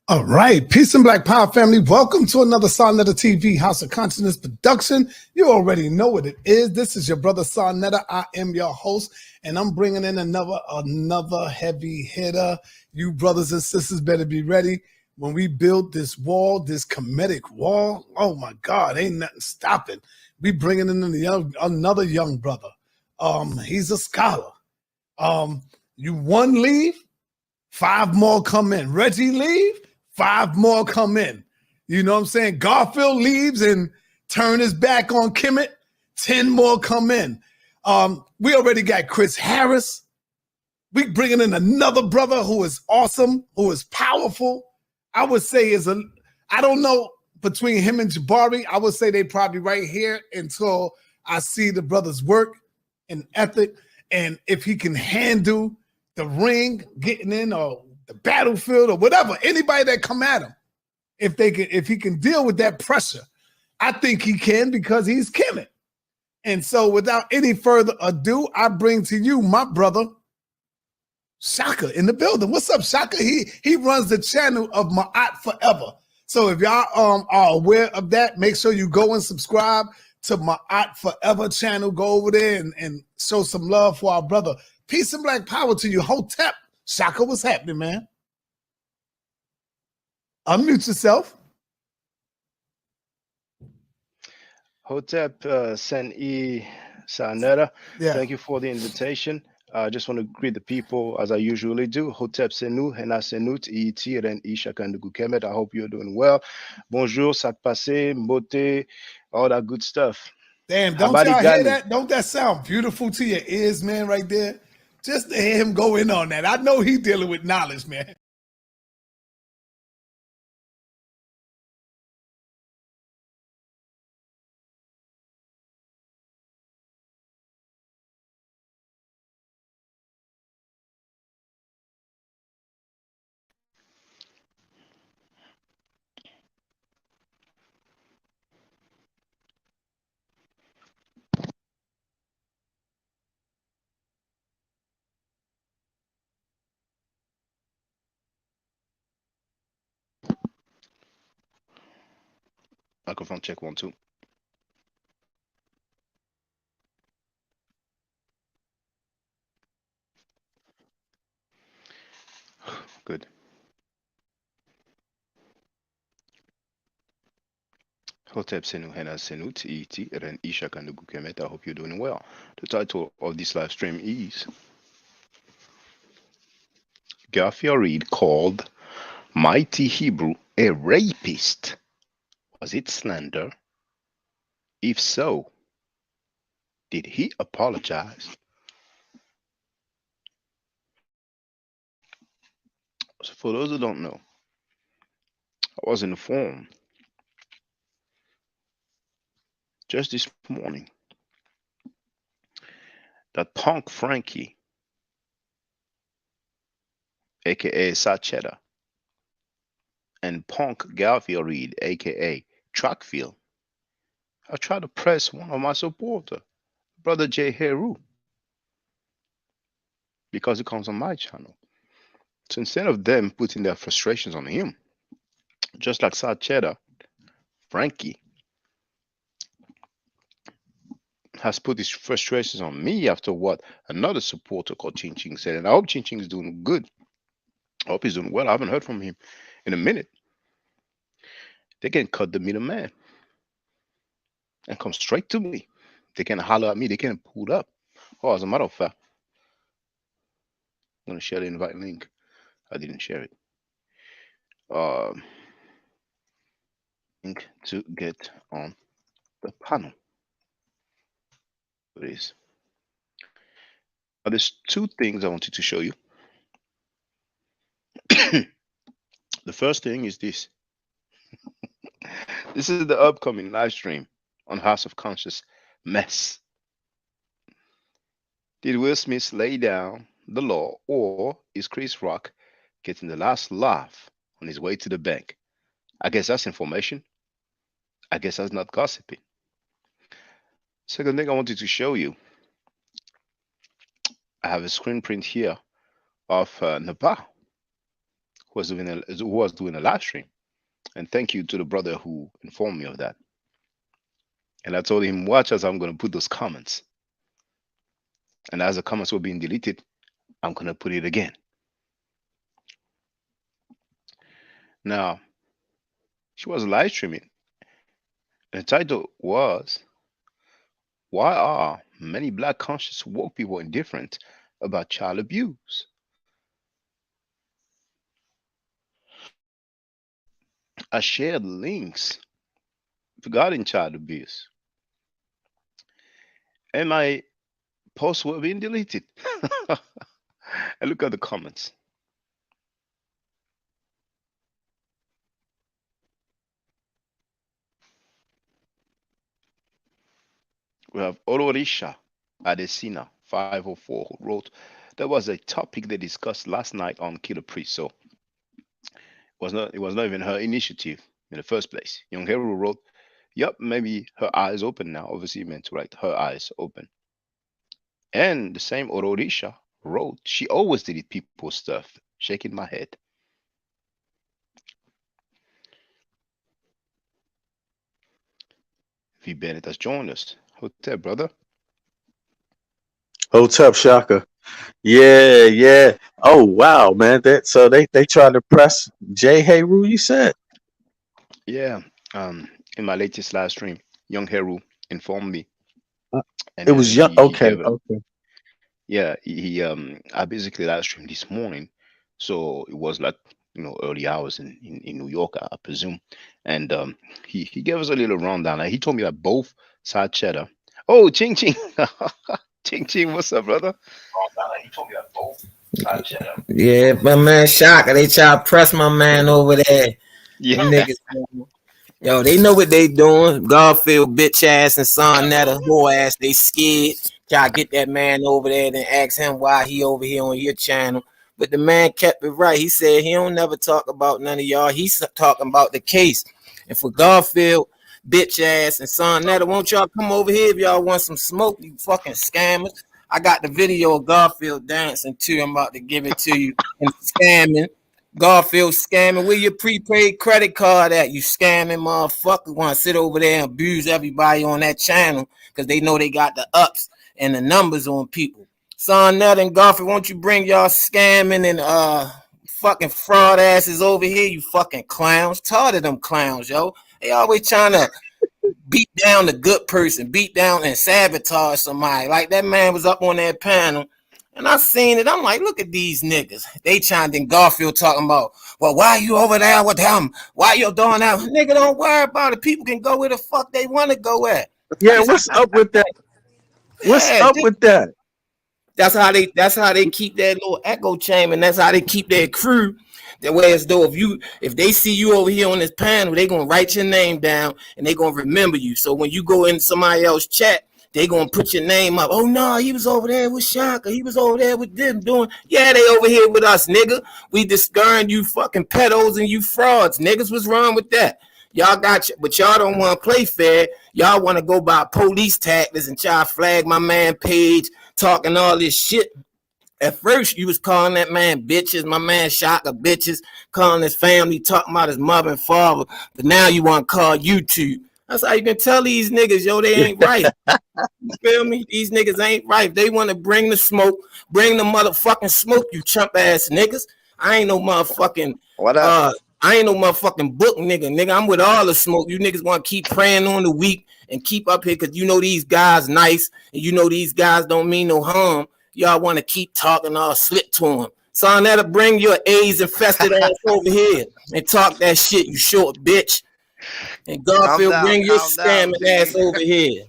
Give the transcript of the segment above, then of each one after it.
All right, peace and black power family. Welcome to another Sarnetta TV House of Consciousness production. You already know what it is. This is your brother Sarnetta. I am your host, and I'm bringing in another heavy hitter. You brothers and sisters better be ready. When we build this wall, this comedic wall, oh my God, ain't nothing stopping. We bringing in another young brother. He's a scholar. You one leave, 5 more come in. Reggie leave, 5 more come in. You know what I'm saying? Garfield leaves and turn his back on Kemet, 10 more come in. We already got Chris Harris. We bringing in another brother who is awesome, who is powerful. I would say I don't know, between him and Jabari, I would say they probably right here until I see the brother's work and ethic, and if he can handle the ring, getting in, or the battlefield, or whatever, anybody that come at him, if he can deal with that pressure, I think he can, because he's Kemet. And so without any further ado, I bring to you my brother, Shaka, in the building. What's up, Shaka? He runs the channel of Ma'at Forever. So if y'all are aware of that, make sure you go and subscribe to Ma'at Forever channel. Go over there and show some love for our brother. Peace and black power to you. Hotep. Shaka, what's happening, man? Unmute yourself. Hotep Sen-E Sarnetta, Yeah. thank you for the invitation. I just want to greet the people as I usually do. Hotep Senu, Hena Senut, Iti, Ren Isha Kandugu Kemet. I hope you're doing well. Bonjour, Sak Passe, Mbote, all that good stuff. Damn, don't y'all hear that? Don't that sound beautiful to your ears, man, right there? Just to hear him go in on that. I know he dealing with knowledge, man. Microphone check 1, 2. Good. Hotep Senu, Hena Senut, Iti, Ren Isha Kandugu Kemet. I hope you're doing well. The title of this live stream is Garfield Reid called Mighty Hebrew a rapist. Was it slander? If so, did he apologize? So for those who don't know, I was informed just this morning that Punk Frankie, aka Sachetta, and Punk Garfield Reid, aka Trackfield, have tried to press one of my supporter, Brother J. Heru, because he comes on my channel. So instead of them putting their frustrations on him, just like Sachetta, Frankie has put his frustrations on me after what another supporter called Chin Ching said. And I hope Chin Ching is doing good. I hope he's doing well. I haven't heard from him in a minute. They can cut the middleman and come straight to me. They can holler at me. They can pull up. Oh, as a matter of fact, I'm going to share the invite link. I didn't share it. Link to get on the panel. It is. Now, there's 2 things I wanted to show you. The first thing is this. This is the upcoming live stream on House of Conscious Mess. Did Will Smith lay down the law, or is Chris Rock getting the last laugh on his way to the bank? I guess that's information. I guess that's not gossiping. Second thing I wanted to show you, I have a screen print here of Nepal, who was doing a live stream. And thank you to the brother who informed me of that. And I told him, watch as I'm going to put those comments. And as the comments were being deleted, I'm going to put it again. Now, she was live streaming. And the title was, why are many black conscious woke people indifferent about child abuse? I shared links regarding child abuse, and my posts were being deleted. And look at the comments. We have Olorisha Adesina 504 who wrote, "That was a topic they discussed last night on Killer Priest, so it was not even her initiative in the first place." Young Hero wrote, "Yep, maybe her eyes open now." Obviously, meant to write her eyes open. And the same Olorisha wrote, "She always did people's stuff." Shaking my head. V Bennett has joined us. Hotel, brother. Hotel Shaka. Yeah, yeah. Oh wow, man. That so they tried to press J. Heru, you said? Yeah. In my latest live stream, Young Heru informed me, Uh, and It was young. he Okay, gave a, okay. yeah, I basically live streamed this morning, so it was like early hours in New York, I presume, and he gave us a little rundown. Like, he told me that both side cheddar. Oh, Ching Ching, Ching Ching, what's up, brother? He told me that both side cheddar. Yeah, my man Shaka, they try to press my man over there. Yeah, Them niggas, yo, they know what they doing. Garfield, bitch ass, and Sonetta, whore ass, they scared. Try to get that man over there and ask him why he over here on your channel. But the man kept it right. He said he don't never talk about none of y'all. He's talking about the case. And for Garfield, bitch ass, and Sonetta, won't y'all come over here if y'all want some smoke, you fucking scammers? I got the video of Garfield dancing too. I'm about to give it to you. And scamming. Garfield scamming. Where your prepaid credit card at? You scamming motherfucker. Want to sit over there and abuse everybody on that channel because they know they got the ups and the numbers on people. Sonnet and Garfield, won't you bring y'all scamming and fucking fraud asses over here? You fucking clowns. Tired of them clowns, yo. They always trying to beat down the good person, beat down and sabotage somebody. Like that man was up on that panel, and I seen it. I'm like, look at these niggas. They chimed in Garfield talking about, well, why you over there with him? Why you doing that? Nigga, don't worry about it. People can go where the fuck they want to go at. Yeah, what's up with that? What's Yeah, up with that? that's how they keep that little echo chamber, and that's how they keep their crew. That way, as though if they see you over here on this panel, they gonna write your name down and they gonna remember you. So when you go in somebody else's chat, they gonna put your name up. Oh no, he was over there with Shaka. He was over there with them doing. Yeah, they over here with us, nigga. We discarding you fucking pedos and you frauds, niggas. What's wrong with that? Y'all got, but y'all don't want to play fair. Y'all want to go by police tactics and try to flag my man Page talking all this shit. At first, you was calling that man bitches, my man Shaka bitches, calling his family, talking about his mother and father. But now you want to call YouTube. That's how you can tell these niggas, yo, they ain't right. You feel me? These niggas ain't right. They want to bring the smoke, bring the motherfucking smoke, you chump ass niggas. I ain't no motherfucking What up? I ain't no motherfucking book nigga. Nigga, I'm with all the smoke. You niggas want to keep praying on the weak and keep up here because you know these guys nice and you know these guys don't mean no harm. Y'all want to keep talking all slick to them. Son, that'll bring your AIDS infested ass over here and talk that shit, you short bitch. And Garfield, bring your Calm down, scamming ass Jiggy. over here.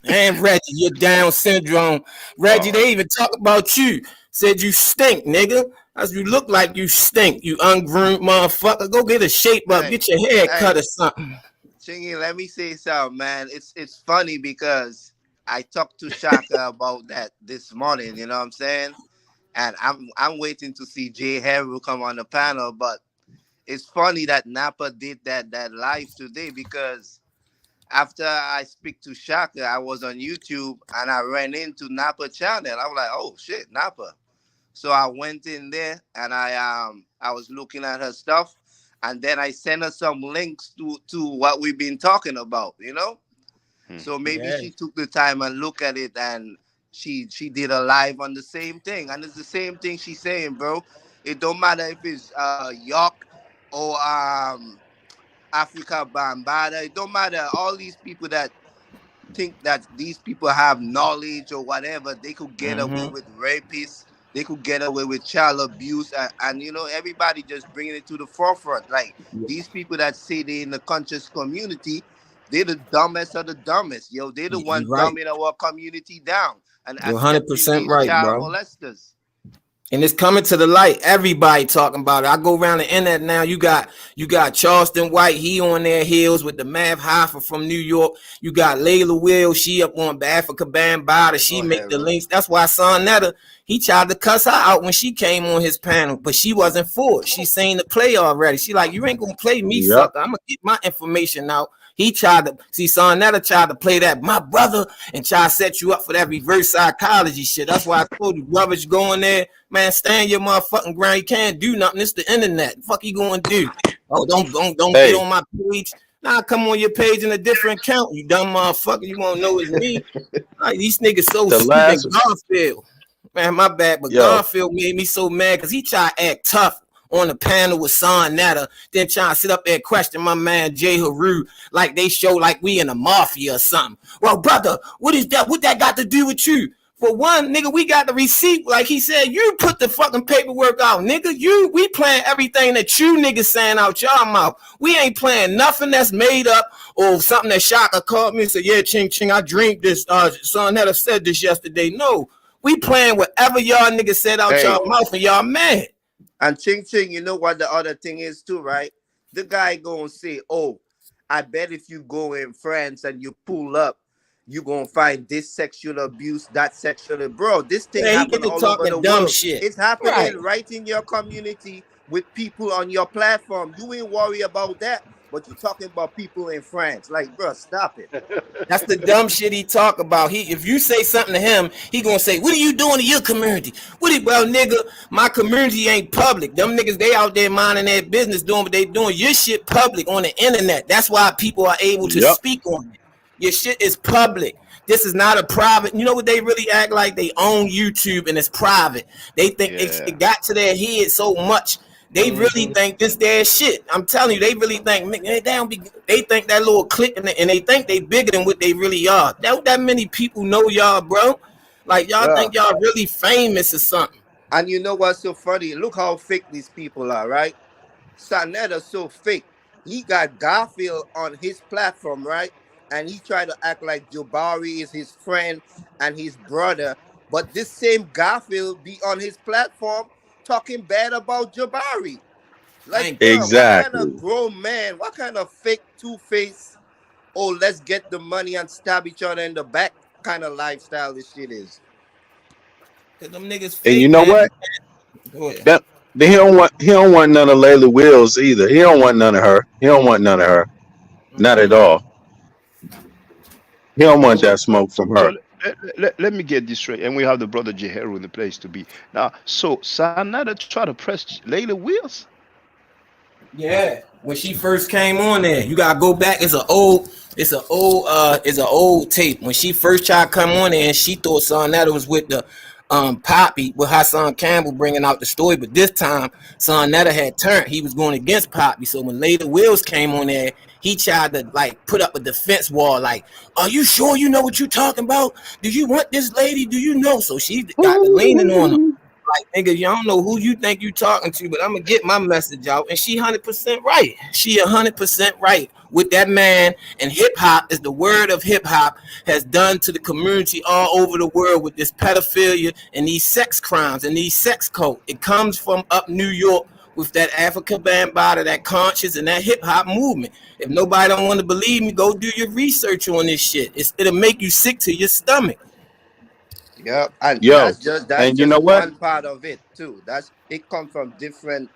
And Reggie, you're Down syndrome. Reggie, oh, they even talk about you. Said you stink, nigga. As you look like you stink, you ungroomed motherfucker. Go get a shape up. Hey, Get your hair hey, cut or something. Chingy, let me say something, man. It's funny because I talked to Shaka about that this morning. You know what I'm saying? And I'm waiting to see Jay Harry come on the panel. But it's funny that Napa did that live today because after I speak to Shaka, I was on YouTube and I ran into Napa channel. I was like, oh shit, Napa. So I went in there and I was looking at her stuff, and then I sent her some links to what we've been talking about, you know. Hmm. So maybe Yeah. she took the time and look at it, and she did a live on the same thing, and it's the same thing she's saying, bro. It don't matter if it's York or Africa Bambada. It don't matter. All these people that think that these people have knowledge or whatever, they could get away Mm-hmm. with rapists, they could get away with child abuse, and you know, everybody just bringing it to the forefront. Like these people that say they in the conscious community, they're the dumbest of the dumbest. Yo, they're the You one right. dumbing our community down and You're accepting 100% these right, child bro. molesters. And it's coming to the light. Everybody talking about it. I go around the internet now. You got Charleston White. He on their heels with the Mav Hoffa from New York. You got Layla Will. She up on Africa Bambaataa. She Go make ahead, the bro. links. That's why Son Netta, he tried to cuss her out when she came on his panel, but she wasn't for it. She seen the play already. She like, you ain't gonna play me, Yep. sucker. I'm gonna get my information out. He tried to see Son Netta tried to play that my brother and try to set you up for that reverse psychology shit. That's why I told you, brothers, go in there, man, stand your motherfucking ground. You can't do nothing. It's the internet. The fuck you gonna do? Oh, don't get Hey, on my page. Nah, come on your page in a different account. You dumb motherfucker. You won't know it's me. Like, these niggas so the stupid. last, Garfield, man, my bad, but yo, Garfield made me so mad because he tried to act tough on the panel with Son Netta, then trying to sit up there and question my man Jay Haru like they show like we in the mafia or something. Well, brother, what is that? What that got to do with you? For one, nigga, we got the receipt. Like he said, you put the fucking paperwork out, nigga. We playing everything that you niggas saying out your mouth. We ain't playing nothing that's made up or something that Shaka called me and said, yeah, Ching Ching, I dreamed this. Son Netta said this yesterday. No, we playing whatever y'all niggas said out Hey, y'all mouth and y'all mad. and Ching Ching, you know what the other thing is too, right? The guy gonna say, "Oh, I bet if you go in France and you pull up, you gonna find this sexual abuse, that sexual bro. This thing Yeah, he get happen to all over the talking dumb world. shit. It's Right. happening right in your community with people on your platform. You ain't worry about that, but you talking about people in France. Like, bro, stop it. That's the dumb shit he talk about. If you say something to him, he gonna say, "What are you doing to your community?" Well, nigga, my community ain't public. Them niggas, they out there minding their business, doing what they doing. Your shit public on the internet. That's why people are able to yep, speak on it. Your shit is public. This is not a private. You know what they really act like? They own YouTube and it's private. They think Yeah. it got to their head so much. They really Hmm. think this their shit. I'm telling you, they really think they think that little click and they think they bigger than what they really are. That many people know y'all, bro. Like y'all Yeah. think y'all really famous or something. And you know what's so funny? Look how fake these people are, right? Sanetta's so fake. He got Garfield on his platform, right? And he tried to act like Jabari is his friend and his brother. But this same Garfield be on his platform talking bad about Jabari. Like, Thank you. bro, what kind of exactly. grown man, what kind of fake two-face, oh, let's get the money and stab each other in the back kind of lifestyle this shit is? Cause them niggas And you fake, know man. what? Go ahead. That he don't want none of Layla Wills either. He don't want none of her. He don't want none of her. Not at Mm-hmm. all. He don't want So, that smoke from so her. let me get this straight. And we have the brother Jeheru in the place to be. Now, so Sanada try to press Layla Wills? Yeah, when she first came on there, you gotta go back. It's an old tape. When she first tried to come on there, and she thought Son Netta was with the Poppy, with Hassan Campbell bringing out the story. But this time, Son Netta had turned. He was going against Poppy. So when Lady Wills came on there, he tried to like put up a defense wall. Like, are you sure you know what you're talking about? Do you want this lady? Do you know? So she got the leaning on him. Like, nigga, you don't know who you think you talking to, but I'm gonna get my message out. And she 100% right. She 100% right with that man. And hip hop is the word of hip hop has done to the community all over the world with this pedophilia and these sex crimes and these sex cult. It comes from up New York with that Africa Bambaataa, that conscious and that hip hop movement. If nobody don't want to believe me, go do your research on this shit. It'll make you sick to your stomach. Yeah, and Yo, that's and you just know what? one part of it too. That's it comes from different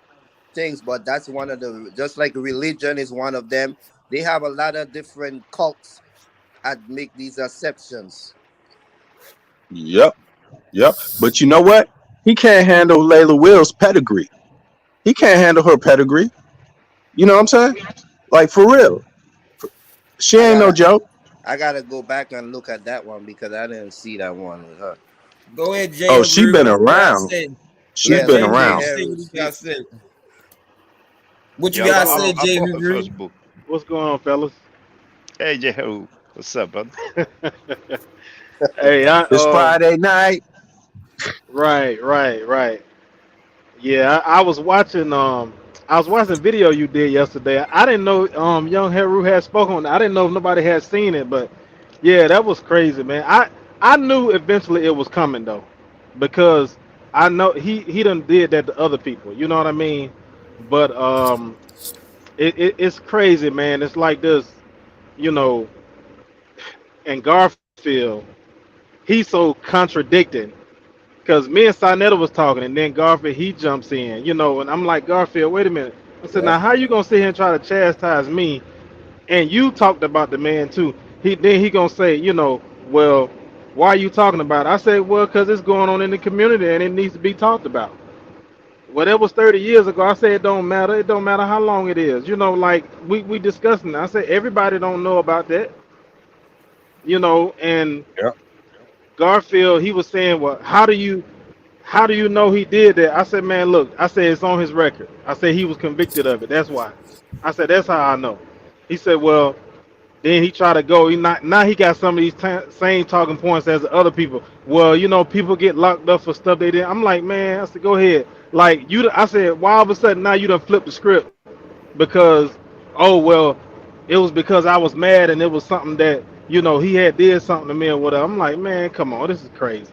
things, but that's one of the just like religion is one of them. They have a lot of different cults that make these exceptions. Yep, yep. But you know what? He can't handle Layla Will's pedigree. He can't handle her pedigree. You know what I'm saying? Like for real. She I ain't no gotta joke. I gotta go back and look at that one because I didn't see that one with her. Go ahead, Jay Oh, she Haru. been What you got to around. say? She Yeah, Let Jay been let Jay Haru around. say Harrell what you got speak. to say. What you Yeah, got to I, say, I Jay bought her Haru? first book. What's going on, fellas? Hey, Jehu, what's up, brother? Hey, It's Friday night. right. Yeah, I was watching video you did yesterday. I didn't know young Heru had spoken on it. I didn't know if nobody had seen it, but yeah, that was crazy, man. I knew eventually it was coming though, because I know he done did that to other people. You know what I mean? But it's crazy, man. It's like this, you know. And Garfield, he's so contradicting. Because me and Sinetta was talking, and then Garfield he jumps in, you know, and I'm like, Garfield, wait a minute. I said, Yep. now how you gonna sit here and try to chastise me? And you talked about the man too. He gonna say, you know, well, why are you talking about it? I said, well, because it's going on in the community and it needs to be talked about. Well, that was 30 years ago. I said it don't matter. It don't matter how long it is. You know, like we discussing. I said everybody don't know about that. You know, and Yep. Garfield he was saying, well, how do you know he did that? I said, man, look, I said it's on his record. I said he was convicted of it. That's why. I said that's how I know. He said, well, then he tried to go. He not now he got some of these same talking points as the other people. Well, you know, people get locked up for stuff they did. I'm like, man, I said, go ahead. Like you, I said, why all of a sudden now you done flipped the script because, oh well, it was because I was mad and it was something that you know he had did something to me or whatever. I'm like, man, come on, this is crazy.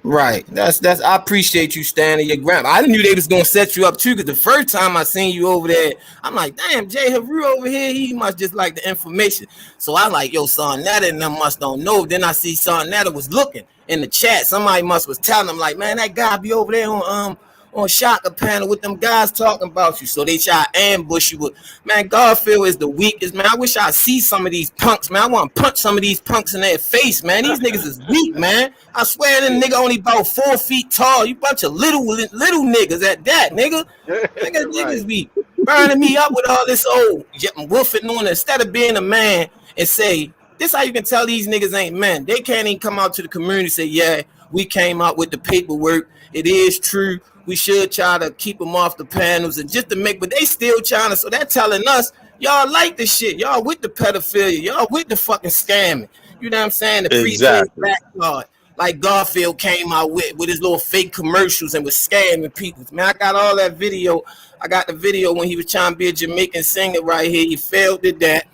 Right. That's. I appreciate you standing your ground. I knew they was gonna set you up too, because the first time I seen you over there, I'm like, damn, Jay Haru over here, he must just like the information. So I like, yo, Son Netta and them must don't know. Then I see Son Netta was looking in the chat. Somebody must was telling him, like, man, that guy be over there on Shaka panel with them guys talking about you. So they try to ambush you with, man, Garfield is the weakest, man. I wish I see some of these punks, man. I want to punch some of these punks in their face, man. These niggas is weak, man. I swear them nigga only about 4 feet tall. You bunch of little niggas at that, nigga. Right. Niggas be burning me up with all this old wolfing on it. Instead of being a man and say, this how you can tell these niggas ain't men. They can't even come out to the community and say, yeah, we came out with the paperwork. It is true. We should try to keep them off the panels and just to make, but they still trying to. So they're telling us, y'all like the shit. Y'all with the pedophilia. Y'all with the fucking scamming. You know what I'm saying? The prepaid Exactly. black card. Like Garfield came out with his little fake commercials and was scamming people. Man, I got all that video. I got the video when he was trying to be a Jamaican singer right here. He failed at that.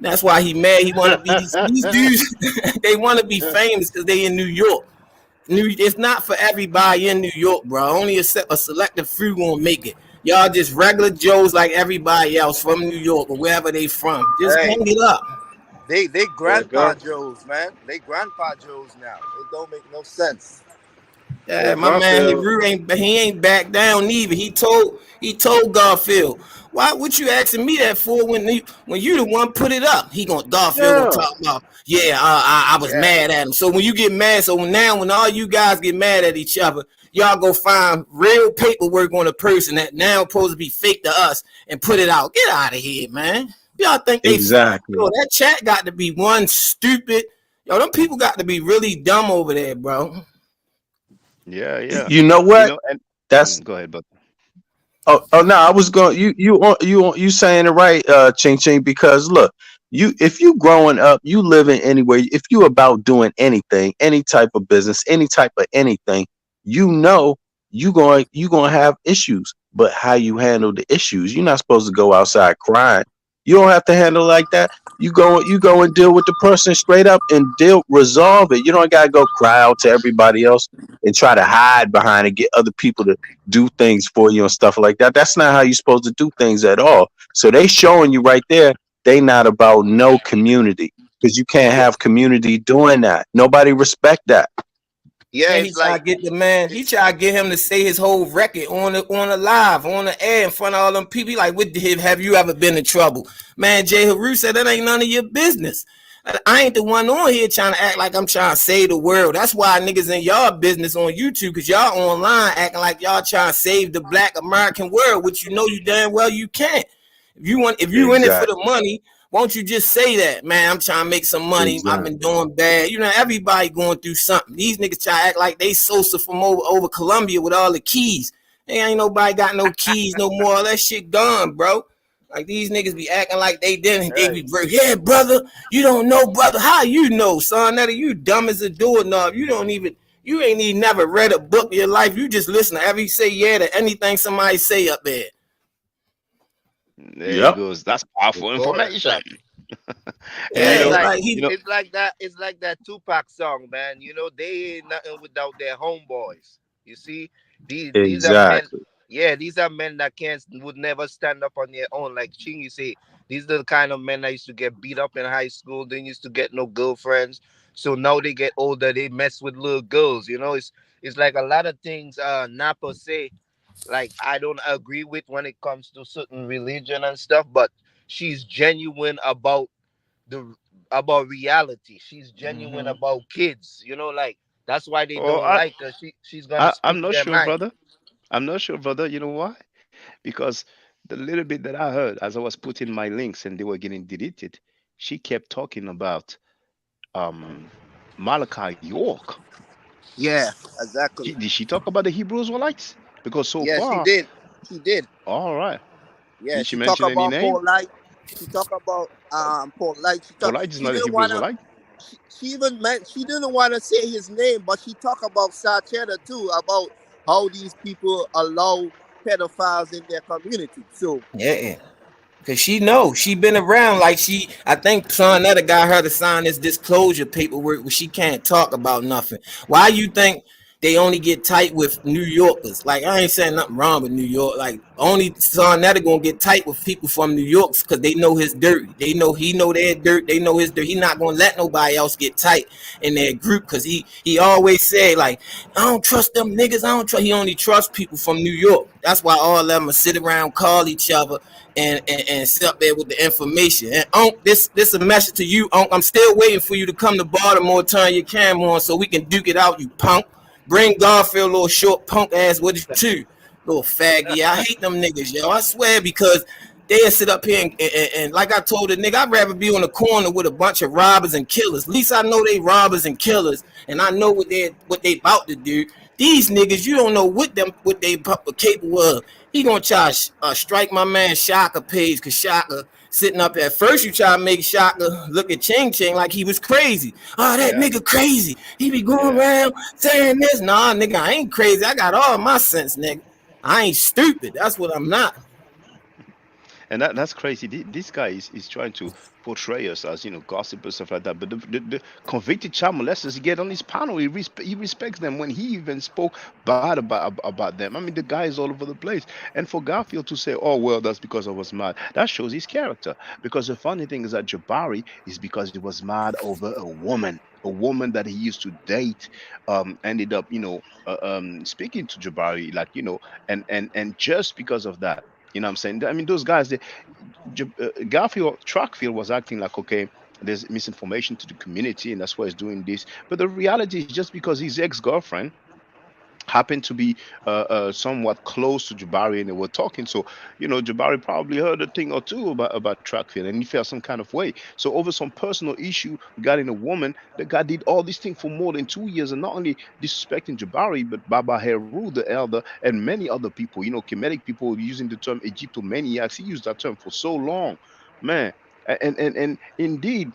That's why he mad. He want to be these dudes. They want to be famous because they in New York. It's not for everybody in New York, bro. Only a selective few gonna make it. Y'all just regular Joes like everybody else from New York or wherever they from. Just Hey, hang it up. they Yeah, grandpa Gar Joes, man. They grandpa Joes now. It don't make no sense. yeah, Yeah, my man Garfield. Heru ain't back down neither. He told Garfield, why would you asking me that for when you the one put it up? Garfield gonna Yeah. talk about, yeah, I was Yeah. mad at him. So when you get mad, so now when all you guys get mad at each other, y'all go find real paperwork on a person that now supposed to be fake to us and put it out. Get out of here, man. Y'all think they Exactly. yo, that chat got to be one stupid. Yo, them people got to be really dumb over there, bro. Yeah, yeah. You know You what? know, and That's go ahead, but oh no, I was going you saying it right, Ching Ching, because look, you if you growing up, you living anywhere, if you about doing anything, any type of business, any type of anything, you know you gonna have issues. But how you handle the issues, you're not supposed to go outside crying. You don't have to handle it like that. You go and deal with the person straight up and resolve it. You don't gotta go cry out to everybody else and try to hide behind and get other people to do things for you and stuff like that. That's not how you're supposed to do things at all. So they showing you right there, they not about no community, because you can't Yeah, have community doing that. Nobody respect that. yeah. And he It's try like to get the man. He try to get him to say his whole record on the live, on the air, in front of all them people. He like, have you ever been in trouble? Man, Jay Haru said that ain't none of your business. I ain't the one on here trying to act like I'm trying to save the world. That's why niggas in y'all business on YouTube, because y'all online acting like y'all trying to save the black American world, which you know you damn well you can't. If you in it for the Exactly. money, won't you just say that, man? I'm trying to make some money. I've been Exactly. doing bad. You know, everybody going through something. These niggas try to act like they Sosa from over Colombia with all the keys. Hey, ain't nobody got no keys no more. All that shit gone, bro. Like these niggas be acting like they didn't. They Right. be, yeah, brother. You don't know, brother. How you know, son? That you dumb as a doorknob. You don't even. You ain't even never read a book in your life. You just listen to every say yeah to anything somebody say up there. There he Yep. goes. That's You powerful go like information. that. And Yeah, you it's Yeah, know, like like you he. know, it's like that Tupac song, man. You know, they ain't nothing without their homeboys. You see, these are men. Exactly. Yeah, these are men that can't would never stand up on their own. Like Chingy say, these are the kind of men that used to get beat up in high school. They used to get no girlfriends. So now they get older, they mess with little girls. You know, it's like a lot of things Napa say, like I don't agree with when it comes to certain religion and stuff, but she's genuine the about reality. She's genuine hmm about kids. You know, like that's why they oh, don't like her. She's gonna I'm speak not their sure, mind. brother. I'm not sure, brother. You know why? Because the little bit that I heard as I was putting my links and they were getting deleted, she kept talking about um Malachi York. Yeah, exactly. Did she talk about the Hebrew Israelites? Because so Yeah, she far, did. She did. all right. Yeah, Did she she talk mention any about name? polite. She talk about polite. Polite is She not a didn't Hebrew wanna. Israelite. She even meant she didn't want to say his name, but she talk about Sacheta too, about how these people allow pedophiles in their community. So Yeah. Cause she know she been around. Like I think son that got her to sign this disclosure paperwork where she can't talk about nothing. Why you think they only get tight with New Yorkers? Like I ain't saying nothing wrong with New York. Like only son that gonna get tight with people from New York because they know his dirt. They know he know their dirt. They know his dirt. He not gonna let nobody else get tight in their group because he always say like I don't trust them niggas. I don't trust. He only trusts people from New York. That's why all of them sit around call each other and sit up there with the information. And Unc, this a message to you, Unc. I'm still waiting for you to come to Baltimore, turn your camera on so we can duke it out, you punk. Bring Garfield, little short punk ass with you too, little faggy. Yeah, I hate them niggas, yo. I swear because they'll sit up here and like I told the nigga, I'd rather be on the corner with a bunch of robbers and killers. At least I know they robbers and killers, and I know what they about to do. These niggas, you don't know what they capable of. He gonna try to strike my man Shaka Page because Shaka sitting up at first. You try to make Shaka look at Ching Ching like he was crazy. Oh, that Yeah, nigga crazy. He be going yeah. around saying this. Nah, nigga, I ain't crazy. I got all my sense, nigga. I ain't stupid. That's what I'm not. And that's crazy. This guy is trying to portray us as gossip and stuff like that. But the convicted child molesters get on his panel. He respects them when he even spoke bad about them. I mean, the guy is all over the place. And for Garfield to say, "Oh well, that's because I was mad," that shows his character. Because the funny thing is that Jabari is because he was mad over a woman that he used to date. Ended up speaking to Jabari like and just because of that. You know what I'm saying? I mean, those guys, Garfield Trackfield was acting like, okay, there's misinformation to the community, and that's why he's doing this. But the reality is just because his ex-girlfriend happened to be somewhat close to Jabari and they were talking. So, Jabari probably heard a thing or two about Trackfield and he felt some kind of way. So, over some personal issue regarding a woman, the guy did all these things for more than 2 years and not only disrespecting Jabari, but Baba Heru, the elder, and many other people, Kemetic people using the term Egyptomaniacs. He used that term for so long, man. And indeed,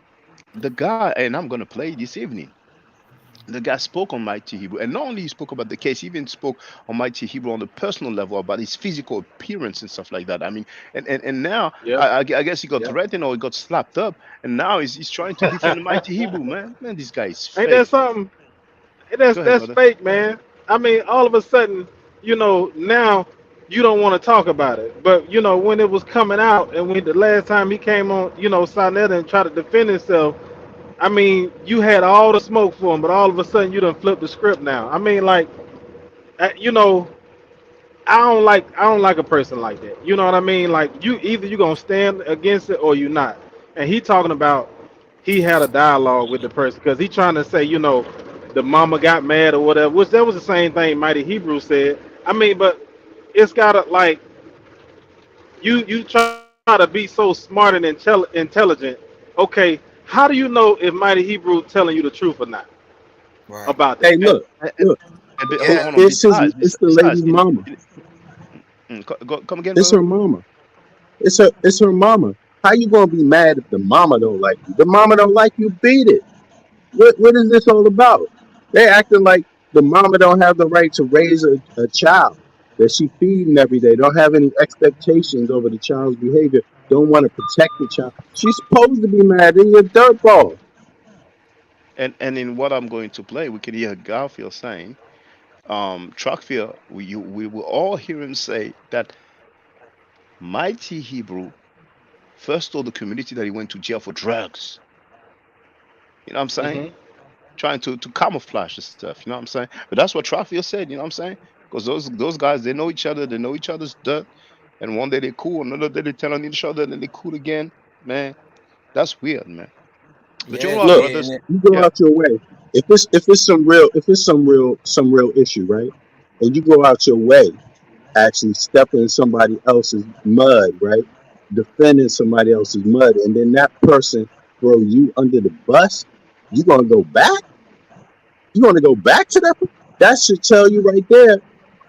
the guy, and I'm going to play this evening, the guy spoke on Mighty Hebrew, and not only he spoke about the case, he even spoke on Mighty Hebrew on the personal level about his physical appearance and stuff like that. I mean, and now Yep. I guess he got Yep. threatened or he got slapped up, and now he's trying to defend Mighty Hebrew. Man, this guy is Ain't that fake. something? Go ahead, That's brother. fake, man. I mean, all of a sudden, now you don't want to talk about it. But when it was coming out, and when the last time he came on, Sonetta and tried to defend himself, I mean, you had all the smoke for him, but all of a sudden you done flipped the script now. I mean, like, uh, you know, I don't like a person like that. You know what I mean? Like, you either you gonna stand against it or you not. And he talking about he had a dialogue with the person because he trying to say, you know, the mama got mad or whatever. Which that was the same thing Mighty Hebrew said. I mean, but it's gotta like you try to be so smart and intelligent. Okay, how do you know if Mighty Hebrew telling you the truth or not Right. about that? Hey, And, look, and, look. hold on, Yeah. hold on. It's his. Besides, It's the besides, lady's mama. come again, It's brother. her mama. It's her mama. How you gonna be mad if the mama don't like you? The mama don't like you. Beat it. What is this all about? They acting like the mama don't have the right to raise a child that she feeding every day. Don't have any expectations over the child's behavior. Don't want to protect the child. She's supposed to be mad. Then you're a dirtball. And in what I'm going to play, we can hear Garfield saying, Truckfield, we will all hear him say that Mighty Hebrew first told the community that he went to jail for drugs. You know what I'm saying? Hmm. Trying to camouflage the stuff. You know what I'm saying? But that's what Truckfield said. You know what I'm saying? Because those guys, they know each other. They know each other's dirt. And one day they cool, another day they tell on each other, then they cool again. Man, that's weird, man. But you Yeah, know it's what, Look, weird, brothers? isn't it? you go Yeah. out your way. If it's some real issue, right? And you go out your way actually stepping in somebody else's mud, right? Defending somebody else's mud, and then that person throw you under the bus. You gonna go back? You gonna go back to that? That should tell you right there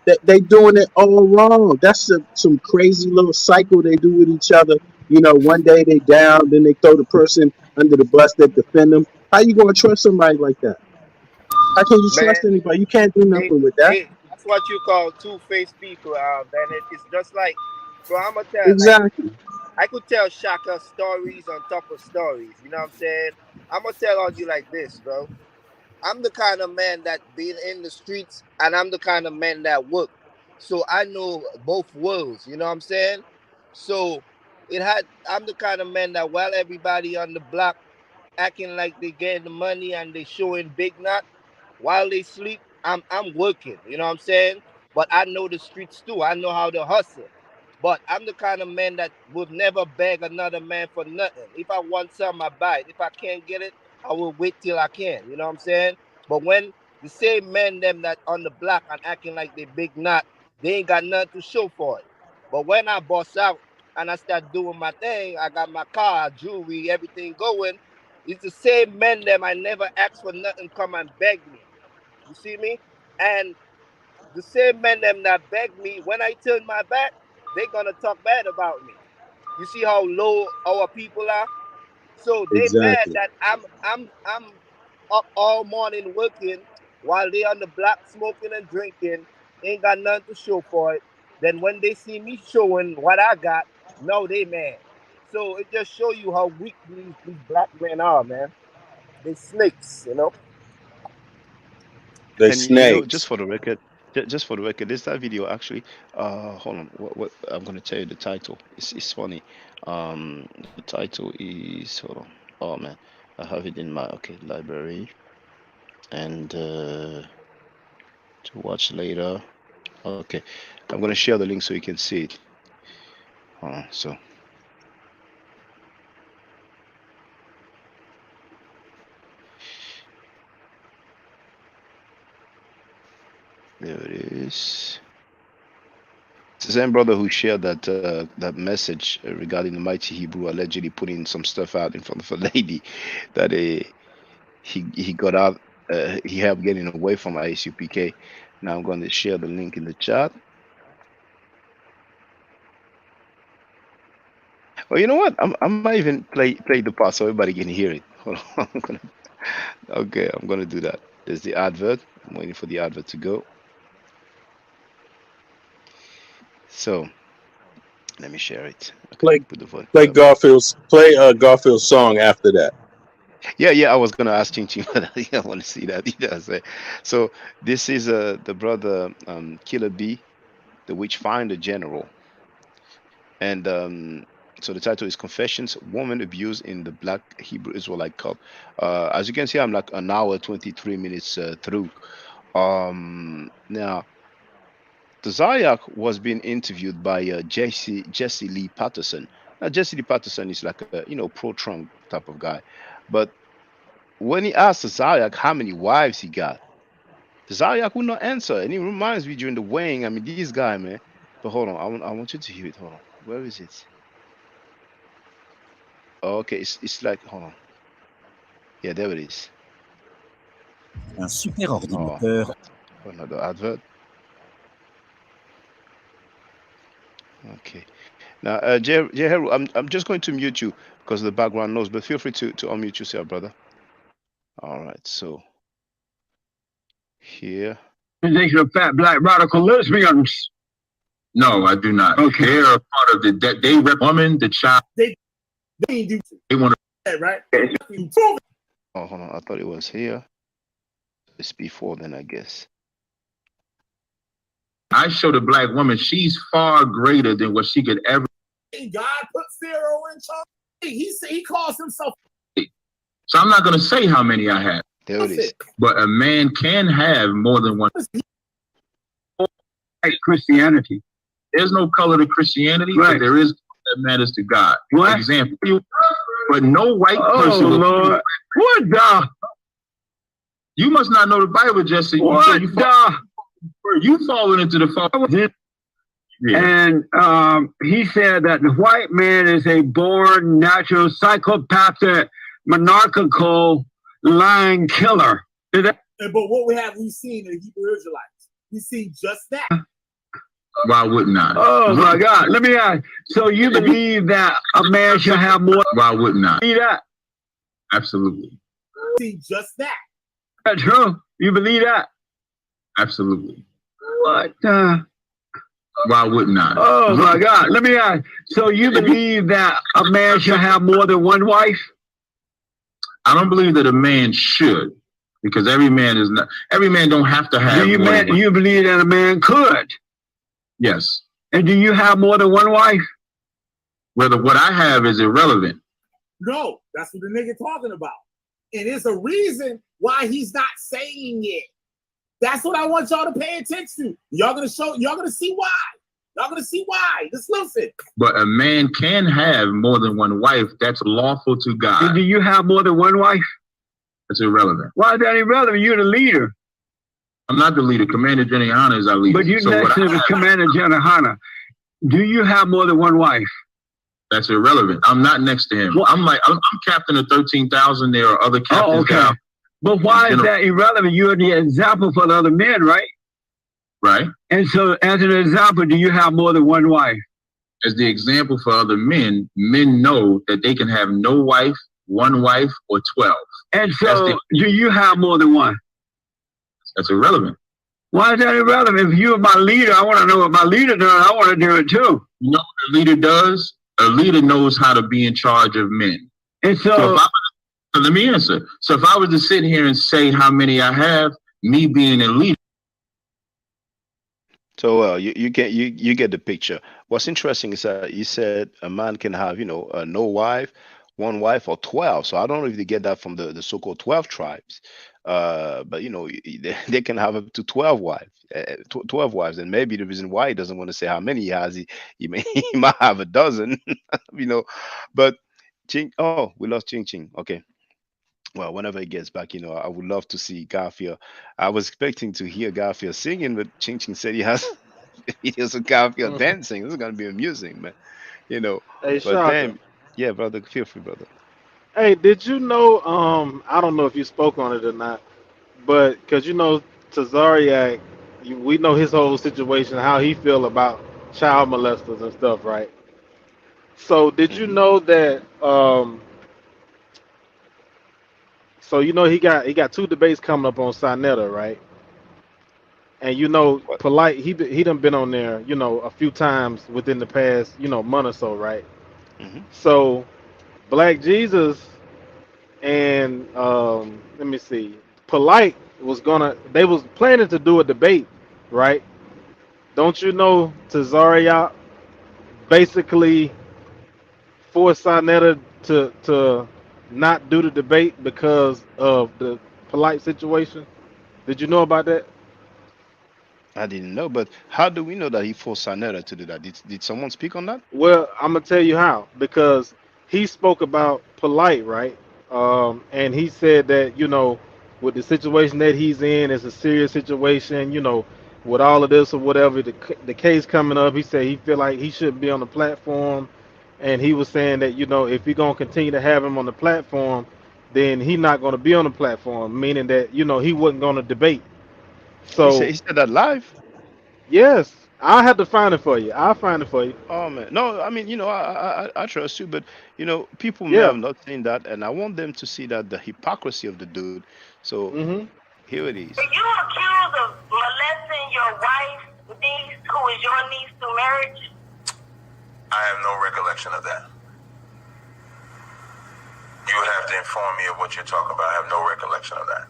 that they doing it all wrong. That's some crazy little cycle they do with each other. You know, one day they down, then they throw the person under the bus that defend them. How you gonna trust somebody like that? How can you Man, trust anybody? You can't do they, nothing with that. that's what you call two-faced people, Bennett. It's just like, bro, I'm gonna tell, like, Exactly. I could tell Shaka stories on top of stories. You know what I'm saying? I'm gonna tell on you like this, bro. I'm the kind of man that been in the streets, and I'm the kind of man that work. So I know both worlds. You know what I'm saying? So I'm the kind of man that while everybody on the block acting like they getting the money and they showing big knot while they sleep, I'm working. You know what I'm saying? But I know the streets too. I know how to hustle. But I'm the kind of man that would never beg another man for nothing. If I want something, I buy it. If I can't get it, I will wait till I can. You know what I'm saying? But when the same men them that on the block and acting like they big knot, they ain't got nothing to show for it. But when I boss out and I start doing my thing, I got my car, jewelry, everything going. It's the same men them I never ask for nothing come and beg me. You see me? And the same men them that beg me, when I turn my back, they gonna talk bad about me. You see how low our people are? So they mad Exactly. that I'm up all morning working while they on the block smoking and drinking, ain't got nothing to show for it. Then when they see me showing what I got, no, they mad. So it just show you how weak these black men are, man. They snakes, you know. They And just snakes. for the record, just for the record, there's that video actually. Hold on. What I'm gonna tell you the title. It's funny. The title is, hold on. Oh man, I have it in my, okay, library, and to watch later. Okay, I'm gonna share the link so you can see it. So there it is. It's the same brother who shared that message regarding the mighty Hebrew allegedly putting some stuff out in front of a lady that he got out. He helped getting away from ISUPK. Now I'm going to share the link in the chat. Well, you know what? I might even play the part so everybody can hear it. Hold on. Okay, I'm gonna do that. There's the advert. I'm waiting for the advert to go. So let me share it. Okay, let Play me put the voice play up. Garfield's song after that. Yeah. I was gonna ask Chin Chin, but I want to see that. He does it. So this is the brother Killer B, the Witchfinder General, and so the title is Confessions: Woman Abused in the Black Hebrew Israelite Cult. As you can see, I'm like an hour 23 minutes through. Now the Zayak was being interviewed by Jesse Lee Patterson. Now Jesse Lee Patterson is like a pro Trump type of guy. But when he asked Zaryak how many wives he got, Zaryak would not answer. And he reminds me during the weighing, I mean, this guy, man. But hold on, I want you to hear it. Hold on. Where is it? Oh, okay, it's like, hold on. Yeah, there it is. Un super Oh, ordinateur. another advert. Okay. Now, Jeheru, I'm just going to mute you because of the background noise, but feel free to unmute yourself, brother. All right, so here. Of fat black radical lesbians. No, I do not. Okay. They are part of the they rep woman, the child. They want to right. Oh, hold on. I thought it was here. It's before then, I guess. I show the black woman she's far greater than what she could ever. God put Pharaoh in charge. He calls himself. So I'm not going to say how many I have. There it is. But a man can have more than one. Christianity. There's no color to Christianity, right. But there is that matters to God. For example, but no white person. Lord. What the? You must not know the Bible, Jesse. What you falling into the fall. Yeah. And he said that the white man is a born natural psychopathic, monarchical, lying killer. But what we seen in the Hebrew Israelites? We see just that. Why wouldn't I? Oh my God! Let me ask. So you believe that a man should have more? Why wouldn't I? See that? Absolutely. See just that. That's true. You believe that? Absolutely. What? Why wouldn't I? Oh my God! Let me ask. So you believe that a man should have more than one wife? I don't believe that a man should, because every man don't have to have. Do you believe that a man could? Yes. And do you have more than one wife? Whether what I have is irrelevant. No, that's what the nigga talking about. And there's a reason why he's not saying it. That's what I want y'all to pay attention to. Y'all gonna see why. Y'all gonna see why. Just listen. But a man can have more than one wife. That's lawful to God. And do you have more than one wife? That's irrelevant. Why is that irrelevant? You're the leader. I'm not the leader. Commander Jenny is our leader. But you're next to the Commander Jenny. Do you have more than one wife? That's irrelevant. I'm not next to him. Well, I'm captain of 13,000. There are other captains. Oh, okay. But why is that irrelevant? You're the example for the other men, right? Right. And so, as an example, do you have more than one wife? As the example for other men, men know that they can have no wife, one wife, or 12. And so, do you have more than one? That's irrelevant. Why is that irrelevant? If you're my leader, I want to know what my leader does. I want to do it too. You know what a leader does? A leader knows how to be in charge of men. And so let me answer. So if I was to sit here and say how many I have, me being a leader. So you get the picture. What's interesting is that you said a man can have no wife, one wife, or 12. So I don't know if they get that from the so-called 12 tribes. But they can have up to 12 wives, 12 wives, and maybe the reason why he doesn't want to say how many he has, he might have a dozen, But Ching, oh, we lost Ching Ching. Okay, well, whenever he gets back, I would love to see Garfield. I was expecting to hear Garfield singing, but Ching Ching said he has videos of Garfield dancing. This is gonna be amusing, man. Hey, But Shaka. damn, yeah, brother, feel free, brother. Hey, did you know? I don't know if you spoke on it or not, but because Tazariak, we know his whole situation, how he feel about child molesters and stuff, right? So did you know that? So he got two debates coming up on Sinetta, right? And What? Polite, he done been on there, a few times within the past, month or so, right? Hmm. So Black Jesus and let me see, Polite they was planning to do a debate, right? Don't you know Tazariak basically forced Sinetta to not do the debate because of the Polite situation? Did you know about that? I didn't know, but how do we know that he forced Sanera to do that? Did someone speak on that? Well, I'm gonna tell you how, because he spoke about Polite, right? And he said that with the situation that he's in, it's a serious situation. With all of this or whatever, the case coming up, he said he feel like he shouldn't be on the platform, and he was saying that if you're gonna continue to have him on the platform, then he's not gonna be on the platform, meaning that he wasn't gonna debate. So He said that live. yes, I'll have to find it for you. I'll find it for you. Oh man, no, I mean, I trust you, but people may have Yeah. not seen that, and I want them to see that the hypocrisy of the dude. So Mhm. here it is. Are you accused of molesting your wife's niece, who is your niece through marriage? I have no recollection of that. You would have to inform me of what you're talking about. I have no recollection of that.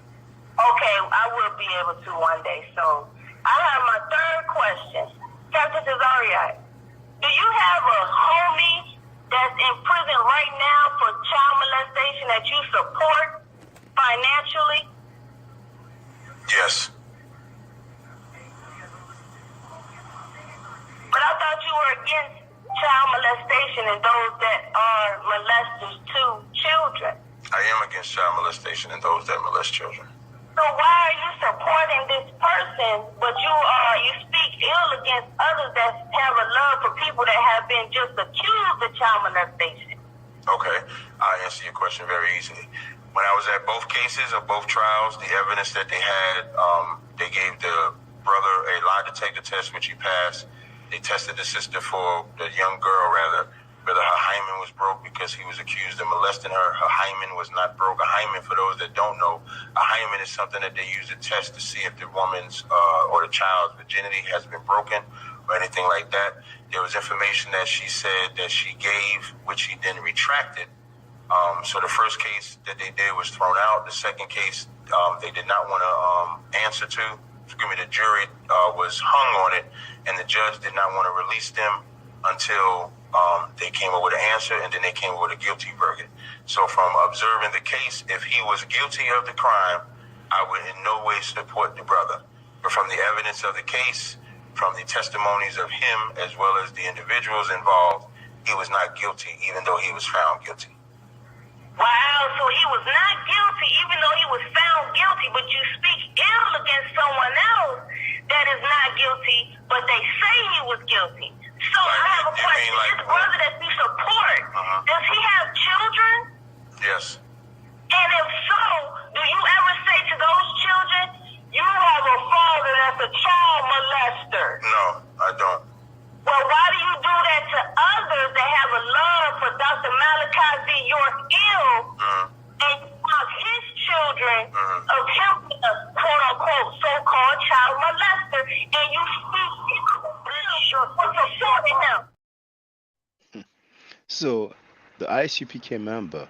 Okay, I will be able to one day. So I have my third question. Captain Cesario, do you have a homie that's in prison right now for child molestation that you support financially? Yes. But I thought you were against child molestation and those that are molesters to children. I am against child molestation and those that molest children. So why are you supporting this person, but you speak ill against others that have a love for people that have been just accused of child molestation? Okay, I'll answer your question very easily. When I was at both cases of both trials, the evidence that they had, they gave the brother a lie detector test, which he passed. They tested the sister for the young girl, rather, whether her hymen was broke because he was accused of molesting her. Her hymen was not broke. A hymen, for those that don't know, a hymen is something that they use to test to see if the woman's or the child's virginity has been broken or anything like that. There was information that she said that she gave, which she then retracted. So the first case that they did was thrown out. The second case, they did not want to answer to. The jury was hung on it, and the judge did not want to release them until they came up with an answer, and then they came up with a guilty verdict. So from observing the case, if he was guilty of the crime, I would in no way support the brother. But from the evidence of the case, from the testimonies of him as well as the individuals involved, he was not guilty, even though he was found guilty. Wow, so he was not guilty even though he was found guilty, but you speak ill against someone else that is not guilty, but they say he was guilty. So I have a question. This brother that you support, does he have children? Yes. And if so, do you ever say to those children, you have a father that's a child molester? No, I don't. Well, why do you do that to others that have a love for Dr. Malachi Z. York Ill and you mock his children of him being a quote-unquote so-called child molester, and you speak for supporting him? So the ICPK member,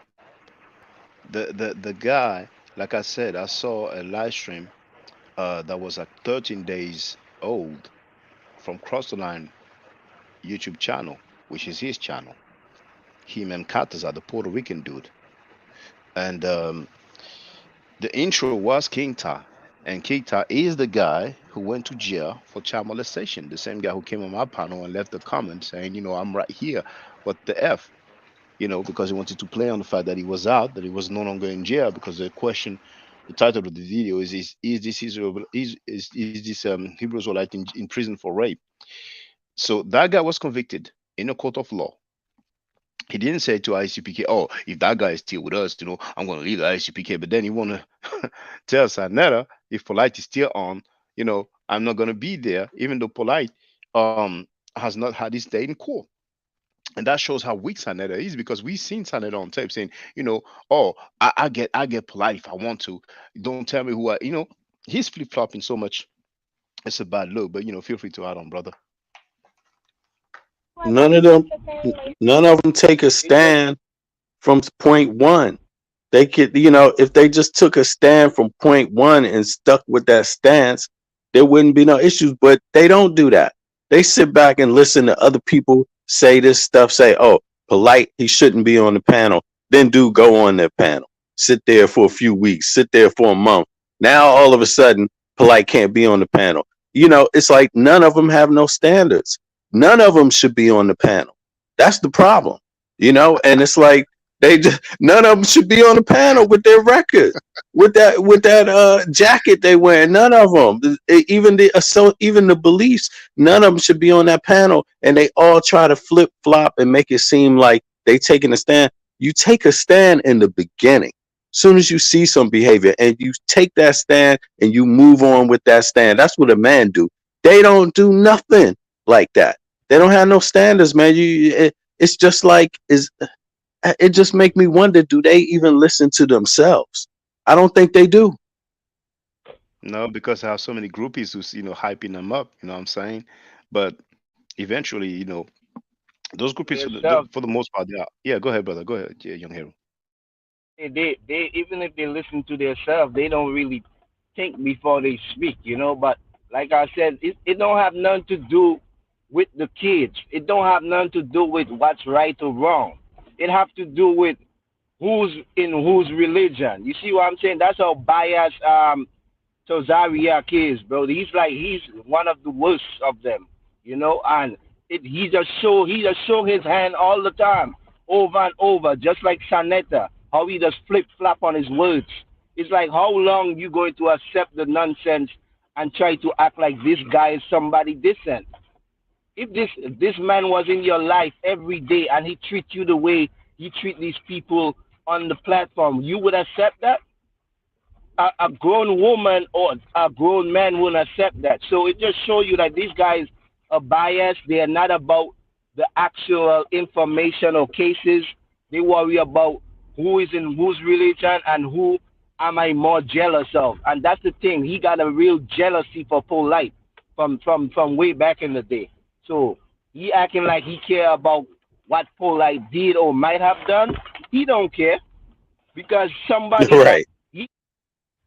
the guy, like I said, I saw a live stream that was like 13 days old from Cross the Line YouTube channel, which is his channel. Him and Katazar, the Puerto Rican dude. And the intro was King Ta. And King Ta is the guy who went to jail for child molestation. The same guy who came on my panel and left a comment saying, I'm right here. What the F? Because he wanted to play on the fact that he was out, that he was no longer in jail. Because the title of the video is this Israel, is this Hebrew Israelite in prison for rape? So that guy was convicted in a court of law. He didn't say to ICPK, oh, if that guy is still with us, I'm going to leave the ICPK. But then he want to tell Sanetta, if Polite is still on, I'm not going to be there, even though Polite has not had his day in court. And that shows how weak Sanetta is, because we've seen Sanetta on tape saying, oh, I get Polite if I want to. Don't tell me who he's flip-flopping so much. It's a bad look, but, feel free to add on, brother. None of them take a stand from point one. They could, if they just took a stand from point one and stuck with that stance, there wouldn't be no issues. But they don't do that. They sit back and listen to other people say this stuff, say, oh, Polite, he shouldn't be on the panel. Then do go on their panel. Sit there for a few weeks, sit there for a month. Now, all of a sudden, Polite can't be on the panel. It's like none of them have no standards. None of them should be on the panel. That's the problem, and it's like None of them should be on the panel with their record, with that jacket they wear. None of them, even the beliefs, none of them should be on that panel. And they all try to flip flop and make it seem like they taking a stand. You take a stand in the beginning. Soon as you see some behavior and you take that stand and you move on with that stand, that's what a man do. They don't do nothing like that. They don't have no standards, man. It's just like it just make me wonder, do they even listen to themselves? I don't think they do. No, because I have so many groupies who's hyping them up. You know what I'm saying? But eventually, those groupies Themselves, for the most part, they are. Yeah, go ahead, brother. Go ahead, yeah, young hero. they even if they listen to themselves, they don't really think before they speak, you know. But like I said, it don't have nothing to do with the kids. It don't have nothing to do with what's right or wrong. It have to do with who's in whose religion. You see what I'm saying? That's how biased so Zariak is, bro. He's one of the worst of them, you know, and he just show his hand all the time, over and over, just like Sanetta, how he just flip flop on his words. It's like how long you going to accept the nonsense and try to act like this guy is somebody decent? If this man was in your life every day and he treat you the way he treat these people on the platform, you would accept that? A grown woman or a grown man won't accept that. So it just shows you that these guys are biased. They are not about the actual information or cases. They worry about who is in whose religion and who am I more jealous of. And that's the thing. He got a real jealousy for polite from way back in the day. So he acting like he care about what polite did or might have done. He don't care because somebody that Right. he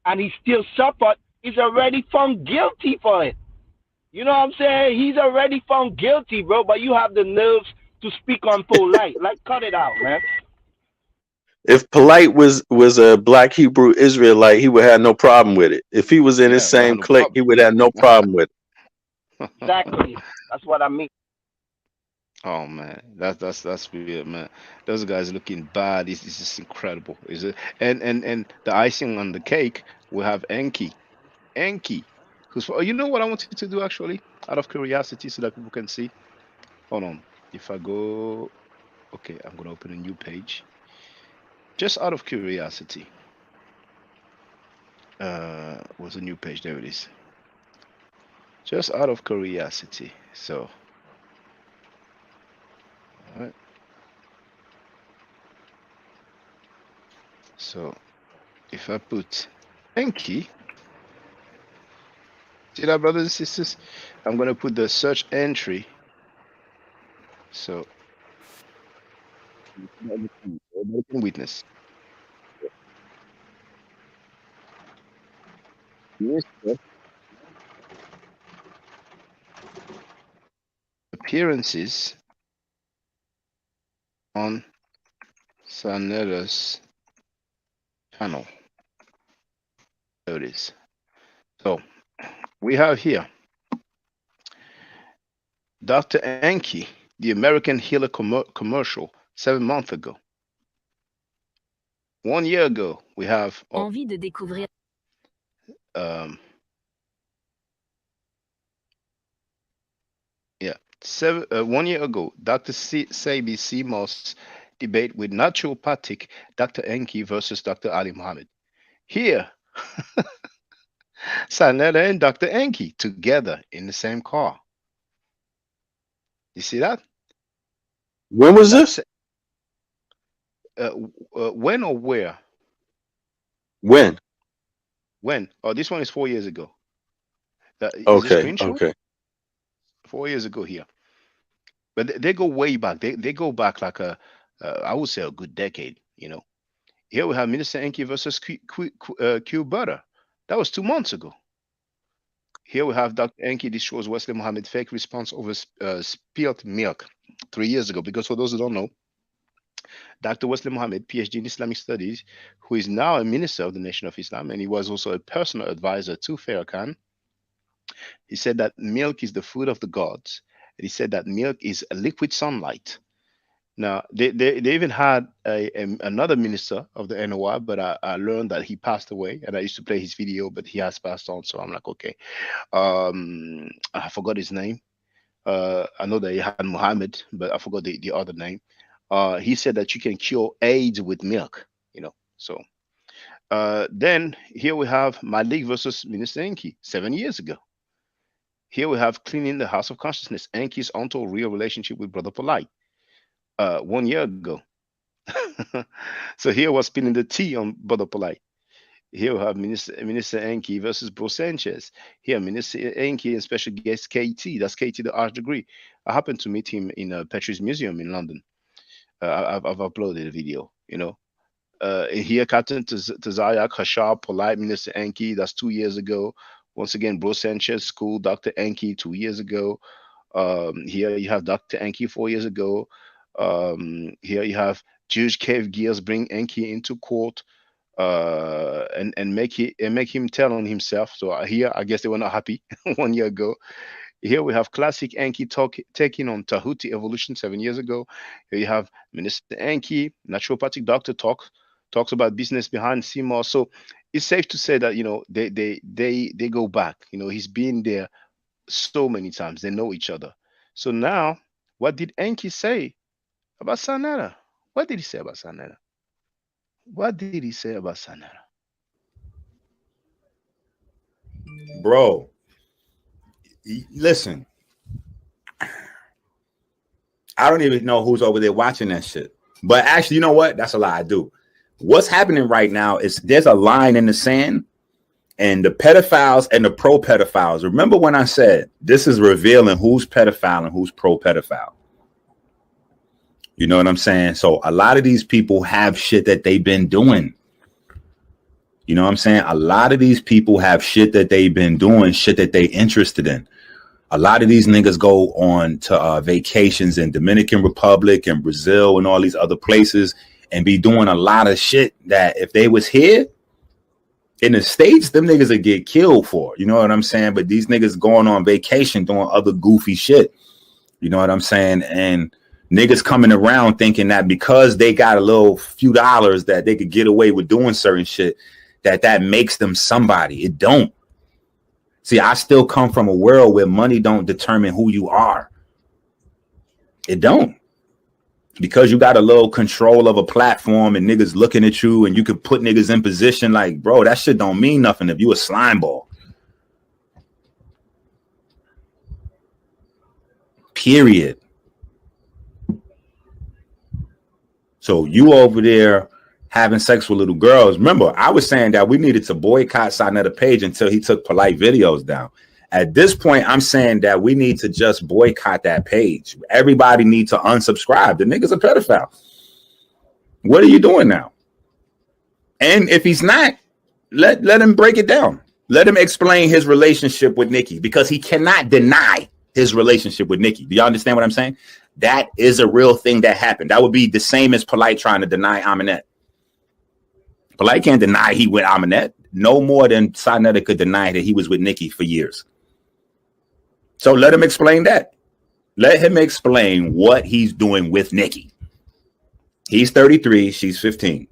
and he still suffered, is already found guilty for it. You know what I'm saying? He's already found guilty, bro. But you have the nerves to speak on polite. Like, cut it out, man. If Polite was a black Hebrew Israelite, he would have no problem with it. If he was in his Yeah, we have same no clique, he problem. would have no problem with Exactly. That's what I mean. Oh man, that's weird, man. Those guys looking bad. It's just incredible. Is it? And the icing on the cake, we have Enki, who's. Oh, you know what I wanted to do actually, out of curiosity, so that people can see. Hold on. If I go, okay, I'm gonna open a new page. Just out of curiosity. What's a new page? There it is. Just out of curiosity. So, all right. So if I put Enki, see that, brothers and sisters? I'm gonna put the search entry. So everybody can witness. Yes, sir. Appearances on Sanetta's panel. There it is. So we have here Dr. Enki, the American Healer commercial 7 months ago. 1 year ago, we have Envie de découvrir. um, yeah, 1 year ago, Dr. Sabi Seamoss debate with naturopathic Dr. Enki versus Dr. Ali Muhammad. Here, Sanetta and Dr. Enki together in the same car. You see that? it. When was That's this? when or where? When? When? Oh, this one is 4 years ago. That is a Okay, screenshot. okay. 4 years ago here, but they go way back. They go back like I would say a good decade. Here we have Minister Enki versus Q Butter. That was 2 months ago. Here we have Dr. Enki destroys Wesley Muhammad fake response over spilt milk 3 years ago. Because for those who don't know, Dr. Wesley Muhammad, PhD in Islamic Studies, who is now a minister of the Nation of Islam, and he was also a personal advisor to Farrakhan, he said that milk is the food of the gods. And he said that milk is a liquid sunlight. Now they even had another minister of the NOI, but I learned that he passed away, and I used to play his video, but he has passed on. So I'm like, okay. I forgot his name. I know that he had Muhammad, but I forgot the other name. He said that you can cure AIDS with milk. So then here we have Malik versus Minister Enki 7 years ago. Here we have cleaning the house of consciousness, Enki's untold real relationship with Brother Polite. 1 year ago. So here was spilling the tea on Brother Polite. Here we have Minister Enki versus Bro Sanchez. Here, Minister Enki and special guest KT. That's KT, the Arch Degree. I happened to meet him in Petrie's Museum in London. I've uploaded a video, here, Captain Tazayak, Hashar, Polite, Minister Enki. That's 2 years ago. Once again, Bro Sanchez, School, Dr. Enki, 2 years ago. Here you have Dr. Enki 4 years ago. Here you have Jewish cave gears bring Enki into court. And make him tell on himself. So here, I guess they were not happy 1 year ago. Here we have classic Enki taking on Tahuti evolution 7 years ago. Here you have Minister Enki, naturopathic doctor talks about business behind CMOS. So it's safe to say that they go back. He's been there so many times. They know each other. So now, what did Enki say about Sanera? What did he say about Sanera? What did he say about Sanera? Bro, listen. I don't even know who's over there watching that shit. But actually, you know what? That's a lie. I do. What's happening right now is there's a line in the sand, and the pedophiles and the pro-pedophiles. Remember when I said this is revealing who's pedophile and who's pro-pedophile? You know what I'm saying? So a lot of these people have shit that they've been doing. You know what I'm saying? A lot of these people have shit that they've been doing, shit that they interested in. A lot of these niggas go on to vacations in Dominican Republic and Brazil and all these other places and be doing a lot of shit that if they was here in the States, them niggas would get killed for. You know what I'm saying? But these niggas going on vacation doing other goofy shit. You know what I'm saying? And niggas coming around thinking that because they got a little few dollars that they could get away with doing certain shit, that makes them somebody. It don't. See, I still come from a world where money don't determine who you are. It don't. Because you got a little control of a platform and niggas looking at you and you can put niggas in position like, bro, that shit don't mean nothing if you a slime ball. Period. So you over there having sex with little girls. Remember, I was saying that we needed to boycott Sanetta Page until he took polite videos down. At this point, I'm saying that we need to just boycott that page. Everybody needs to unsubscribe. The nigga's a pedophile. What are you doing now? And if he's not, let him break it down. Let him explain his relationship with Nikki, because he cannot deny his relationship with Nikki. Do y'all understand what I'm saying? That is a real thing that happened. That would be the same as Polite trying to deny Aminette. Polite can't deny he with Aminette no more than Sanetta could deny that he was with Nikki for years. So let him explain that. Let him explain what he's doing with Nikki. He's 33, she's 15.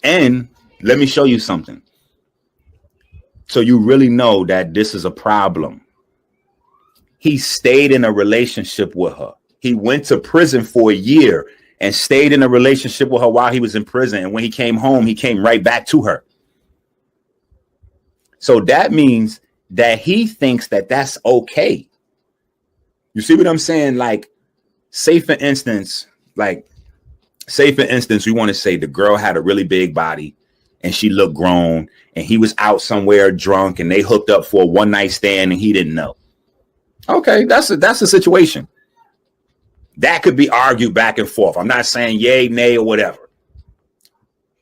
And let me show you something. So you really know that this is a problem. He stayed in a relationship with her. He went to prison for a year and stayed in a relationship with her while he was in prison. And when he came home, he came right back to her. So that means that he thinks that that's okay. You see what I'm saying? Like, say for instance, we want to say the girl had a really big body and she looked grown and he was out somewhere drunk and they hooked up for a one night stand and he didn't know. Okay, that's a situation. That could be argued back and forth. I'm not saying yay, nay, or whatever.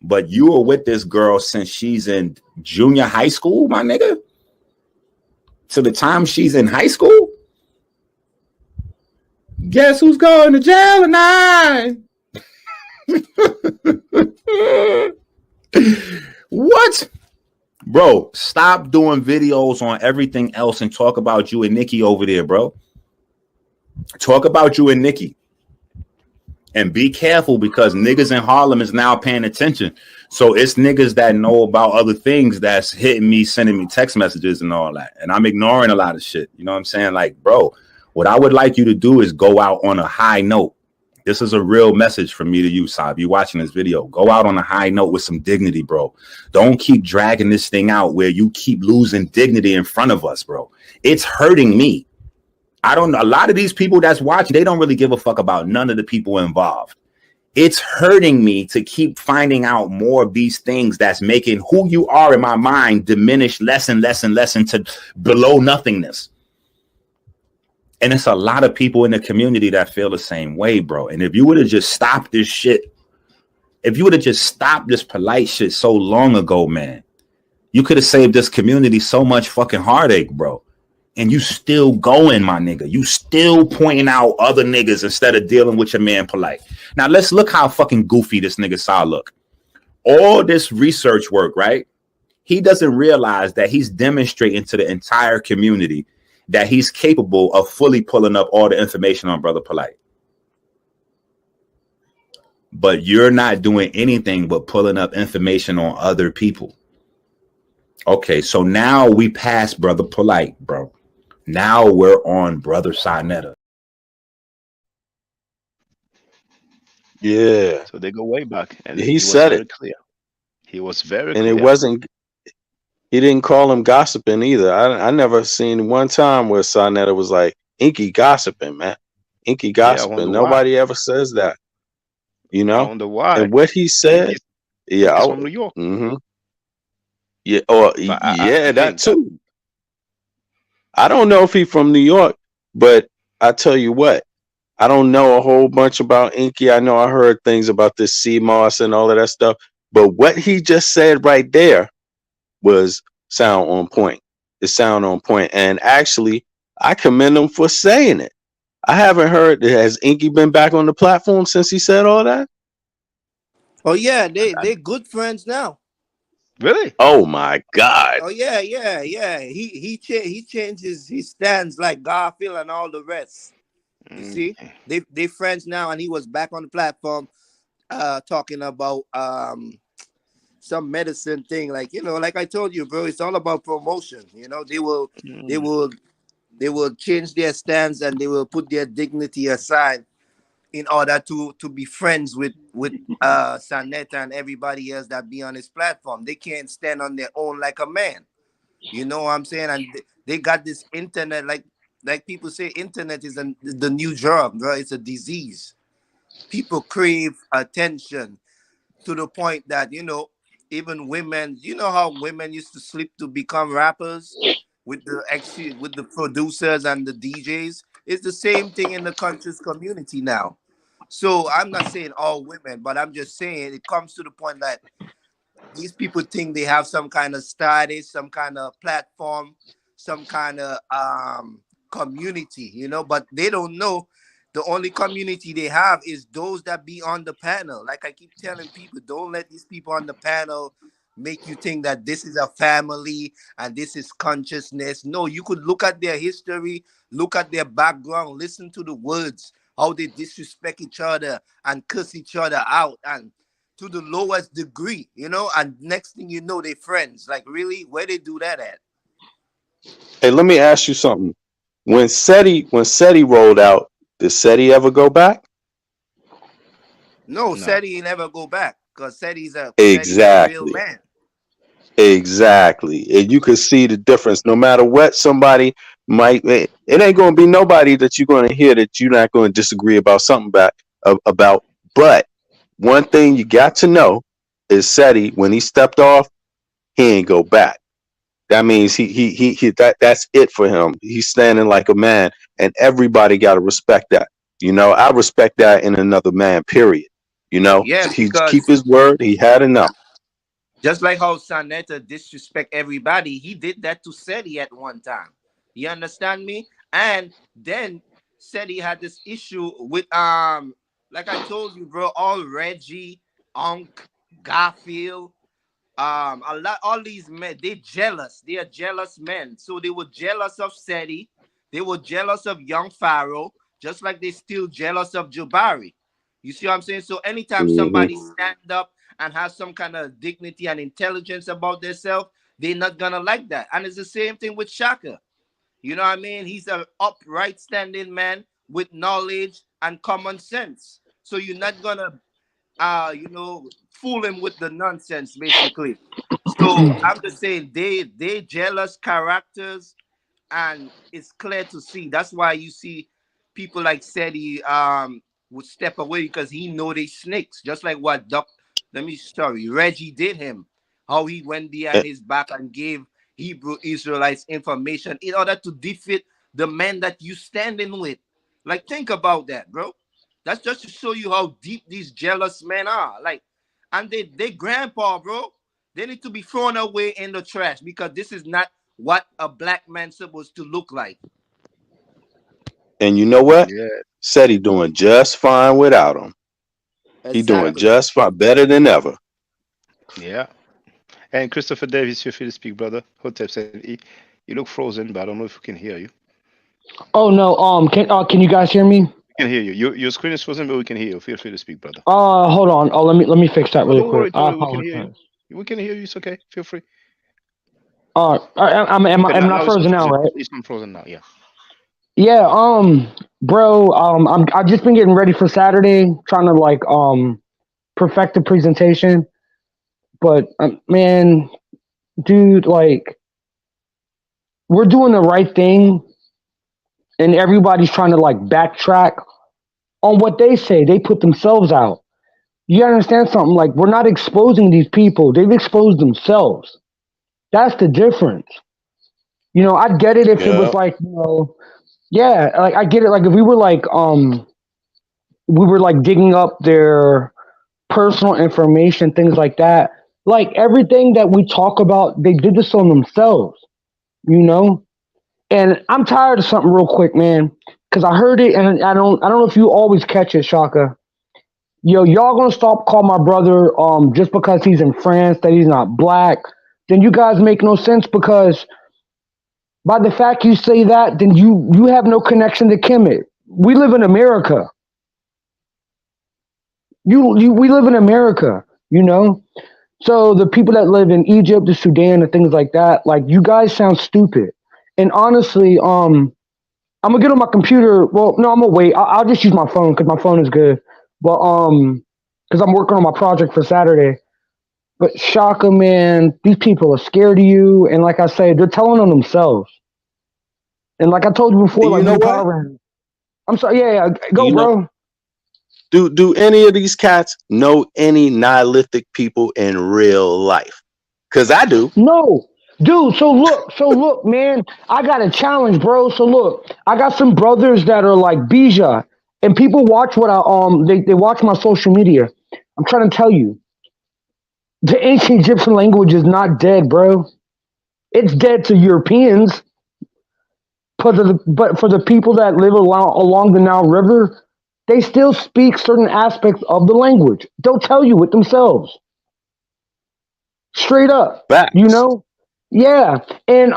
But you were with this girl since she's in junior high school, my nigga. To the time she's in high school. Guess who's going to jail tonight? What? Bro, stop doing videos on everything else and talk about you and Nikki over there, bro. Talk about you and Nikki. And be careful because niggas in Harlem is now paying attention. So it's niggas that know about other things that's hitting me, sending me text messages and all that. And I'm ignoring a lot of shit. You know what I'm saying? Like, bro, what I would like you to do is go out on a high note. This is a real message from me to you, Saab. You watching this video. Go out on a high note with some dignity, bro. Don't keep dragging this thing out where you keep losing dignity in front of us, bro. It's hurting me. I don't know. A lot of these people that's watching, they don't really give a fuck about none of the people involved. It's hurting me to keep finding out more of these things that's making who you are in my mind diminish less and less and less into below nothingness. And it's a lot of people in the community that feel the same way, bro. And if you would have just stopped this shit, if you would have just stopped this polite shit so long ago, man, you could have saved this community so much fucking heartache, bro. And you still going, my nigga. You still pointing out other niggas instead of dealing with your man polite. Now, let's look how fucking goofy this nigga saw look. All this research work, right? He doesn't realize that he's demonstrating to the entire community that he's capable of fully pulling up all the information on Brother Polite. But you're not doing anything but pulling up information on other people. Okay, so now we pass Brother Polite, bro. Now we're on Brother Sarnetta. Yeah. So they go way back, and He was said very it. clear. He was very And clear. it wasn't, he didn't call him gossiping either. I never seen one time where Sarnetta was like, Inky gossiping, man. Inky I gossiping. wonder why. Nobody ever says that, you I know? wonder why. And what he said, yeah, He's from New York. yeah, or But I yeah, that think too. I don't know if he's from New York, but I tell you what, I don't know a whole bunch about Inky. I know I heard things about this CMOS and all of that stuff, but what he just said right there was sound on point. It sound on point, and actually, I commend him for saying it. I haven't heard. Has Inky been back on the platform since he said all that? Oh yeah, they good friends now. Really? Oh my God! Oh yeah. He changed his stance like Garfield and all the rest. You see, they friends now, and he was back on the platform, talking about some medicine thing, like like I told you, bro. It's all about promotion. They will change their stance, and they will put their dignity aside in order to be friends with Sanetta and everybody else that be on his platform. They can't stand on their own like a man. You know what I'm saying? And they got this internet, like people say, internet is the new drug, bro. It's a disease. People crave attention to the point that even women. You know how women used to sleep to become rappers with the producers and the DJs. It's the same thing in the conscious community now. So I'm not saying all women, but I'm just saying it comes to the point that these people think they have some kind of status, some kind of platform, some kind of community, but they don't know the only community they have is those that be on the panel. Like I keep telling people, don't let these people on the panel make you think that this is a family and this is consciousness. No, you could look at their history, look at their background, listen to the words, how they disrespect each other and curse each other out, and to the lowest degree, and next thing you know, they friends. Like, really? Where they do that at? Hey, let me ask you something. When SETI rolled out, did SETI ever go back? No, SETI never go back, because SETI's a real Exactly. man. Exactly. And you can see the difference. No matter what somebody might, it ain't going to be nobody that you're going to hear that you're not going to disagree about something about. But one thing you got to know is SETI, when he stepped off, he ain't go back. That means that's it for him. He's standing like a man, and everybody got to respect that. I respect that in another man, period. Yeah, He because keep his word. He had enough. just like how Sanetta disrespect everybody, he did that to SETI at one time. You understand me? And then SETI had this issue with like I told you, bro, all Reggie, Unc, Garfield, all these men, they jealous. They are jealous men. So they were jealous of SETI. They were jealous of young Pharaoh. just like they still jealous of Jabari. You see what I'm saying? So anytime Mhm. somebody stand up and has some kind of dignity and intelligence about themselves, they're not gonna like that. And it's the same thing with Shaka. You know what I mean? He's an upright standing man with knowledge and common sense. So you're not gonna fool him with the nonsense, basically. So I'm just saying they jealous characters, and it's clear to see. That's why you see people like Seti would step away because he know they snakes, just like what Reggie did him. How he went behind his back and gave Hebrew Israelites information in order to defeat the man that you standing with. Like, think about that, bro. That's just to show you how deep these jealous men are. Like, and they grandpa, bro. They need to be thrown away in the trash because this is not what a black man's supposed to look like. And you know what? Yeah, Said he doing just fine without him. He doing Exactly. just fine, better than ever. yeah. And Christopher Davis, you're free to speak, brother. Hotep said you look frozen, but I don't know if we can hear you. Oh no, can you guys hear me? We can hear you. Your screen is frozen, but we can hear you. Feel free to speak, brother. Hold on. Oh, let me fix that No, really don't quick. worry, I we can hear you. apologize. We can hear you. It's okay. Feel free. Am Okay, I not now it's frozen now, unfrozen. right? It's unfrozen now. Yeah. Yeah. Bro. I've just been getting ready for Saturday, trying to like perfect the presentation. But man, dude, like we're doing the right thing, and everybody's trying to like backtrack on what they say. They put themselves out. You understand something? Like we're not exposing these people; they've exposed themselves. That's the difference. I'd get it if it Yeah. was like, yeah, like I get it. Like if we were like digging up their personal information, things like that. Like everything that we talk about, they did this on themselves, you know? And I'm tired of something real quick, man. Cause I heard it and I don't know if you always catch it, Shaka. Yo, y'all gonna stop calling my brother just because he's in France, that he's not black. Then you guys make no sense because by the fact you say that, then you have no connection to Kemet. We live in America. We live in America, you know? So the people that live in Egypt, the Sudan, and things like that, like you guys sound stupid. And honestly, I'm gonna get on my computer. Well, no, I'm gonna wait. I'll just use my phone because my phone is good. But because I'm working on my project for Saturday. But Shaka, man, these people are scared of you, and like I say, they're telling on themselves. And like I told you before, And you like with know the what? power rangers. I'm sorry, yeah, go, You know, bro. do any of these cats know any Neolithic people in real life? Cause I do. No, dude. So look, man. I got a challenge, bro. So look, I got some brothers that are like Bija, and people watch what they watch my social media. I'm trying to tell you, the ancient Egyptian language is not dead, bro. It's dead to Europeans, but for the people that live along the Nile River, they still speak certain aspects of the language. They'll tell you it themselves, straight up. You Facts. know? Yeah. And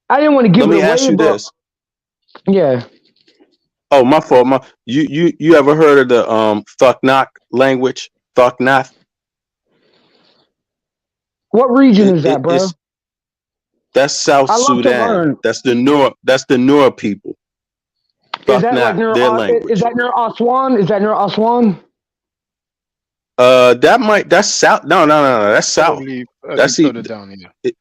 I didn't want to give Let it me ask away, you but this. yeah. Oh, my fault. You ever heard of the Thuknak language? Thuknak? What region is that, It's bro? that's South I love to Sudan. learn. That's the Noor people. Is that like Thuknak, near their is language. that near Aswan? Is that near Aswan? That's south. No. That's south. Probably a bit That's further down. Yeah. it,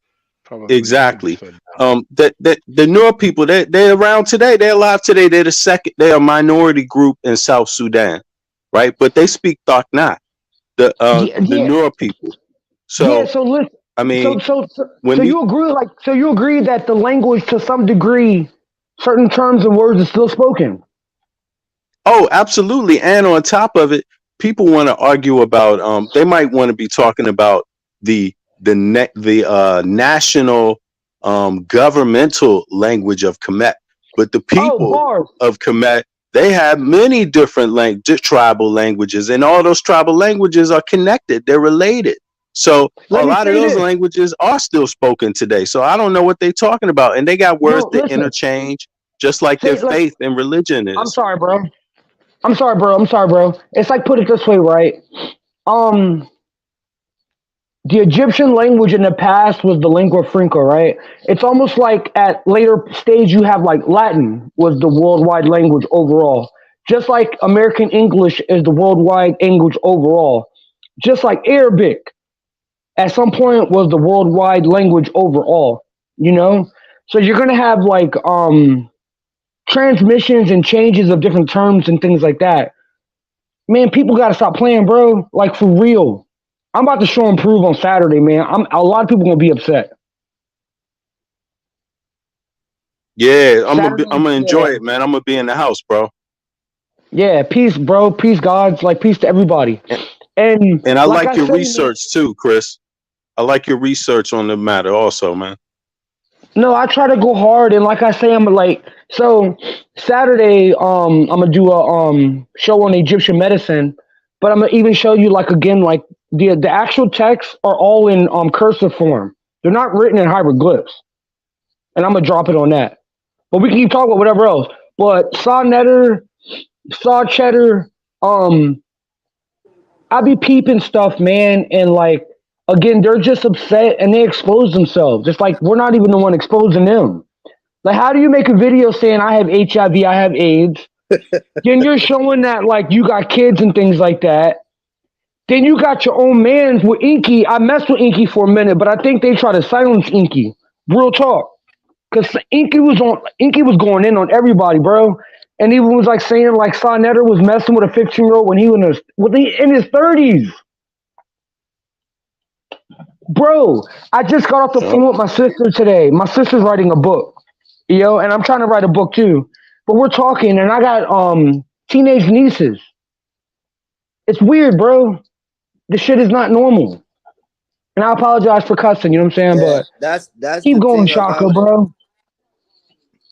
Probably a bit exactly. further down. That the Noor people, they're around today. They're alive today. They're the second. They're a minority group in South Sudan, right? But they speak Thuknak, Yeah, the yeah, Noor people. yeah. So So listen, I mean, so when the you agree that the language to some degree, certain terms and words are still spoken. Oh, absolutely. And on top of it, people want to argue about they might want to be talking about the national governmental language of Kemet. But the Oh, people bars. of Kemet, they have many different tribal languages, and all those tribal languages are connected. They're related. So a Let me lot of say those this. languages are still spoken today. So I don't know what they're talking about. And they got words No, to listen. interchange, just like Say their like, faith and religion I'm is. sorry, bro. I'm sorry, bro. I'm sorry, bro. It's like put it this way, right? Um, the Egyptian language in the past was the lingua franca, right? It's almost like at later stage you have like Latin was the worldwide language overall. Just like American English is the worldwide language overall. Just like Arabic at some point was the worldwide language overall, you know? So you're gonna have like transmissions and changes of different terms and things like that. Man, people gotta stop playing, bro. Like for real. I'm about to show and prove on Saturday, man. A lot of people gonna be upset. Yeah, Saturday, I'm gonna enjoy yeah, it, man. I'm gonna be in the house, bro. yeah. Peace, bro. Peace, gods. Like peace to everybody. And And I like like I your say, man. research too, Chris. I like your research on the matter also, man. No, I try to go hard, and like I say, I'm like so. Saturday, I'm gonna do a show on Egyptian medicine, but I'm gonna even show you like again, like the actual texts are all in cursive form. They're not written in hieroglyphs, and I'm gonna drop it on that. But we can keep talking about whatever else. But Saw Netter, Saw Cheddar, um, I be peeping stuff, man, and like again, they're just upset and they expose themselves. It's like we're not even the one exposing them. Like, how do you make a video saying I have HIV, I have AIDS? Then you're showing that like you got kids and things like that. Then you got your own mans with Inky. I messed with Inky for a minute, but I think they try to silence Inky. Real talk. Cause Inky was going in on everybody, bro. And even was like saying like Sonetter was messing with a 15-year-old when he was in his 30s. Bro, I just got off the Yep. phone with my sister today. My sister's writing a book, and I'm trying to write a book too. But we're talking, and I got teenage nieces. It's weird, bro. This shit is not normal. And I apologize for cussing, you know what I'm saying? Yeah, But that's keep the going, thing Shaka, about it. bro.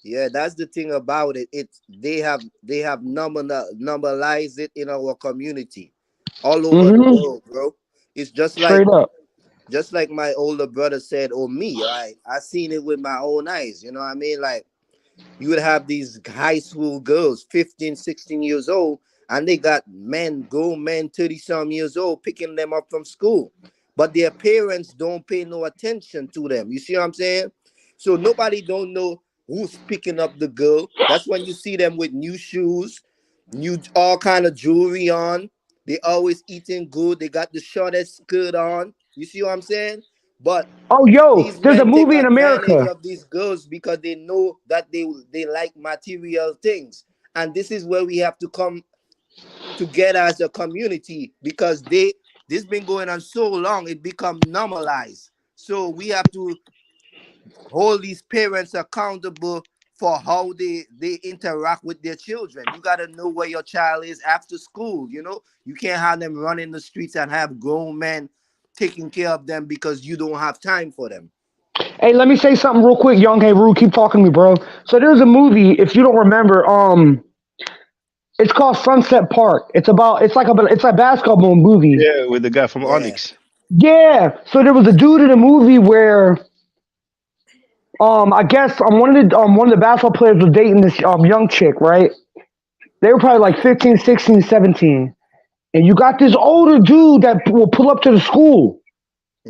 Yeah, that's the thing about it. It's they have normalized it in our community, all over the Mm-hmm. world, bro. It's just like Straight up. my older brother said, or me. I seen it with my own eyes. You know what I mean? Like you would have these high school girls, 15, 16 years old, and they got grown men, 30 some years old, picking them up from school. But their parents don't pay no attention to them. You see what I'm saying? So nobody don't know who's picking up the girl. That's when you see them with new shoes, new all kind of jewelry on. They always eating good. They got the shortest skirt on. You see what I'm saying? But Oh, yo, these there's a men take movie in advantage America. of these girls because they know that they like material things, and this is where we have to come together as a community because this been going on so long it become normalized. So we have to hold these parents accountable for how they interact with their children. You got to know where your child is after school. You can't have them run in the streets and have grown men taking care of them because you don't have time for them. Hey, let me say something real quick, Young. Hey, Rue, keep talking to me, bro. So there's a movie, if you don't remember, it's called Sunset Park. It's a basketball movie. Yeah, with the guy from Yeah. Onyx. Yeah. So there was a dude in the movie where I guess one of the basketball players was dating this young chick, right? They were probably like 15, 16, 17. And you got this older dude that will pull up to the school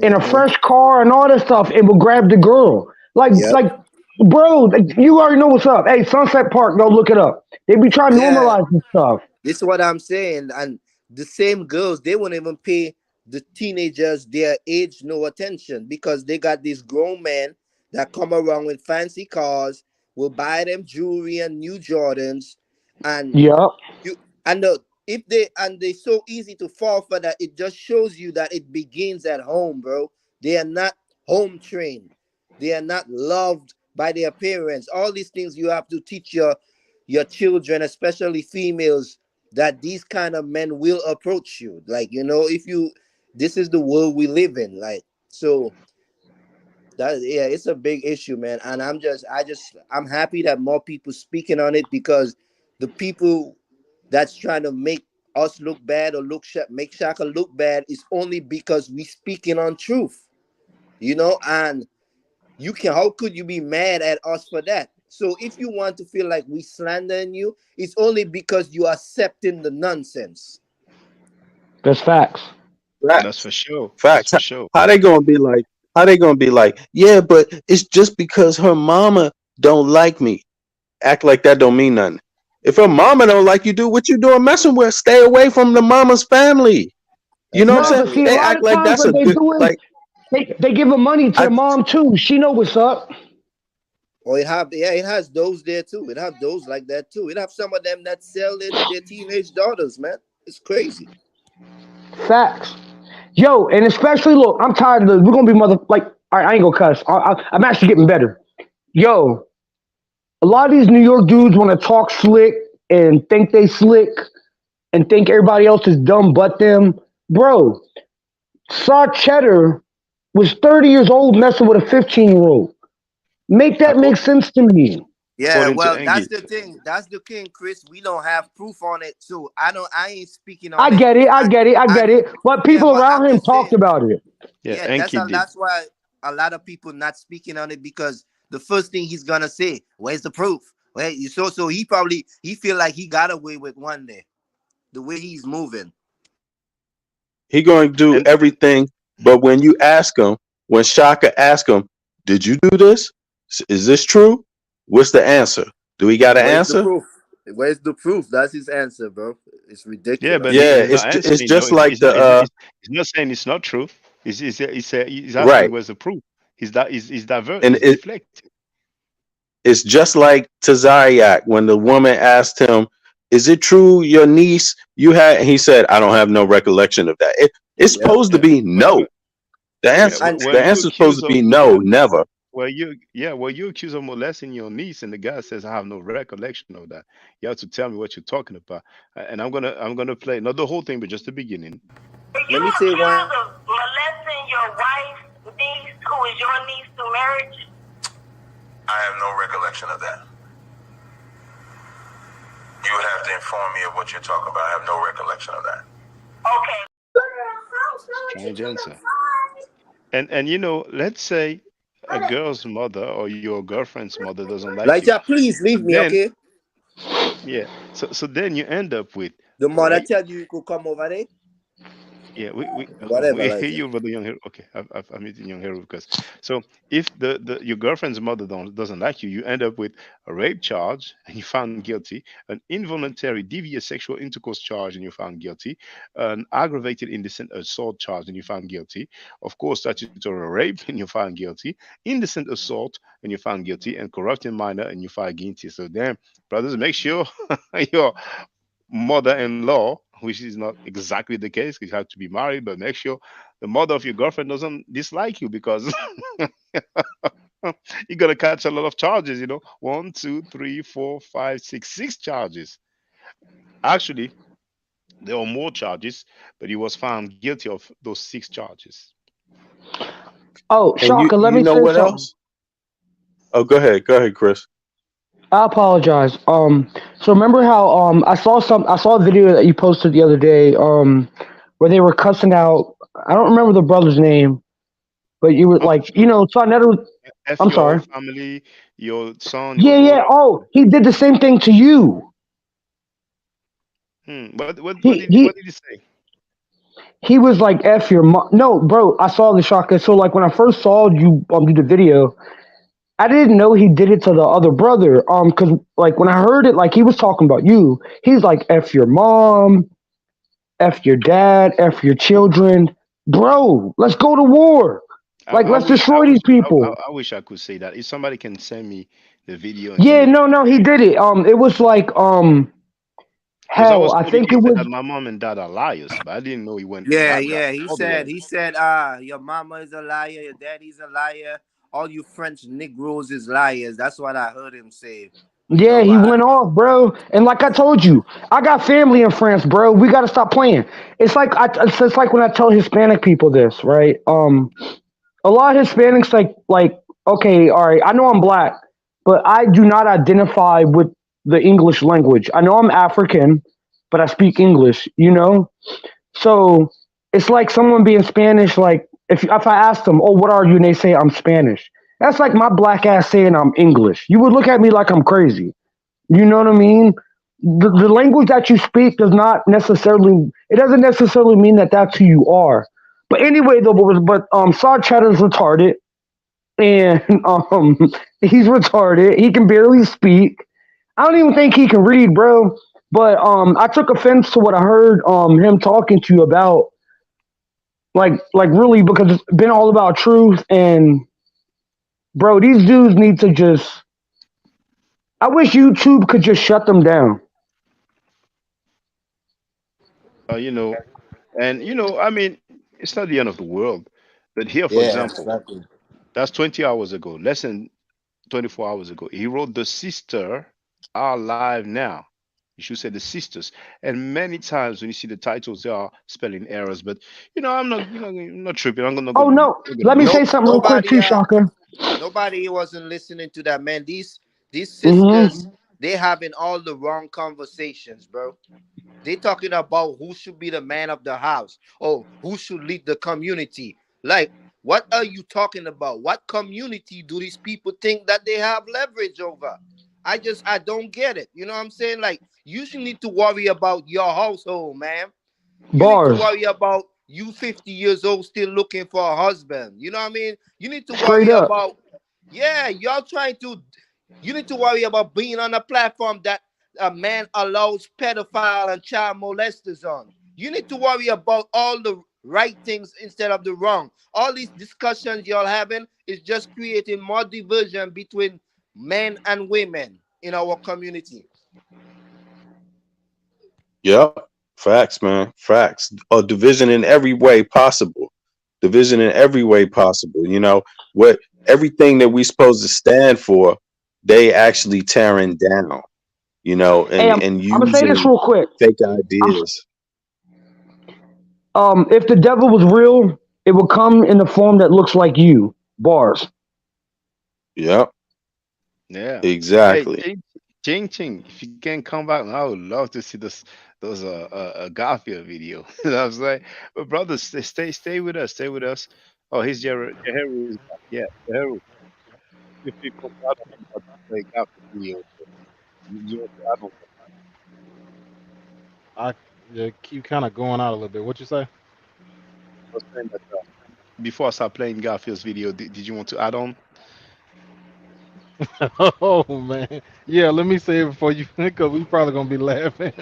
in a Mm-hmm. fresh car and all that stuff and will grab the girl. Yep. Like, bro, like, you already know what's up. Hey, Sunset Park, go look it up. They be trying to Yeah. normalize this stuff. This is what I'm saying. And the same girls, they won't even pay the teenagers their age no attention because they got these grown men that come around with fancy cars, will buy them jewelry and new Jordans, and Yep. you and the if they so easy to fall for that. It just shows you that it begins at home, bro. They are not home trained. They are not loved by their parents. All these things you have to teach your children, especially females, that these kind of men will approach you. Like, if you this is the world we live in. Like, so that, yeah, it's a big issue, man. And I'm happy that more people speaking on it because the people that's trying to make us look bad or make Shaka look bad is only because we speaking on truth, and how could you be mad at us for that? So if you want to feel like we slandering you, it's only because you are accepting the nonsense. That's facts. That's Facts. for sure. That's Facts. for sure. How they gonna be like? How they gonna be like? Yeah, but it's just because her mama don't like me. Act like that don't mean nothing. If her mama don't like you, do what you doing messing with. Stay away from the mama's family. You know what I'm No, saying? but Exactly. see, a They lot act of like times that's a what they good do is like. they give her money to I the mom too. She know what's up. Or it has those there too. It have those like that too. It have some of them that sell their teenage daughters, man. It's crazy. Facts. Yo, and especially look, I'm tired of the. We're gonna be mother like. I ain't gonna cuss. I'm actually getting better. Yo, a lot of these New York dudes want to talk slick and think they slick and think everybody else is dumb but them. Bro, Saw Cheddar was 30 years old messing with a 15-year-old. Make that make Acco- sense to me. Yeah, According to well, that's Angie. the thing. That's the thing, Chris. We don't have proof on it, so I ain't speaking I on it. get it, I get it, I I get it. But yeah, people but around I'm him just talked saying. about it. Yeah, Yeah, Angie did. that's why a lot of people not speaking on it because the first thing he's gonna say, "Where's the proof?" Well, so he feel like he got away with one day, the way he's moving. He going to do And everything, but when you ask him, when Shaka ask him, "Did you do this? Is this true?" What's the answer? Do he got an Where's the answer? proof? Where's the proof? That's his answer, bro. It's yeah, but ridiculous. Yeah, he's not it's answering. No, just like he's not saying it's not true. He's asking right, where's the proof. He's divert. and He's deflecting. it's just like Tazariak when the woman asked him, "Is it true your niece you had?" And he said, "I don't have no recollection of that." It's Yep. supposed to Yeah. be Well, no. well, yeah. And Well, The you answer is supposed accuse to of be no, never. you accuse of molesting your niece, and the guy says I have no recollection of that. You have to tell me what you're talking about, and I'm gonna play not the whole thing, but just the beginning. Were you let me say accused one. of molesting your wife's niece, who is your niece through marriage? I have no recollection of that. You would have to inform me of what you're talking about. I have no recollection of that. Okay. Strange answer. And let's say a girl's mother or your girlfriend's mother doesn't like you. Lighter, please So leave me, then, okay? yeah. So then you end up with The mother rape. tell you could come over there. Yeah, Whatever, we hear Lighter. you, brother Young Hero. Okay, I'm meeting Young Hero because so if the your girlfriend's mother doesn't like you, you end up with a rape charge and you found guilty, an involuntary devious sexual intercourse charge and you found guilty, an aggravated indecent assault charge and you found guilty, of course statutory rape and you found guilty, indecent assault and you found guilty, and corrupting minor and you found guilty. So damn, brothers, make sure your mother-in-law, which is not exactly the case, you have to be married, but make sure the mother of your girlfriend doesn't dislike you because you're gonna catch a lot of charges. One, two, three, four, five, six charges. Actually, there are more charges, but he was found guilty of those six charges. Oh, And Shaka, let you me know say what something. else? Oh, go ahead, Chris. I apologize. So remember how I saw a video that you posted the other day, where they were cussing out. I don't remember the brother's name, but you were Oh, for like, sure. F I'm your sorry. family, your son, your Yeah, yeah. daughter. Oh, he did the same thing to you. What did He he say? he was like, "F your mom." No, bro, I saw the Shaka. So like when I first saw you do the video, I didn't know he did it to the other brother. Cause like when I heard it, like he was talking about you. He's like, "F your mom, F your dad, F your children." Bro, let's go to war. Like I let's wish I destroy wish these people. I wish I could say that. If somebody can send me the video and give Yeah, me the no, he did it. It was like because I hell. was I told he think it said was that my mom and dad are liars, but I didn't know he went Yeah, that yeah. all the way. He said, your mama is a liar, your daddy's a liar, all you French Negroes is liars. That's what I heard him say. yeah, he went off, bro. And like I told you, I got family in France, bro. We got to stop playing. It's like when I tell Hispanic people this, right? A lot of Hispanics like okay, all right. I know I'm black, but I do not identify with the English language. I know I'm African, but I speak English. So it's like someone being Spanish. Like if I ask them, "Oh, what are you?" and they say I'm Spanish. That's like my black ass saying I'm English. You would look at me like I'm crazy. You know what I mean? The language that you speak does not necessarily, it doesn't necessarily mean that that's who you are. But anyway, though, Saw Cheddar's retarded, and he's retarded. He can barely speak. I don't even think he can read, bro. But I took offense to what I heard him talking to you about, like really, because it's been all about truth. And bro, these dudes need to just. I wish YouTube could just shut them down. You know, and I mean, it's not the end of the world. But here, for Yeah, example, exactly. that's 20 hours ago, less than 24 hours ago. He wrote the sister are live now. You should say the sisters. And many times when you see the titles, there are spelling errors. But I'm not tripping. I'm not Oh gonna no, not gonna let me be. say No, something real quick nobody, too, Shaka. nobody wasn't listening to that, man. These Hmm. sisters, they having all the wrong conversations, bro. They talking about who should be the man of the house. Oh, who should lead the community. Like, what are you talking about? What community do these people think that they have leverage over? I don't get it. You know what I'm saying? Like, you should need to worry about your household, man. You need to Bars, worry about you 50 years old still looking for a husband. You know what I mean? You need to straight worry up. about, yeah, y'all trying to, you need to worry about being on a platform that a man allows pedophile and child molesters on. You need to worry about all the right things instead of the wrong. All these discussions y'all having is just creating more division between men and women in our community. Yep. Facts, man. Facts. Division in every way possible. Division in every way possible. What everything that we supposed to stand for, they actually tearing down. Hey, And I'm gonna say this using real quick. fake I'm, ideas. if the devil was real, it would come in the form that looks like you. Bars. Yep. Yeah. Hey, Exactly. Ching, if you can come back, I would love to see those Garfield video. You know what I'm saying? But brothers, stay with us, stay with us. Oh, he's Jeheru is back. Yeah, Jeheru. If you come back on about to play Garfield video, so you want to add on I you kind of going out a little bit. What you say? I was saying that before I start playing Garfield's video, did you want to add on? Oh man, yeah. Let me say it before you, because we probably gonna be laughing.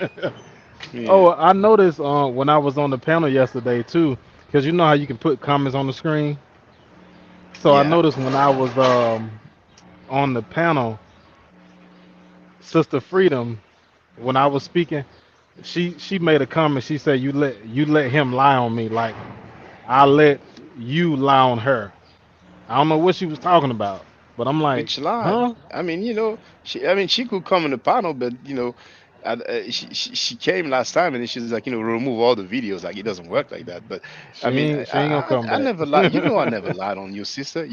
Yeah, Oh, I noticed when I was on the panel yesterday too, because you know how you can put comments on the screen. So I yeah. noticed when I was on the panel, Sister Freedom, when I was speaking, she made a comment. She said, "You let him lie on me, like I let you lie on her." I don't know what she was talking about, but I'm like, Which lie? huh? I mean, she could come in the panel, but she came last time and she's like, remove all the videos. Like it doesn't work like that. But I She mean, ain't she ain't gonna come I back. never lied. I never lied on you, sister.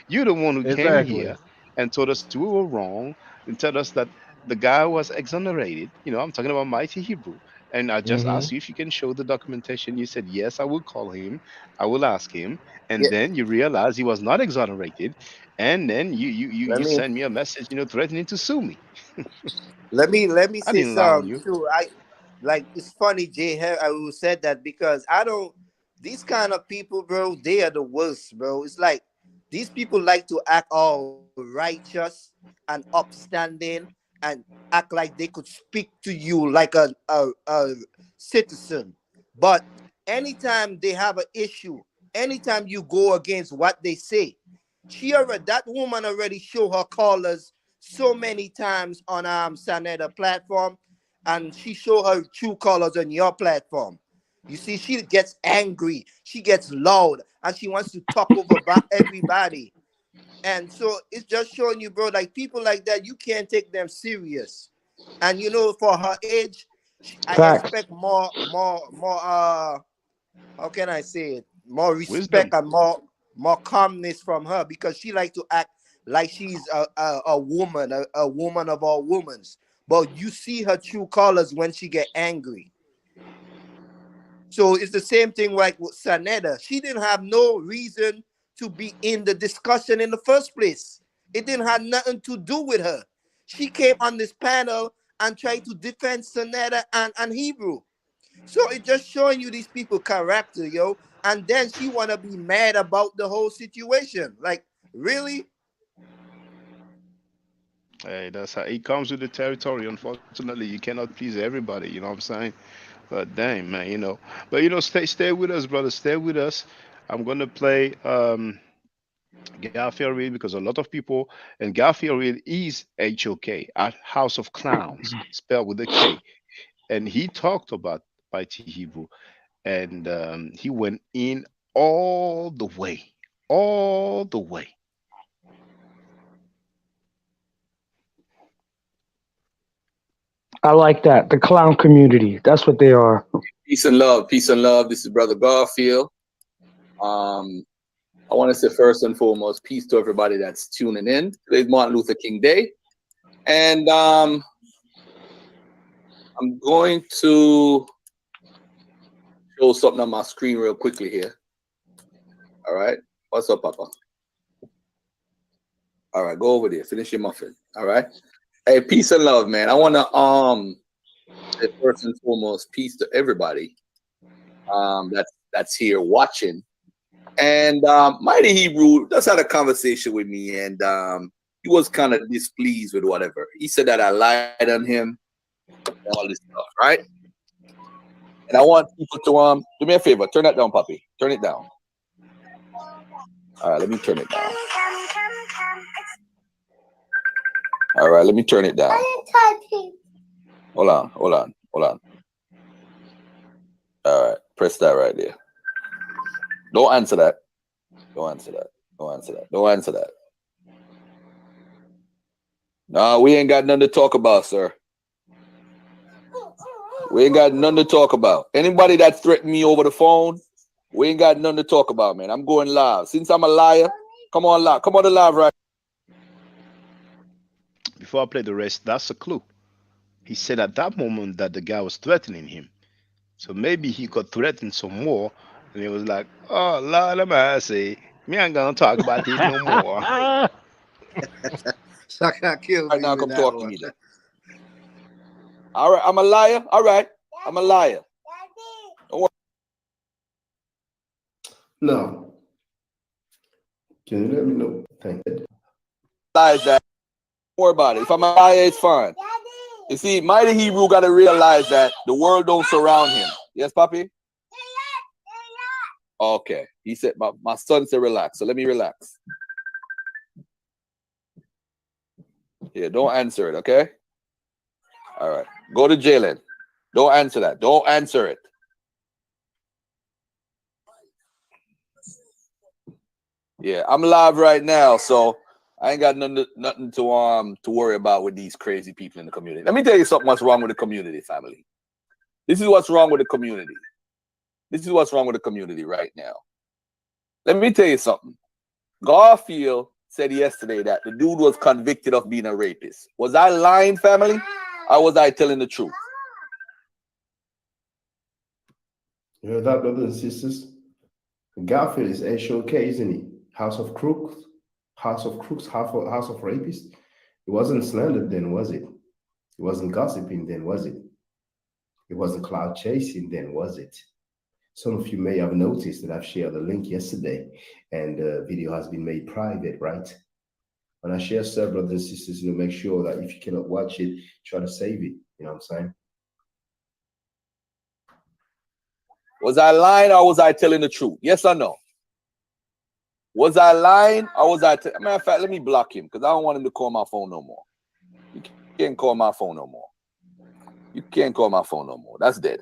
You're the one who came Exactly. here and told us we were wrong and told us that the guy was exonerated. I'm talking about Mighty Hebrew. And I just Hmm. asked you if you can show the documentation. You said yes, I will call him. I will ask him. And Yeah, then you realize he was not exonerated and then let you me send me a message, threatening to sue me. let me I say didn't lie on something you. too. I like it's funny, Jay. I who said that because I don't. These kind of people, bro, they are the worst, bro. It's like these people like to act all righteous and upstanding and act like they could speak to you like a citizen. But anytime they have an issue, anytime you go against what they say, that woman already show her colors so many times on Saneda platform, and she show her true colors on your platform. You see, she gets angry, she gets loud, and she wants to talk over everybody. And so it's just showing you, bro, like people like that, you can't take them serious. And for her age, I Facts. expect more. How can I say it? More Wisdom. respect and more calmness from her because she like to act like she's a woman, a woman of all women's. But you see her true colors when she get angry. So it's the same thing like with Saneda. She didn't have no reason to be in the discussion in the first place. It didn't have nothing to do with her. She came on this panel and tried to defend Sonetta and Hebrew. So it's just showing you these people character, yo. And then she wanna be mad about the whole situation. Like, really? Hey, that's how it comes with the territory. Unfortunately, you cannot please everybody. You know what I'm saying? But dang, man, But stay with us, brother. Stay with us. I'm gonna play Garfield Reid because a lot of people and Garfield Reid is HOK at House of Clowns, spelled with a K, and he talked about Mighty Hebrew, and he went in all the way, all the way. I like that. The clown community. That's what they are. Peace and love. Peace and love. This is Brother Garfield. I want to say first and foremost, peace to everybody that's tuning in. Today's Martin Luther King Day. And I'm going to show something on my screen real quickly here. All right. What's up, Papa? All right, go over there. Finish your muffin. All right. Hey, peace and love, man. I want to say first and foremost, peace to everybody that's here watching. And Mighty Hebrew just had a conversation with me, and he was kind of displeased with whatever. He said that I lied on him and all this stuff, right? And I want people to do me a favor, turn that down, puppy. Turn it down. All right, let me turn it down. All right, let me turn it down. Hold on. All right, press that right there. Don't answer that. Don't answer that. No, we ain't got nothing to talk about, sir. We ain't got nothing to talk about. Anybody that threatened me over the phone, we ain't got nothing to talk about, man. I'm going live. Since I'm a liar, come on live. Come on to live right. Before I play the rest, that's a clue. He said at that moment that the guy was threatening him. So maybe he got threatened some more, and he was like, "Oh Lord of mercy, me ain't gonna talk about this no more." Shaka killed Right me now, with come that talk to one. me then. All right, I'm a liar. All right, I'm a liar. Don't worry. No. Can you let me know? Thank you. Realize that. Don't worry about it. If I'm a liar, it's fine. You see, Mighty Hebrew got to realize that the world don't surround him. Yes, Papi? Okay. He said, my son said relax, so let me relax. Yeah, don't answer it, okay? All right. Go to Jalen. Don't answer that. Don't answer it. Yeah, I'm live right now, so I ain't got nothing to worry about with these crazy people in the community. Let me tell you something what's wrong with the community, family. This is what's wrong with the community. This is what's wrong with the community right now. Let me tell you something. Garfield said yesterday that the dude was convicted of being a rapist. Was I lying, family? Or was I telling the truth? You heard that, brothers and sisters? Garfield is HOK, isn't he? House of Crooks, House of Rapists. It wasn't slander then, was it? It wasn't gossiping then, was it? It wasn't cloud chasing then, was it? Some of you may have noticed that I've shared the link yesterday, and the video has been made private, right? When I share stuff, brothers and sisters, make sure that if you cannot watch it, try to save it. You know what I'm saying? Was I lying or was I telling the truth? Yes or no? Was I lying or was I? Matter of fact, let me block him because I don't want him to call my phone no more. You can't call my phone no more. You can't call my phone no more. That's dead.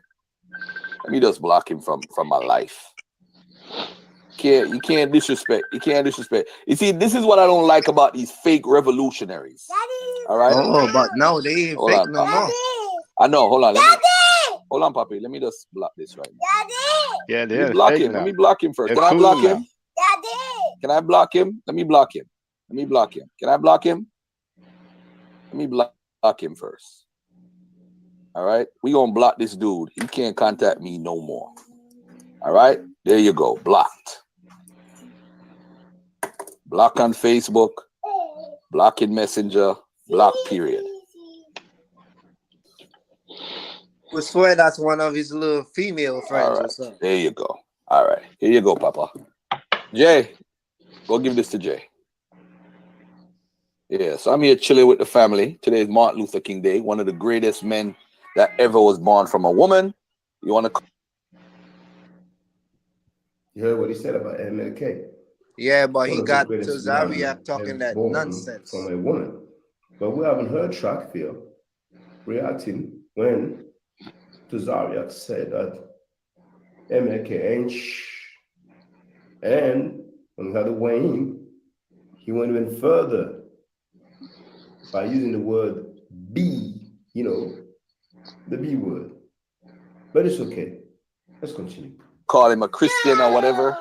Let me just block him from my life. You can't disrespect. You can't disrespect. You see, this is what I don't like about these fake revolutionaries. All right. Oh, but no, they ain't fake no more. I know. Hold on. Hold on, Papi. Let me just block this right now. Yeah, Let me they're block fake him. now. Let me block him first. They're Can I cool block now. him? Can I block him? Let me block him. Let me block him. Can I block him? Let me block him first. All right. We gonna block this dude. He can't contact me no more. All right. There you go. Blocked. Block on Facebook, block in Messenger, block period. We swear that's one of his little female friends All or right, something. there you go. All right, here you go, Papa. Jay, go give this to Jay. Yeah, so I'm here chilling with the family. Today is Martin Luther King Day, one of the greatest men that ever was born from a woman. You want to? You heard what he said about MLK. Yeah, but he One of the got greatest Zariak men talking ever that born nonsense. from a woman. But we haven't heard Trackfield reacting when Zariak said that MLK ain't And on the other way in, he went even further by using the word B, the B word. But it's okay. Let's continue. Call him a Christian or whatever.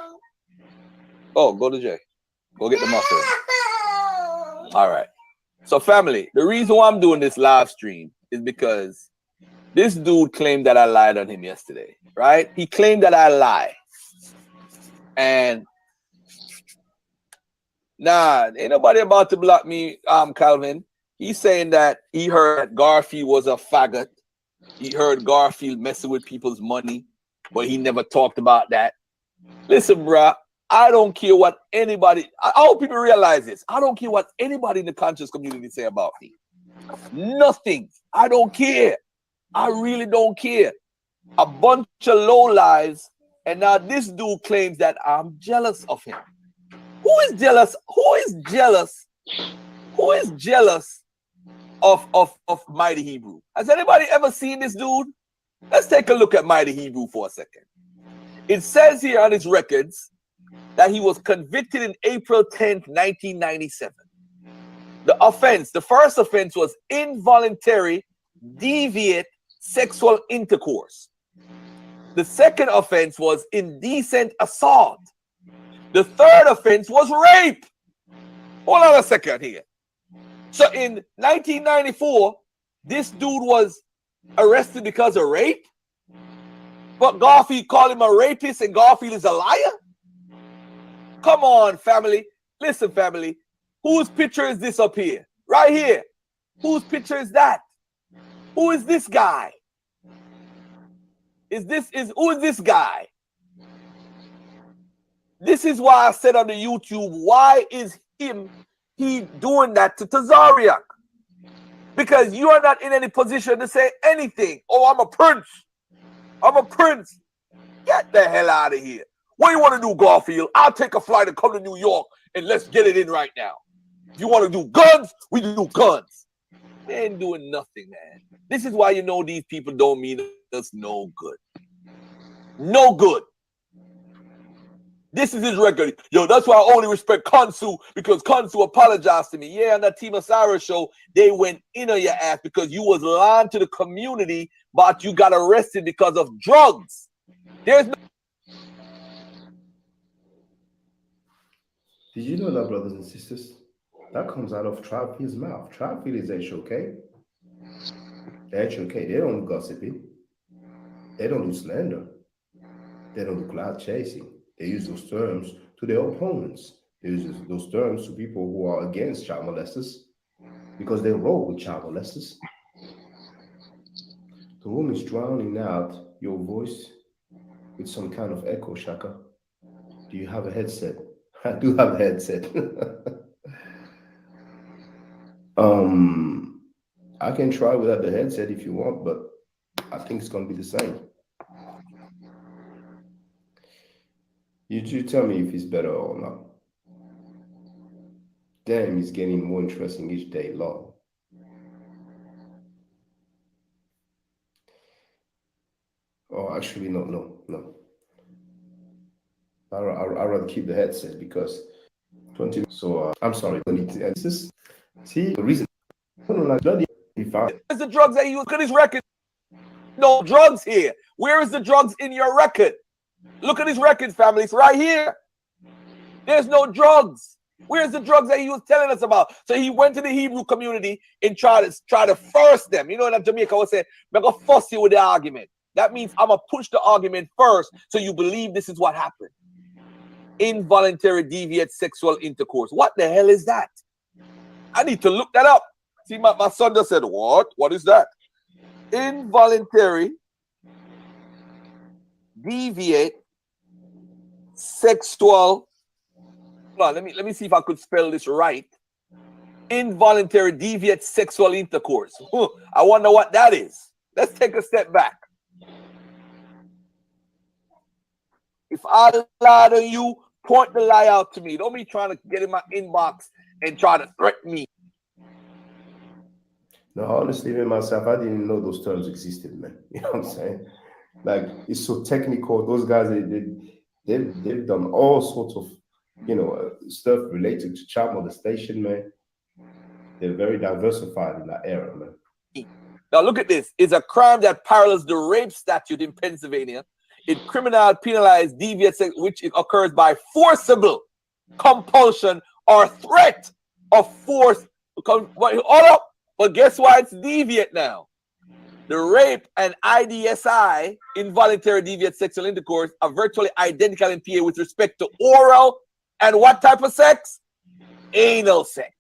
Oh, go to Jay. Go get the muffin. All right. So family, the reason why I'm doing this live stream is because this dude claimed that I lied on him yesterday, right? He claimed that I lied. And nah, ain't nobody about to block me, Calvin. He's saying that he heard Garfield was a faggot. He heard Garfield messing with people's money, but he never talked about that. Listen, bruh, I don't care what anybody, I hope people realize this. I don't care what anybody in the conscious community say about me. Nothing. I don't care. I really don't care. A bunch of lowlives, and now this dude claims that I'm jealous of him. Who is jealous? Who is jealous? Who is jealous of Mighty Hebrew? Has anybody ever seen this dude? Let's take a look at Mighty Hebrew for a second. It says here on his records that he was convicted in April 10th, 1997. The first offense was involuntary, deviant sexual intercourse. The second offense was indecent assault. The third offense was rape. Hold on a second here. So in 1994, this dude was arrested because of rape? But Garfield called him a rapist and Garfield is a liar? Come on, family. Listen, family. Whose picture is this up here? Right here. Whose picture is that? Who is this guy? Who is this guy? This is why I said on the YouTube, why is he doing that to Tazariak? Because you are not in any position to say anything. Oh, I'm a prince. I'm a prince. Get the hell out of here. What do you want to do, Garfield? I'll take a flight and come to New York and let's get it in right now. If you want to do guns, we do guns. They ain't doing nothing, man. This is why you know these people don't mean us no good. No good. This is his record. Yo, that's why I only respect Kansu, because Kansu apologized to me. Yeah, on that Team Osiris show, they went in on your ass because you was lying to the community, but you got arrested because of drugs. There's no... Did you know that, brothers and sisters? That comes out of Trapfield's mouth. Trapfield is HOK. HOK, they don't do gossiping. They don't do slander. They don't do cloud chasing. They use those terms to their opponents. They use those terms to people who are against child molesters because they roll with child molesters. The room is drowning out your voice with some kind of echo, Shaka. Do you have a headset? I do have a headset. I can try without the headset if you want, but I think it's going to be the same. You tell me if it's better or not. Damn, it's getting more interesting each day long. Oh, actually, no. I'd rather keep the headset because 20. So I'm sorry. See the reason. Where's the drugs that you look at his record? No drugs here. Where is the drugs in your record? Look at his records, family. It's right here. There's no drugs. Where's the drugs that he was telling us about? So he went to the Hebrew community and tried to force them. You know what Jamaica was saying? I'm gonna force you with the argument. That means I'm gonna push the argument first so you believe this is what happened. involuntary deviate sexual intercourse. What the hell is that? I need to look that up. See, my son just said, what? What is that? Involuntary deviate sexual. Hold on, let me see if I could spell this right. Involuntary deviate sexual intercourse. I wonder what that is. Let's take a step back. If I lie to you, point the lie out to me. Don't be trying to get in my inbox and try to threaten me. No, honestly, even myself, I didn't know those terms existed, man. You know what I'm saying? Like, it's so technical. Those guys, they've done all sorts of, stuff related to child molestation, man. They're very diversified in that area, man. Now look at this. It's a crime that parallels the rape statute in Pennsylvania. It penalizes deviant sex, which occurs by forcible compulsion or threat of force. Hold up. But guess why it's deviant now? The rape and IDSI, involuntary deviant sexual intercourse, are virtually identical in PA with respect to oral and what type of sex? Anal sex.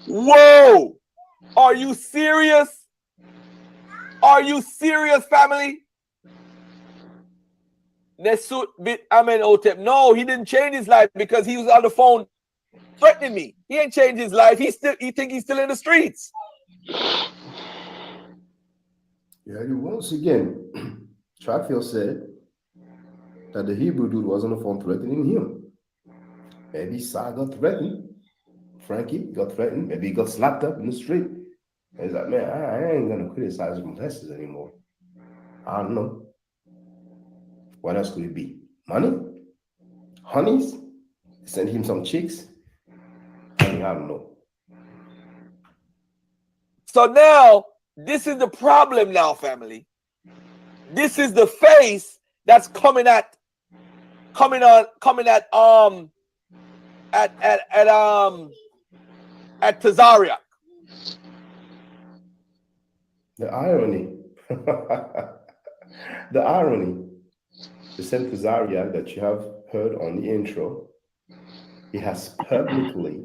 Whoa! Are you serious? Are you serious, family? Nesut bit Amen Otep. No, he didn't change his life because he was on the phone threatening me. He ain't changed his life. He think he's still in the streets. Yeah, once again, Trackfield said that the Hebrew dude was on the phone threatening him. Maybe Sai got threatened. Frankie got threatened. Maybe he got slapped up in the street. And he's like, man, I ain't going to criticize molesters anymore. I don't know. What else could it be? Money? Honeys? Send him some chicks? I don't know. So now, this is the problem now, family. This is the face that's coming at Tazariak. The irony. The irony. The same Tazariak that you have heard on the intro, he has publicly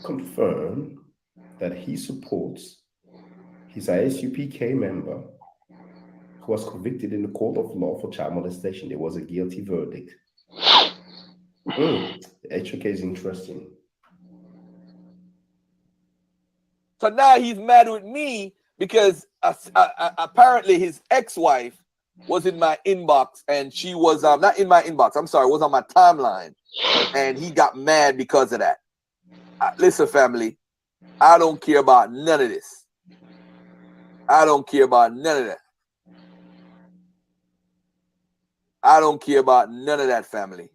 confirmed that he supports his ISUPK member who was convicted in the court of law for child molestation. There was a guilty verdict. The HOK is interesting. So now he's mad with me because apparently his ex-wife was in my inbox, and she was not in my inbox. I'm sorry, was on my timeline, and he got mad because of that. Listen, family, I don't care about none of this. I don't care about none of that. I don't care about none of that, family.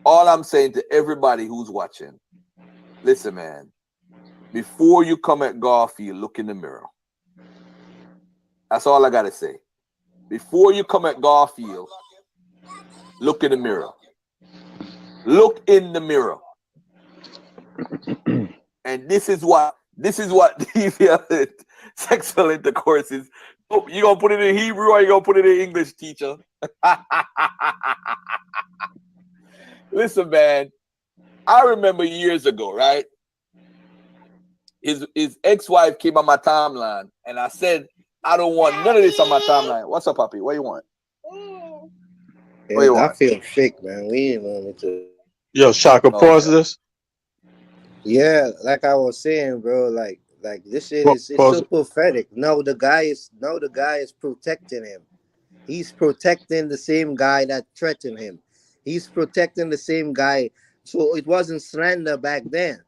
All I'm saying to everybody who's watching, listen, man, before you come at Garfield, look in the mirror. That's all I got to say. Before you come at Garfield, look in the mirror. Look in the mirror. And this is what deviant sexual intercourse is. Oh, you gonna put it in Hebrew or you gonna put it in English, teacher? Listen, man, I remember years ago, right? His ex-wife came on my timeline, and I said, I don't want none of this on my timeline. What's up, Poppy? What do you want? What you want? I feel fake, man. We ain't want me to. Yo, Shaka, pause this. Yeah, like I was saying, bro, like this shit is so pathetic. No, the guy is protecting him. He's protecting the same guy that threatened him. He's protecting the same guy. So it wasn't slander back then.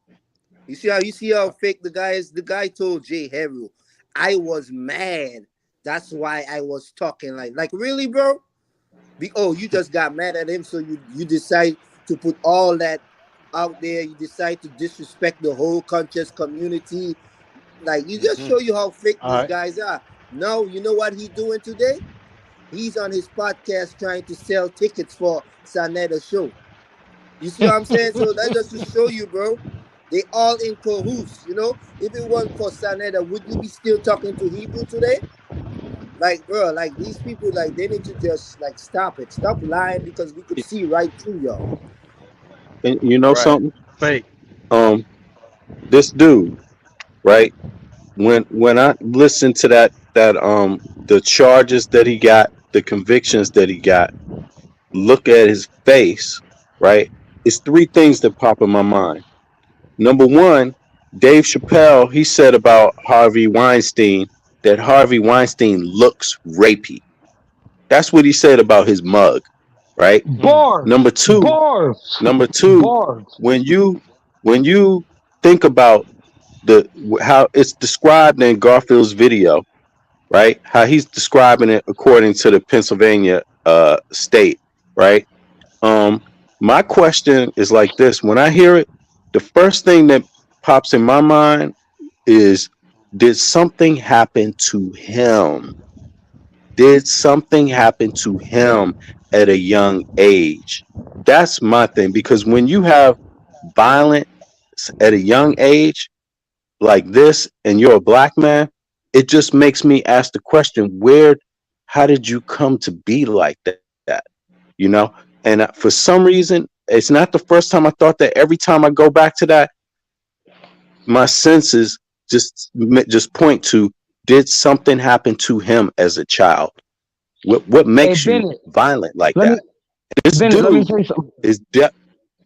You see how fake the guy is? The guy told Jay Heru, I was mad. That's why I was talking like really, bro? You just got mad at him, so you decide to put all that out there. You decide to disrespect the whole conscious community. Like, you just show you how fake these guys are. No, you know what he's doing today? He's on his podcast trying to sell tickets for Sanetta's show. You see what I'm saying? So that's just to show you, bro. They all in cahoots, you know? If it weren't for Sanetta, would you be still talking to Hebrew today? Like, bro, like these people, like they need to just like stop it. Stop lying because we could see right through y'all. And you know Right. something? Fake. Um, this dude, right? When I listened to that the charges that he got, the convictions that he got, look at his face, right? It's three things that pop in my mind. Number one, Dave Chappelle, he said about Harvey Weinstein that Harvey Weinstein looks rapey. That's what he said about his mug, right? Number Bars, two, bars, number two, bars. when you think about the how it's described in Garfield's video, right? How he's describing it according to the Pennsylvania state, right? Um, my question is like this: when I hear it, the first thing that pops in my mind is, did something happen to him? Did something happen to him at a young age? That's my thing, because when you have violence at a young age like this and you're a black man, it just makes me ask the question, how did you come to be like that? You know? And for some reason, it's not the first time I thought that. Every time I go back to that, my senses just point to, did something happen to him as a child? What Hey makes you Bennett, violent like let me that? This Let me dude say something. is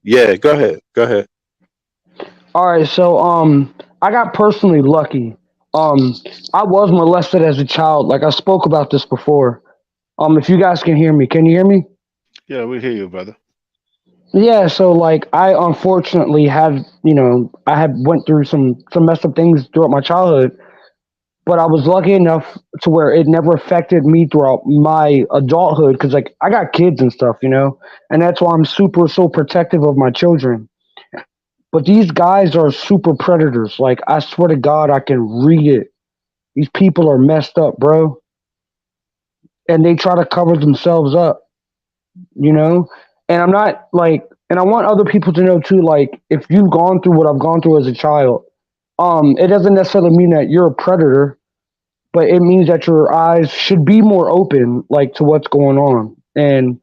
yeah, go ahead. Go ahead. All right, so I got personally lucky. Um, I was molested as a child. Like I spoke about this before. If you guys can you hear me? Yeah, we hear you, brother. Yeah, so like I unfortunately had, I had went through some messed up things throughout my childhood, but I was lucky enough to where it never affected me throughout my adulthood because like I got kids and stuff, and that's why I'm super so protective of my children. But these guys are super predators. Like I swear to God, I can read it. These people are messed up, bro, and they try to cover themselves up, you know. And I'm not like, and I want other people to know too. Like if you've gone through what I've gone through as a child, it doesn't necessarily mean that you're a predator, but it means that your eyes should be more open, like to what's going on. And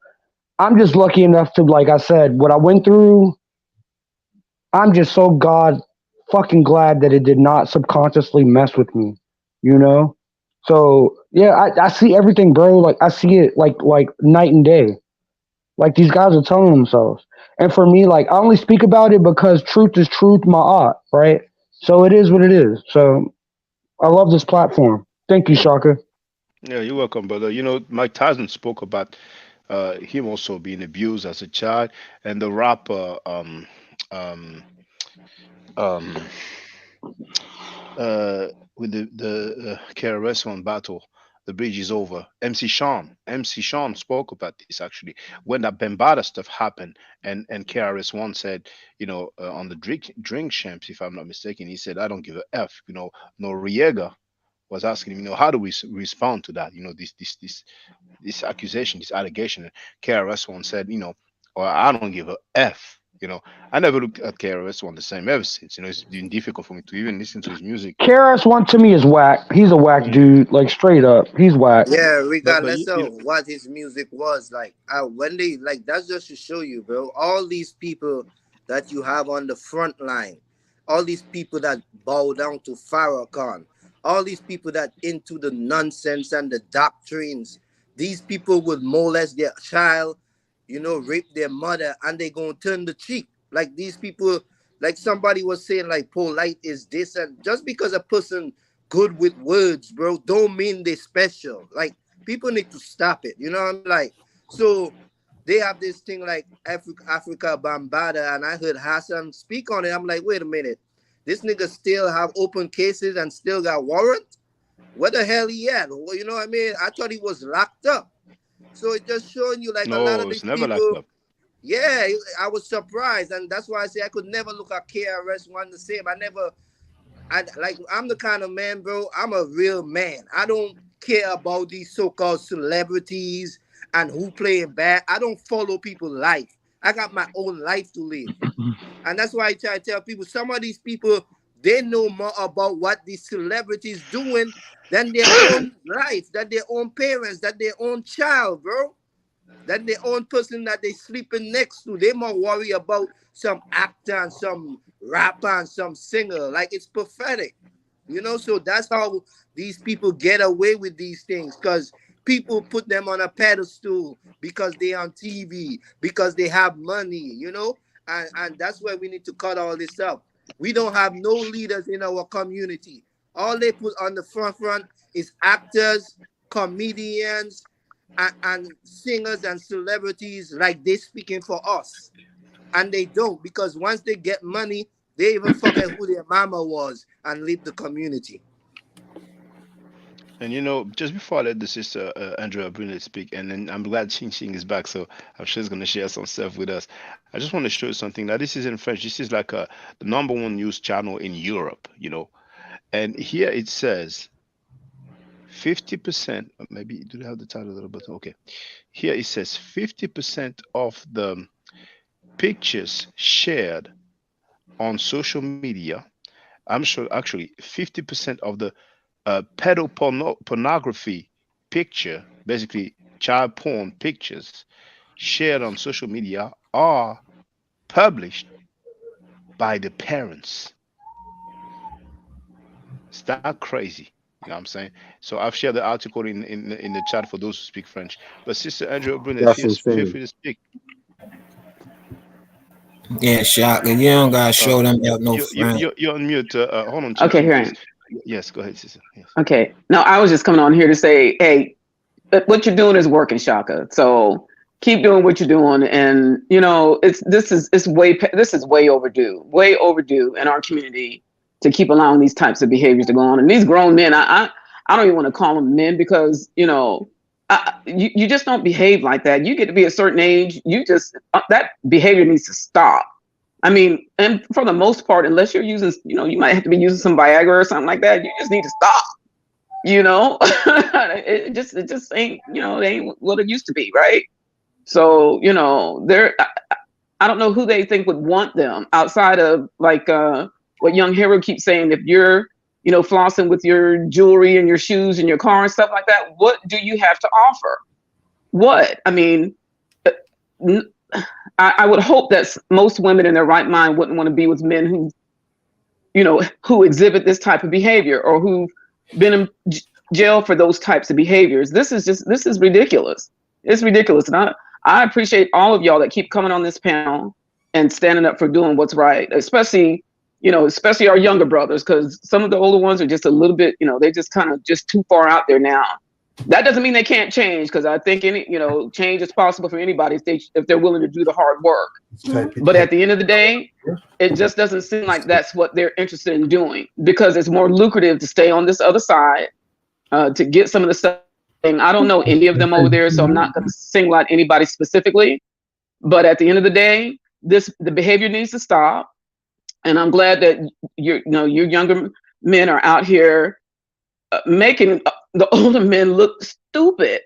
I'm just lucky enough to, like I said, what I went through. I'm just so god fucking glad that it did not subconsciously mess with me, you know. So yeah, I see everything, bro. Like I see it like night and day. Like these guys are telling themselves. And for me, like I only speak about it because truth is truth, my art, right? So it is what it is. So I love this platform. Thank you, Shaka. Yeah, you're welcome, brother. You know, Mike Tyson spoke about him also being abused as a child, and the rapper um um uh with the KRS One battle, the bridge is over. MC Sean spoke about this actually when that Bembada stuff happened, and KRS One said, on the drink champs, if I'm not mistaken, he said, I don't give a f. Noriega was asking him, how do we respond to that? This accusation, this allegation. And KRS One said, or I don't give a f. I never looked at KRS One the same ever since. It's been difficult for me to even listen to his music. KRS One to me is whack. He's a whack Mm. dude, like straight up. He's whack. Yeah, But regardless of what his music was, like when they like that's just to show you, bro. All these people that you have on the front line, all these people that bow down to Farrakhan, all these people that into the nonsense and the doctrines, these people would molest their child, rape their mother, and they gonna turn the cheek. Like these people, like somebody was saying, like polite is this, and just because a person good with words, bro, don't mean they special. Like people need to stop it. You know what I'm like? So they have this thing like Africa Bambada, and I heard Hassan speak on it. I'm like, wait a minute, this nigga still have open cases and still got warrant? What the hell he at? Well, you know what I mean? I thought he was locked up. So it just showing you like a lot no, of it's these never locked people. up. Yeah, I was surprised, and that's why I say I could never look at KRS One the same. I'm the kind of man, bro. I'm a real man. I don't care about these so-called celebrities and who playing bad. I don't follow people's life. I got my own life to live. And that's why I try to tell people some of these people They know more about what these celebrities doing than their own life, than their own parents, than their own child, bro. Than their own person that they sleeping next to. They more worry about some actor and some rapper and some singer. Like, it's pathetic. So that's how these people get away with these things, because people put them on a pedestal because they on TV, because they have money, and that's where we need to cut all this up. We don't have no leaders in our community. All they put on the front is actors, comedians, and singers and celebrities, like they speaking for us. And they don't, because once they get money, they even forget who their mama was and leave the community. And just before I let the sister Andrea Brunel speak, and then I'm glad Ching Ching is back, so I'm sure he's gonna share some stuff with us. I just want to show you something. Now, this is in French. This is like the number one news channel in Europe, and here it says 50%. Maybe do they have the title a little bit? Okay, here it says 50% of the pictures shared on social media. I'm sure actually 50% of the pornography picture, basically child porn pictures shared on social media, are published by the parents. Is that crazy? You know what I'm saying? So I've shared the article in the chat for those who speak French. But Sister Andrea Brunet, That's feel free insane. to speak. Yeah, shotgun. You don't gotta show them out no friend. You're on mute. Hold on. Okay, here I please. am. Yes, go ahead, Sister. Yes. Okay. No, I was just coming on here to say, hey, what you're doing is working, Shaka. So keep doing what you're doing, and this is way overdue in our community to keep allowing these types of behaviors to go on. And these grown men, I don't even want to call them men, because you just don't behave like that. You get to be a certain age, that behavior needs to stop. I mean, and for the most part, unless you're using, you might have to be using some Viagra or something like that. You just need to stop. It just ain't, it ain't what it used to be, right? So, I don't know who they think would want them outside of like what Young Hero keeps saying. If you're, flossing with your jewelry and your shoes and your car and stuff like that, what do you have to offer? What? I mean, I would hope that most women in their right mind wouldn't want to be with men who exhibit this type of behavior, or who've been in jail for those types of behaviors. This is ridiculous. It's ridiculous. And I appreciate all of y'all that keep coming on this panel and standing up for doing what's right, especially our younger brothers, because some of the older ones are just a little bit, they just kind of just too far out there now. That doesn't mean they can't change, because I think change is possible for anybody if they're willing to do the hard work. But at the end of the day, it just doesn't seem like that's what they're interested in doing, because it's more lucrative to stay on this other side, to get some of the stuff. And I don't know any of them over there, so I'm not going to single out anybody specifically. But at the end of the day, the behavior needs to stop. And I'm glad that your younger men are out here making the older men look stupid.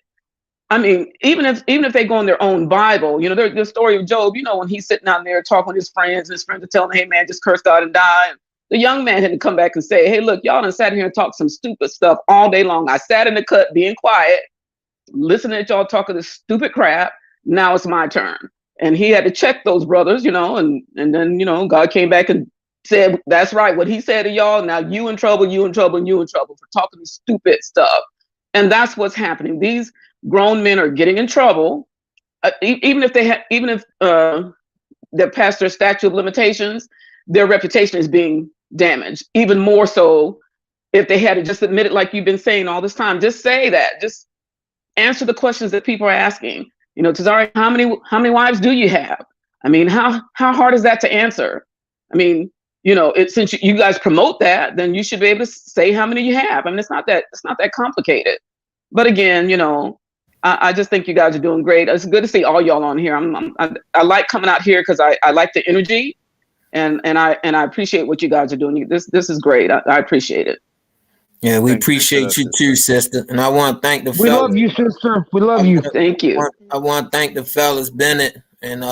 I mean, even if they go in their own Bible, the story of Job, when he's sitting out there talking with his friends, and his friends are telling him, hey man, just curse God and die. And the young man had to come back and say, hey, look, y'all done sat here and talked some stupid stuff all day long. I sat in the cut being quiet, listening to y'all talking this stupid crap. Now it's my turn. And he had to check those brothers, and then, God came back and said, that's right, what he said to y'all. Now you in trouble, you in trouble, and you in trouble for talking this stupid stuff. And that's what's happening. These grown men are getting in trouble, even if they're past their statute of limitations. Their reputation is being damaged. Even more so if they had to just admit it, like you've been saying all this time. Just say that. Just answer the questions that people are asking. Tazari, how many wives do you have? I mean, how hard is that to answer? I mean, since you guys promote that, then you should be able to say how many you have. I mean, it's not that complicated. But again, I just think you guys are doing great. It's good to see all y'all on here. I like coming out here because I like the energy, and I appreciate what you guys are doing. This is great. I appreciate it. Yeah, we appreciate you too, sister. And I want to thank the fellas. We love you, sister. We love you. Thank you. I want to thank the fellas, Bennett and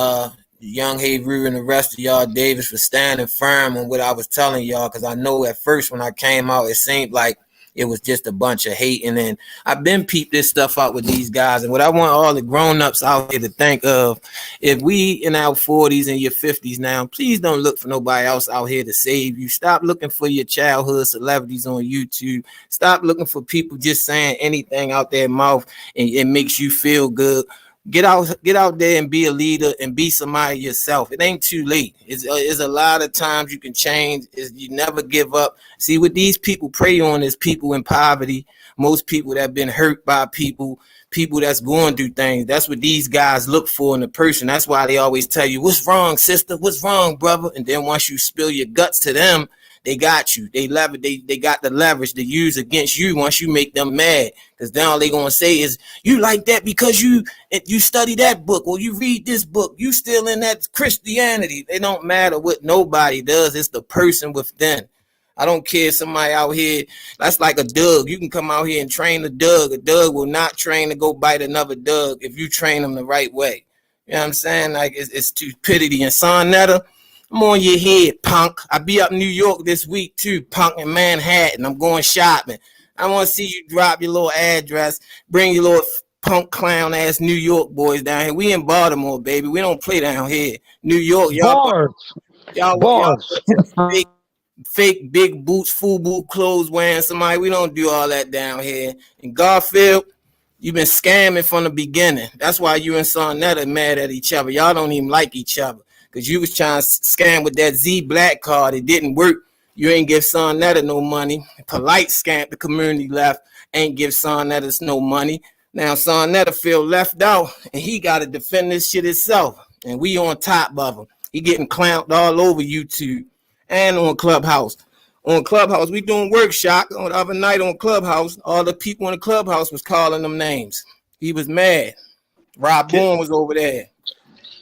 Young Hebrew and the rest of y'all, Davis, for standing firm on what I was telling y'all. Because I know at first when I came out, it seemed like it was just a bunch of hate. And then I've been peeped this stuff out with these guys. And what I want all the grown-ups out here to think of, if we in our 40s and your 50s now, please don't look for nobody else out here to save you. Stop looking for your childhood celebrities on YouTube. Stop looking for people just saying anything out their mouth and it makes you feel good. Get out there and be a leader and be somebody yourself. It ain't too late. It's a lot of times you can change. You never give up. See, what these people prey on is people in poverty. Most people that have been hurt by people that's going through things. That's what these guys look for in a person. That's why they always tell you, what's wrong, sister? What's wrong, brother? And then once you spill your guts to them, they got you. They got the leverage to use against you once you make them mad. Because then all they gonna say is, you like that because you study that book or you read this book. You still in that Christianity. They don't matter what nobody does. It's the person within. I don't care somebody out here. That's like a dog. You can come out here and train a dog. A dog will not train to go bite another dog if you train them the right way. You know what I'm saying? Like it's stupidity. And Son Netta, I'm on your head, punk. I be up in New York this week too, punk, in Manhattan. I'm going shopping. I want to see you drop your little address, bring your little punk clown ass New York boys down here. We in Baltimore, baby. We don't play down here. New York, y'all fake big boots, full boot clothes wearing somebody. We don't do all that down here. In Garfield, you've been scamming from the beginning. That's why you and Son Netta mad at each other. Y'all don't even like each other. Because you was trying to scam with that Z Black card. It didn't work. You ain't give Son Netta no money. Polite scam the community left. Ain't give Son Netta no money. Now Son Netta feel left out. And he got to defend this shit himself. And we on top of him. He getting clowned all over YouTube. And on Clubhouse. On Clubhouse, we doing workshop. On the other night on Clubhouse, all the people in the Clubhouse was calling them names. He was mad. Rob Bourne was over there.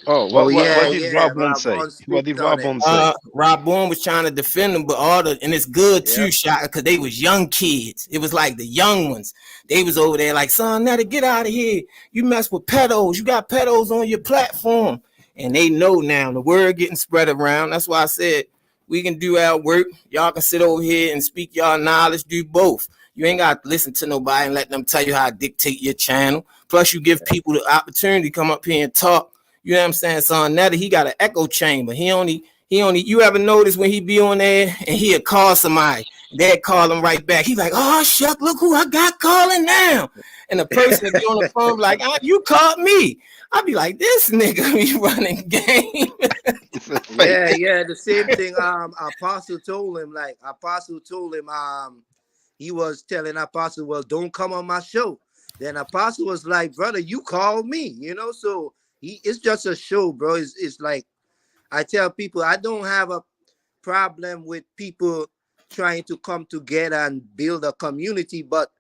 Oh, what did Rob Bourne say? What did Rob Bourne say? Rob Bourne was trying to defend them, but and it's good too, Shaka, because they was young kids. It was like the young ones. They was over there like, Son Netta, get out of here. You mess with pedos. You got pedos on your platform. And they know now. The word getting spread around. That's why I said we can do our work. Y'all can sit over here and speak y'all knowledge. Do both. You ain't got to listen to nobody and let them tell you how to dictate your channel. Plus, you give people the opportunity to come up here and talk. You know what I'm saying? Son Netta, he got an echo chamber. He only, you ever notice when he be on there and he'll call somebody, they'll call him right back. He's like, oh, shuck, look who I got calling now. And the person be on the phone like, you called me. I'll be like, this nigga be running game. Yeah, the same thing. Apostle told him, he was telling Apostle, well, don't come on my show. Then Apostle was like, brother, you called me, so it's just a show, bro. It's like, I tell people, I don't have a problem with people trying to come together and build a community, but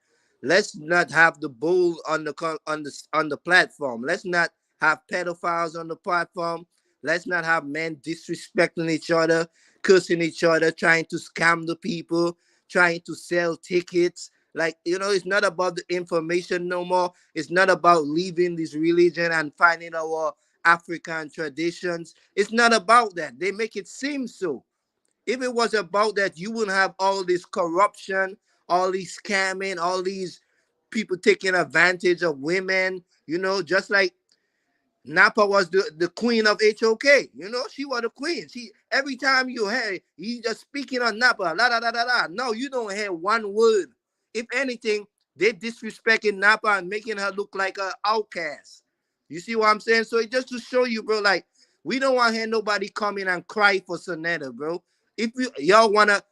let's not have the bull on the platform. Let's not have pedophiles on the platform. Let's not have men disrespecting each other, cursing each other, trying to scam the people, trying to sell tickets. Like, it's not about the information no more. It's not about leaving this religion and finding our African traditions. It's not about that. They make it seem so. If it was about that, you wouldn't have all this corruption, all these scamming, all these people taking advantage of women, just like Napa was the queen of HOK. She was the queen. Every time you hear, he's just speaking on Napa, la la la la la. No, you don't hear one word. If anything, they disrespecting Napa and making her look like an outcast. You see what I'm saying? So it's just to show you, bro, like, we don't want to hear nobody come in and cry for Son Netta, bro. If y'all want to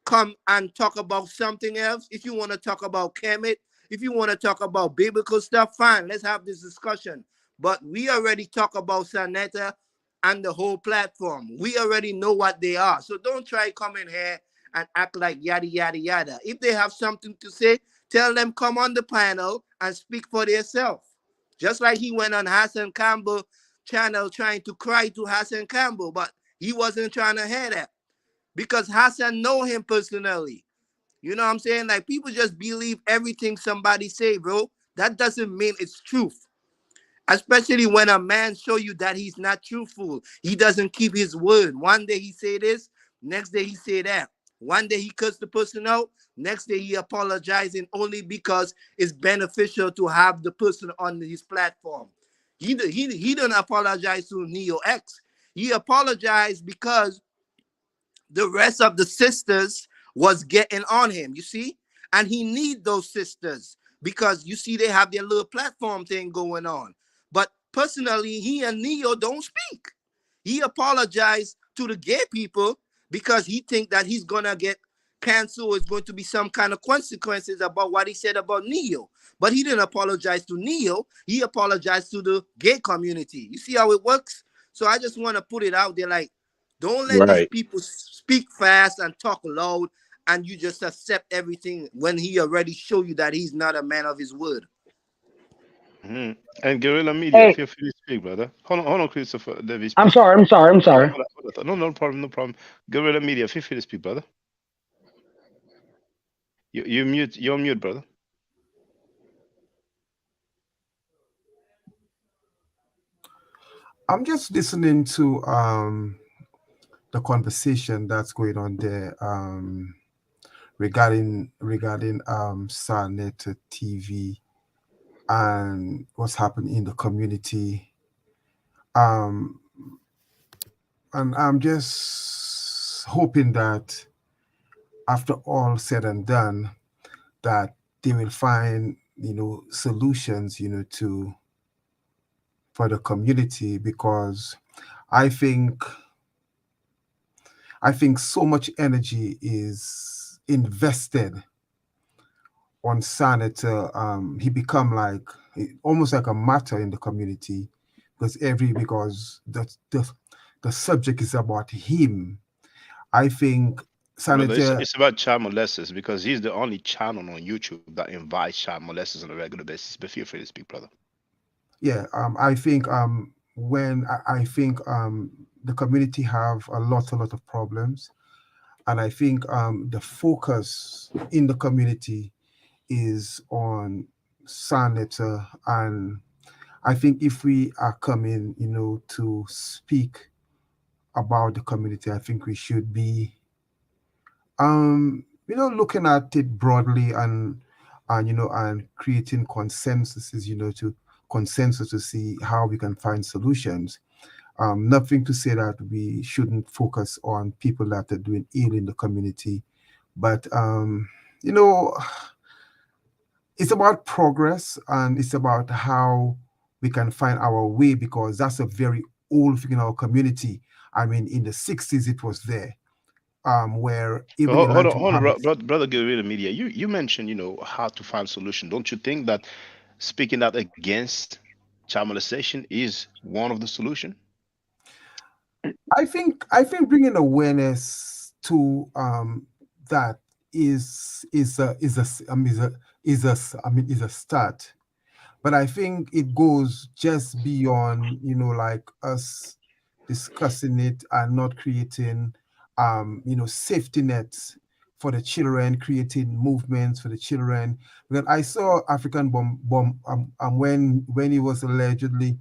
come and talk about something else, if you want to talk about Kemet, if you want to talk about biblical stuff, fine, let's have this discussion. But we already talk about Son Netta and the whole platform. We already know what they are. So don't try come in here and act like yada, yada, yada. If they have something to say, tell them come on the panel and speak for themselves. Just like he went on Hassan Campbell channel trying to cry to Hassan Campbell, but he wasn't trying to hear that because Hassan know him personally. You know what I'm saying? Like, people just believe everything somebody say, bro. That doesn't mean it's truth. Especially when a man show you that he's not truthful. He doesn't keep his word. One day he say this, next day he say that. One day he cuts the person out, next day he apologizing only because it's beneficial to have the person on his platform. He didn't apologize to Neo X. He apologized because the rest of the sisters was getting on him, you see? And he need those sisters because you see they have their little platform thing going on. But personally, he and Neo don't speak. He apologized to the gay people because he think that he's gonna get canceled. It's going to be some kind of consequences about what he said about Neo. But he didn't apologize to Neo. He apologized to the gay community. You see how it works? So I just want to put it out there like, don't let these Right. people speak fast and talk loud and you just accept everything when he already showed you that he's not a man of his word. Mhm. And Guerrilla Media, Hey, feel free to speak, brother. Hold on, Christopher Davis, I'm please. sorry. I'm sorry. I'm sorry. Hold on. No, no problem, no problem. Guerrilla Media, feel free to speak, brother. You mute, you're mute, brother. I'm just listening to the conversation that's going on there regarding Sarnet TV and what's happening in the community. Um, and I'm just hoping that after all said and done, that they will find solutions to for the community, because I think I think so much energy is invested on Senator. He become like almost like a martyr in the community because the subject is about him. I think Brother, Senator. it's about child molesters because he's the only channel on YouTube that invites child molesters on a regular basis. But feel free to speak, brother. Yeah, I think I think the community have a lot of problems, and I think the focus in the community is on Senator, and I think if we are coming, to speak about the community, I think we should be, looking at it broadly and creating consensuses, to consensus to see how we can find solutions. Nothing to say that we shouldn't focus on people that are doing ill in the community, but you know, it's about progress and it's about how we can find our way, because that's a very old thing in our community. I mean, in the 60s, it was there, where even Elijah Hold on, Muhammad. brother Guerrilla Media. You mentioned how to find solution. Don't you think that speaking out against child molestation is one of the solution? I think bringing awareness to that is a start, but I think it goes just beyond, like us discussing it and not creating, safety nets for the children, creating movements for the children. Because I saw African bomb when he was allegedly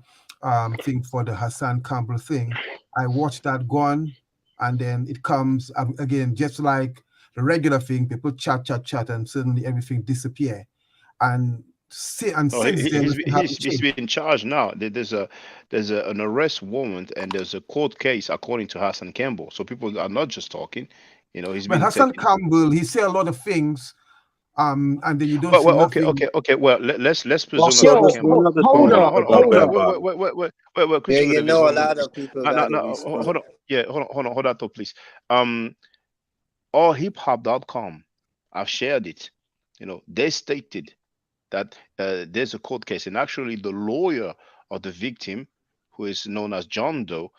thing for the Hassan Campbell thing. I watched that gone, and then it comes again, just like the regular thing. People chat, and suddenly everything disappear. And Oh, since then, nothing he's haven't he's changed. been charged now. An arrest warrant and there's a court case according to Hassan Campbell. So people are not just talking. He's But been Hassan taken. Campbell, he say a lot of things, and then you don't Well, see okay, nothing. okay. Well, let's presume Also, Hassan Yo, there's Campbell. one other Hold thing on, I hold hold on, up, hold forgot on. to hold Wait, up. wait, add. wait, wait, wait, wait, wait, wait. Yeah, Christopher you Davis, know a hold on, lot please. of people No, no, gotta no. respond. Hold on. Yeah, hold on, please. Um, allhiphop.com. I've shared it. They stated that there's a court case, and actually, the lawyer of the victim, who is known as John Doe,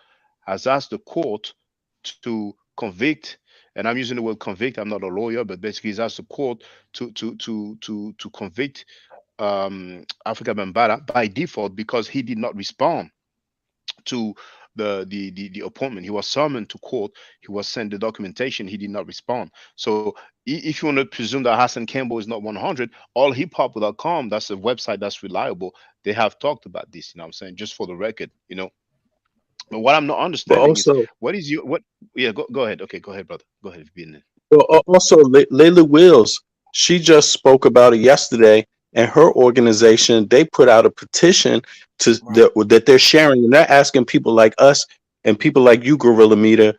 has asked the court to convict. And I'm using the word convict. I'm not a lawyer, but basically, he's asked the court to convict Africa Bambaataa by default because he did not respond to the appointment. He was summoned to court. He was sent the documentation. He did not respond. So if you want to presume that Hassan Campbell is not 100, allhiphop.com, that's a website that's reliable. They have talked about this. You know what I'm saying? Just for the record, you know. But what I'm not But understanding is also, what is your what? Yeah, go ahead. Okay, go ahead, brother. Go ahead. If you've been there. Layla Wills, she just spoke about it yesterday, and her organization, they put out a petition that they're sharing, and they're asking people like us and people like you, Guerrilla Media,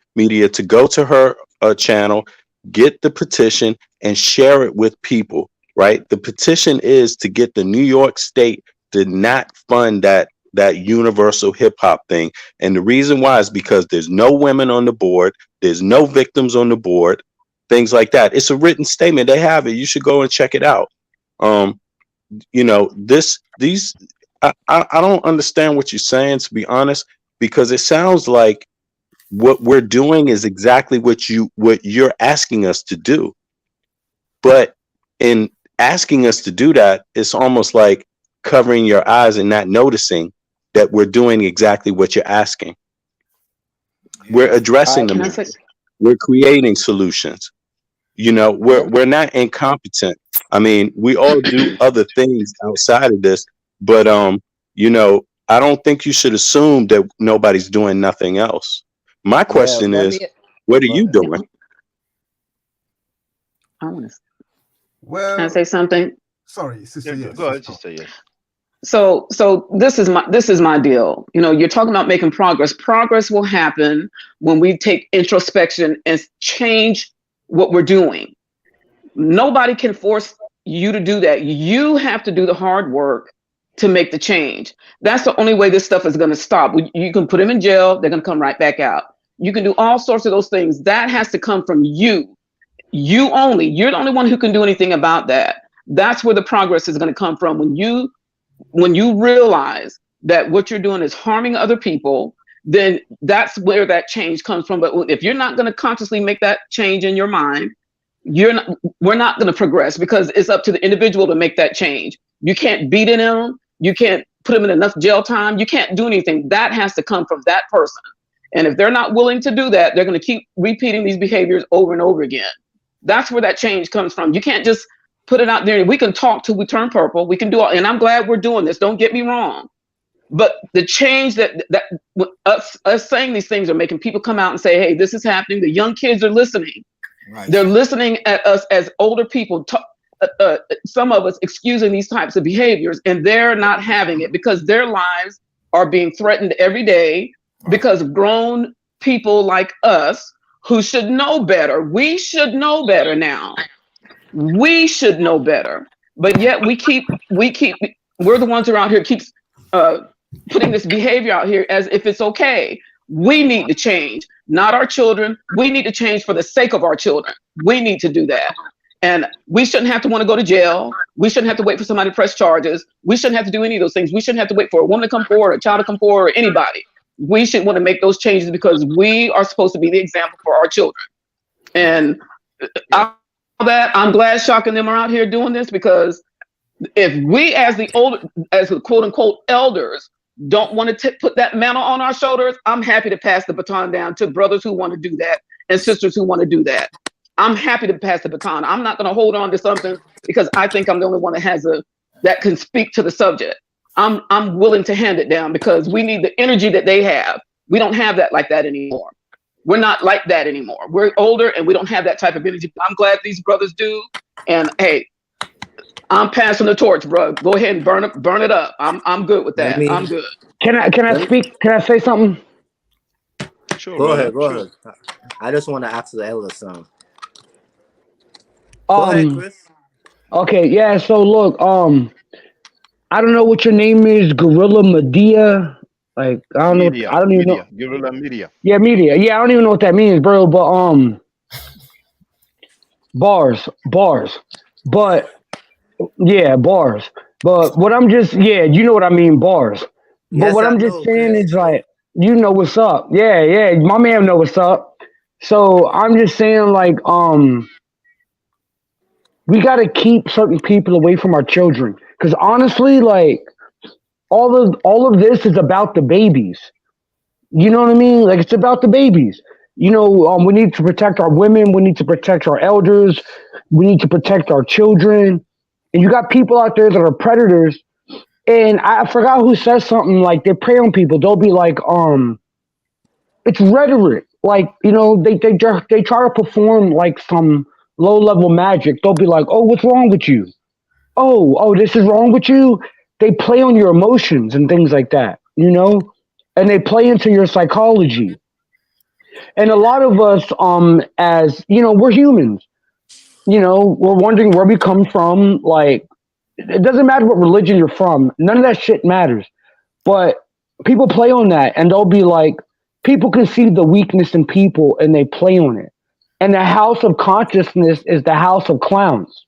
to go to her channel, get the petition, and share it with people. Right? The petition is to get the New York State to not fund that universal hip hop thing, and the reason why is because there's no women on the board, there's no victims on the board, things like that. It's a written statement. They have it. You should go and check it out. You know, I don't understand what you're saying, to be honest, because it sounds like what we're doing is exactly what you're asking us to do. But in asking us to do that, it's almost like covering your eyes and not noticing that we're doing exactly what you're asking. We're addressing Can I them. say? We're creating solutions. You know, we're not incompetent. I mean, we all do other things outside of this, but you know, I don't think you should assume that nobody's doing nothing else. My question Let is, me. what are you doing? I want to. Well, Can I say something? sorry, sister. Yeah, Yes. go ahead, sister. Yes. So this is my deal. You know, you're talking about making progress. Progress will happen when we take introspection and change what we're doing. Nobody can force you to do that. You have to do the hard work to make the change. That's the only way this stuff is going to stop. You can put them in jail, they're going to come right back out. You can do all sorts of those things. That has to come from you. You only. You're the only one who can do anything about that. That's where the progress is going to come from. When you realize that what you're doing is harming other people, then that's where that change comes from. But if you're not going to consciously make that change in your mind, we're not going to progress, because it's up to the individual to make that change. You can't beat it in them. You can't put them in enough jail time. You can't do anything. That has to come from that person. And if they're not willing to do that, they're going to keep repeating these behaviors over and over again. That's where that change comes from. You can't just put it out there. We can talk till we turn purple. We can do all, and I'm glad we're doing this. Don't get me wrong. But the change that us saying these things are making people come out and say, hey, this is happening. The young kids are listening. Right. They're listening at us as older people, some of us excusing these types of behaviors, and they're not having it because their lives are being threatened every day because of grown people like us who should know better. We should know better now. We should know better. But yet we're the ones around here keeps putting this behavior out here as if it's okay. We need to change, not our children. We need to change for the sake of our children. We need to do that. And we shouldn't have to want to go to jail. We shouldn't have to wait for somebody to press charges. We shouldn't have to do any of those things. We shouldn't have to wait for a woman to come forward, a child to come forward, or anybody. We should want to make those changes because we are supposed to be the example for our children. And I'm glad Shock and them are out here doing this, because if we as the quote unquote elders don't want to put that mantle on our shoulders, I'm happy to pass the baton down to brothers who want to do that and sisters who want to do that. I'm happy to pass the baton. I'm not going to hold on to something because I think I'm the only one that can speak to the subject. I'm willing to hand it down because we need the energy that they have. We don't have that like that anymore. We're not like that anymore. We're older and we don't have that type of energy. I'm glad these brothers do. And hey, I'm passing the torch, bro. Go ahead and burn it up. I'm good with that. I'm good. Can I speak? Can I say something? Sure. Go ahead. I just want to ask the elder son. Go ahead, Chris. Okay, yeah. So look, I don't know what your name is, Gorilla Media. Like I don't know. I don't even know. Guerrilla Media. Yeah, media. Yeah, I don't even know what that means, bro. But bars. But yeah, bars. But what I'm just you know what I mean, bars. But what I'm just saying is like, you know what's up. Yeah, my man know what's up. So I'm just saying like we gotta keep certain people away from our children. Because honestly, like all of this is about the babies. You know what I mean? Like it's about the babies. You know, we need to protect our women. We need to protect our elders. We need to protect our children. And you got people out there that are predators. And I forgot who says something like they prey on people. They'll be like, it's rhetoric. Like, you know, they try to perform like some low level magic. They'll be like, oh, what's wrong with you? Oh, this is wrong with you. They play on your emotions and things like that, you know, and they play into your psychology. And a lot of us, as you know, we're humans. You know, we're wondering where we come from. Like, it doesn't matter what religion you're from. None of that shit matters. But people play on that, and they'll be like, people can see the weakness in people, and they play on it. And the house of consciousness is the house of clowns.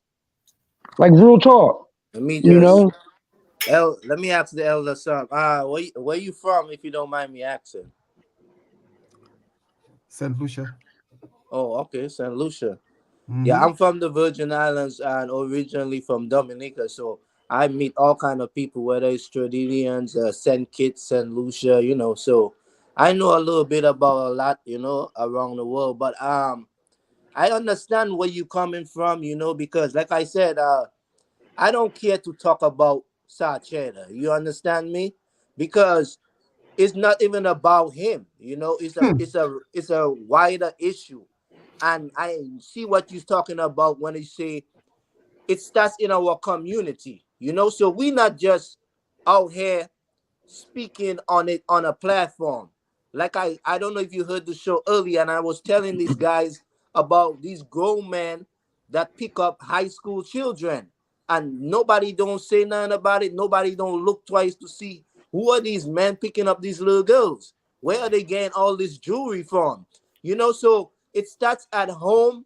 Like real talk, Let me you just know. let me ask the elder son. Where you from, if you don't mind me asking? Saint Lucia. Oh, okay, Saint Lucia. Yeah, Mm-hmm. I'm from the Virgin Islands and originally from Dominica. So I meet all kind of people, whether it's Trinidadians, Saint Kitts, Saint Lucia, you know. So I know a little bit about a lot, you know, around the world. But I understand where you coming from, you know, because like I said, I don't care to talk about Sacheda. You understand me? Because it's not even about him, you know. It's a wider issue. And I see what you're talking about when you say it starts in our community, you know. So we're not just out here speaking on it on a platform. Like I don't know if you heard the show earlier, and I was telling these guys about these grown men that pick up high school children, and nobody don't say nothing about it. Nobody don't look twice to see who are these men picking up these little girls. Where are they getting all this jewelry from? You know, so it starts at home.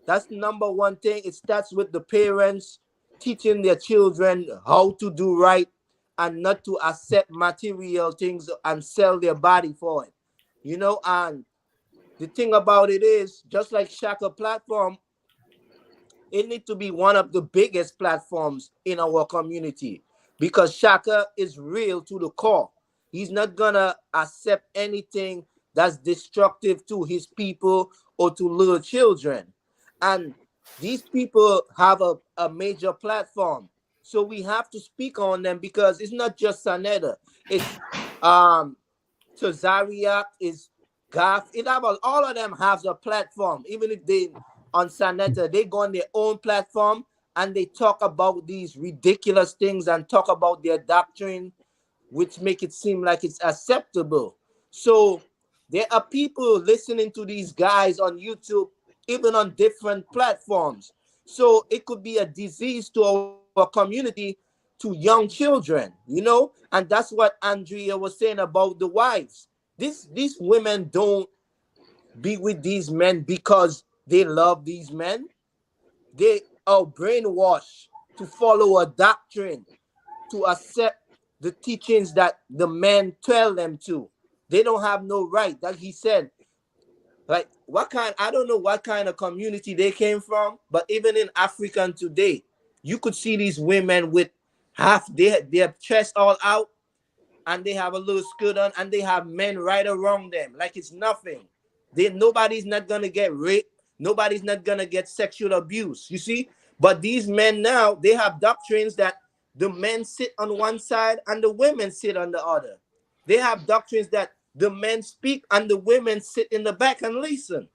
That's number one thing. It starts with the parents teaching their children how to do right and not to accept material things and sell their body for it. You know, and the thing about it is, just like Shaka platform, it needs to be one of the biggest platforms in our community because Shaka is real to the core. He's not gonna accept anything that's destructive to his people or to little children. And these people have a major platform. So we have to speak on them because it's not just Saneda. It's Tazariak, is Garf. All of them have a platform. Even if they on Saneta, they go on their own platform and they talk about these ridiculous things and talk about their doctrine, which make it seem like it's acceptable. So there are people listening to these guys on YouTube, even on different platforms. So it could be a disease to our community, to young children, you know, and that's what Andrea was saying about the wives. These women don't be with these men because they love these men. They are brainwashed to follow a doctrine, to accept the teachings that the men tell them to. They don't have no right. Like he said, like I don't know what kind of community they came from, but even in African today, you could see these women with their chest all out and they have a little skirt on and they have men right around them like it's nothing. Nobody's not gonna get raped, nobody's not gonna get sexual abuse, you see. But these men now, they have doctrines that the men sit on one side and the women sit on the other. They have doctrines that the men speak and the women sit in the back and listen,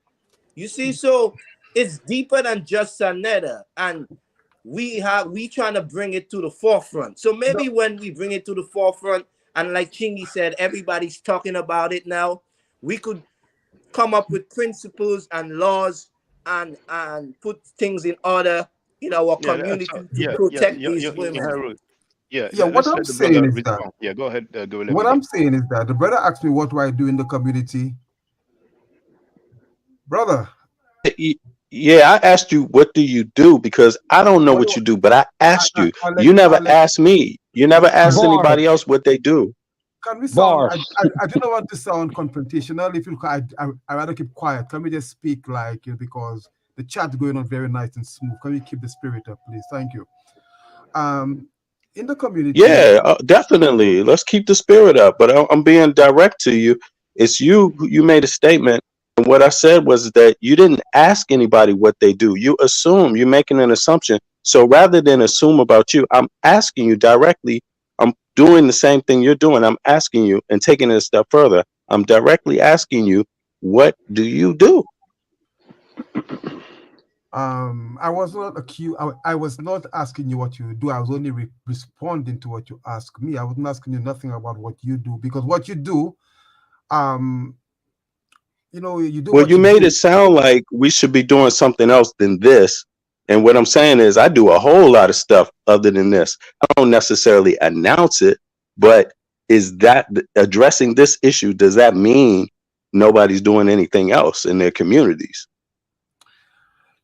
you see. So it's deeper than just Sanetta, and we trying to bring it to the forefront. So maybe when we bring it to the forefront, and like Chingy said, everybody's talking about it now, we could come up with principles and laws and put things in order in our community to protect these women. Harold. Yeah, What let's I'm let the brother saying is that respond. Yeah, go ahead, go. Let me what get. I'm saying is that the brother asked me what do I do in the community, brother. Yeah, I asked you what do you do because I don't know What what do you do, but I asked you. I'll let You I'll never let asked me. You never asked anybody else what they do. Can we sound? Bars. I do not want to sound confrontational. If you, I rather keep quiet. Can we just speak like because the chat's going on very nice and smooth. Can we keep the spirit up, please? Thank you. In the community. Yeah, definitely. Let's keep the spirit up. But I'm being direct to you. It's you. You made a statement, and what I said was that you didn't ask anybody what they do. You assume. You're making an assumption. So rather than assume about you, I'm asking you directly. I'm doing the same thing you're doing. I'm asking you and taking it a step further. I'm directly asking you, what do you do? I was not I was not asking you what you do. I was only responding to what you asked me. I wasn't asking you nothing about what you do, because what you do, you do Well, what you you made do. it sound like we should be doing something else than this. And what I'm saying is, I do a whole lot of stuff other than this. I don't necessarily announce it, but is that addressing this issue? Does that mean nobody's doing anything else in their communities?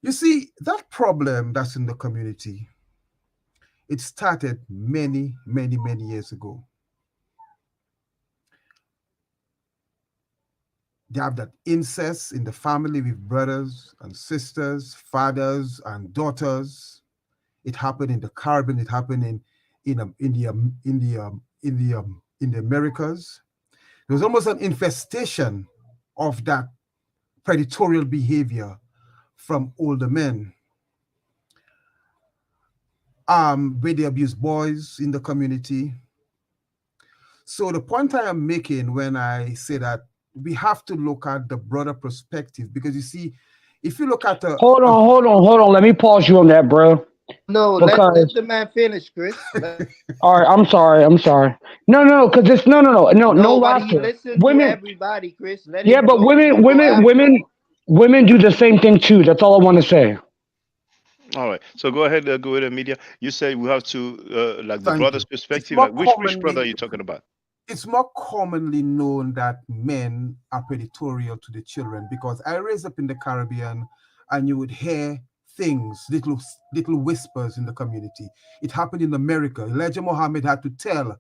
You see, that problem that's in the community, it started many, many, many years ago. They have that incest in the family with brothers and sisters, fathers and daughters. It happened in the Caribbean. It happened in the Americas. There was almost an infestation of that predatorial behavior from older men. Where they abuse boys in the community. So the point I am making when I say that we have to look at the broader perspective, because you see, if you look at Hold on. Let me pause you on that, bro. No, let Because the man finish, Chris. all right, I'm sorry. No, because it's no No, but he laughter. listened to Women, everybody, Chris. Let yeah, him but go. You go after. women do the same thing too. That's all I want to say. All right. So go ahead, media. You say we have to like the thank brother's you. It's perspective. more Like which brother are commonly you talking about? it's more commonly known that men are predatorial to the children, because I raised up in the Caribbean, and you would hear things, little whispers in the community. It happened in America. Elijah Muhammad had to tell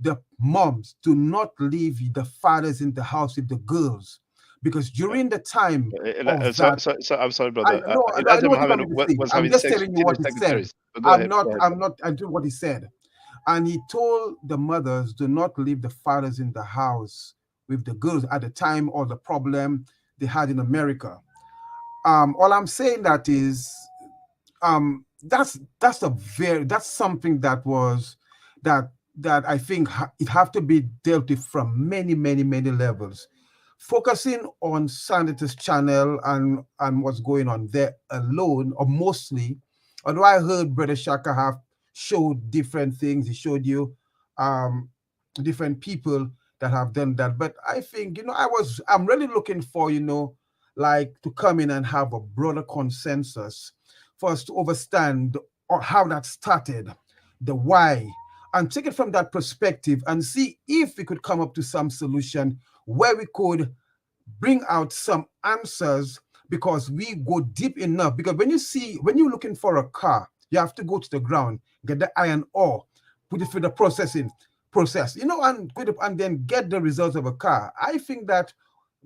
the moms to not leave the fathers in the house with the girls, because during the time of So, that, I'm sorry, I brother. know, I Elijah know what you Muhammad want me to say. was I'm having just sex with telling you what teenage he said. secretaries. But go ahead. Go ahead, brother. I'm doing what he said. And he told the mothers, do not leave the fathers in the house with the girls at the time of the problem they had in America. All I'm saying that is, that's something that was that I think it have to be dealt with from many, many, many levels. Focusing on Sanditas channel and what's going on there alone, or mostly, although I heard Brother Shaka have showed different things, he showed you different people that have done that. But I think, I'm really looking for, like, to come in and have a broader consensus for us to understand how that started, the why, and take it from that perspective and see if we could come up to some solution where we could bring out some answers, because we go deep enough. Because when you're looking for a car, you have to go to the ground, get the iron ore, put it through the process, and then get the results of a car. I think that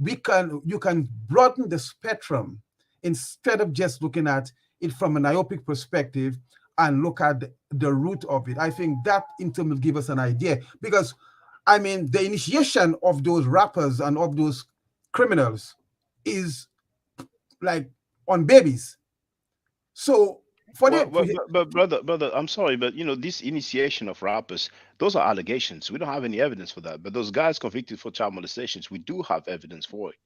you can broaden the spectrum instead of just looking at it from an myopic perspective, and look at the root of it. I think that in turn will give us an idea, because the initiation of those rappers and of those criminals is like on babies. So But brother, I'm sorry, but this initiation of rappers, those are allegations. We don't have any evidence for that. But those guys convicted for child molestations, we do have evidence for it.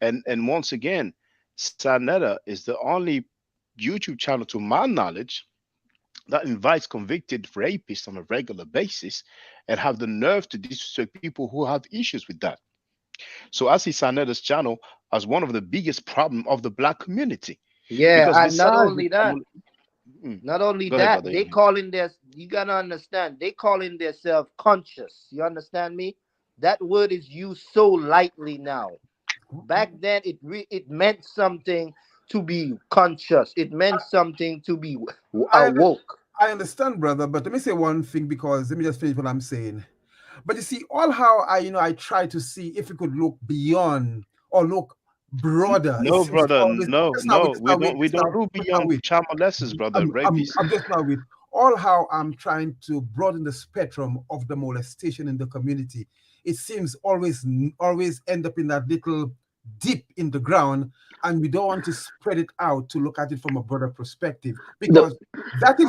And once again, Sanetta is the only YouTube channel, to my knowledge, that invites convicted rapists on a regular basis and have the nerve to disrespect people who have issues with that. So I see Sanetta's channel as one of the biggest problem of the black community. Yeah, Because and not besides only that, not only Go ahead, that, brother. they calling their, you gotta understand, they calling themselves conscious. You understand me? That word is used so lightly now. Back then, it meant something to be conscious. It meant something to be awoke. I understand, brother, but let me say one thing, because let me just finish what I'm saying. But you see, all how I try to see if we could look beyond or look broader. No, It's brother, always we don't look beyond child molesters, brother, rapists. I'm just now with all how I'm trying to broaden the spectrum of the molestation in the community. it seems always end up in that little dip in the ground, and we don't want to spread it out to look at it from a broader perspective, because that is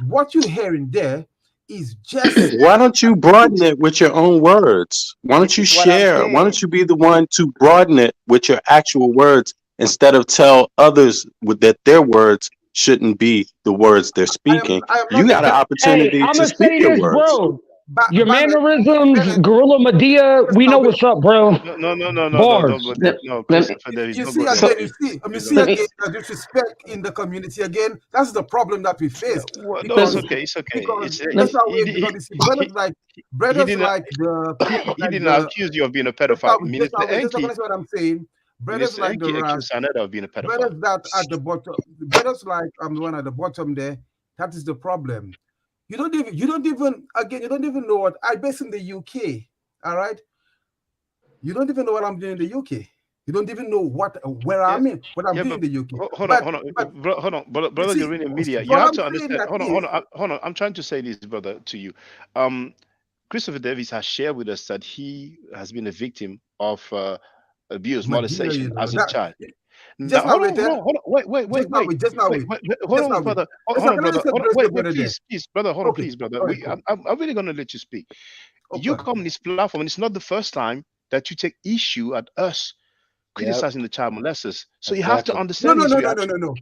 what you're hearing there is just Why don't you broaden it with your own words? Why don't This you is what I'm share? Why don't saying. you be the one to broaden it with your actual words instead of tell others that their words shouldn't be the words they're speaking? I am You not got an Hey, opportunity I'm to gonna speak say your this, words. bro. Your Bennett, mannerisms, Gorilla Medea, just we now know wait. what's up, bro. No, Bars. but Let, no, let me, Christopher, there is You no see go there. again, Please, you please see don't go let there. me, again the disrespect in the community again. That's the problem that we No, face. well, no, let it's Because me, okay. It's okay. It's just now he, wait, he, because you see he, he brothers didn't like he didn't accuse you of being a pedophile. just Minister now wait, just Enki, what I'm saying. Brothers Minister like the Enki accused Ras, Saneda of being a pedophile. brothers that at the bottom, brothers like the one at the bottom there. That is the problem. You don't even know what I base in the UK. All right, you don't even know what I'm doing in the UK. You don't even know what I'm doing in But the UK. hold on, But hold on, but hold on, you brother see, Guerrilla Media. You what have I'm to saying understand. that Hold is on, hold on. I'm trying to say this, brother, to you. Christopher Davis has shared with us that he has been a victim of abuse, Medea, molestation as a that child. Now, just now wait, wait, hold just on, now wait. brother, Just hold now, on, can I brother, just address the wait, brother there? please, brother, hold on, Okay, please, brother. all right, cool. I'm really gonna let you speak. You Okay. come on this platform, and it's not the first time that you take issue at us Yep, criticizing the child molesters. So you have to exactly. understand his reaction. No.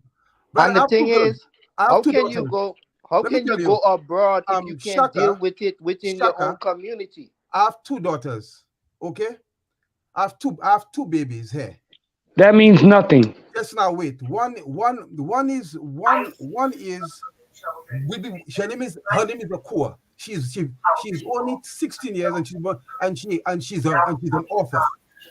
Brother, And the thing is, I have how two can you daughters. go? How Let me can you tell go you, abroad if you can't deal Shaka, with it within your own community? I have two daughters. Okay, I have two babies here. That means nothing. Just now wait. One is her name is Akua. She's only 16 years and she's an author.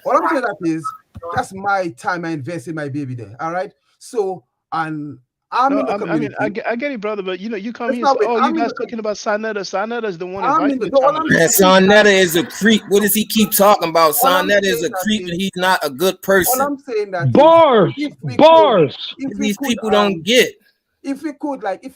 All I'm saying that is that's my time I invest in my baby there. All right. So and I'm No, in the I mean, community. I get it, brother, but you come That's here and not say, wait. "Oh, you guys talking about Sanetta? Sanetta is the one I'm in inviting the the no, child all I'm Man, molesters." saying Son that Netta is a creep. What does he keep talking about? all Son I'm Netta is saying a that creep is and he's not a good all person. I'm saying that is Bars. if we These could people don't get. if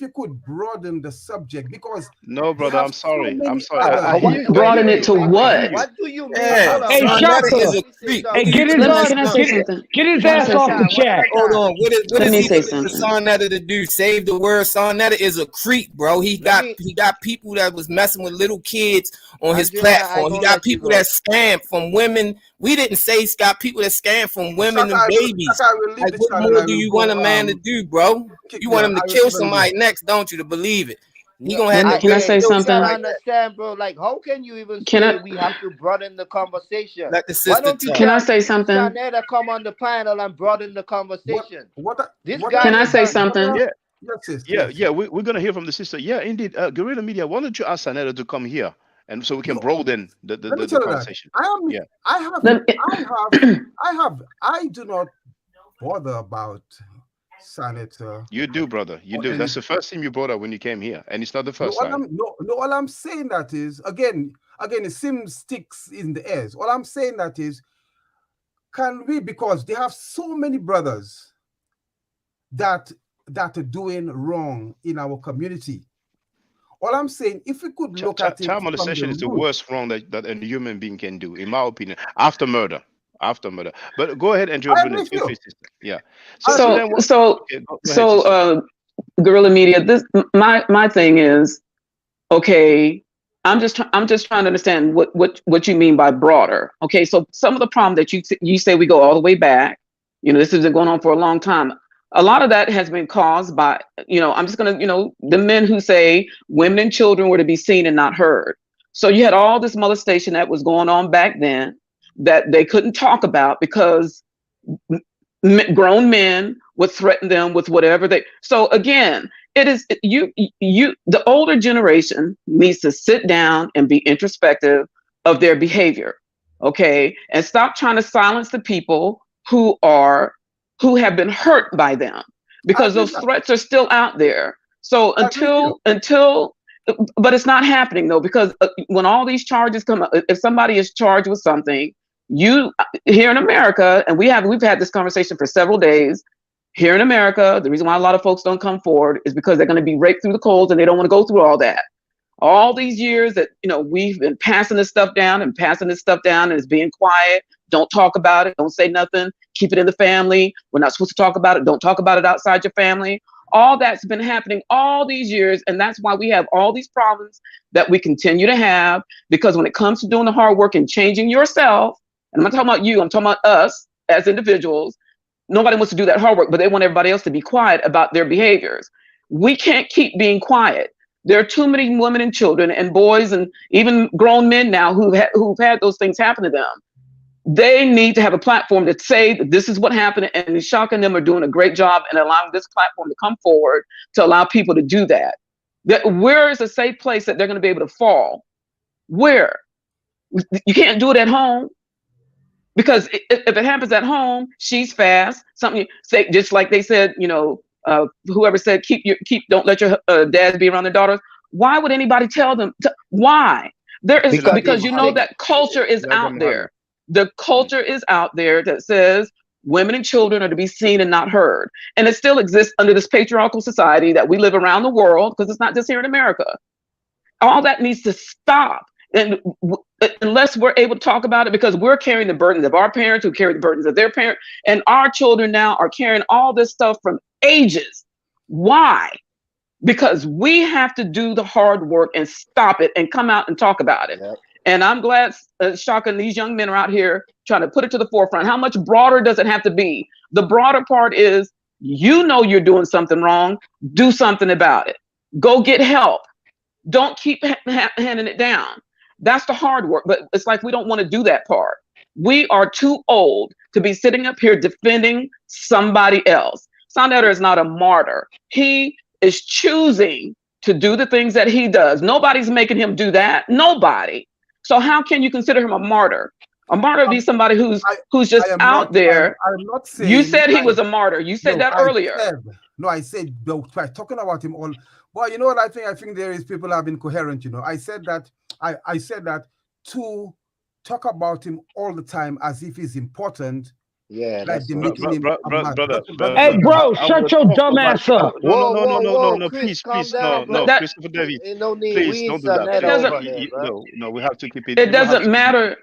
you could broaden the subject, because No, we brother, have I'm so sorry. I'm many sorry. others. I hear you. broaden it to I hear what? you. What do you mean? Yeah, Hold on, Hey, hold Son on. Netta Shaka. is Let a me say creep. Hey, something. He's Can I say something? get his Can I ass say off the something? One at chat. a Hold time. on. What Let is me he say looking for something. Son Netta to do? Save the word. Son Netta is a creep, bro. He Let got me, people that was messing with little kids on his Andrea, I platform. He gonna got let you people go. that scam from women. We didn't say he's got people that scam from women and babies. I will leave Like, the what chat and more I do will you want a go man to do, bro? kick You me want out. him to I will kill even go. somebody next, don't you? To believe it. He No, gonna have to Can I go say you kill gotta something? somebody. understand, bro. Like, how can you even Can say I we have to broaden the conversation? Let the Why sister don't you talk. can I tell say something? Shanetta come on the panel and broaden the conversation? This guy Can I is say a something? Yeah, yes. We're gonna hear from the sister. Yeah, indeed. Guerrilla Media, why don't you ask Sanetta to come here, and so we can broaden Let me the tell you that conversation. I do not bother about Senator. You do, brother. You do. That's the first thing you brought up when you came here, and it's not the first time. All I'm saying that is again, it seems sticks in the air. All I'm saying that is, can we, because they have so many brothers that are doing wrong in our community. All I'm saying, if we could look at it Child from the molestation is the root. worst wrong that a human being can do, in my opinion, after murder. After murder. But go ahead, Andrew I Brennan. agree with you. Sister. Yeah. So Then what? so Okay, go ahead, so sister. Guerrilla Media. This my thing is, okay. I'm just trying to understand what you mean by broader. Okay, so some of the problem that you say we go all the way back. This has been going on for a long time. A lot of that has been caused by, I'm just gonna, the men who say women and children were to be seen and not heard. So you had all this molestation that was going on back then that they couldn't talk about because grown men would threaten them with whatever they. So again, it is the older generation needs to sit down and be introspective of their behavior, okay, and stop trying to silence the people who have been hurt by them, because those threats are still out there. So until but it's not happening though, because when all these charges come up, if somebody is charged with something, you here in America, and we've had this conversation for several days. Here in America, the reason why a lot of folks don't come forward is because they're going to be raked through the coals and they don't want to go through all that. All these years that, we've been passing this stuff down and it's being quiet. Don't talk about it. Don't say nothing. Keep it in the family. We're not supposed to talk about it. Don't talk about it outside your family. All that's been happening all these years. And that's why we have all these problems that we continue to have, because when it comes to doing the hard work and changing yourself, and I'm not talking about you, I'm talking about us as individuals. Nobody wants to do that hard work, but they want everybody else to be quiet about their behaviors. We can't keep being quiet. There are too many women and children and boys and even grown men now who've had those things happen to them. They need to have a platform to say that this is what happened, and Shaka and them are doing a great job and allowing this platform to come forward to allow people to do that. Where is a safe place that they're going to be able to fall? Where? You can't do it at home. Because if it happens at home, she's fast. Something say, just like they said, whoever said don't let your dads be around their daughters. Why would anybody tell them? Why? Because that culture is out there. The culture is out there that says women and children are to be seen and not heard, and it still exists under this patriarchal society that we live around the world, because it's not just here in America. All that needs to stop. And unless we're able to talk about it, because we're carrying the burdens of our parents who carry the burdens of their parents, and our children now are carrying all this stuff from ages. Why? Because we have to do the hard work and stop it and come out and talk about it. Yep. And I'm glad Shaka and these young men are out here trying to put it to the forefront. How much broader does it have to be? The broader part is, you're doing something wrong. Do something about it. Go get help. Don't keep handing it down. That's the hard work, but it's like we don't want to do that part. We are too old to be sitting up here defending somebody else. Slander is not a martyr. He is choosing to do the things that he does. Nobody's making him do that. Nobody. So how can you consider him a martyr? A martyr would be somebody who's just out there. I'm not saying you said he was a martyr. You said that earlier. I said by talking about him all. Well, you know what I think? I think there is people have been coherent. I said that. I said that to talk about him all the time as if he's important. Yeah, like that's making him. brother. Hey, bro, shut your dumb ass up. No, please, calm no, down, Christopher David, Ain't no need. please We don't ain't do that. that Please. over there, bro. No, we have to keep it. It doesn't matter.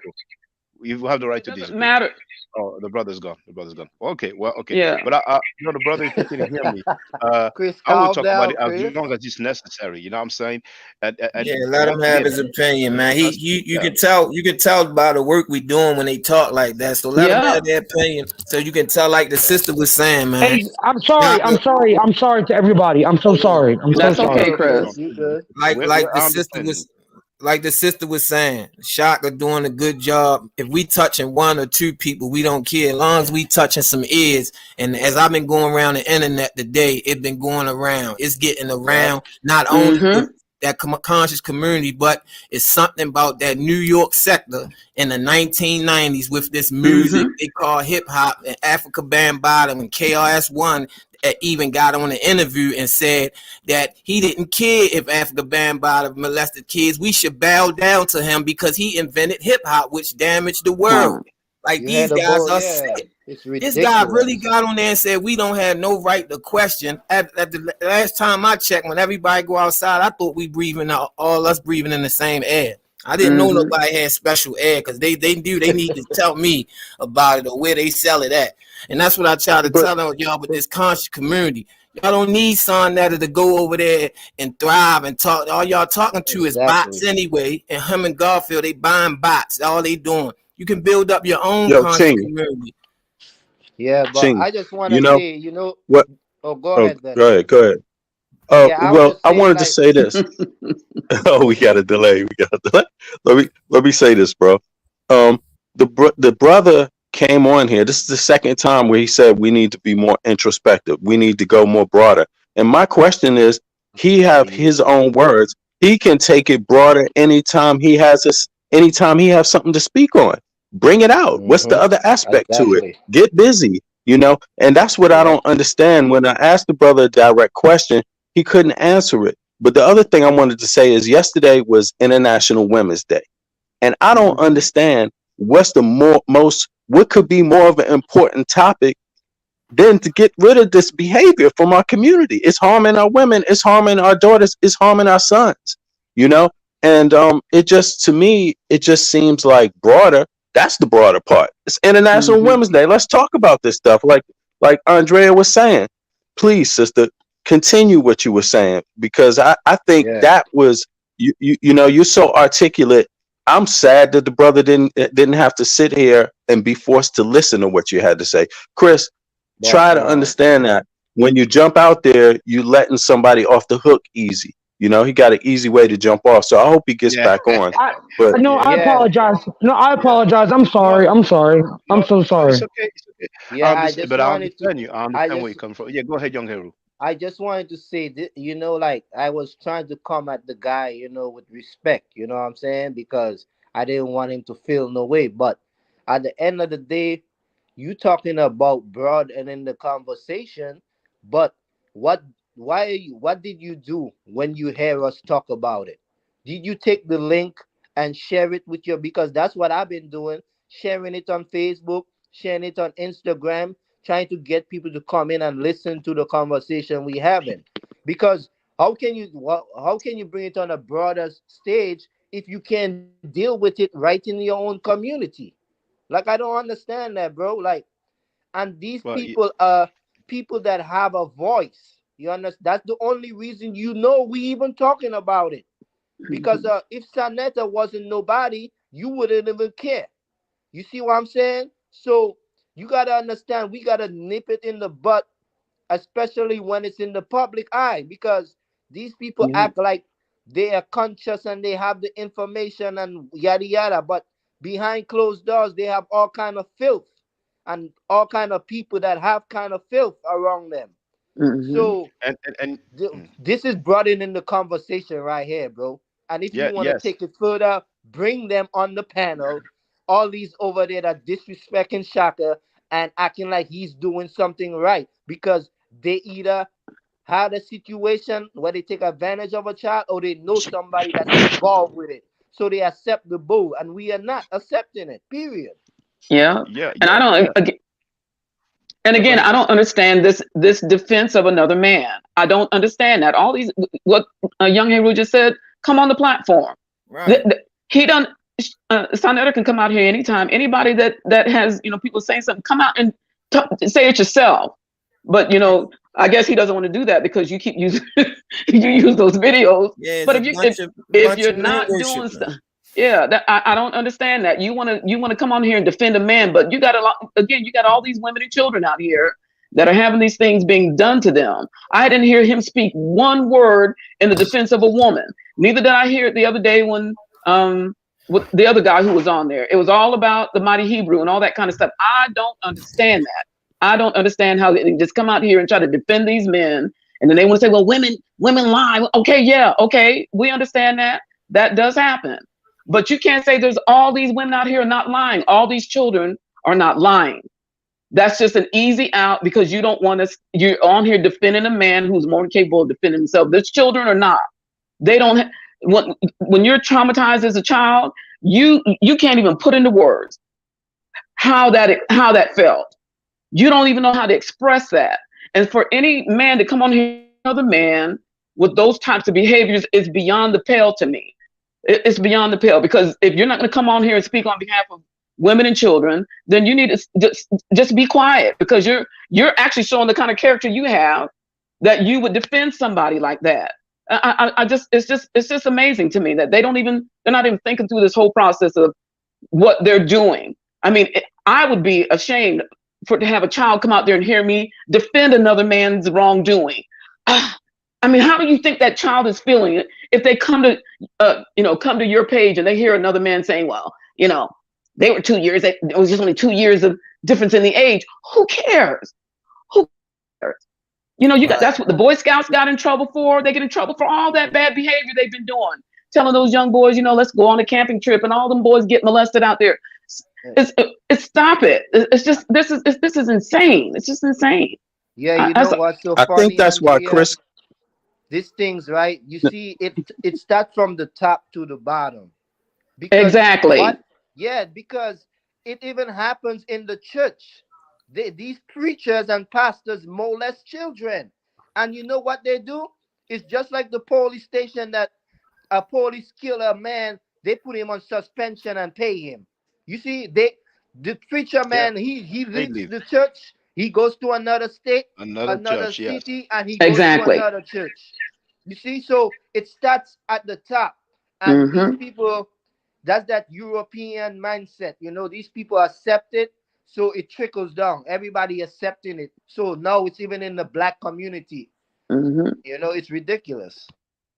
You have the right to It doesn't disagree. matter. Oh, the brother's gone. Okay, well, okay. Yeah. But the brother, if you can hear me, Chris, I will calm talk down, about it as Chris. long as it's necessary. You know what I'm saying? And Yeah, let him once have again, his opinion, man. You can tell by the work we doing when they talk like that. So let him have their opinion, so you can tell, like the sister was saying, man. Hey, I'm sorry to everybody. I'm so sorry. That's okay, Chris. You good? Like the sister was saying, Shaka doing a good job. If we touching one or two people, we don't care. As long as we touching some ears. And as I've been going around the internet today, it's been going around. It's getting around not only with that conscious community, but it's something about that New York sector in the 1990s with this music they call hip hop, and Africa Bambaataa and KRS-One even got on an interview and said that he didn't care if Africa Bambaataa molested kids. We should bow down to him because he invented hip hop, which damaged the world. Like these guys are sick. This guy really got on there and said we don't have no right to question. At the last time I checked, when everybody go outside, I thought we breathing out, all us breathing in the same air. I didn't know nobody had special air, because they need to tell me about it or where they sell it at. And that's what I try to tell y'all with this conscious community. Y'all don't need Slander to go over there and thrive and talk. All y'all talking to is bots anyway. And him and Garfield, they buying bots. That's all they doing. You can build up your own conscious community. Yeah, but I just want to say, what? Oh, go ahead. Go ahead. I wanted to say this. Oh, we got a delay. Let me say this, bro. The brother came on here. This is the second time where he said we need to be more introspective. We need to go more broader. And my question is, he have his own words. He can take it broader anytime he has something to speak on. Bring it out. What's the other aspect to it? Get busy, and that's what I don't understand. When I asked the brother a direct question, he couldn't answer it. But the other thing I wanted to say is yesterday was International Women's Day. And I don't understand what could be more of an important topic than to get rid of this behavior from our community. It's harming our women, it's harming our daughters, it's harming our sons. you know. And it just, to me, it just seems like broader. That's the broader part. It's International Mm-hmm. Women's Day. Let's talk about this stuff. Like Andrea was saying, please, sister, continue what you were saying, because I think Yeah. that was, you know, you're so articulate. I'm sad that the brother didn't have to sit here and be forced to listen to what you had to say. Chris, But try to understand that when you jump out there, you letting somebody off the hook easy. You know, he got an easy way to jump off. So I hope he gets Yeah. back on. I But no, I yeah, apologize. No, I Yeah. apologize. I'm No, sorry. I'm sorry. I'm no, so no, it's sorry. okay. It's okay. I yeah. I understand, just but I wanted to. understand you. I I understand where you just come from. Yeah, go ahead, young Hero. I just wanted to say that, like I was trying to come at the guy, with respect, you know what I'm saying? Because I didn't want him to feel no way. But at the end of the day, you talking about broad and in the conversation, but what what did you do when you hear us talk about it? Did you take the link and share it with your, because that's what I've been doing, sharing it on Facebook, sharing it on Instagram, trying to get people to come in and listen to the conversation we having. Because how can you bring it on a broader stage if you can't deal with it right in your own community? Like, I don't understand that, bro. Like, and these Well, people are people that have a voice. You understand? That's the only reason we even talking about it. Because if Sanetta wasn't nobody, you wouldn't even care. You see what I'm saying? So you gotta understand, we gotta nip it in the butt, especially when it's in the public eye, because these people Yeah. act like they are conscious and they have the information and yada yada, but behind closed doors they have all kind of filth and all kind of people that have kind of filth around them. Mm-hmm. So and this is brought in the conversation right here, bro. And if you yeah, want to yes. take it further, bring them on the panel. All these over there that disrespecting Shaka and acting like he's doing something right, because they either had a situation where they take advantage of a child, or they know somebody that's involved with it. So they accept the bull, and we are not accepting it. Period. Yeah. Yeah, And I yeah, don't. yeah. And Yeah, go again, ahead, I don't sister. understand this defense of another man. I don't understand that. All these, what young Hebrew just said, come on the platform. Right. He done. Sonetta can come out here anytime. Anybody that has, people saying something, come out and say it yourself. But I guess he doesn't want to do that because you keep using you use those videos. Yeah, it's But a if you bunch of if bunch you're of moon not doing worshipers. stuff, yeah, I don't understand that. You wanna come on here and defend a man, but you got a lot. Again, you got all these women and children out here that are having these things being done to them. I didn't hear him speak one word in the defense of a woman. Neither did I hear it the other day when with the other guy who was on there. It was all about the mighty Hebrew and all that kind of stuff. I don't understand that. I don't understand how they just come out here and try to defend these men, and then they want to say, "Well, women lie." Okay, yeah, okay, we understand that. That does happen, but you can't say there's all these women out here not lying. All these children are not lying. That's just an easy out because you don't want to. You're on here defending a man who's more capable of defending himself. These children are not. They don't. When you're traumatized as a child, you can't even put into words how that felt. You don't even know how to express that. And for any man to come on here, another man with those types of behaviors is beyond the pale to me. It's beyond the pale because if you're not going to come on here and speak on behalf of women and children, then you need to just be quiet because you're actually showing the kind of character you have that you would defend somebody like that. I just it's just amazing to me that they're not even thinking through this whole process of what they're doing. I mean, I would be ashamed to have a child come out there and hear me defend another man's wrongdoing. I mean, how do you think that child is feeling if they come to your page and they hear another man saying, "Well, they were 2 years. It was just only 2 years of difference in the age." Who cares? Who cares? Right. That's what the Boy Scouts got in trouble for. They get in trouble for all that bad behavior they've been doing. Telling those young boys, let's go on a camping trip, and all them boys get molested out there. It's stop it. It's just this is insane. It's just insane. Yeah, I, you I, know what's so I think funny, that's why Andrea? Chris. These things, right? You see, it starts from the top to the bottom. Because what? exactly. Yeah, because it even happens in the church. These preachers and pastors molest children. And you know what they do? It's just like the police station that a police kill a man, they put him on suspension and pay him. You see, the preacher Yeah, man, he they leaves leave the church, he goes to another state, another another church. Yes. city, and he goes to Exactly. another church. You see, so it starts at the top, and these Mm-hmm. people, that's that European mindset. You know, these people accept it, so it trickles down. Everybody accepting it. So now it's even in the black community. Mm-hmm. You know, it's ridiculous.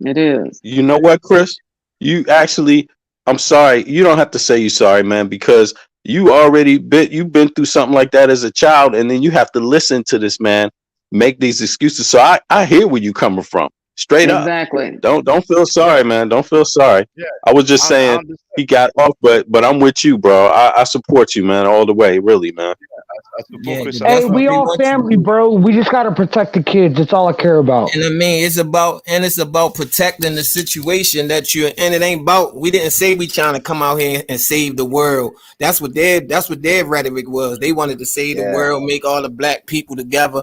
It is. You know what, Chris? You actually, I'm sorry. You don't have to say you sorry, man, because you've been through something like that as a child, and then you have to listen to this man make these excuses. So I hear where you coming from. Straight up. Exactly. Don't feel Yeah. sorry, man. Don't feel sorry. Yeah. I was just I saying understand. he got off, but I'm with you, bro. I support you, man, all the way, really, man. I support Yeah, Chris that's Hey, as well. what we we all want you to family, do. bro. We just gotta protect the kids. That's all I care about. And I mean, it's about protecting the situation that you're in. It ain't about, we didn't say we trying to come out here and save the world. That's what their rhetoric was. They wanted to save the Yeah. world, make all the black people together.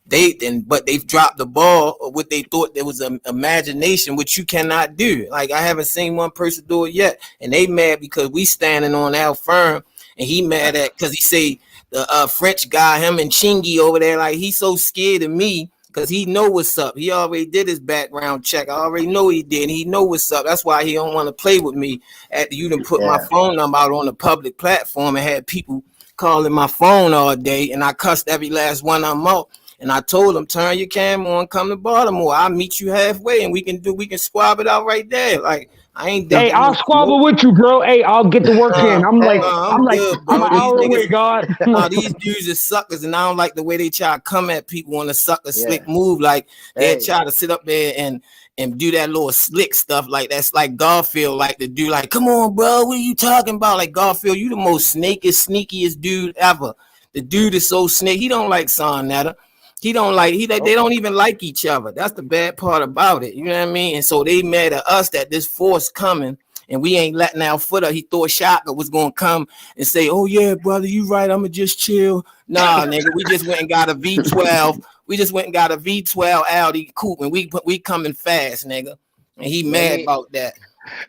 But they've dropped the ball of what they thought there was an imagination, which you cannot do. Like, I haven't seen one person do it yet, and they mad because we standing on our firm, and he mad at because he say the French guy, him and Chingy over there, like, he's so scared of me because he know what's up. He already did his background check. I already know he did. He know what's up. That's why he don't want to play with me. After you done put my Yeah. phone number out on the public platform and had people calling my phone all day, and I cussed every last one I'm out. And I told him, turn your camera on, come to Baltimore. I'll meet you halfway, and we can squab it out right there. Like, I ain't Hey, ducking I'll no squabble smoke. with you, bro. Hey, I'll get to work in. I'm like, Hey, I'm I'm like, good, I'm bro. an These hour away, niggas, God. these dudes are suckers, and I don't like the way they try to come at people on a sucker yeah. slick move. Like, they Hey, try to sit up there and do that little slick stuff. Like, that's like Garfield like to do. Like, come on, bro, what are you talking about? Like, Garfield, you the most sneakiest dude ever. The dude is so snake. He don't like Sonetta. He don't like they don't even like each other. That's the bad part about it. You know what I mean? And so they mad at us that this force coming and we ain't letting our foot up. He thought Shaka was gonna come and say, "Oh yeah, brother, you right. I'ma just chill." Nah, nigga, we just went and got a V12. We just went and got a V12 Audi coupe, and we coming fast, nigga. And he let mad me. about that.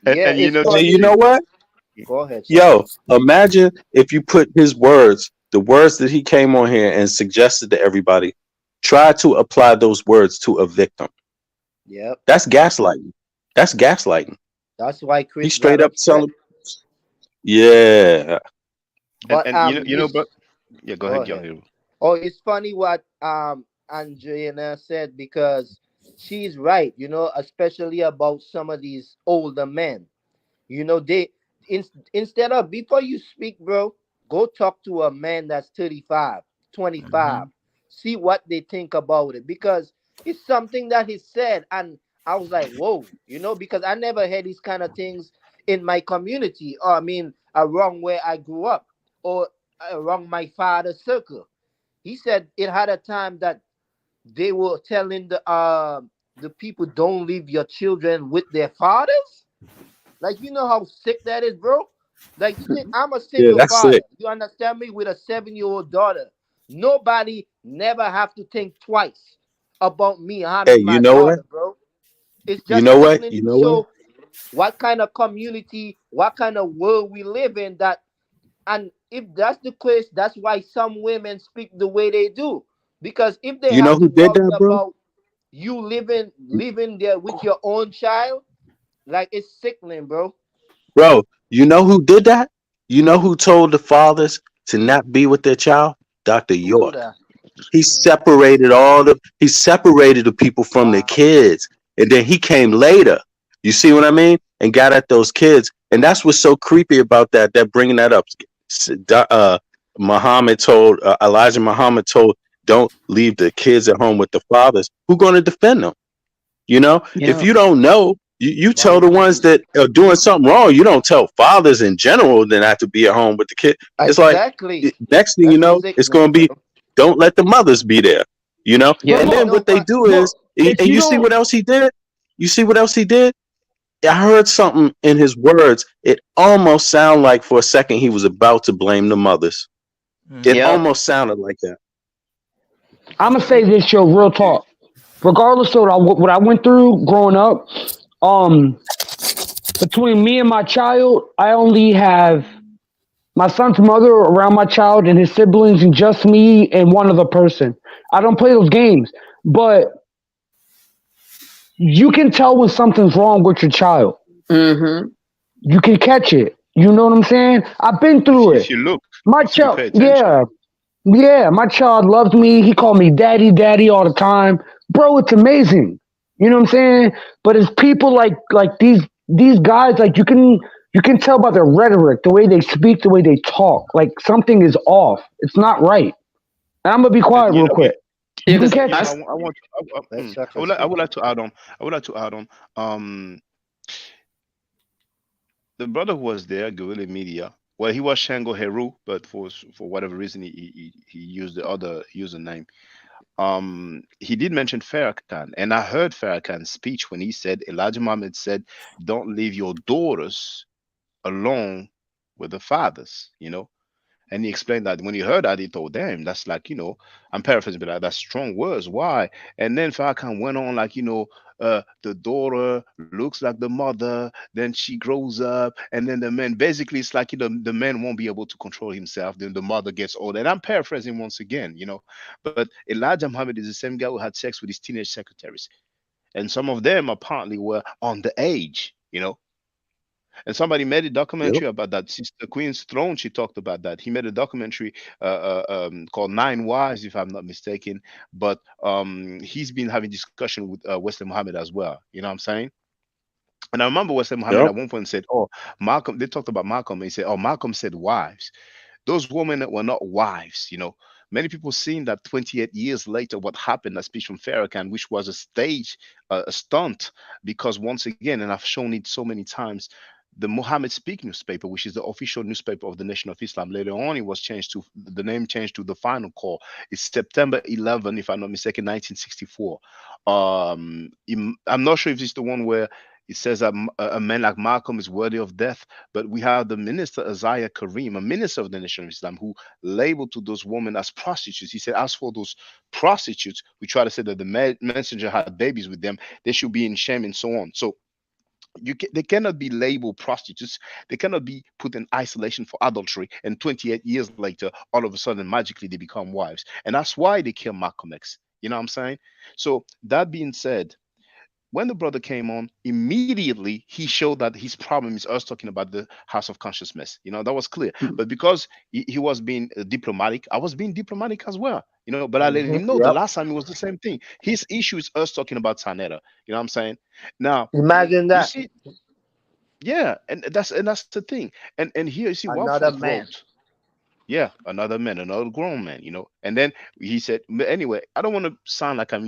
Yeah, And you it's know, And funny. you know Chinching, what? Go ahead, son. Yo, imagine if you put his words, the words that he came on here and suggested to everybody, try to apply those words to a victim. Yep. That's gaslighting. That's gaslighting. That's why He Chris straight got up upset. telling, yeah, But and it's but yeah, go go ahead, ahead. Garfield. Oh, it's funny what Andrea said because she's right, especially about some of these older men. They in, instead of before you speak, bro, go talk to a man that's 35, 25. See what they think about it because it's something that he said, and I was like, whoa, because I never heard these kind of things in my community, or I mean, around where I grew up, or around my father's circle. He said it had a time that they were telling the people don't leave your children with their fathers. Like, you know how sick that is, bro? Like, you think I'm a yeah, single that's father. sick. You understand me? With a 7-year-old daughter. Nobody never have to think twice about me Hey, harming you my know what? daughter, bro. It's You just know what? sickening You to know what? show what kind of community, what kind of world we live in that. And if that's the case, that's why some women speak the way they do. Because if they You know have to who did worry that, bro? about you living there with your own child, like, it's sickening, bro. Bro, you know who did that? You know who told the fathers to not be with their child? Dr. Who do York. that? He separated the people from their Wow. kids. And then he came later. You see what I mean? And got at those kids. And that's what's so creepy about that bringing that up. Elijah Muhammad told, don't leave the kids at home with the fathers. Who's going to defend them? If Yeah. you don't know, you tell Right. the ones that are doing something wrong. You don't tell fathers in general that have to be at home with the kid. It's like, Exactly. next thing you That's know, it's going sickening, to be, bro. don't let the mothers be there. Yeah. And then what they But do is, If and you you see don't, what else he did? You see what else he did? I heard something in his words. It almost sounded like for a second he was about to blame the mothers. It Yep. almost sounded like that. I'm gonna say this, real talk. Regardless of what I went through growing up, um, between me and my child, I only have my son's mother around my child and his siblings, and just me and one other person. I don't play those games, but you can tell when something's wrong with your child. Mm-hmm. You can catch it. You know what I'm saying? I've been through If it. you look, My if you child, pay attention. yeah, yeah, my child loves me. He called me daddy, daddy all the time. Bro, it's amazing. You know what I'm saying? But it's people like these guys, like you can tell by their rhetoric, the way they speak, the way they talk. Like something is off. It's not right. And I'm gonna be And quiet you real know, quick. Yeah, You can because catch you it. know, I want, Let I Shaka would like, I speak. would like to add on. I would like to add on. Um, the brother who was there, Guerrilla Media. Well, he was Shango Heru, but for whatever reason, he used the other username. He did mention Farrakhan, and I heard Farrakhan's speech when he said Elijah Muhammad said, "Don't leave your daughters alone with the fathers," And he explained that when he heard that, he thought, damn, that's like, I'm paraphrasing, but that's strong words. Why? And then Farrakhan went on, like, the daughter looks like the mother, then she grows up, and then the man, basically, it's like, the man won't be able to control himself. Then the mother gets older. And I'm paraphrasing once again. But Elijah Muhammad is the same guy who had sex with his teenage secretaries. And some of them apparently were on the age. And somebody made a Yep. documentary about that. Sister Queen's Throne, she talked about that. He made a documentary called Nine Wives, if I'm not mistaken. But he's been having discussion with Wesley Muhammad as well. You know what I'm saying? And I remember Wesley Muhammad Yep. at one point said, "Oh, Malcolm." They talked about Malcolm. And he said, "Oh, Malcolm said wives. Those women that were not wives." Many people seen that 28 years later, what happened, that speech from Farrakhan, which was a stage, a stunt, because once again, and I've shown it so many times, the Muhammad Speak newspaper, which is the official newspaper of the Nation of Islam, later on it was changed to the name changed to the Final Call. It's September 11, if I'm not mistaken, 1964. I'm not sure if it's the one where it says that a man like Malcolm is worthy of death, but we have the minister Isaiah Kareem, a minister of the Nation of Islam, who labeled to those women as prostitutes. He said, as for those prostitutes, we try to say that the messenger had babies with them, they should be in shame and so on. So they cannot be labeled prostitutes. They cannot be put in isolation for adultery. And 28 years later, all of a sudden, magically, they become wives. And that's why they kill Malcolm X. You know what I'm saying? So that being said, when the brother came on, immediately he showed that his problem is us talking about the House of Consciousness. That was clear. But because he was being diplomatic, I was being diplomatic as well. But I let him know the Yep. last time it was the same thing. His issue is us talking about Sanetta. You know what I'm saying? Now, Imagine you that. see, yeah, and that's the thing. And here you see Another Wildfunk man. wrote, yeah, another man, another grown man. And then he said, but anyway, I don't want to sound like I'm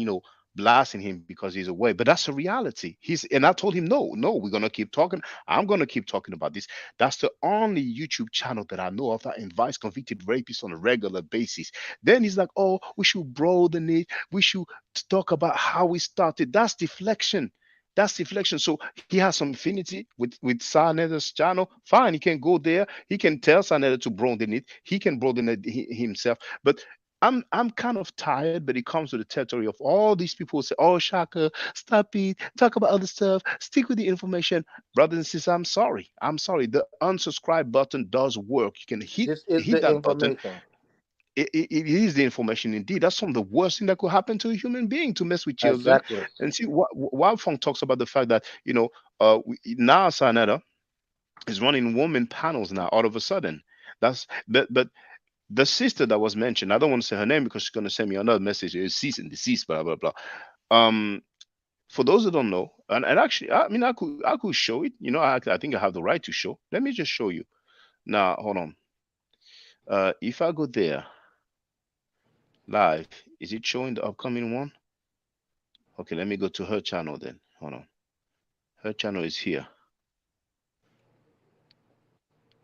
blasting him because he's away, but that's a reality. And I told him, no, no, we're gonna keep talking. I'm gonna keep talking about this. That's the only YouTube channel that I know of that invites convicted rapists on a regular basis. Then he's like, oh, we should broaden it. We should talk about how we started. That's deflection. That's deflection. So he has some affinity with Sarneta's channel. Fine, he can go there. He can tell Sarneta to broaden it. He can broaden it himself. But I'm kind of tired, but it comes to the territory of all these people who say, "Oh, Shaka, stop it. Talk about other stuff. Stick with the information." Brothers and sisters, I'm sorry. I'm sorry. The unsubscribe button does work. You can hit This is hit the that button. information. It is the information indeed. That's some of the worst thing that could happen to a human being, to mess with children. Exactly. And see, Wildfong talks about the fact that now Sanada is running woman panels now. All of a sudden, but the sister that was mentioned, I don't want to say her name because she's going to send me another message. It's cease and desist, blah blah blah. Um, for those that don't know, and actually, I mean, I could show it. I think I have the right to show. Let me just show you. Now, hold on. If I go there live, is it showing the upcoming one? Okay, let me go to her channel then. Hold on. Her channel is here.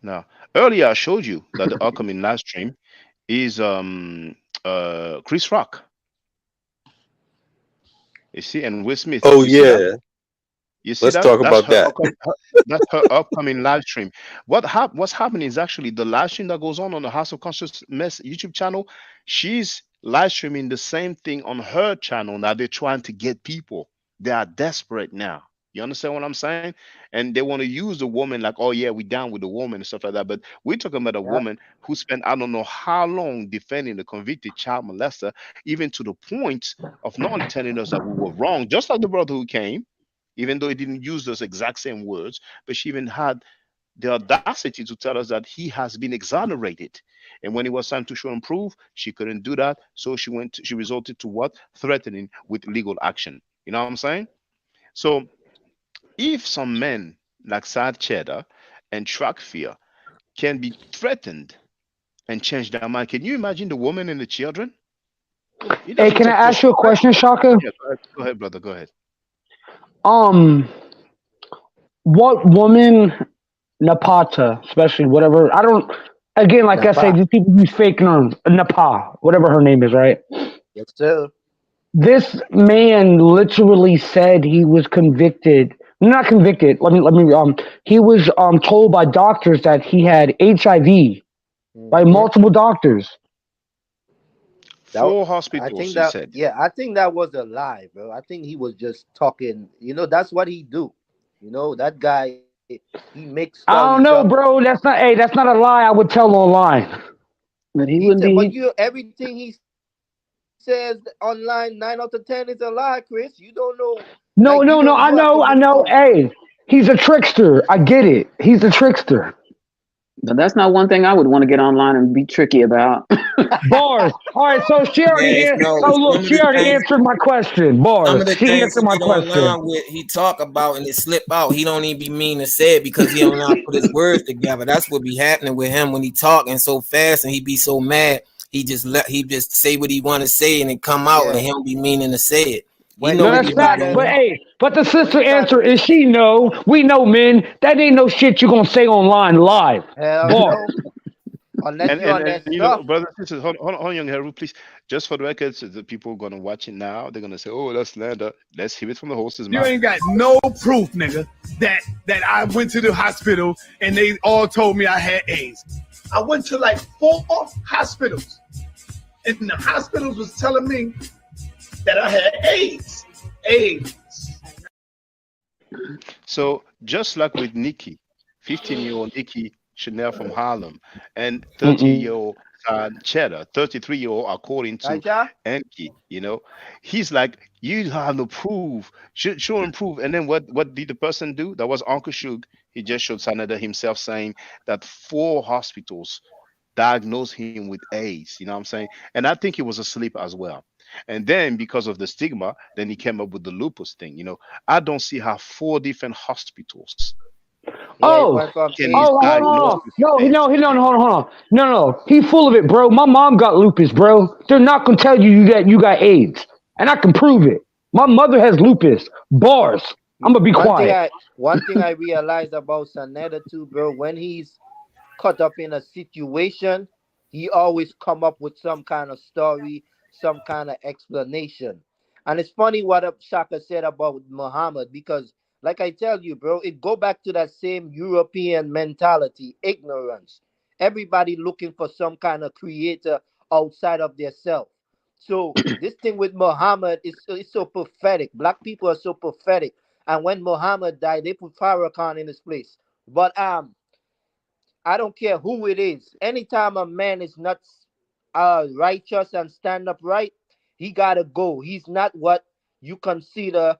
Now, earlier I showed you that the upcoming live stream is Chris Rock. You see, and Will Smith. Oh You see that? yeah. You see Let's that? talk about that. That's her upcoming live stream. What's happening is actually the live stream that goes on the House of Consciousness YouTube channel. She's live streaming the same thing on her channel. Now they're trying to get people. They are desperate now. You understand what I'm saying? And they want to use the woman like, oh yeah, we down with the woman and stuff like that. But we're talking about a Yeah. woman who spent I don't know how long defending the convicted child molester, even to the point of not only telling us that we were wrong, just like the brother who came, even though he didn't use those exact same words, but she even had the audacity to tell us that he has been exonerated. And when it was time to show and prove, she couldn't do that. So she resorted to what? Threatening with legal action. You know what I'm saying? So if some men like Sad Cheddar and Track Fear can be threatened and change their mind, can you imagine the woman and the children? It Hey, doesn't can I take just ask you a one. question, Shaka? Yeah, go ahead, brother. Go ahead. Um, what woman, Napata, especially whatever. I don't. Again, like I say, Napa. these people use fake names. Napa, whatever her name is, right? Yes, sir. This man literally said he was convicted. Not convicted. Let me. He was told by doctors that he had HIV by Hmm. multiple doctors. That, Four I hospitals, think he that, said. yeah, I think that was a lie, bro. I think he was just talking. That's what he do. That guy, he makes stories I up. don't know, bro. That's not. Hey, that's not a lie. I would tell online. But he He wouldn't said, but be. everything he says online, 9 out of 10 is a lie, Chris. You don't know, No, you no, have no. to I look know. I know. Hey, he's a trickster. I get it. He's a trickster. But that's not one thing I would want to get online and be tricky about. Bars. All right. So she Yeah, already. it's no So look, some of she the already things. answered my question. Some Bars. of the She things answered he my get question. online with, he talk about and it slip out. He don't even be mean to say it because he don't know how to put his words together. That's what be happening with him when he talking so fast and he be so mad. He just say what he want to say and it come out and Yeah. he don't be meaning to say it. He When know No, what when that's he he be try facts. to But doing. hey, but the when sister he try answer to is she know. We know, men. That ain't no shit you gonna say online live. hell Bars. no, unless And you and on and that you know, stuff. brothers and sisters, hold on, young Haru, please. Just for the record, so the people gonna watch it now, they're gonna say, "Oh, that's slander." Let's hear it from the horse's You mouth. ain't got no proof, nigga, that I went to the hospital and they all told me I had AIDS. I went to like 4 hospitals, and the hospitals was telling me that I had AIDS. AIDS. So just like with Nikki, 15-year-old Nikki Chanel from Harlem, and Mm-mm. 30-year-old Cheddar, 33-year-old, according to Aisha? Enki, he's like, you have no proof, show and prove. And then what did the person do? That was Uncle Shug. He just showed Sanada himself saying that 4 hospitals diagnosed him with AIDS. You know what I'm saying? And I think he was asleep as well. And then because of the stigma, then he came up with the lupus thing. I don't see how 4 different hospitals Yeah, he Oh, went from can AIDS oh, to hold on, hold misdiagnose on. lupus. with No, AIDS. no, no, hold on, hold on. No, no, he full of it, bro. My mom got lupus, bro. They're not gonna tell you got AIDS, and I can prove it. My mother has lupus. Bars. I'm gonna be One thing quiet. I one thing I realized about Sanetta too, bro, when he's caught up in a situation, he always come up with some kind of story, some kind of explanation. And it's funny what Shaka said about Muhammad because, like I tell you, bro, it go back to that same European mentality, ignorance. Everybody looking for some kind of creator outside of their self. So this thing with Muhammad is so pathetic. Black people are so pathetic. And when Muhammad died, they put Farrakhan in his place. But I don't care who it is. Anytime a man is not righteous and stand up right, he gotta go. He's not what you consider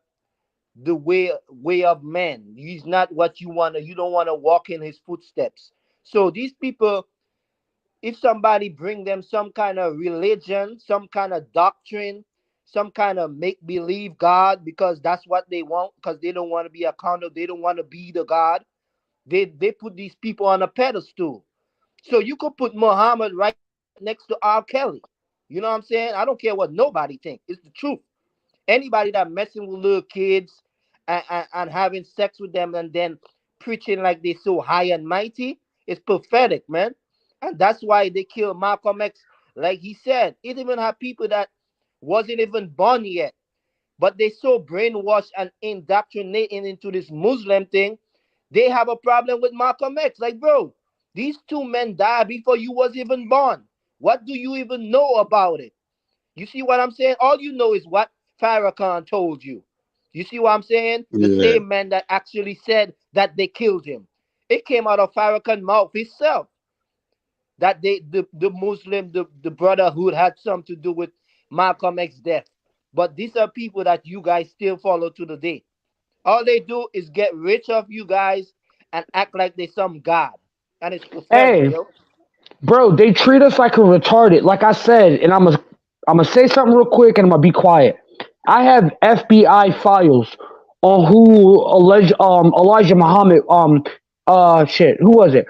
the way of man. He's not what you don't wanna walk in his footsteps. So these people, if somebody bring them some kind of religion, some kind of doctrine, some kind of make believe God, because that's what they want, because they don't want to be accountable, they don't want to be the God. They put these people on a pedestal. So you could put Muhammad right next to R. Kelly. You know what I'm saying? I don't care what nobody think. It's the truth. Anybody that messing with little kids and having sex with them and then preaching like they so high and mighty is pathetic, man. And that's why they killed Malcolm X. Like he said, it even had people that wasn't even born yet, but they so brainwashed and indoctrinating into this Muslim thing, they have a problem with Malcolm X. Like, bro, these 2 men died before you was even born. What do you even know about it? You see what I'm saying? All you know is what Farrakhan told you. You see what I'm saying? The Yeah. same man that actually said that they killed him. It came out of Farrakhan mouth himself that the Muslim, the Brotherhood had something to do with Malcolm X's death. But these are people that you guys still follow to the day. All they do is get rich off you guys and act like they some god. And it's pathetic, Hey, yo. bro, they treat us like a retarded. Like I said, and I'm gonna say something real quick, and I'm gonna be quiet. I have FBI files on who Elijah Muhammad shit, who was it?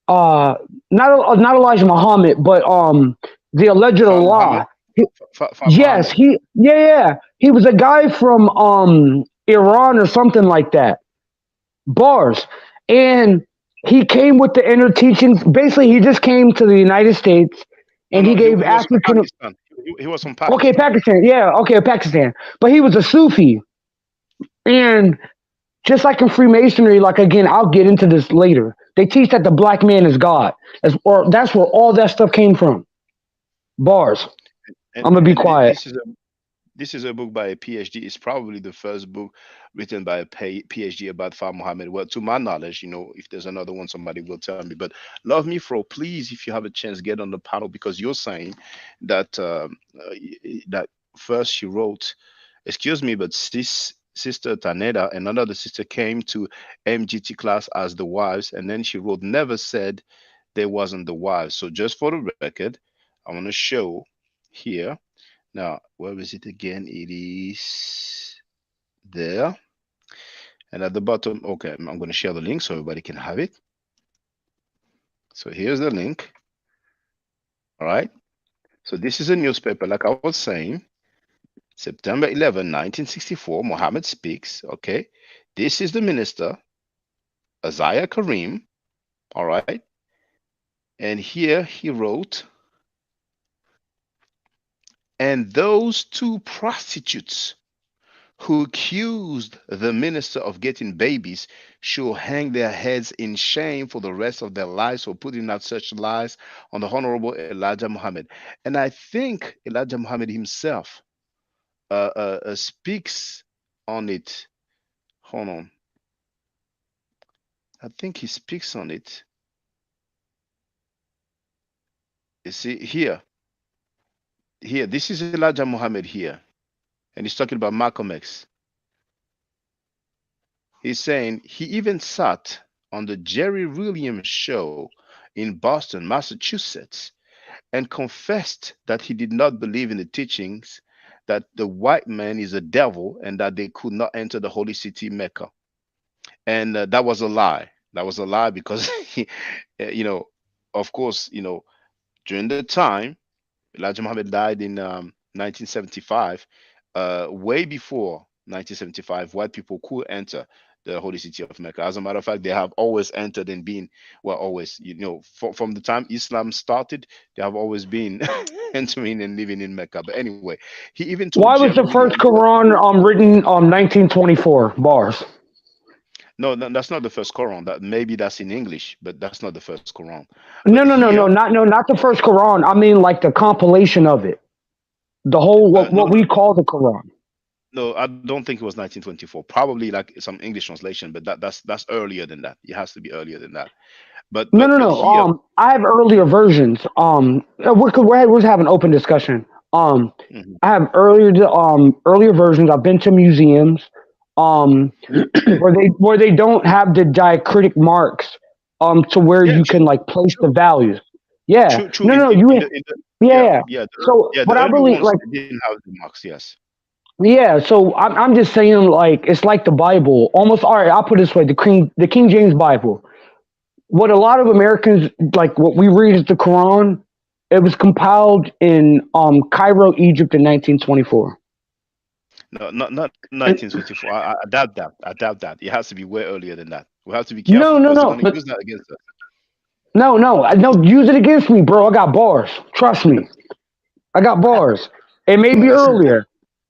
Uh not Elijah Muhammad, but the alleged Fat Muhammad. Allah. Fat Yes, Muhammad. he was a guy from Iran or something like that. Bars. And he came with the inner teachings. Basically, he just came to the United States and he No, gave he was from African. Pakistan. He was from Okay, Pakistan. Pakistan. Yeah, okay, Pakistan. But he was a Sufi. And just like in Freemasonry, like again, I'll get into this later. They teach that the black man is God. Or that's where all that stuff came from. Bars. And I'm gonna be and quiet. this is a book by a PhD. It's probably the first book written by a PhD about Fat Muhammad. Well, to my knowledge, if there's another one, somebody will tell me. But Love Me Fro, please, if you have a chance, get on the panel because you're saying that that first she wrote, excuse me, but this sister Taneda and another sister came to MGT class as the wives, and then she wrote, never said they wasn't the wives. So just for the record, I want to show here. Now, where is it again? It is there. And at the bottom, okay, I'm going to share the link so everybody can have it. So here's the link. All right. So this is a newspaper, like I was saying, September 11, 1964, Muhammad speaks. Okay. This is the minister, Isaiah Karim. All right. And here he wrote, and those two prostitutes who accused the minister of getting babies should hang their heads in shame for the rest of their lives for putting out such lies on the Honorable Elijah Muhammad. And I think Elijah Muhammad himself speaks on it. Hold on. I think he speaks on it. You see, here, this is Elijah Muhammad here. And he's talking about Malcolm X. He's saying he even sat on the Jerry Williams show in Boston, Massachusetts, and confessed that he did not believe in the teachings that the white man is a devil and that they could not enter the holy city Mecca. And that was a lie. That was a lie because, of course, during the time, Elijah Muhammad died in 1975. Way before 1975, white people could enter the holy city of Mecca. As a matter of fact, they have always entered and been, well, always, from the time Islam started, they have always been entering and living in Mecca. But anyway, he even told Why was Jerry the first Williams. Quran written 1924? Bars. No, that's not the first Quran. Maybe that's in English, but that's not the first Quran. No, not the first Quran. I mean, like the compilation of it, the whole what we call the Quran. No, I don't think it was 1924. Probably like some English translation, but that's earlier than that. It has to be earlier than that. But No. here, I have earlier versions. We're having open discussion. I have earlier versions. I've been to museums, where they don't have the diacritic marks, to where you can like place the values. Yeah. True. Yeah. So, the but I early believe ones like. didn't have the marks. Yes. Yeah, so I'm just saying, like, it's like the Bible. Almost, all right, I'll put it this way, the King James Bible. What a lot of Americans, like what we read is the Quran, it was compiled in Cairo, Egypt in 1924. No, not 1924. I doubt that. I doubt that. It has to be way earlier than that. We have to be careful because they're going to use that against us. No, use it against me, bro. I got bars. Trust me. I got bars. It may be earlier.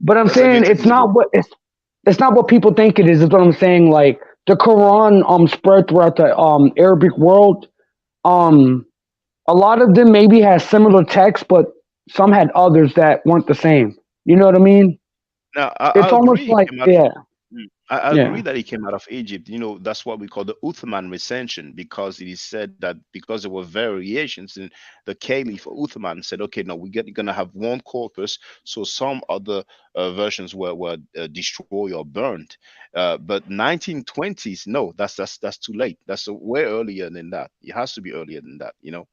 But I'm saying it's not what people think it is what I'm saying. Like the Quran spread throughout the Arabic world. A lot of them maybe has similar text, but some had others that weren't the same. You know what I mean? Now, It's I almost agree he like, came out of yeah, I yeah. agree that he came out of Egypt. You know, that's what we call the Uthman recension, because it is said that because there were variations in the Caliph Uthman said, okay, no, gonna have one corpus. So some other versions were destroyed or burned. But 1920s, no, that's too late. That's way earlier than that. It has to be earlier than that. You know.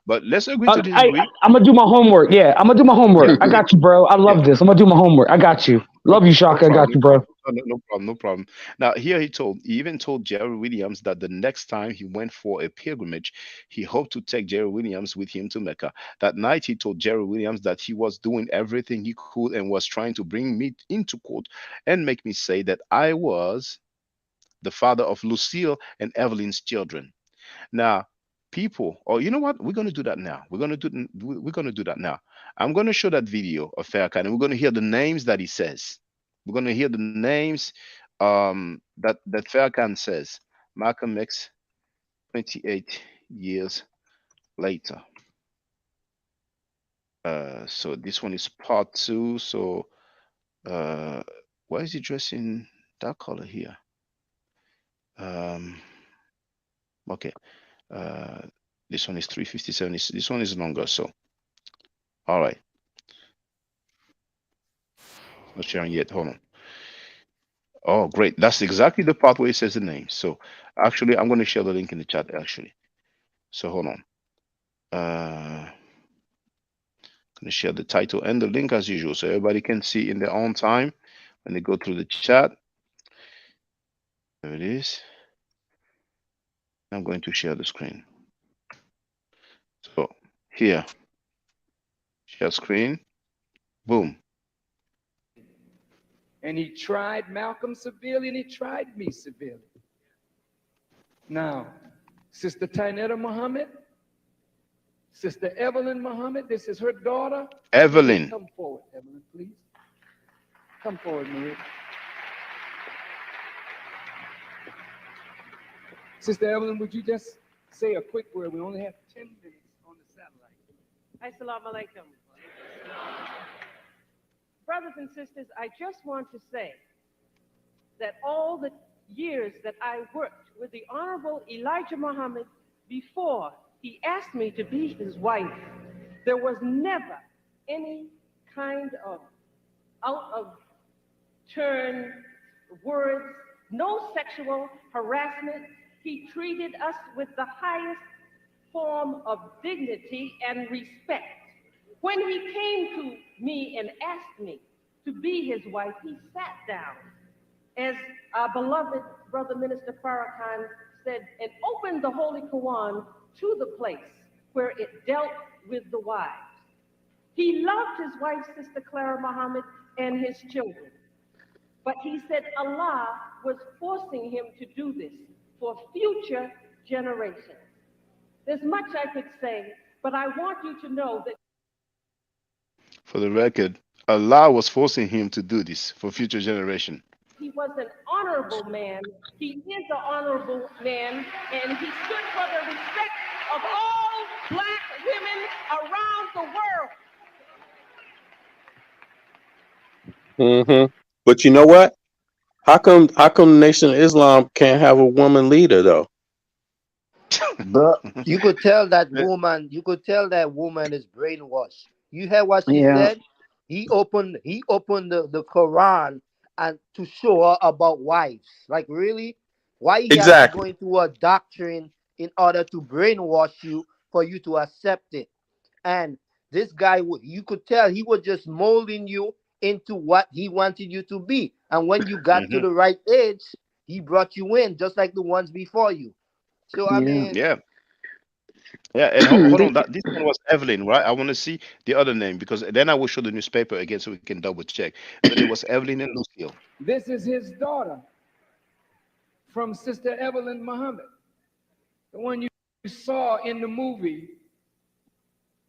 But let's agree to disagree. I'm gonna do my homework. Yeah, I'm gonna do my Yeah, homework. I got you, bro. I yeah. love this. I'm gonna do my homework. I got you. Love you, No Shaka. I got problem, you, no bro. problem. No problem, no problem. Now, here he even told Jerry Williams that the next time he went for a pilgrimage, he hoped to take Jerry Williams with him to Mecca. That night, he told Jerry Williams that he was doing everything he could and was trying to bring me into court and make me say that I was the father of Lucille and Evelyn's children. Now, people, or you know what? We're gonna do that now. We're gonna do that now. I'm gonna show that video of Farrakhan, and we're gonna hear the names that he says. We're gonna hear the names that Farrakhan says. Malcolm X, 28 years later. So this one is part two. So why is he dressed in that color here? Um, okay. Uh, this one is 357. This one is longer. So all right. Not sharing yet. Hold on. Oh, great. That's exactly the part where it says the name. So actually, I'm going to share the link in the chat, actually. So hold on. Going to share the title and the link as usual, so everybody can see in their own time when they go through the chat. There it is. I'm going to share the screen. So here, share screen. Boom. And he tried Malcolm severely, and he tried me severely. Now, Sister Tynetta Muhammad, Sister Evelyn Muhammad, this is her daughter. Evelyn. Come forward, Evelyn, please. Come forward, Maria. Sister Evelyn, would you just say a quick word? We only have 10 minutes on the satellite. Assalamu alaikum. Brothers and sisters, I just want to say that all the years that I worked with the Honorable Elijah Muhammad before he asked me to be his wife, there was never any kind of out of turn words, no sexual harassment. He treated us with the highest form of dignity and respect. When he came to me and asked me to be his wife, he sat down, as our beloved brother Minister Farrakhan said, and opened the Holy Quran to the place where it dealt with the wives. He loved his wife, Sister Clara Muhammad, and his children. But he said Allah was forcing him to do this for future generations. There's much I could say, but I want you to know that For the record, Allah was forcing him to do this for future generation. he was an honorable man. He is an honorable man, and he stood for the respect of all black women around the world. Mm-hmm. But you know what? How come Nation of Islam can't have a woman leader though? But you could tell that woman. You could tell that woman is brainwashed. You hear what she Yeah. said? He opened the Quran and to show her about wives. Like really, why he has to go Exactly. into a doctrine in order to brainwash you for you to accept it? And this guy, you could tell he was just molding you into what he wanted you to be. And when you got to the right age, he brought you in, just like the ones before you. So I Yeah. mean, Yeah. Yeah, and hold on. This one was Evelyn, right? I want to see the other name because then I will show the newspaper again so we can double check. But it was Evelyn and Lucille. This is his daughter from Sister Evelyn Muhammad, the one you saw in the movie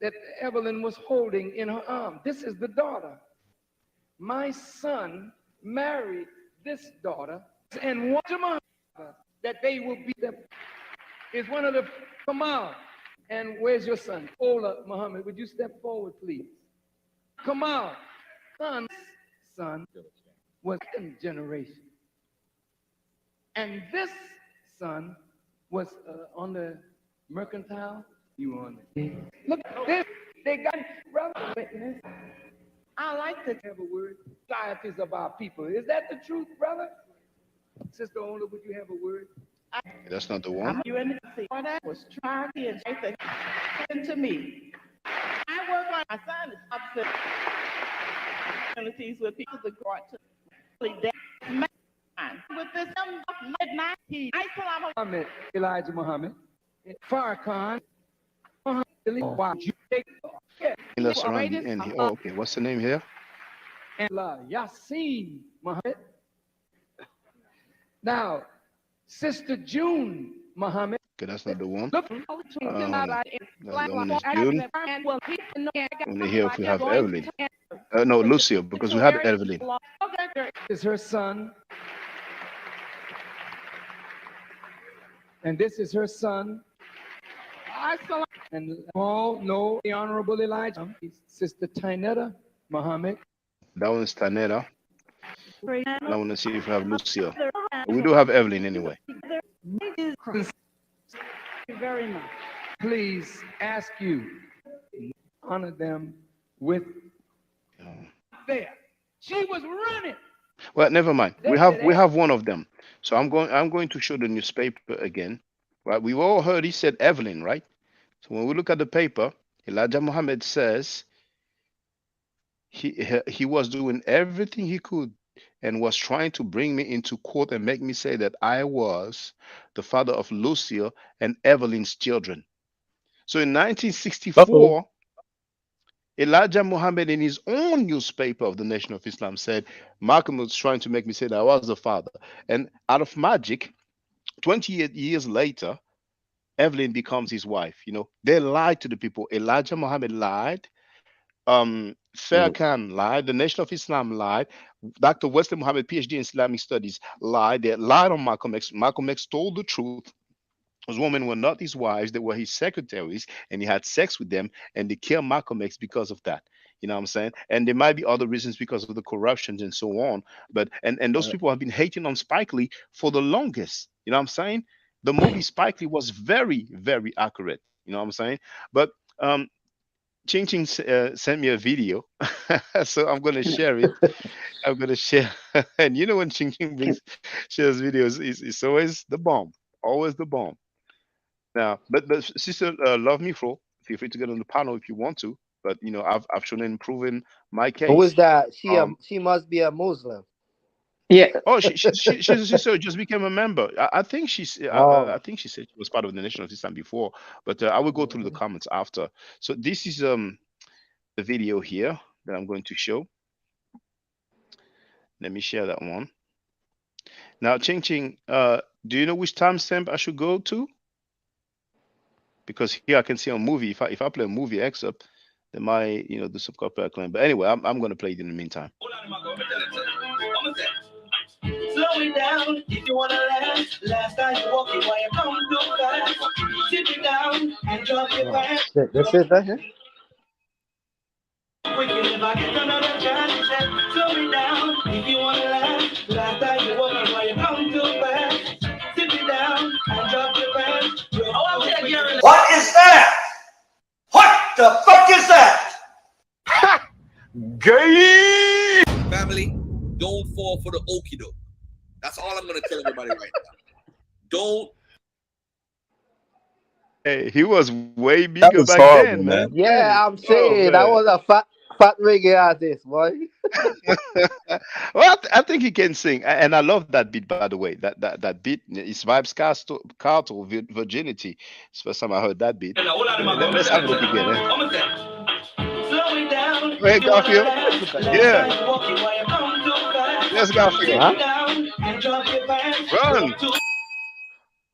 that Evelyn was holding in her arm. This is the daughter. My son married this daughter, and one that they will be them is one of the Kamal. And where's your son? Ola Muhammad, would you step forward, please? Kamal, son, son was second generation. And this son was on the mercantile. You on it. Look, this, they got brother witness. I like to have a word. Societies of our people. Is that the truth, brother? Sister Ola, would you have a word? That's not the one. You and that was trying to me. I work on my son is opposite opportunities with people that go to with this midnight heat. Muhammad, Elijah Muhammad, Farrakhan, why you take That's around the end here. Oh, okay. What's the name here? and Yasin Muhammad. Now, Sister June Muhammad. Okay, that's not the one. Look, That one is June. Only here if we have Evelyn. No, Lucia, because we had Evelyn. This is her son. And this is her son. And all know the Honorable Elijah, Sister Tynetta Muhammad. That one is Tanetta. I want to see if we have Lucia. But we do have Evelyn anyway. Thank you very much. Please ask you, honor them with there. She was running. Well, never mind. We have one of them. So I'm going to show the newspaper again. Right? We've all heard he said Evelyn, right? So when we look at the paper, Elijah Muhammad says he was doing everything he could and was trying to bring me into court and make me say that I was the father of Lucia and Evelyn's children. So in 1964, Elijah Muhammad, in his own newspaper of the Nation of Islam, said Malcolm was trying to make me say that I was the father. And out of magic, 28 years later, Evelyn becomes his wife. You know, they lied to the people. Elijah Muhammad lied. Farrakhan lied. The Nation of Islam lied. Dr. Wesley Muhammad, PhD in Islamic Studies, lied. They lied on Malcolm X. Malcolm X told the truth. Those women were not his wives, they were his secretaries, and he had sex with them, and they killed Malcolm X because of that. You know what I'm saying? And there might be other reasons because of the corruptions and so on. But and those people have been hating on Spike Lee for the longest. You know what I'm saying? The movie Spike Lee was very, very accurate. You know what I'm saying? But Ching Ching sent me a video, so I'm gonna share it. I'm gonna share, and you know when Ching Ching shares videos, it's always the bomb, always the bomb. Now, but sister, love me fro. Feel free to get on the panel if you want to. But you know, I've shown and proven my Who is case. that? She must be a Muslim. Yeah. Oh, she's a sister. Just became a member. I think she's. I think she said she was part of the Nation of Islam before. But I will go through the comments after. So this is the video here that I'm going to show. Let me share that one. Now, Ching Ching, do you know which timestamp I should go to? Because here I can see a movie. If I play a movie excerpt, they might do some copyright claim. But anyway, I'm going to play it in the meantime. Slow it down if you wanna last. Last time you walking while you come too fast. Sit it down and drop your pants. This is that here? We can never get another chance. Slow it down if you wanna last. Last time you walking while you come too fast. Sit it down and drop your pants. What is that? What the fuck is that? Ha! Gay! Family, don't fall for the okie doke. That's all I'm gonna tell everybody right now. Don't. Hey, he was way bigger back horrible, then, man. Yeah, I'm saying that was a fat reggae artist, boy. Well, I think he can sing, and I love that beat. By the way, that beat is Vibes Cartel Virginity. It's the first time I heard that beat. Let's have a look again. Hey, Garfield. Yeah. Yes, Garfield.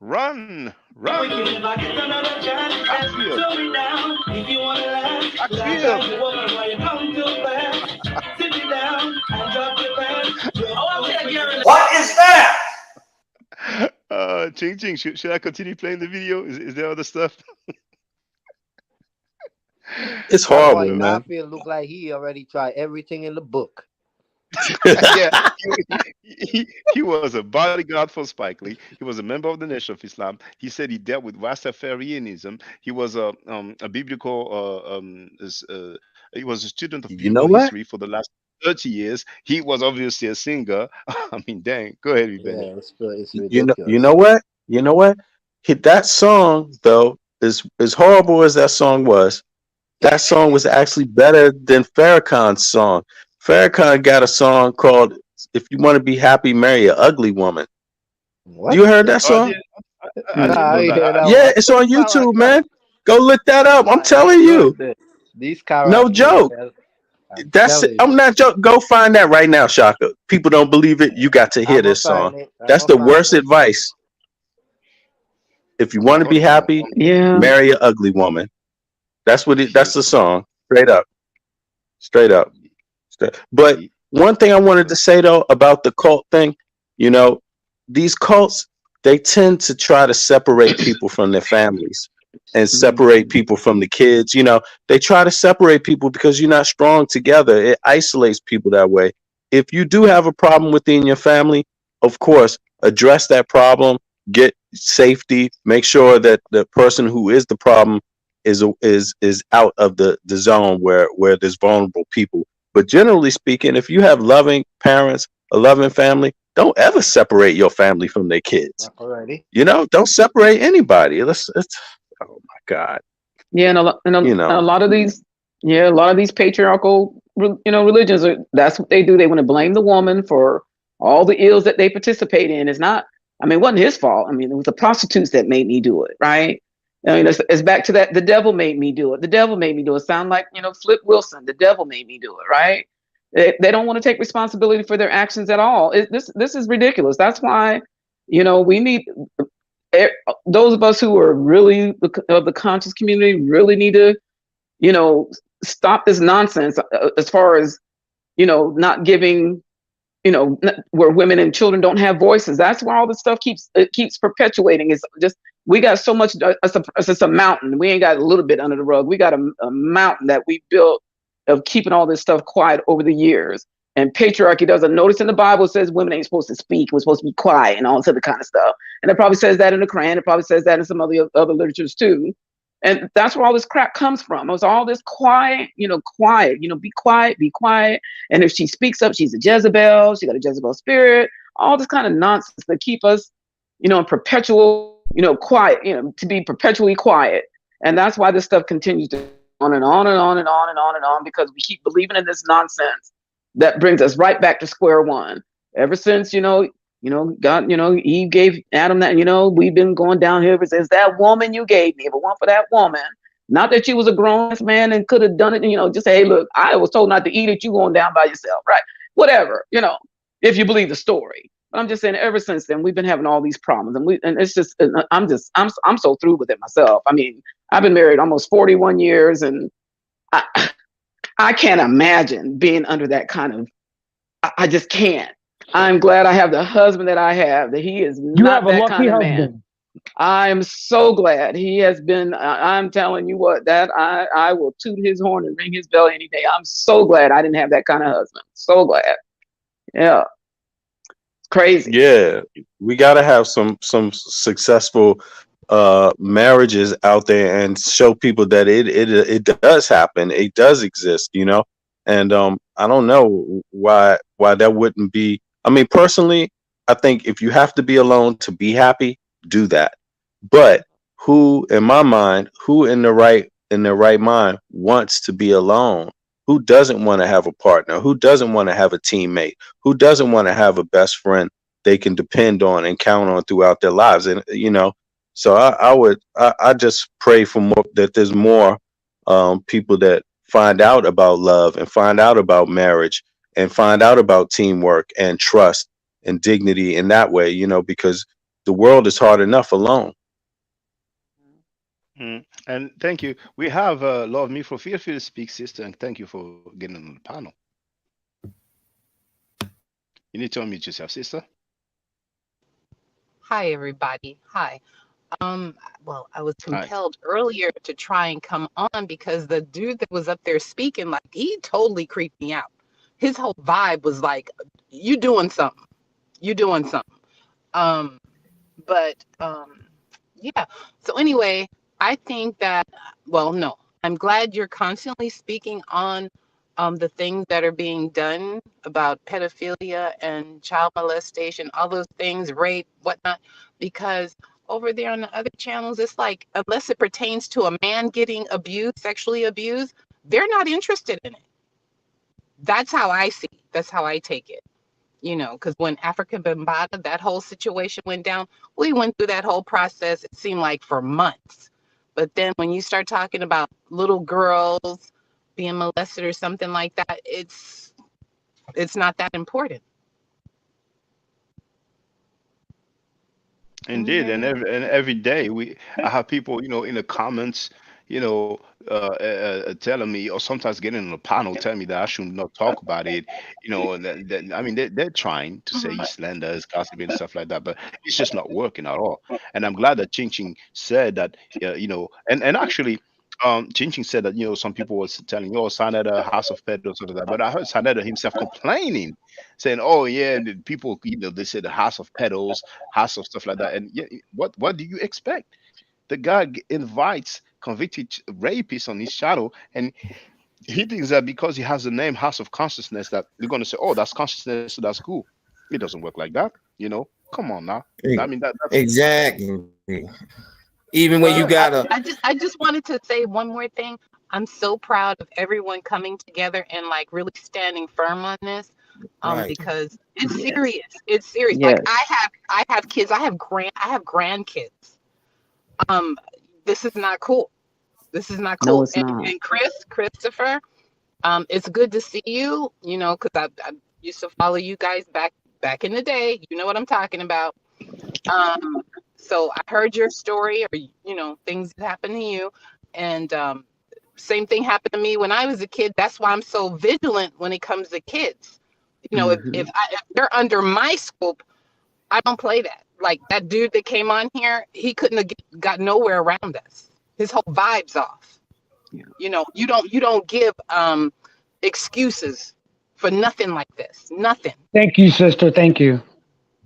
Run. Run. Garfield. What is that? Ching Ching, should I continue playing the video? Is there other stuff? It's That horrible, boy man. Garfield look like he already tried everything in the book. Yeah, he was a bodyguard for Spike Lee. He was a member of the Nation of Islam. He said he dealt with Rastafarianism. He was a biblical he was a student of You know biblical what? history for the last 30 years. He was obviously a singer. I mean, dang. Go ahead, Bennett. Yeah, it's You ridiculous. know what? You know what? That song though, as horrible as that song was, that song was actually better than Farrakhan's song. Farrakhan got a song called "If You Want to Be Happy, Marry an Ugly Woman." What? You heard that Oh, song? I Nah, didn't know I that. hear that Yeah, one. it's on Sound like YouTube, that. man. Go look that up. I'm It's telling worth you, it. These no characters, joke. I'm That's telling I'm you. not joking. Go find that right now, Shaka. People don't believe it. You got to hear I'm gonna this song. find it. I'm That's gonna the find worst it. advice. If you Yeah, want to be happy, Yeah. marry an ugly woman. That's what it. She, That's the song. Straight up. Straight up. But she, one thing I wanted to say though about the cult thing, you know, these cults, they tend to try to separate people from their families and separate people from the kids. You know, they try to separate people because you're not strong together. It isolates people that way. If you do have a problem within your family, of course, address that problem, get safety, make sure that the person who is the problem is out of the zone where there's vulnerable people. But generally speaking, if you have loving parents, a loving family, don't ever separate your family from their kids. Already. You know, don't separate anybody. It's oh my God. Yeah, and You a know. lot of these, yeah, a lot of these patriarchal, religions are. That's what they do. They want to blame the woman for all the ills that they participate in. It's not. I mean, it wasn't his fault. I mean, it was the prostitutes that made me do it, right? I mean, it's back to that. The devil made me do it. The devil made me do it. Sound like Flip Wilson. The devil made me do it, right? They don't want to take responsibility for their actions at all. This is ridiculous. That's why, we need e- those of us who are really of the conscious community really need to, you know, stop this nonsense as far as, not giving, where women and children don't have voices. That's why all this stuff keeps perpetuating. It's just we got so much. It's a mountain. We ain't got a little bit under the rug. We got a mountain that we built of keeping all this stuff quiet over the years. And patriarchy doesn't notice in the Bible it says women ain't supposed to speak. We're supposed to be quiet and all this other kind of stuff. And it probably says that in the Quran. It probably says that in some other literatures too. And that's where all this crap comes from. It was all this quiet, be quiet, be quiet. And if she speaks up, she's a Jezebel. She got a Jezebel spirit. All this kind of nonsense that keep us, in perpetual, quiet, to be perpetually quiet. And that's why this stuff continues to on and on and on and on and on and on, because we keep believing in this nonsense that brings us right back to square one. Ever since, God, Eve gave Adam that, we've been going down here. It says that woman you gave me, if it weren't for that woman, not that you was a grown man and could have done it, just say, hey, look, I was told not to eat it. You going down by yourself, right? Whatever, if you believe the story. But I'm just saying, ever since then, we've been having all these problems, and it's just, I'm so through with it myself. I mean, I've been married almost 41 years, and I can't imagine being under that kind of. I just can't. I'm glad I have the husband that I have. That he is You not have a that lucky kind of husband. man. I am so glad he has been. I'm telling you what, that I will toot his horn and ring his bell any day. I'm so glad I didn't have that kind of husband. So glad. Yeah, it's crazy. Yeah, we got to have some successful marriages out there and show people that it does happen. It does exist, And I don't know why that wouldn't be. I mean, personally, I think if you have to be alone to be happy, do that. But who in my mind, who in their right mind wants to be alone? Who doesn't want to have a partner? Who doesn't want to have a teammate? Who doesn't want to have a best friend they can depend on and count on throughout their lives? And so I just pray for more, that there's more people that find out about love and find out about marriage and find out about teamwork and trust and dignity in that way, because the world is hard enough alone. And thank you. We have Love Me for Feel Free to speak, sister, and thank you for getting on the panel. You need to unmute yourself, sister. Hi, everybody. Hi. Well, I was Hi. compelled earlier to try and come on because the dude that was up there speaking, like, he totally creeped me out. his whole vibe was like, you doing something, you doing something. Um, but yeah. So anyway, I think that, well, no, I'm glad you're constantly speaking on the things that are being done about pedophilia and child molestation, all those things, rape, whatnot, because over there on the other channels, it's like, unless it pertains to a man getting abused, sexually abused, they're not interested in it. That's how I see it. That's how I take it. Because when Africa Bambaataa, that whole situation went down, we went through that whole process, it seemed like for months. But then when you start talking about little girls being molested or something like that, it's not that important. Indeed, and every day I have people, in the comments, you know, telling me, or sometimes getting on a panel telling me that I should not talk about it. I mean, they're trying to say slander is gossiping and stuff like that, but it's just not working at all. And I'm glad that Ching Ching said that, and actually, Ching Ching said that, some people was telling, oh, Sanada, House of Pedos, sort of that, but I heard Sanada himself complaining, saying, oh yeah, the people, they say the House of Pedos, House of stuff like that. And yeah, what do you expect? The guy invites convicted rapists on his shadow, and he thinks that because he has the name House of Consciousness, that they're going to say, "Oh, that's consciousness, so that's cool." It doesn't work like that, Come on now. I mean, that's Exactly. Even when you Look, I, gotta I just I just wanted to say one more thing. I'm so proud of everyone coming together and like really standing firm on this. right. Because it's Yes. serious. It's serious. Like Yes. I have kids. I have grandkids. Um, this is not cool. This is not No, cool. it's And not. and Christopher, it's good to see you. Because I used to follow you guys back in the day. You know what I'm talking about. Um, so I heard your story, or things that happened to you, and same thing happened to me when I was a kid. That's why I'm so vigilant when it comes to kids. If they're under my scope, I don't play that. Like that dude that came on here, he couldn't have got nowhere around us. His whole vibe's off. You don't give excuses for nothing like this. Nothing. Thank you, sister. Thank you.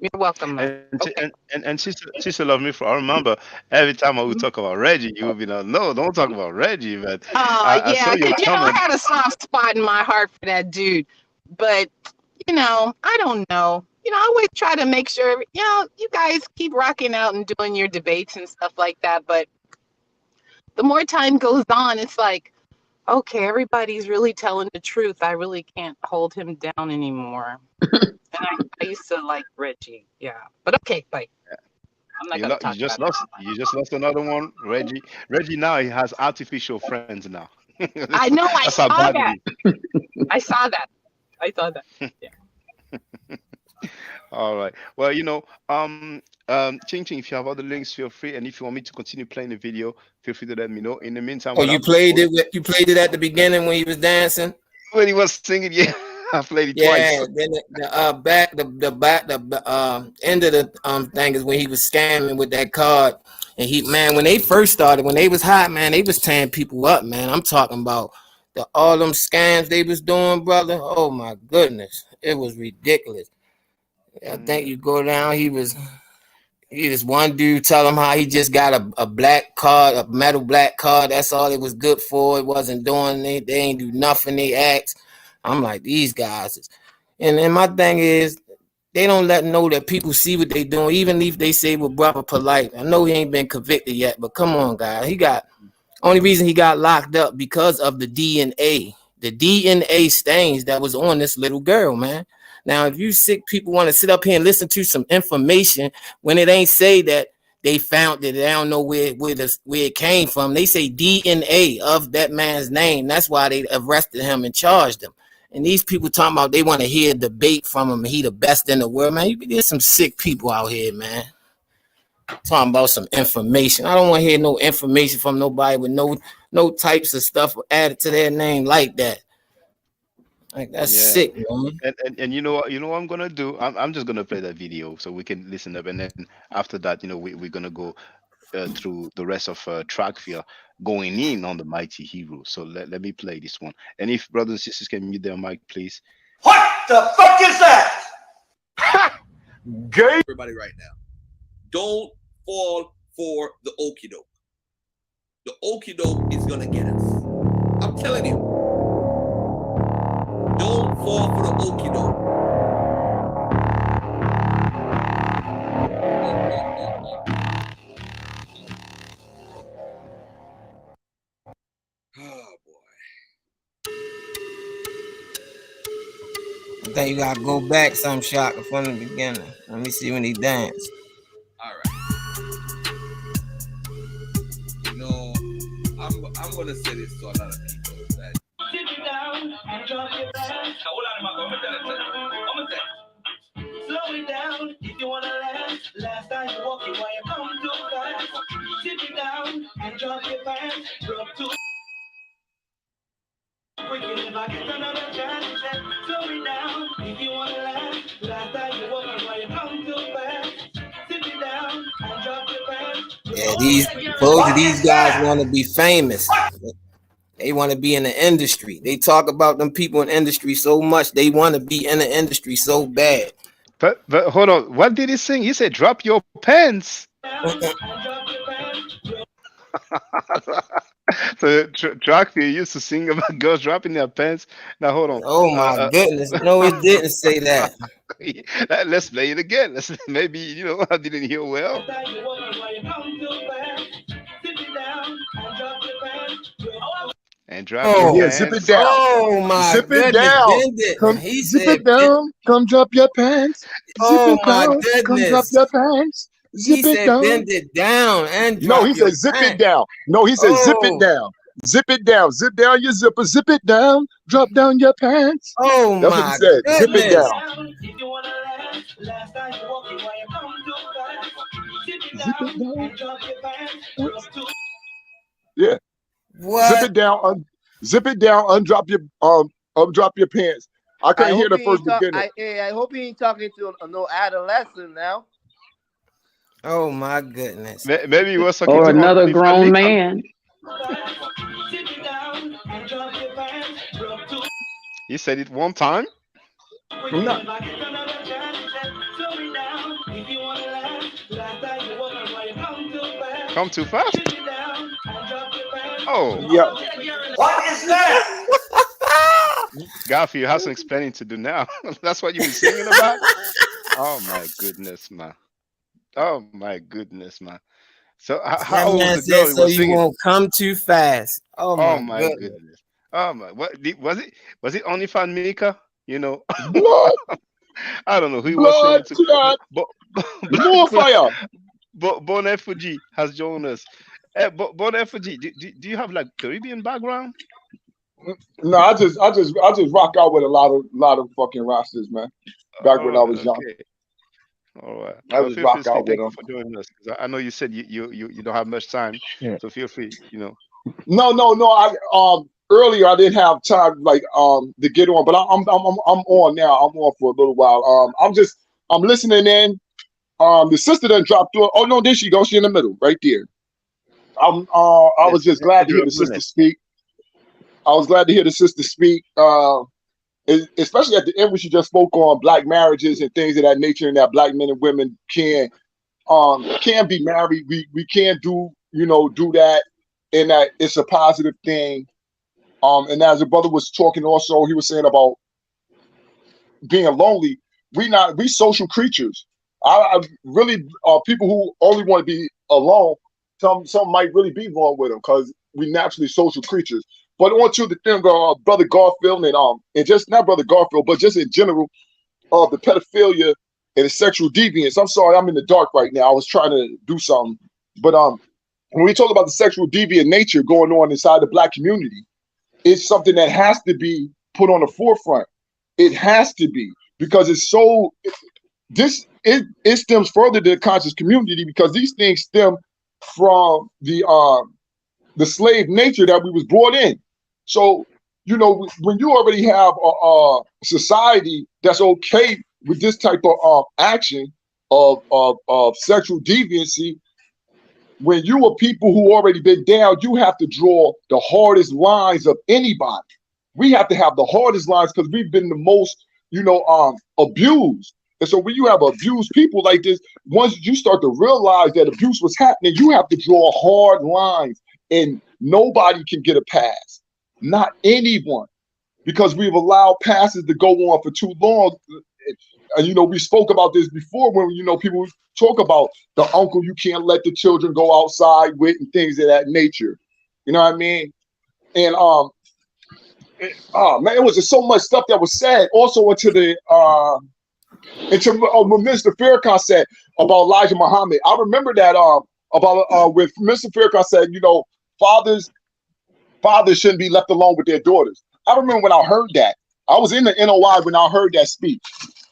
You're welcome, man. Okay. and sister love me for. I remember every time I would talk about Reggie, you would be like, "No, don't talk about Reggie." But I saw Yeah, your because I comment. had a soft spot in my heart for that dude. But I don't know. I always try to make sure, you guys keep rocking out and doing your debates and stuff like that. But the more time goes on, it's like, okay, everybody's really telling the truth. I really can't hold him down anymore. And I used to like Reggie. Yeah. But okay, bye. I'm not You going to lo- you talk just about it. lost. You just lost another one, Reggie. Reggie now he has artificial friends now. I that's, know. I that's how saw bad that. it I saw that. I saw that. Yeah. is. All right. Well, Ching Ching, if you have other links, feel free. And if you want me to continue playing the video, feel free to let me know. In the meantime, Oh, what you I'll do is played it. You played it at the beginning when he was dancing. when he was singing, yeah, I played it Yeah. twice. Then the end of the thing is when he was scamming with that card. And man, when they first started, when they was hot, man, they was tearing people up, man. I'm talking about all them scams they was doing, brother. Oh my goodness, it was ridiculous. I think you go down. He was one dude tell him how he just got a black card, a metal black card. That's all it was good for. It wasn't doing it. They ain't do nothing. They act. I'm like, these guys is, and my thing is, they don't let know that people see what they doing, even if they say well brother polite. I know he ain't been convicted yet, but come on, guys. He got only reason he got locked up because of the DNA. The DNA stains that was on this little girl, man. Now, if you sick people want to sit up here and listen to some information when it ain't say that they found it, they don't know where it came from. They say DNA of that man's name. That's why they arrested him and charged him. And these people talking about they want to hear a debate from him. He the best in the world, man. There's some sick people out here, man. Talking about some information. I don't want to hear no information from nobody with no types of stuff added to their name like that. Like that's Yeah. sick, man. And you know what I'm gonna do? I'm just gonna play that video so we can listen up, and then after that, we're gonna go through the rest of Trackville going in on the mighty hero. So let me play this one. And if brothers and sisters can mute their mic, please. What the fuck is that? Gay. Everybody right now. Don't fall for the okie doke. The okie doke is gonna get us. I'm telling you. Don't fall for the okie doke. Oh boy. I think you gotta go back some shot from the beginning. Let me see when he danced. All right. You know, I'm gonna say this to a lot of people that. Sit down and drop your back. Hold on, I'm gonna slow it down if you wanna last. Last time you walk it while you come too fast. Sit down and drop your pants. Drop too quick and if I get another chance, slow it down if you wanna last. Last time you walk it while you come too fast. Sit down and drop your pants. Yeah, these guys want to be famous. They want to be in the industry. They talk about them people in the industry so much. They want to be in the industry so bad. But hold on. What did he sing? He said, "Drop your pants." So Drogfield used to sing about girls dropping their pants. Now hold on. Oh my goodness! No, it didn't say that. Let's play it again. Maybe I didn't hear well. And drop your Yeah, pants. zip it down. Oh my Zip it goodness! down. Bend Come, He zip said, it down. Come drop your pants. Zip "Oh it my down. Come drop goodness!" your pants. Zip He it said, down. "Bend it down and No, drop he your said zip it pants." down. No, he said zip it Oh, down. Zip it down. Zip down your zipper. Zip it down. Drop down your pants. oh That's what he my said. Zip it goodness! down. Zip it down. Yeah. Zip What? it down. Zip it down. Undrop your pants. I I couldn't hear hope the he first ain't talk. beginning. I hope he ain't talking to no adolescent now. Oh my goodness! Maybe he was talking Or to another Anthony grown Fadlika. man. He said it one time. No. Come too fast. Oh, Yeah. What is that? Garfield, you have some explaining to do now. That's what you were singing about. Oh my goodness, man. Oh my goodness, man. So how That old was man the girl said, he "So was you singing? won't come too fast." Oh Oh my my goodness! goodness. Oh my, was it? Was it only Fan Mika? Blood. I don't know who he was Blood singing to. clot. Black More fire. Bon Fuji has joined us. Bon Fuji, do you have like Caribbean background? No, I just rock out with a lot of fucking rosters, man. Back when I was young, Okay. All right. I Well, just feel free rock to speak. out with Thank you them. for joining us. 'Cause I know you said you don't have much time, Yeah. so feel free. No. I earlier I didn't have time to get on, but I'm on now. I'm on for a little while. I'm listening in. The sister done dropped through. Oh no, there she goes. She in the middle, right there. I was just glad to hear the sister speak. I was glad to hear the sister speak. Especially at the end when she just spoke on black marriages and things of that nature, and that black men and women can be married. We can do that, and that it's a positive thing. And as the brother was talking, also he was saying about being lonely. We social creatures. I really people who only want to be alone. Some might really be wrong with them because we naturally social creatures. But on to the thing, brother Garfield and just not brother Garfield, but just in general of the pedophilia and the sexual deviance. I'm sorry, I'm in the dark right now. I was trying to do something, but when we talk about the sexual deviant nature going on inside the black community, it's something that has to be put on the forefront. It has to be because it's so. It stems further to the conscious community because these things stem from the slave nature that we was brought in. So when you already have a society that's okay with this type of action of sexual deviancy, when you are people who already been down, you have to draw the hardest lines of anybody. We have to have the hardest lines because we've been the most abused. And so when you have abused people like this, once you start to realize that abuse was happening, you have to draw hard lines, and nobody can get a pass, not anyone, because we've allowed passes to go on for too long. And we spoke about this before when people talk about the uncle you can't let the children go outside with and things of that nature. You know what I mean? And man, it was just so much stuff that was said. Also into what Mr. Farrakhan said about Elijah Muhammad. I remember that about with Mr. Farrakhan said, fathers shouldn't be left alone with their daughters. I remember when I heard that. I was in the NOI when I heard that speech.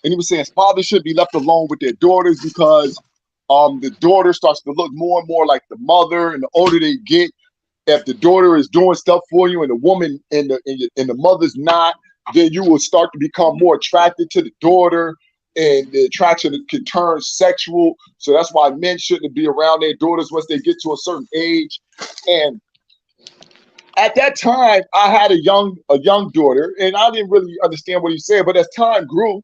And he was saying fathers should be left alone with their daughters because the daughter starts to look more and more like the mother, and the older they get, if the daughter is doing stuff for you and the woman and the mother's not, then you will start to become more attracted to the daughter, and the attraction can turn sexual. So that's why men shouldn't be around their daughters once they get to a certain age. And at that time, I had a young daughter, and I didn't really understand what he said. But as time grew,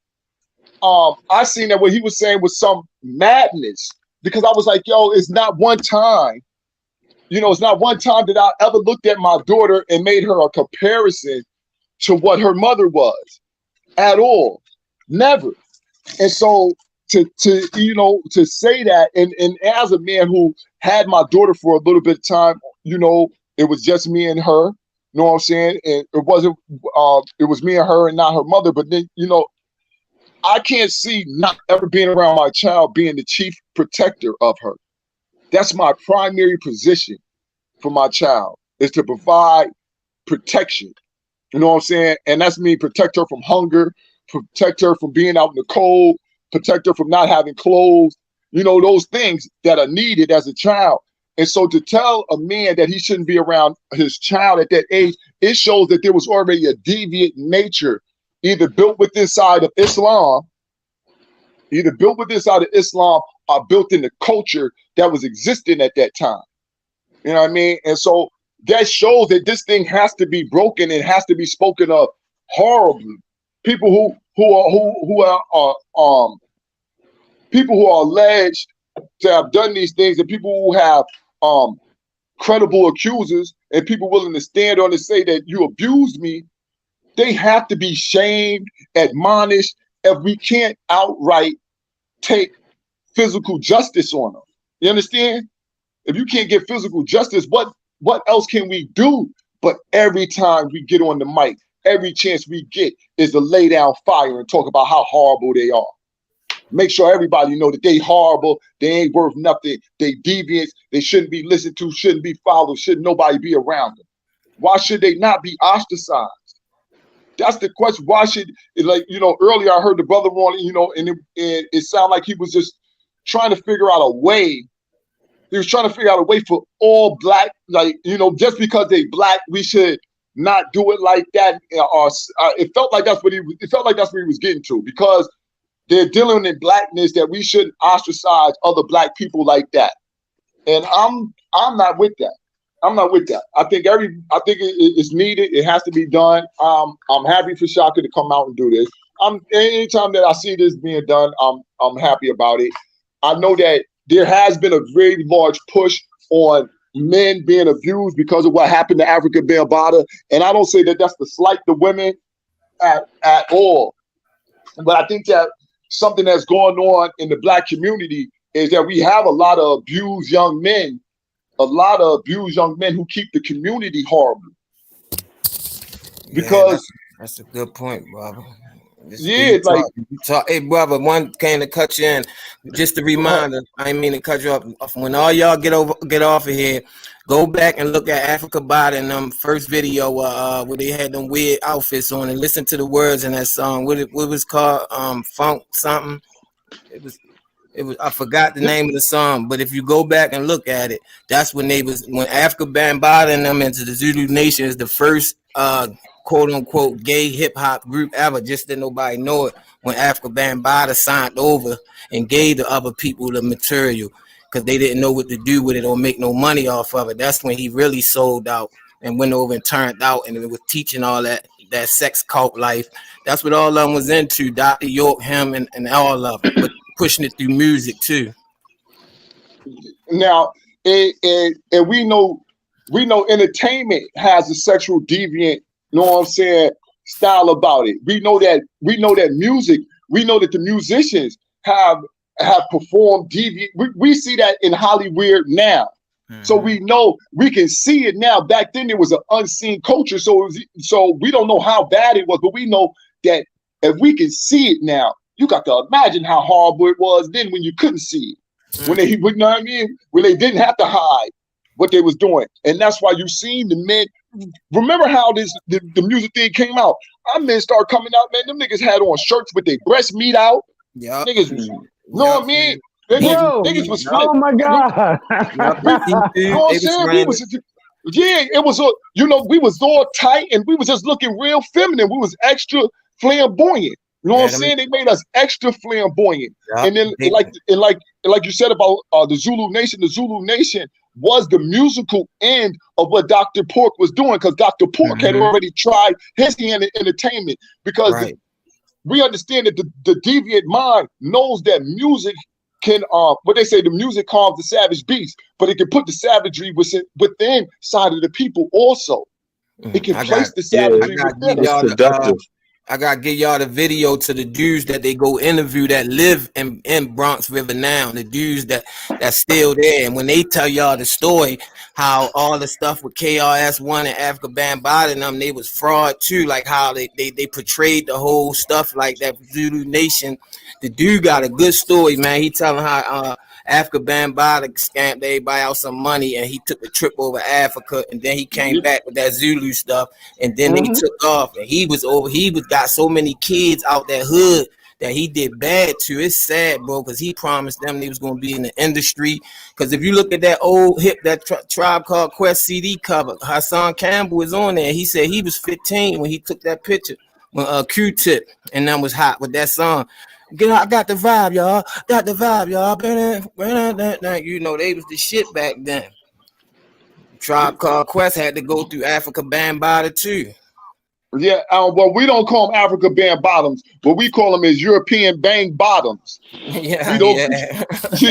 I seen that what he was saying was some madness, because I was like, yo, it's not one time. It's not one time that I ever looked at my daughter and made her a comparison to what her mother was at all. Never. And so to say that, and as a man who had my daughter for a little bit of time, it was just me and her, you know what I'm saying? And it wasn't, it was me and her and not her mother. But then, I can't see not ever being around my child being the chief protector of her. That's my primary position for my child, is to provide protection. You know what I'm saying? And that's me protect her from hunger, protect her from being out in the cold, protect her from not having clothes, those things that are needed as a child. And so to tell a man that he shouldn't be around his child at that age, it shows that there was already a deviant nature, either built within inside of Islam, or built in the culture that was existing at that time. You know what I mean? And so that shows that this thing has to be broken and has to be spoken of horribly. People who are people who are alleged to have done these things, and people who have credible accusers, and people willing to stand on and say that you abused me, they have to be shamed, admonished, if we can't outright take physical justice on them. You understand? If you can't get physical justice, what else can we do? But every time we get on the mic, every chance we get is to lay down fire and talk about how horrible they are. Make sure everybody know that they horrible, they ain't worth nothing, they deviants, they shouldn't be listened to, shouldn't be followed, shouldn't nobody be around them. Why should they not be ostracized? That's the question. Why should, earlier I heard the brother on, and it sounded like he was just trying to figure out a way. He was trying to figure out a way for all black, just because they black, we should not do it like that. It felt like that's what he was getting to, because they're dealing in blackness, that we shouldn't ostracize other black people like that. And I'm not with that. I'm not with that. I think it's needed. It has to be done. I'm happy for Shaka to come out and do this. Anytime that I see this being done, I'm happy about it. I know that there has been a very large push on men being abused because of what happened to Africa Bambaataa, and I don't say that that's to slight the women at all. But I think that something that's going on in the black community is that we have a lot of abused young men who keep the community horrible. Because that's a good point, brother. Hey, brother, one came to cut you in. Just a reminder, I didn't mean to cut you off. When all y'all get off of here, go back and look at Africa Bambaataa and first video where they had them weird outfits on, and listen to the words in that song. What was called? Funk something. It was I forgot the name of the song, but if you go back and look at it, that's when Africa Bambaataa and them into the Zulu Nation is the first quote unquote gay hip hop group ever. Just that nobody know it. When Africa Bambaataa signed over and gave the other people the material because they didn't know what to do with it or make no money off of it. That's when he really sold out and went over and turned out and it was teaching all that that sex cult life. That's what all of them was into. Dr. York, him, and all of them, but pushing it through music too. Now, and we know entertainment has a sexual deviant, you know what I'm saying, style about it. We know that music, we know that the musicians have performed deviant. We see that in Hollywood now. So we know, we can see it now. Back then, it was an unseen culture. So we don't know how bad it was, but we know that if we can see it now, you got to imagine how horrible it was then when you couldn't see it. When they, you know what I mean? When they didn't have to hide what they was doing. And that's why you seen the men. Remember how the music thing came out? Our men started coming out, man. Them niggas had on shirts with their breast meat out. Yeah. Niggas was, you know what I mean? Niggas was Oh my God. you know what I'm saying? It was, you know, we was all tight and we was just looking real feminine. We was extra flamboyant. You know what I'm saying? They made us extra flamboyant. And then like you said about the Zulu Nation was the musical end of what Dr. Pork was doing, because Dr. Pork had already tried his hand in entertainment, because we understand that the deviant mind knows that music can what they say, the music calms the savage beast, but it can put the savagery within side of the people also. It can place the savagery within. It's productive. I gotta give y'all the video to the dudes that they go interview that live in Bronx River now. The dudes that's still there, and when they tell y'all the story, how all the stuff with KRS-One and Africa Bambaataa and them, they was fraud too. Like how they portrayed the whole stuff like that Zulu Nation. The dude got a good story, man. He telling how Africa Bambaataa scammed everybody out some money, and he took a trip over Africa, and then he came back with that Zulu stuff, and then they took off, and he got so many kids out that hood that he did bad to. It's sad, bro, because he promised them they was going to be in the industry. Because if you look at that old Tribe Called Quest CD cover, Hassan Campbell is on there. He said he was 15 when he took that picture when Q-Tip, and that was hot with that song. I got the vibe, y'all. Got the vibe, y'all. You know, they was the shit back then. Tribe Called Quest had to go through Africa Bambaataa too. Yeah, well, we don't call them Africa Bottoms, but we call them as European Bang Bottoms. Yeah,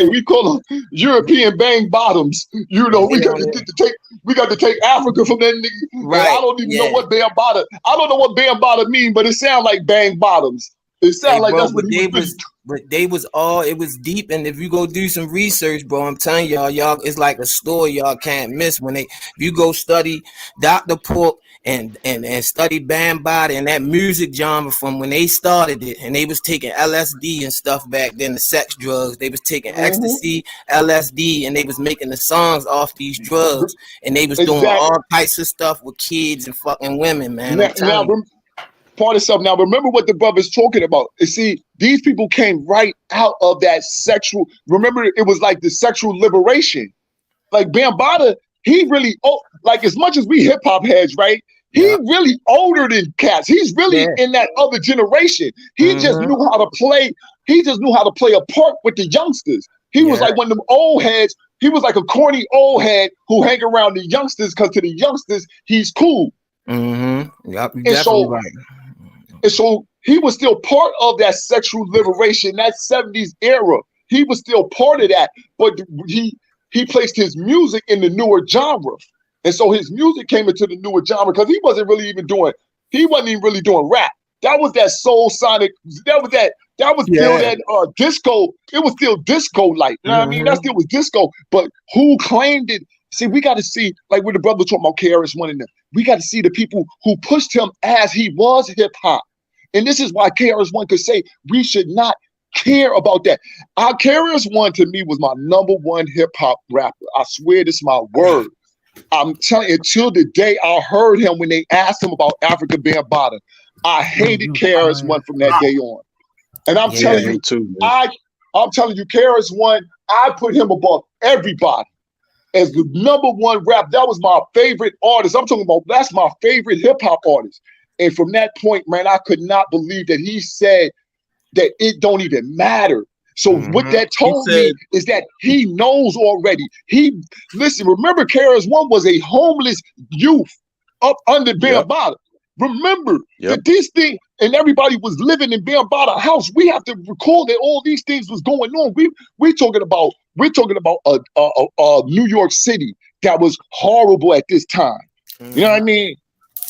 we call them European Bang Bottoms. You know, we got to take Africa from that nigga. Right. I don't even know what Bambaataa. I don't know what Bambaataa mean, but it sounds like Bang Bottoms. It sounds like that's what they was all, it was deep. And if you go do some research, bro, I'm telling y'all, it's like a story y'all can't miss. If you go study Dr. Pork and study Bambaataa and that music genre from when they started it, and they was taking LSD and stuff back then, the sex drugs. They was taking ecstasy, LSD, and they was making the songs off these drugs, and they was doing all types of stuff with kids and fucking women, man. Part of something. Now, remember what the brother's talking about. You see, these people came right out of that sexual. Remember, it was like the sexual liberation. Like Bambaataa, he really, like as much as we hip hop heads, right? He really older than cats. He's really in that other generation. He just knew how to play. He just knew how to play a part with the youngsters. He was like one of them old heads. He was like a corny old head who hang around the youngsters, because to the youngsters, he's cool. Yep, definitely right. And so he was still part of that sexual liberation, that 70s era. He was still part of that, but he placed his music in the newer genre. And so his music came into the newer genre because he wasn't even really doing rap. That was that soul sonic, that was still that disco. It was still disco like, you know what I mean? That still was disco, but who claimed it? See, we got to see, like when the brother talking about KRS-One and them, we got to see the people who pushed him as he was hip hop. And this is why KRS-One could say we should not care about that. KRS-One to me was my #1 hip hop rapper. I swear this is my word. I'm telling you, until the day I heard him when they asked him about Africa Bambaataa, I hated KRS-One from that day on. And I'm telling you, I'm telling you, KRS-One, I put him above everybody as the #1 rap. That was my favorite artist. I'm talking about, that's my favorite hip hop artist. And from that point, man, I could not believe that he said that it don't even matter. So what that told me is that he knows already. Listen, remember KRS-One was a homeless youth up under Bambaataa. Remember Yep. that these things, and everybody was living in being about a house. We have to recall that all these things was going on. We're talking about a New York City that was horrible at this time. You know what I mean?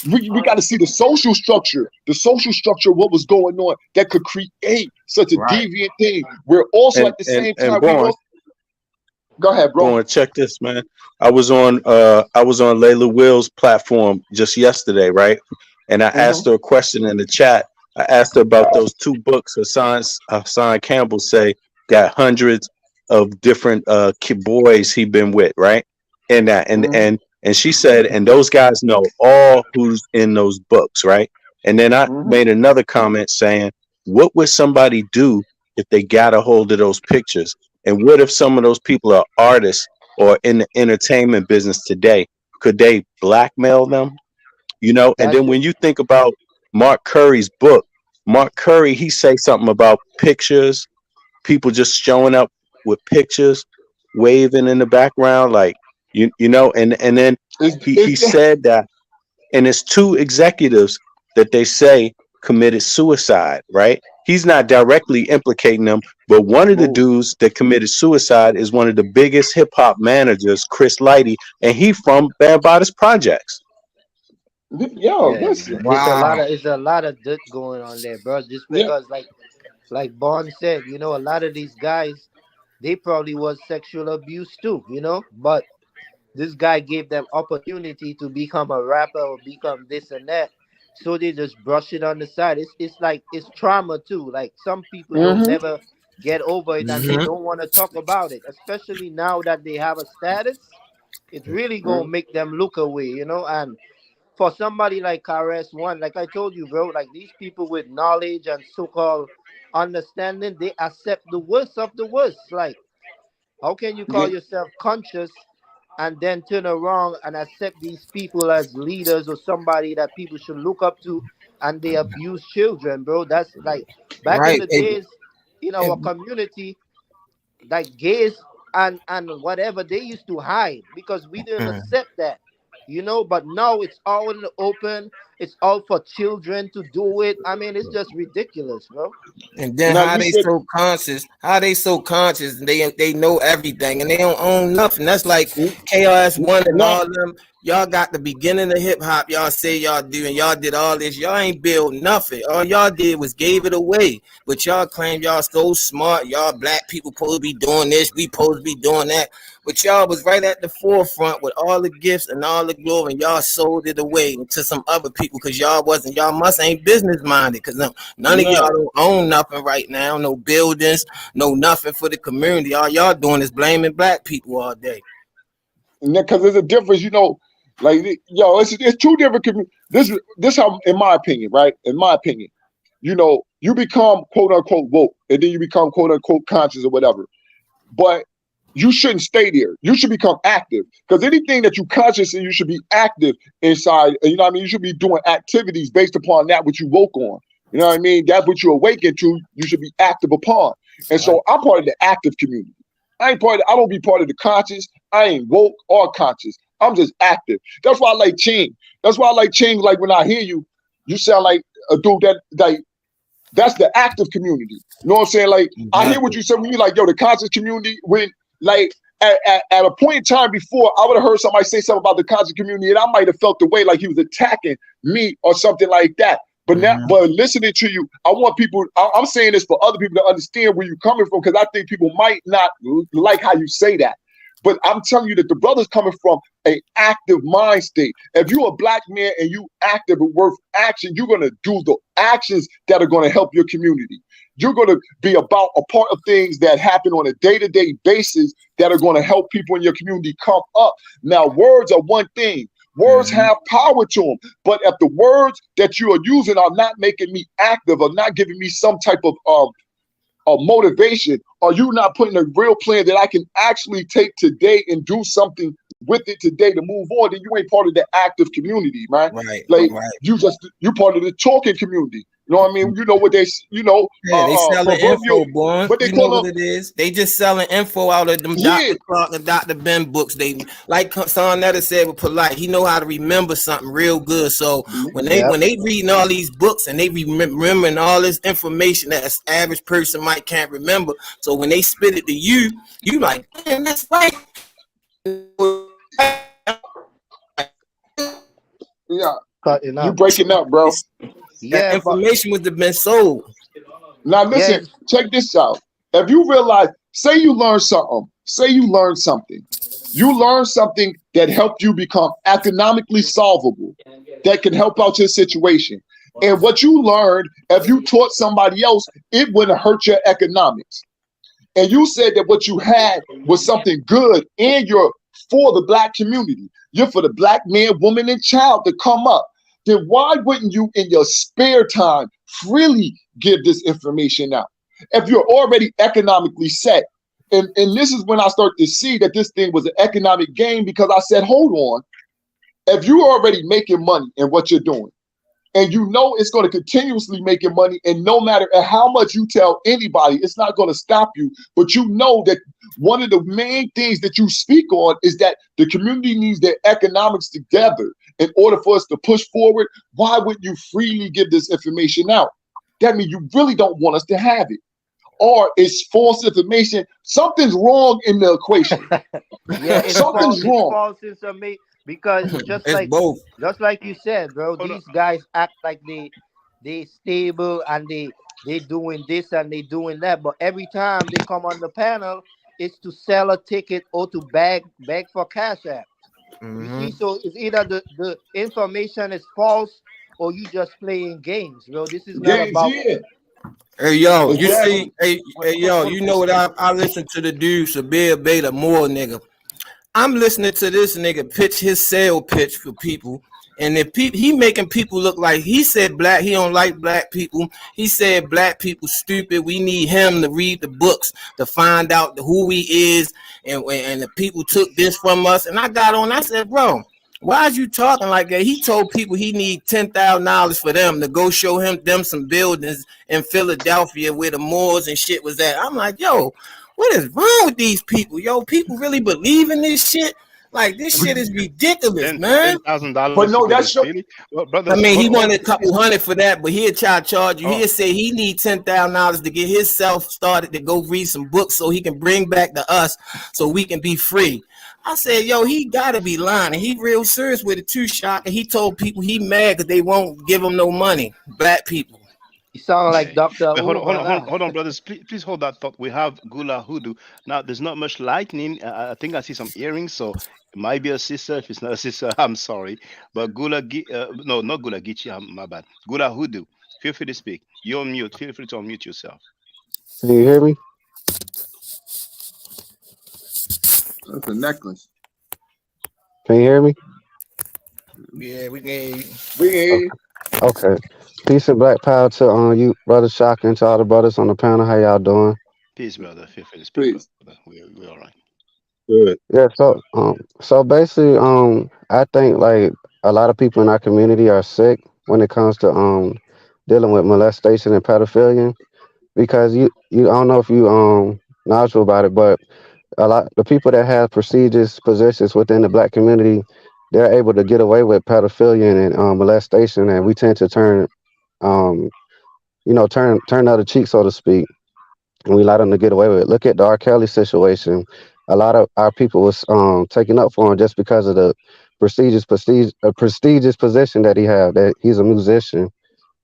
We got to see the social structure of what was going on that could create such a Right. deviant thing. We're also at the same And time, Born, go ahead, bro. Born, check this, man. I was on Layla Will's platform just yesterday, right? And I asked her a question in the chat. I asked her about those two books Hassan Campbell say got hundreds of different boys he been with, right? And that and she said, and those guys know all who's in those books, right? And then I made another comment saying, what would somebody do if they got a hold of those pictures? And what if some of those people are artists or in the entertainment business today? Could they blackmail them? You know, and then when you think about Mark Curry's book, Mark Curry, he say something about pictures, people just showing up with pictures, waving in the background, like you know, and then he said that, and it's two executives that they say committed suicide, right? He's not directly implicating them, but one of the dudes that committed suicide is one of the biggest hip hop managers, Chris Lighty, and he from Bambaatas Projects. Yo, Yeah, listen. it's a lot of dirt going on there, bro. Just because, like Bond said, you know, a lot of these guys, they probably was sexual abuse too, you know. But this guy gave them opportunity to become a rapper or become this and that, so they just brush it on the side. It's like it's trauma too. Like some people don't never get over it and they don't want to talk about it, especially now that they have a status. It's really gonna make them look away, you know. And for somebody like KRS-One, like I told you, bro, like these people with knowledge and so-called understanding, they accept the worst of the worst. Like, how can you call yourself conscious and then turn around and accept these people as leaders or somebody that people should look up to, and they abuse children, bro? That's like back in Right. the days in our community, like gays and whatever, they used to hide because we didn't accept that, you know. But now it's all in the open. It's all for children to do it. I mean, it's just ridiculous, bro. And then how they so conscious? How they so conscious? And they know everything and they don't own nothing. That's like KRS-One and all them. Y'all got the beginning of hip hop. Y'all say y'all do, and y'all did all this. Y'all ain't build nothing. All y'all did was gave it away. But y'all claim y'all so smart. Y'all black people supposed to be doing this. We supposed to be doing that. But y'all was right at the forefront with all the gifts and all the glory, and y'all sold it away to some other people because y'all must ain't business minded, because none of y'all don't own nothing right now, no buildings, no nothing for the community. All y'all doing is blaming black people all day. Because there's a difference, you know, like, yo, it's two different communities. This how, in my opinion, right? In my opinion, you know, you become quote unquote woke, and then you become quote unquote conscious or whatever. But you shouldn't stay there. You should become active, because anything that you conscious in, you should be active inside. You know what I mean? You should be doing activities based upon that which you woke on. You know what I mean? That's what you awaken to. You should be active upon. And so I'm part of the active community. I don't be part of the conscious. I ain't woke or conscious. I'm just active. That's why I like Ching. That's why I like Ching. Like when I hear you, you sound like a dude that like, that's the active community. You know what I'm saying? Like I hear what you said when you like, yo, the conscious community, when like at a point in time before, I would have heard somebody say something about the conscious community and I might have felt the way like he was attacking me or something like that. But now, but listening to you, I want people, I'm saying this for other people to understand where you're coming from, because I think people might not like how you say that. But I'm telling you that the brother's coming from an active mind state. If you're a black man and you active and worth action, you're going to do the actions that are going to help your community. You're going to be about a part of things that happen on a day-to-day basis that are going to help people in your community come up. Now, words are one thing. Words have power to them. But if the words that you are using are not making me active or not giving me some type of motivation, or you not putting a real plan that I can actually take today and do something with it today to move on, then you ain't part of the active community, man. You're part of the talking community. You know what I mean? You know what they, Yeah, they selling proverbial, info, boy. what they You know call what them? it is. They just selling info out of them Yeah, Dr. Clark and Dr. Ben books. They like Son Netta said with polite. He know how to remember something real good. So when they reading all these books and they remembering all this information that an average person might can't remember. So when they spit it to you, you like, man, that's right. yeah. Cutting You up. breaking up, bro. That Yeah, but information would have been sold. Now yeah, listen, check this out. If you realize, say you learn something, you learn something that helped you become economically solvable, that can help out your situation. And what you learned, if you taught somebody else, it wouldn't hurt your economics. And you said that what you had was something good and you're for the black community. You're for the black man, woman, and child to come up. Then why wouldn't you in your spare time freely give this information out? If you're already economically set. And this is when I start to see that this thing was an economic game, because I said, hold on, if you're already making money in what you're doing, and you know it's going to continuously make your money, and no matter how much you tell anybody, it's not going to stop you. But you know that one of the main things that you speak on is that the community needs their economics together in order for us to push forward. Why would you freely give this information out? That means you really don't want us to have it. Or it's false information. Something's wrong in the equation. yeah, Something's wrong. false information because just It's both. like you said, bro, these guys act like they stable and they doing this and they doing that, but every time they come on the panel, it's to sell a ticket or to beg for cash app. You see, so it's either the information is false or you just playing games, bro. This is not Games, about yeah. Hey yo, you Exactly. see, hey yo, you know what I listen to the dude Sabir Beta more, nigga. I'm listening to this nigga pitch his sale pitch for people, and if he making people look like he said he don't like black people. He said black people stupid. We need him to read the books to find out who he is, and the people took this from us. And I got on. I said, bro, why is you talking like that? He told people he need $10,000 for them to go show them some buildings in Philadelphia where the Moors and shit was at. I'm like, yo, what is wrong with these people? Yo, people really believe in this shit? Like, this shit is ridiculous, man. $10,000 But to no, go to that's your Philly. Well, brother, I mean, he hold on. wanted a couple hundred for that, but he'll charge you. Oh, He'll say he need $10,000 to get himself started to go read some books so he can bring back to us so we can be free. I said, yo, he gotta be lying. And he real serious with it too, Shock. And he told people he mad because they won't give him no money. Black people. you sound like Dr. Wait, Umar. hold on, brothers. Please hold that thought. We have Gula Hoodoo. Now, there's not much lightning. I think I see some earrings, so it might be a sister. If it's not a sister, I'm sorry. But no, not Gula Gichi, my bad. Gula Hoodoo, feel free to speak. You're on mute. Feel free to unmute yourself. Can you hear me? That's a necklace. Can you hear me? Yeah, we can. We Okay. Peace and black power to you, brother Shock, and to all the brothers on the panel. How y'all doing? Peace, brother. Feel free to speak. Please. Brother. We're all right. Good. Yeah. So basically, I think like a lot of people in our community are sick when it comes to dealing with molestation and pedophilia, because I don't know if you knowledgeable about it, but a lot the people that have prestigious positions within the black community, they're able to get away with pedophilia and molestation, and we tend to um turn the other cheek, so to speak, and we allow them to get away with it. Look at the R. Kelly situation. A lot of our people was taking up for him just because of the prestigious position that he had, that he's a musician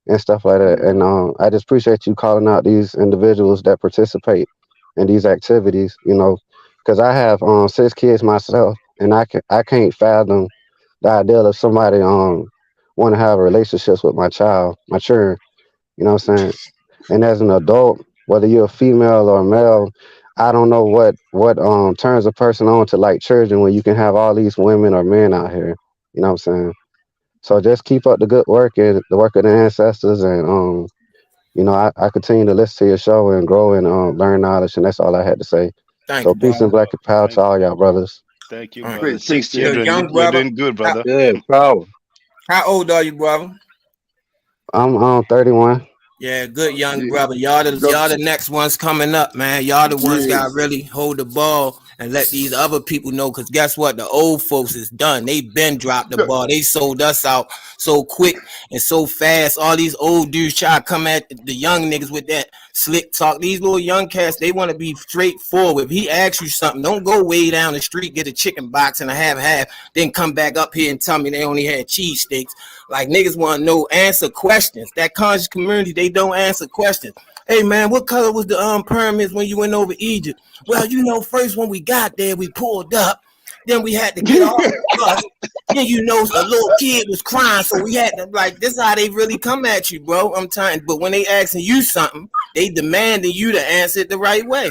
and stuff like that. And I just appreciate you calling out these individuals that participate in these activities, because I have 6 kids myself, and I can't fathom the idea of somebody want to have relationships with my children. You know what I'm saying? And as an adult, whether you're a female or a male, I don't know what turns a person on to like children when you can have all these women or men out here. You know what I'm saying? So just keep up the good work and the work of the ancestors, and I continue to listen to your show and grow and learn knowledge, and that's all I had to say. Thank So you, peace and brother. black power to all y'all brothers. Thank you, All right. brother. 6 Yo, children. young You're brother. doing good, brother. Good power. How old are you, brother? I'm 31. Yeah, good young brother. Y'all the next ones coming up, man. Y'all the ones gotta really hold the ball and let these other people know. Cause guess what? The old folks is done. They been dropped the ball. They sold us out so quick and so fast. All these old dudes try to come at the young niggas with that slick talk. These little young cats, they want to be straightforward. If he asks you something, don't go way down the street, get a chicken box and a half, then come back up here and tell me they only had cheesesteaks. Like niggas want to know, answer questions. That conscious community, they don't answer questions. Hey man, what color was the pyramids when you went over Egypt? Well, you know, first when we got there, we pulled up. Then we had to get off the bus. Then you know a little kid was crying, so we had to this is how they really come at you, bro. I'm telling you. But when they asking you something, they demanding you to answer it the right way.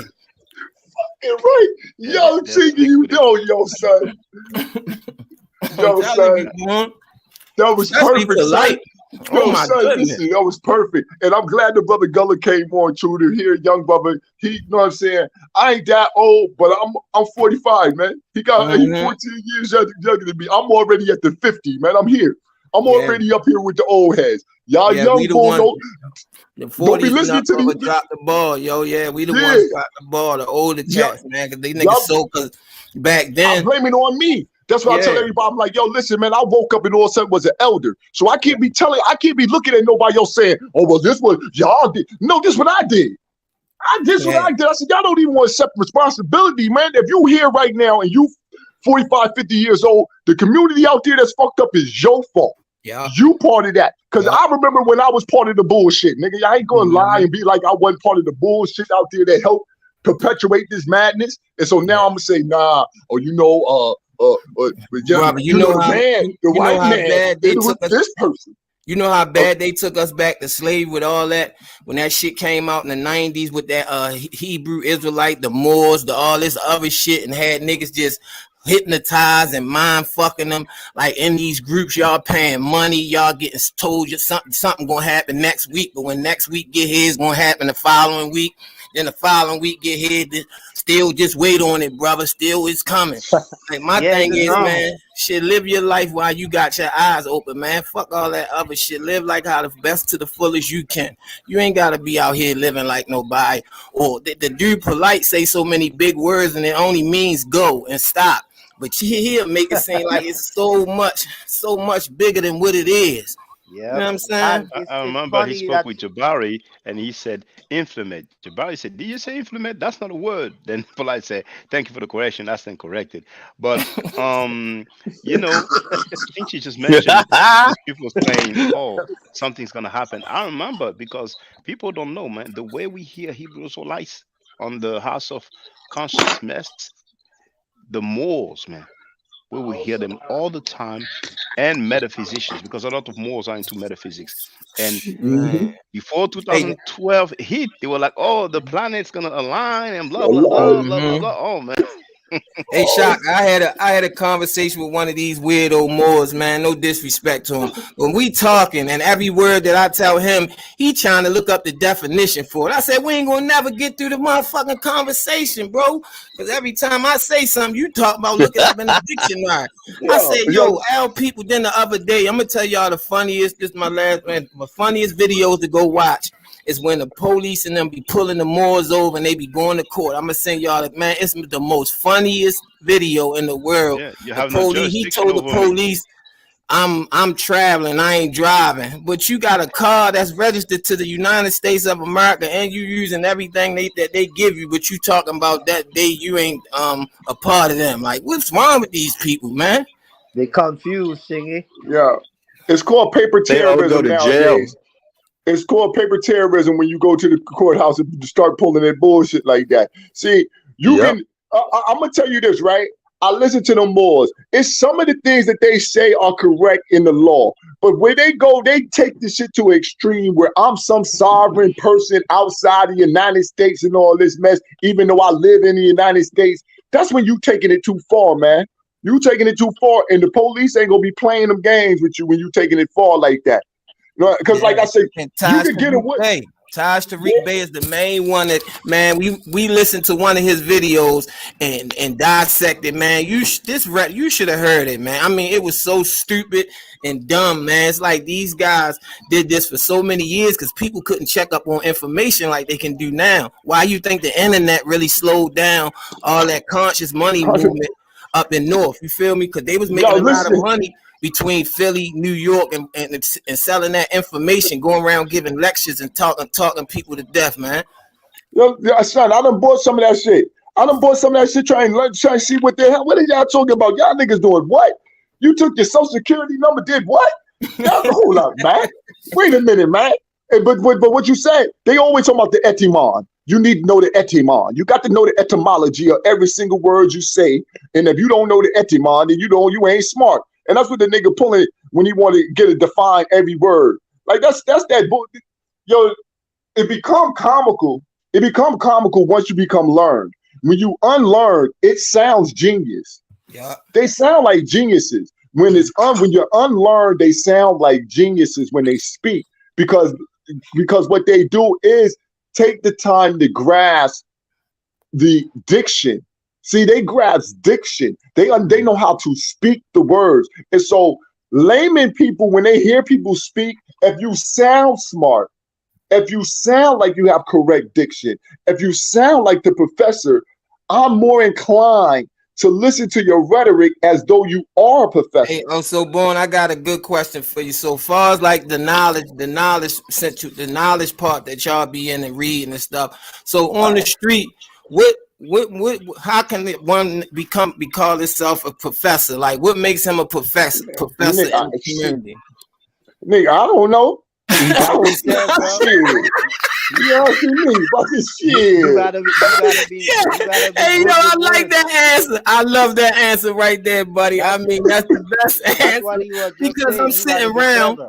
Right. Yo, Chingy, you know, yo, son. Yo, son. That was perfect, son. Oh my goodness. Listen, that was perfect. And I'm glad the brother Gullah came on too to hear young brother. He, you know what I'm saying? I ain't that old, but I'm 45, man. He 14 years younger than me. I'm already at the 50, man. I'm here. I'm already up here with the old heads. Y'all young boys don't be listening to these. Drop the ball, yo. Yeah, we the ones drop the ball. The older cats, man. Cause they niggas cause back then. I'm blaming it on me. That's why I tell everybody, I'm like, yo, listen, man, I woke up and all of a sudden was an elder. So I can't be looking at nobody else saying, oh, well, this was y'all did. No, this is what I did. What I did. I said, y'all don't even want to accept responsibility, man. If you here right now and you 45, 50 years old, the community out there that's fucked up is your fault. Yeah. You part of that. Because I remember when I was part of the bullshit, nigga. I ain't gonna lie and be like I wasn't part of the bullshit out there that helped perpetuate this madness. And so now I'm gonna say, nah, or you know, Robert, you know how bad they took us. This person. You know how bad they took us back to slavery with all that when that shit came out in the 90s with that Hebrew Israelite, the Moors, all this other shit, and had niggas just hypnotized and mind fucking them like in these groups. Y'all paying money, y'all getting told you something gonna happen next week, but when next week get here, it's gonna happen the following week. Then the following week get here, still just wait on it, brother. Still it's coming. Like my thing is, man, shit, live your life while you got your eyes open, man. Fuck all that other shit. Live like how the best to the fullest you can. You ain't gotta be out here living like nobody. Or the dude polite say so many big words and it only means go and stop. But he'll make it seem like it's so much bigger than what it is. Yeah, you know what I'm saying? I remember he spoke with Jabari and he said inflammate. Jabari said, "Did you say inflammate? That's not a word." Then Polite said, "Thank you for the correction. That's then corrected." But you know, since you just mentioned people saying, "Oh, something's gonna happen," I remember because people don't know, man. The way we hear Hebrew Israelites on the House of Conscious Mess, the Moors, man. We will hear them all the time, and metaphysicians, because a lot of Moors are into metaphysics. And before 2012 hit, they were like, "Oh, the planet's gonna align and blah blah blah blah blah blah." Oh man. Hey, Shock, I had a conversation with one of these weirdo Moors, man. No disrespect to him. When we talking and every word that I tell him, he trying to look up the definition for it. I said, we ain't gonna never get through the motherfucking conversation, bro. Because every time I say something, you talk about looking up in the dictionary. I said, yo, L people, then the other day, I'm gonna tell y'all the funniest, this is my last man, my funniest videos to go watch. Is when the police and them be pulling the Moors over and they be going to court. I'm gonna send y'all that, man. It's the most funniest video in the world. Yeah, you have the police, he told the police, I'm traveling, I ain't driving. But you got a car that's registered to the United States of America and you using everything that they give you, but you talking about that day you ain't a part of them. Like, what's wrong with these people, man? They confused, Shingy. Yeah. It's called paper terrorism nowadays. It's called paper terrorism when you go to the courthouse and start pulling that bullshit like that. See, you can. I'm gonna tell you this, right? I listen to them Moors. It's some of the things that they say are correct in the law, but where they go, they take the shit to an extreme where I'm some sovereign person outside the United States and all this mess, even though I live in the United States. That's when you taking it too far, man. You taking it too far, and the police ain't gonna be playing them games with you when you taking it far like that. No, because like I said, you can get away. Taj Tariq Bey is the main one that, man, we listened to one of his videos and dissected, man. You should have heard it, man. I mean, it was so stupid and dumb, man. It's like these guys did this for so many years because people couldn't check up on information like they can do now. Why you think the internet really slowed down all that conscious money movement up in North? You feel me? Because they was making a lot of money between Philly, New York, and selling that information, going around giving lectures and talking people to death, man. Yo, son, I done bought some of that shit. Trying to see what the hell. What are y'all talking about? Y'all niggas doing what? You took your social security number, did what? Y'all, hold up, man. Wait a minute, man. But what you said, they always talk about the etymon. You need to know the etymon. You got to know the etymology of every single word you say. And if you don't know the etymon, then you ain't smart. And that's what the nigga pulling when he want to get it define every word. Like that's that book. Yo, it become comical. It become comical once you become learned. When you unlearn, it sounds genius. Yeah. They sound like geniuses. When you're unlearned, they sound like geniuses when they speak because what they do is take the time to grasp the diction. See, they grasp diction. They know how to speak the words. And so layman people, when they hear people speak, if you sound smart, if you sound like you have correct diction, if you sound like the professor, I'm more inclined to listen to your rhetoric as though you are a professor. Hey, so Born, I got a good question for you. So far as like the knowledge part that y'all be in and reading and stuff. So on the street, what how can one be called itself a professor? Like what makes him a professor in the community? Nigga, I don't know. You asking me about this shit. You gotta be Hey, yo, I like that answer. I love that answer right there, buddy. I mean, that's the best answer because I'm sitting around.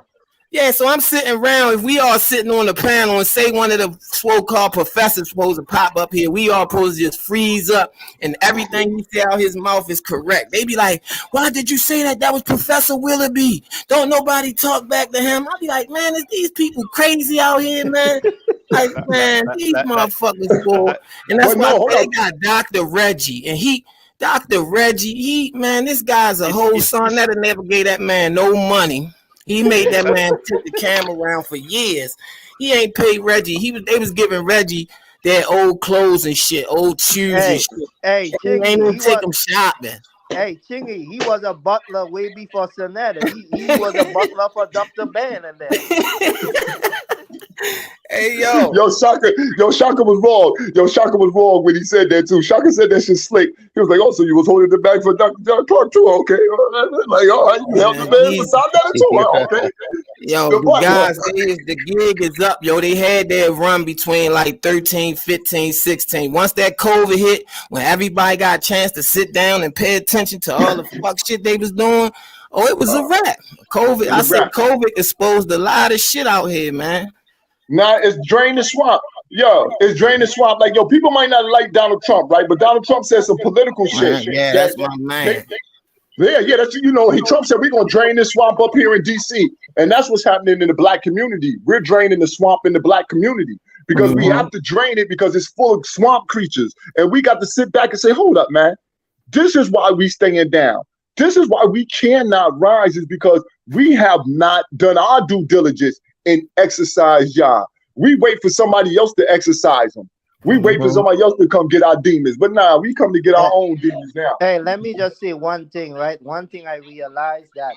Yeah, so I'm sitting around. If we all sitting on the panel and say one of the so-called professors supposed to pop up here, we all supposed to just freeze up and everything he say out his mouth is correct. They be like, why did you say that? That was Professor Willoughby. Don't nobody talk back to him. I'll be like, man, is these people crazy out here, man? Like, man, these motherfuckers, boy. And that's why they got Dr. Reggie. And Dr. Reggie, man, this guy's a whole son that never gave that man no money. He made that man take the camera around for years. He ain't paid Reggie. They was giving Reggie their old clothes and shit, old shoes and shit. Hey, he ain't even take him shopping. Hey, Chingy, he was a butler way before Sonetta. He was a butler for Dr. Ben and that. Hey, yo. Shaka was wrong. Shaka was wrong when he said that too. Shaka said that shit slick. He was like, oh, so you was holding the bag for Dr. Clark too? Okay. Like, all right, you held the bag for Sonetta too? Okay. Yo, the guys, the gig is up, yo. They had their run between like 13, 15, 16. Once that COVID hit, when everybody got a chance to sit down and pay attention to all the fuck shit they was doing, it was a wrap. COVID exposed a lot of shit out here, man. Now it's drain the swamp. Yo, it's drain the swamp. Like, yo, people might not like Donald Trump, right? But Donald Trump said some political shit. Yeah, that's my man. That's Trump said we're gonna drain this swamp up here in DC. And that's what's happening in the black community. We're draining the swamp in the black community because we have to drain it because it's full of swamp creatures. And we got to sit back and say, hold up, man. This is why we staying down. This is why we cannot rise, is because we have not done our due diligence and exercise y'all. We wait for somebody else to exercise them. We wait for somebody else to come get our demons. But nah, we come to get our own demons now. Hey, let me just say one thing, right? One thing I realized that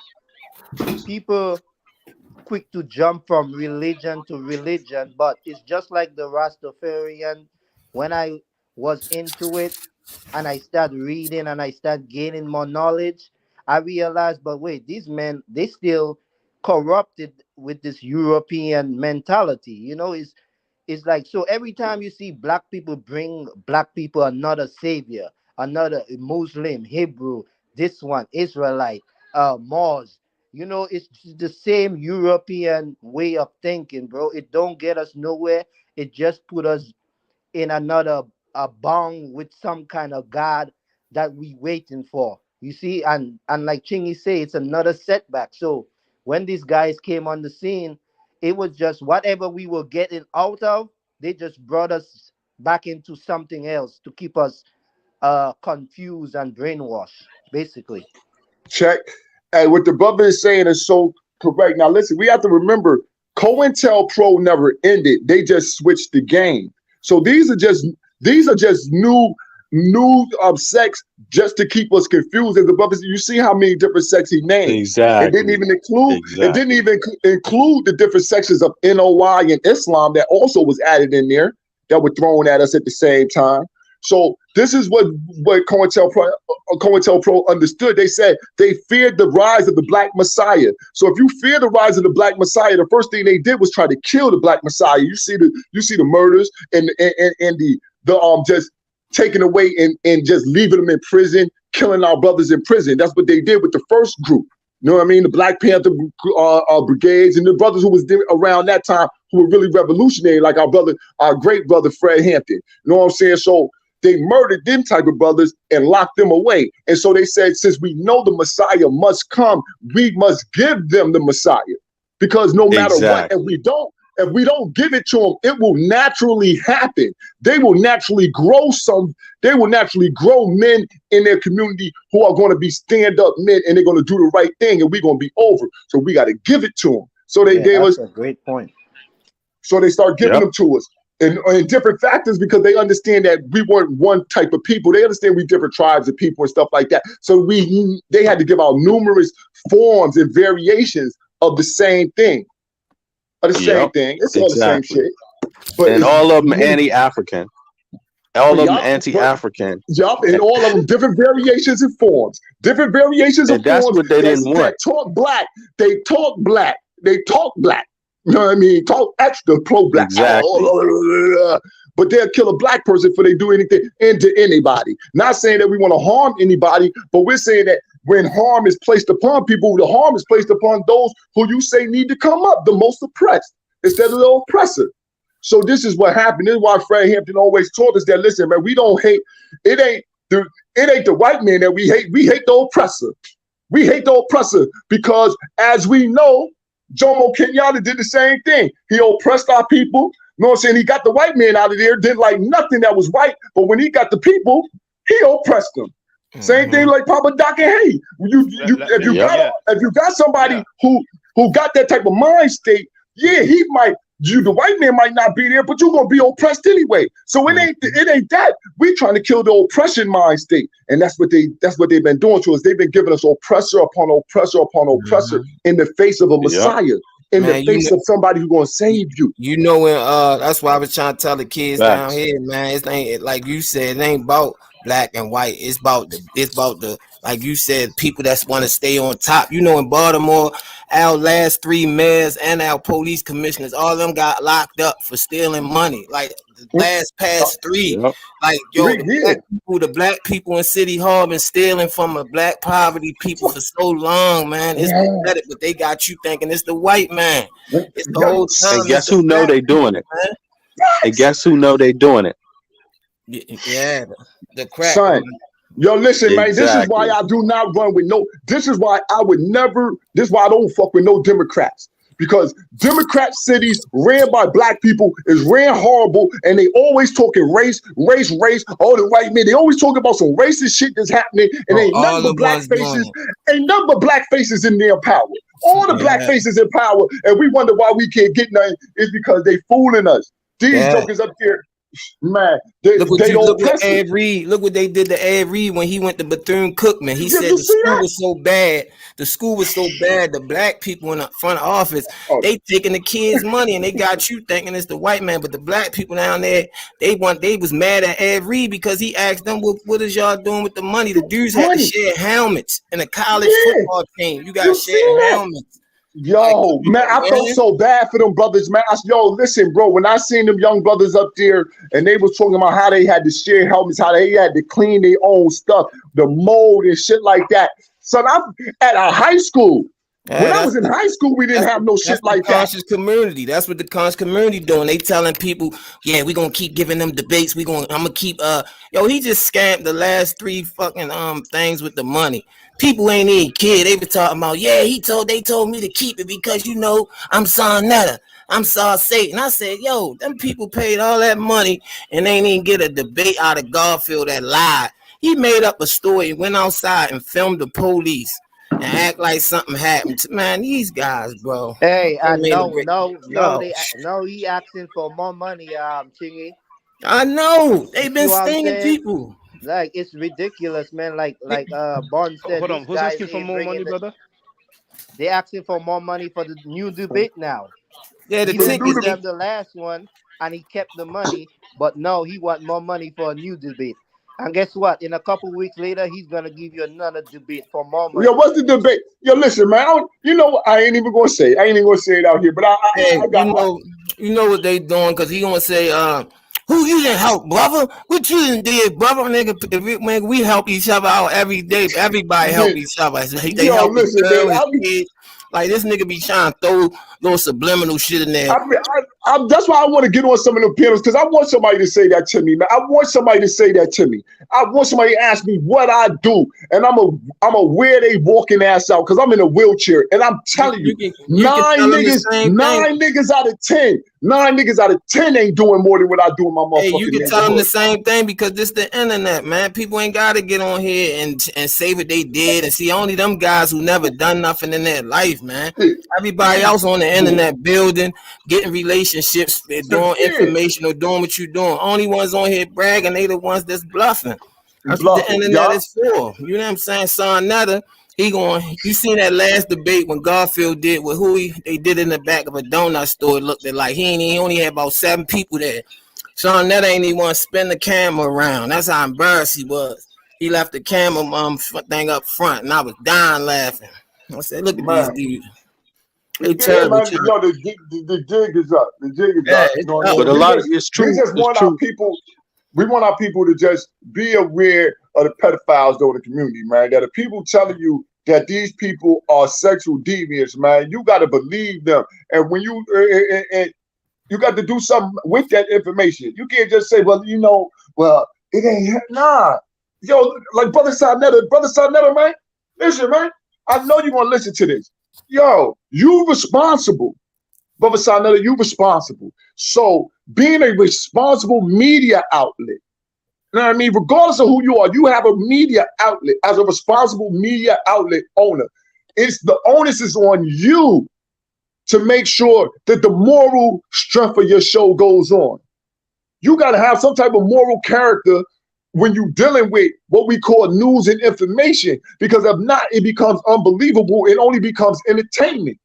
people quick to jump from religion to religion, but it's just like the Rastafarian. When I was into it and I start reading and I start gaining more knowledge, I realized, but wait, these men, they still corrupted with this European mentality. It's like, so every time you see black people bring black people another savior, another Muslim, Hebrew, this one, Israelite, Moors, it's the same European way of thinking, bro. It don't get us nowhere. It just put us in another bong with some kind of God that we waiting for. You see, and like Chingy say, it's another setback. So when these guys came on the scene, It was just whatever we were getting out of, they just brought us back into something else to keep us confused and brainwashed, basically. Check. And what the brother is saying is so correct. Now, listen, we have to remember COINTELPRO never ended. They just switched the game. So these are just new sects just to keep us confused. As the brother said, you see how many different sects he named. Exactly. It didn't even include the different sections of NOI and Islam that also was added in there that were thrown at us at the same time. So this is what COINTELPRO understood. They said they feared the rise of the Black Messiah. So if you fear the rise of the Black Messiah, the first thing they did was try to kill the Black Messiah. You see the murders and the just taking away and just leaving them in prison, killing our brothers in prison. That's what they did with the first group. You know what I mean? The Black Panther brigades and the brothers who was around that time who were really revolutionary, like our great brother Fred Hampton. You know what I'm saying? So they murdered them type of brothers and locked them away. And so they said, since we know the Messiah must come, we must give them the Messiah. Because no matter what, if we don't give it to them, it will naturally happen. They will naturally grow men in their community who are going to be stand-up men, and they're going to do the right thing, and we're going to be over. So we got to give it to them. So they gave us a great point. So they start giving them to us. And different factors, because they understand that we weren't one type of people. They understand we different tribes of people and stuff like that. So they had to give out numerous forms and variations of the same thing. Same thing. It's all the same shit. And all of them anti-African. All of them anti-African. Yup, and all of them different variations and forms. Different variations of that's forms. What they didn't want. That talk black. They talk black. They talk black. You know what I mean? Talk extra pro-black. Exactly. But they'll kill a black person before they do anything into anybody. Not saying that we want to harm anybody, but we're saying that when harm is placed upon people, the harm is placed upon those who you say need to come up, the most oppressed, instead of the oppressor. So this is what happened. This is why Fred Hampton always taught us that, listen, man, we don't hate, it ain't the white man that we hate the oppressor. We hate the oppressor because, as we know, Jomo Kenyatta did the same thing. He oppressed our people. You know what I'm saying? He got the white man out of there, didn't like nothing that was white, but when he got the people, he oppressed them. Same thing like Papa Doc and Hay. If you got somebody who got that type of mind state, he might, the white man might not be there, but you're gonna be oppressed anyway. So it ain't that. We trying to kill the oppression mind state, and that's what they've been doing to us. They've been giving us oppressor upon oppressor upon oppressor in the face of a Messiah, in the face of somebody who's gonna save you. You know, when that's why I was trying to tell the kids down here, man. It ain't like you said. It ain't about black and white. It's about the like you said, people that want to stay on top. You know, in Baltimore, our last 3 mayors and our police commissioners, all of them got locked up for stealing money. Like the past 3, like the black people in City Hall been stealing from the black poverty people for so long, man. It's pathetic, but they got you thinking it's the white man. It's the whole time. And guess who know they doing it? And guess who know they doing it? Yeah, the crack. Son, yo, listen, man, this is why I do not run with this is why I don't fuck with no Democrats. Because Democrat cities ran by black people is ran horrible, and they always talking race. Oh, the white men, they always talking about some racist shit that's happening, and ain't nothing but black faces. Ain't nothing but black faces in their power. All the black faces in power, and we wonder why we can't get nothing. Is because they fooling us. These jokers up there. Man, look what Ed Reed. Look what they did to Ed Reed when he went to Bethune-Cookman. He said the school was so bad. The school was so bad. The black people in the front office, they taking the kids' money, and they got you thinking it's the white man. But the black people down there, they was mad at Ed Reed because he asked them, "What is y'all doing with the money?" The dudes had to share helmets in a college football team. You got to share helmets. Yo, man, I felt so bad for them brothers, man. Listen, bro, when I seen them young brothers up there and they was talking about how they had to share helmets, how they had to clean their own stuff, the mold and shit like that. Son, I'm at a high school. When I was in high school, we didn't have no shit like that. Conscious community. That's what the conscious community doing. They telling people, yeah, we gonna keep giving them debates. I'm gonna keep he just scammed the last 3 fucking things with the money. People ain't even kid. They were talking about, they told me to keep it because I'm Son Netta. I'm sorry, Satan. I said, yo, them people paid all that money and they didn't get a debate out of Garfield that lied. He made up a story, went outside and filmed the police and act like something happened. Man, these guys, bro. Hey, They and made a no, great, no, no, yo. they no, he asking for more money, Chingy. I know You they've see been what I'm stinging saying? people. Like it's ridiculous, man. Bond said, Hold on. these Who's guys asking for ain't more money, bringing the. brother? They asking for more money for the new debate now. Yeah, the He didn't tickets. give them the last one, and he kept the money. But no, he want more money for a new debate. And guess what? In a couple weeks later, he's gonna give you another debate for more Yo, money. what's the debate? Yo, listen, man. You know what? I ain't even gonna say. I ain't even gonna say it out here. But Hey, I got my. you know what they doing? Cause he gonna say, who you didn't help, brother? What you didn't did, brother? Nigga, man, we help each other out every day. Everybody help each other. They Yo, help his listen, man. girl, his kids. Like this nigga be trying to throw little subliminal shit in there. That's why I want to get on some of the panels because I want somebody to say that to me, man. I want somebody to say that to me. I want somebody to ask me what I do, and I'm a where they walking ass out because I'm in a wheelchair, and I'm telling you, You can nine tell them the same thing. niggas out of 10, 9 niggas out of 10 ain't doing more than what I do in my Hey, you motherfucking can tell them the neighborhood. same thing because this the internet, man. People ain't gotta get on here and say what they did and see only them guys who never done nothing in their life, man. Everybody else on the internet building, getting relationships, they're doing information or doing what you doing. Only ones on here bragging, they the ones that's bluffing. That's what the Bluffing, internet yeah. is for. You know what I'm saying? Son Netta, you seen that last debate when Garfield did with they did in the back of a donut store. It looked like he only had about 7 people there. Sean Netta ain't even want to spin the camera around. That's how embarrassed he was. He left the camera thing up front, and I was dying laughing. I said, "Look at these Man. dudes. They Yeah, terrible." man. Yo, the jig is up. The jig is Yeah, up. You it's know what I up. mean? But a lot of it's We true. just It's want our true. people. We want our people to just be aware of the pedophiles though in the community, man. That the people telling you that these people are sexual deviants, man, you got to believe them. And when you got to do something with that information. You can't just say, well, it ain't nah. Yo, like Brother Sarnetta, man. Listen, man. I know you're gonna listen to this. Yo, you responsible. Brother Sarnetta, you responsible. So being a responsible media outlet, you know what I mean? Regardless of who you are, you have a media outlet as a responsible media outlet owner. The onus is on you to make sure that the moral strength of your show goes on. You got to have some type of moral character when you're dealing with what we call news and information, because if not, it becomes unbelievable. It only becomes entertainment.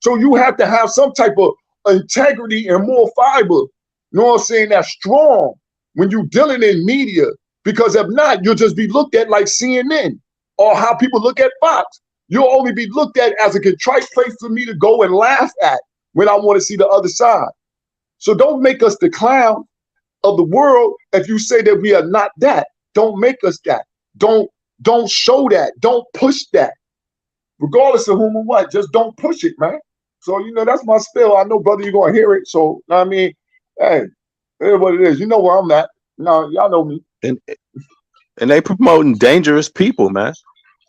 So you have to have some type of integrity and moral fiber, you know what I'm saying, that's strong when you're dealing in media, because if not, you'll just be looked at like CNN or how people look at Fox. You'll only be looked at as a contrite place for me to go and laugh at when I want to see the other side. So don't make us the clown of the world if you say that we are not that. Don't make us that. Don't show that. Don't push that. Regardless of whom or what, just don't push it, man. So, that's my spill. I know, brother, you're going to hear it. So, I mean, hey, it is what it is. You know where I'm at. No, y'all know me. And they promoting dangerous people, man.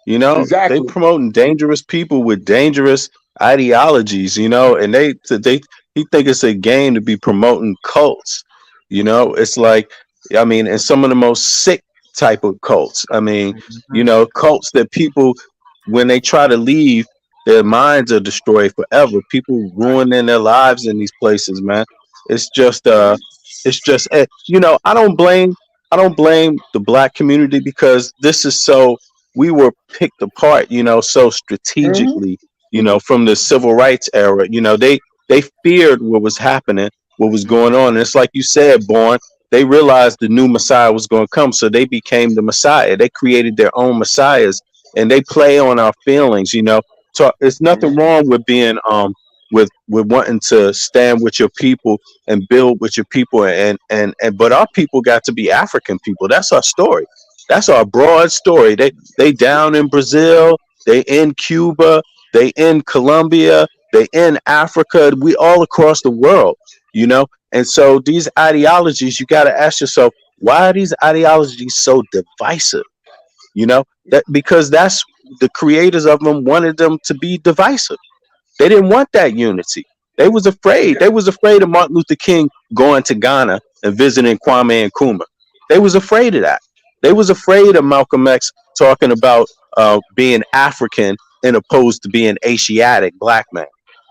They Exactly. promoting dangerous people with dangerous ideologies, and they he think it's a game to be promoting cults. It's like, I mean, and some of the most sick type of cults. I mean, cults that people, when they try to leave, their minds are destroyed forever. People ruining their lives in these places, man. It's just I don't blame the black community because this is so we were picked apart, so strategically, from the civil rights era. They feared what was happening, what was going on. And it's like you said, Born, they realized the new Messiah was going to come. So they became the Messiah. They created their own Messiahs and they play on our feelings. So it's nothing wrong with being with wanting to stand with your people and build with your people and but our people got to be African people. That's our story. That's our broad story. They down in Brazil, they in Cuba, they in Colombia, they in Africa, we all across the world. And so these ideologies, you got to ask yourself, why are these ideologies so divisive? That because that's the creators of them wanted them to be divisive. They didn't want that unity. They was afraid. They was afraid of Martin Luther King going to Ghana and visiting Kwame Nkrumah. They was afraid of that. They was afraid of Malcolm X talking about being African and opposed to being Asiatic black man.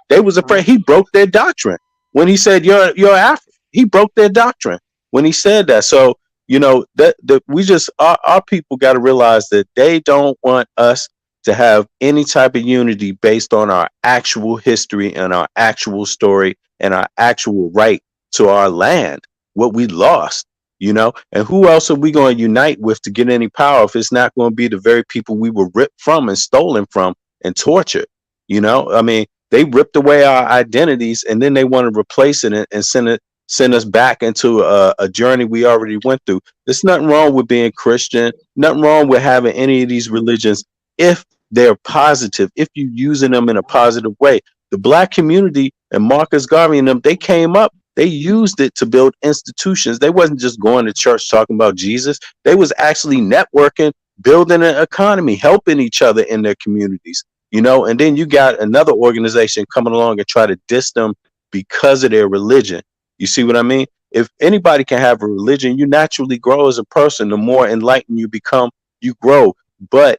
They was afraid. He broke their doctrine when he said you're African. He broke their doctrine when he said that. So that we just our people got to realize that they don't want us to have any type of unity based on our actual history and our actual story and our actual right to our land, what we lost. And who else are we going to unite with to get any power if it's not going to be the very people we were ripped from and stolen from and tortured? I mean, they ripped away our identities and then they want to replace it and send us back into a journey we already went through. There's nothing wrong with being Christian, nothing wrong with having any of these religions if they're positive, if you're using them in a positive way. The black community and Marcus Garvey and them, they came up, they used it to build institutions. They wasn't just going to church talking about Jesus. They was actually networking, building an economy, helping each other in their communities, and then you got another organization coming along and try to diss them because of their religion. You see what I mean? If anybody can have a religion, you naturally grow as a person. The more enlightened you become, you grow. But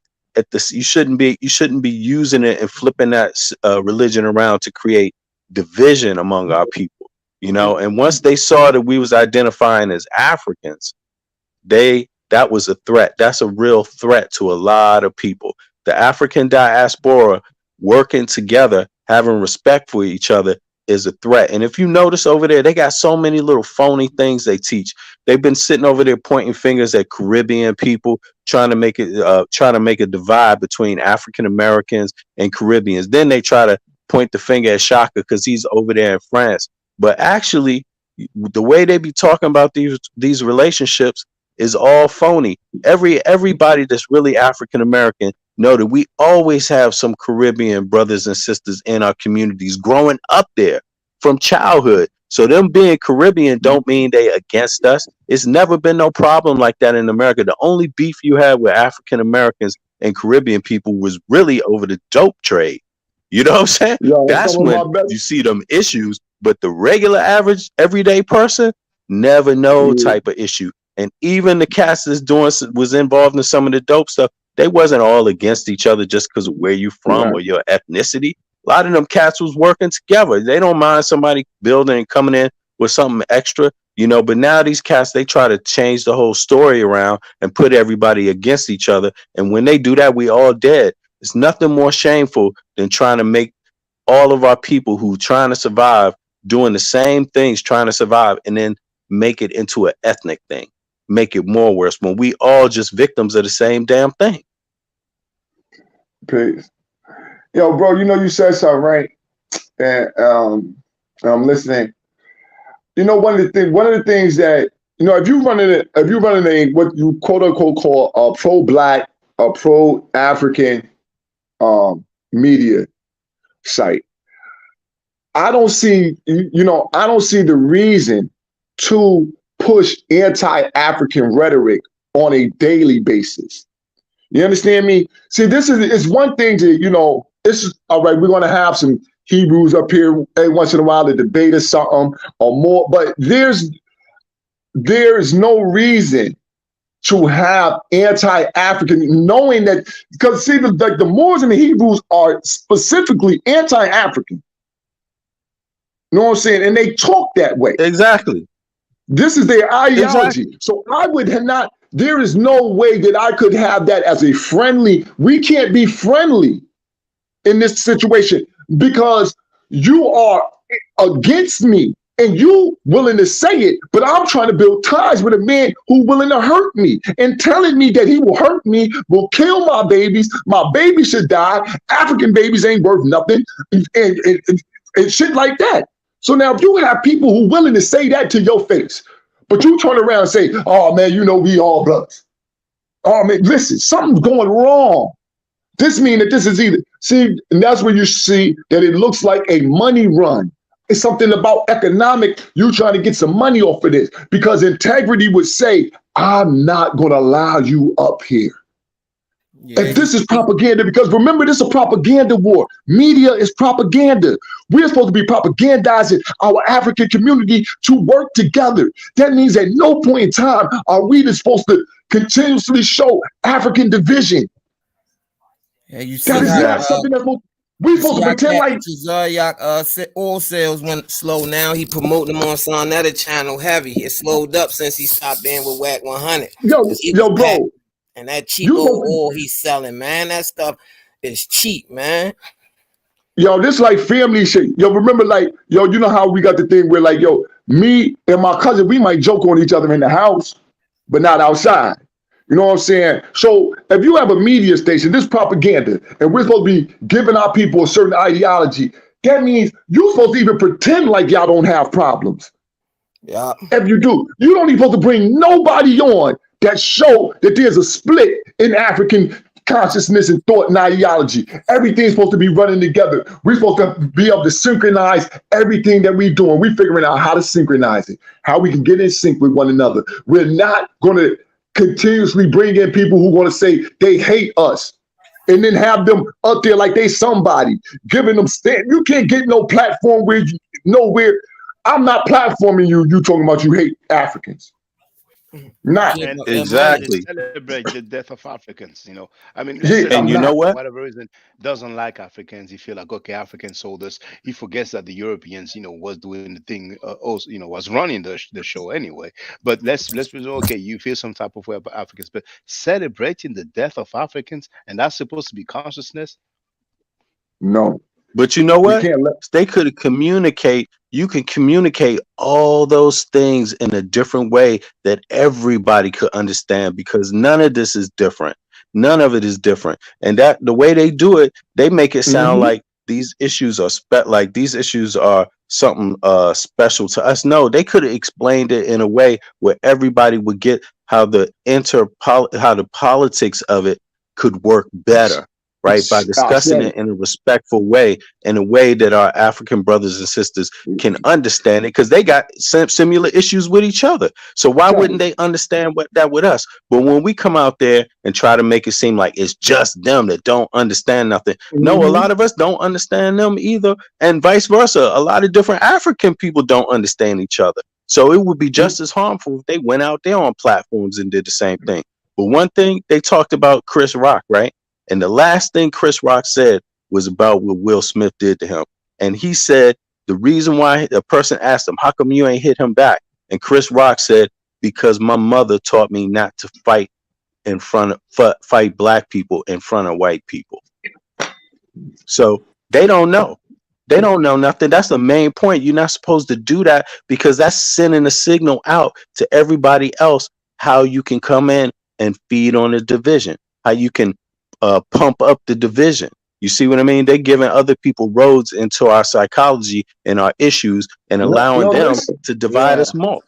you shouldn't be using it and flipping that religion around to create division among our people. And once they saw that we was identifying as Africans, that was a threat. That's a real threat to a lot of people. The African diaspora working together, having respect for each other is a threat. And if you notice over there, they got so many little phony things they teach. They've been sitting over there pointing fingers at Caribbean people, trying to make a divide between African Americans and Caribbeans. Then they try to point the finger at Shaka because he's over there in France. But actually, the way they be talking about these relationships is all phony. Everybody that's really African American know that we always have some Caribbean brothers and sisters in our communities growing up there from childhood. So them being Caribbean don't mean they against us. It's never been no problem like that in America. The only beef you had with African Americans and Caribbean people was really over the dope trade. You know what I'm saying? Yo, That's some of when my best. you see them issues. But the regular, average, everyday person, never no Yeah. type of issue. And even the cast that's was involved in some of the dope stuff, they wasn't all against each other just because of where you from Right. or your ethnicity. A lot of them cats was working together. They don't mind somebody building and coming in with something extra, but now these cats, they try to change the whole story around and put everybody against each other. And when they do that, we all dead. It's nothing more shameful than trying to make all of our people who trying to survive doing the same things, trying to survive, and then make it into an ethnic thing, make it more worse when we all just victims of the same damn thing. Peace. Yo, bro, you said something, right? And I'm listening. One of the things that if you running a what you quote unquote call a pro-black, a pro-African media site, I don't see the reason to push anti-African rhetoric on a daily basis. You understand me? See, it's one thing to, this is all right, we're gonna have some Hebrews up here every once in a while to debate or something or more, but there's no reason to have anti-African, knowing that, because see, the Moors and the Hebrews are specifically anti-African. You know what I'm saying? And they talk that way. Exactly. This is their ideology. Exactly. So I would not, there is no way that I could have that as a friendly. We can't be friendly in this situation because you are against me and you willing to say it, but I'm trying to build ties with a man who willing to hurt me and telling me that he will hurt me, will kill my babies should die, African babies ain't worth nothing, and shit like that. So now if you have people who willing to say that to your face, but you turn around and say, oh man, we all brothers. Oh man, listen, something's going wrong. This means that this is and that's where you see that it looks like a money run. It's something about economic, you trying to get some money off of this, because integrity would say, I'm not going to allow you up here. Yeah, If this is propaganda, because remember, this is a propaganda war. Media is propaganda. We're supposed to be propagandizing our African community to work together. That means at no point in time are we just supposed to continuously show African division. yeah, you see That is how not something that's we're you supposed see to how pretend like. Captain Zaryak oil sales went slow. Now he promoting them on Sonetta channel heavy. It slowed up since he stopped being with Whack 100 because he was back. Bro, And that cheap you old supposed to, oil he's selling, man, that stuff is cheap, man. this like family shit. Remember, like, you know how we got the thing where, like, me and my cousin, we might joke on each other in the house, but not outside. You know what I'm saying? So if you have a media station, this propaganda, and we're supposed to be giving our people a certain ideology, that means you're supposed to even pretend like y'all don't have problems. Yeah. If you do, you don't even supposed to bring nobody on that show that there's a split in African consciousness and thought and ideology. Everything's supposed to be running together. We're supposed to be able to synchronize everything that we're doing. We're figuring out how to synchronize it, how we can get in sync with one another. We're not going to continuously bring in people who want to say they hate us and then have them up there like they somebody, giving them stand. You can't get no platform where nowhere. I'm not platforming you. You talking about you hate Africans. Not And exactly. celebrate the death of Africans. I mean, let's Yeah, say And you for know what? whatever reason doesn't like Africans. He feel like, okay, Africans sold us. He forgets that the Europeans, was doing the thing. Also, was running the show anyway. But let's presume, okay, you feel some type of way about Africans, but celebrating the death of Africans, and that's supposed to be consciousness. no. But you know We what? can't let. They could communicate. You can communicate all those things in a different way that everybody could understand because none of this is different. None of it is different. And that the way they do it, they make it sound like these issues are these issues are something special to us. No, they could have explained it in a way where everybody would get how how the politics of it could work better. Right, by I discussing said it in a respectful way, in a way that our African brothers and sisters can understand it, because they got similar issues with each other. So why wouldn't they understand that with us? But when we come out there and try to make it seem like it's just them that don't understand nothing, no, a lot of us don't understand them either, and vice versa. A lot of different African people don't understand each other. So it would be just as harmful if they went out there on platforms and did the same thing. But one thing they talked about Chris Rock, right? And the last thing Chris Rock said was about what Will Smith did to him. And he said the reason why a person asked him, how come you ain't hit him back? And Chris Rock said, because my mother taught me not to fight fight black people in front of white people. So they don't know. They don't know nothing. That's the main point. You're not supposed to do that because that's sending a signal out to everybody else how you can come in and feed on the division, how you can pump up the division. You see what I mean? They're giving other people roads into our psychology and our issues and allowing them listen. to divide us more.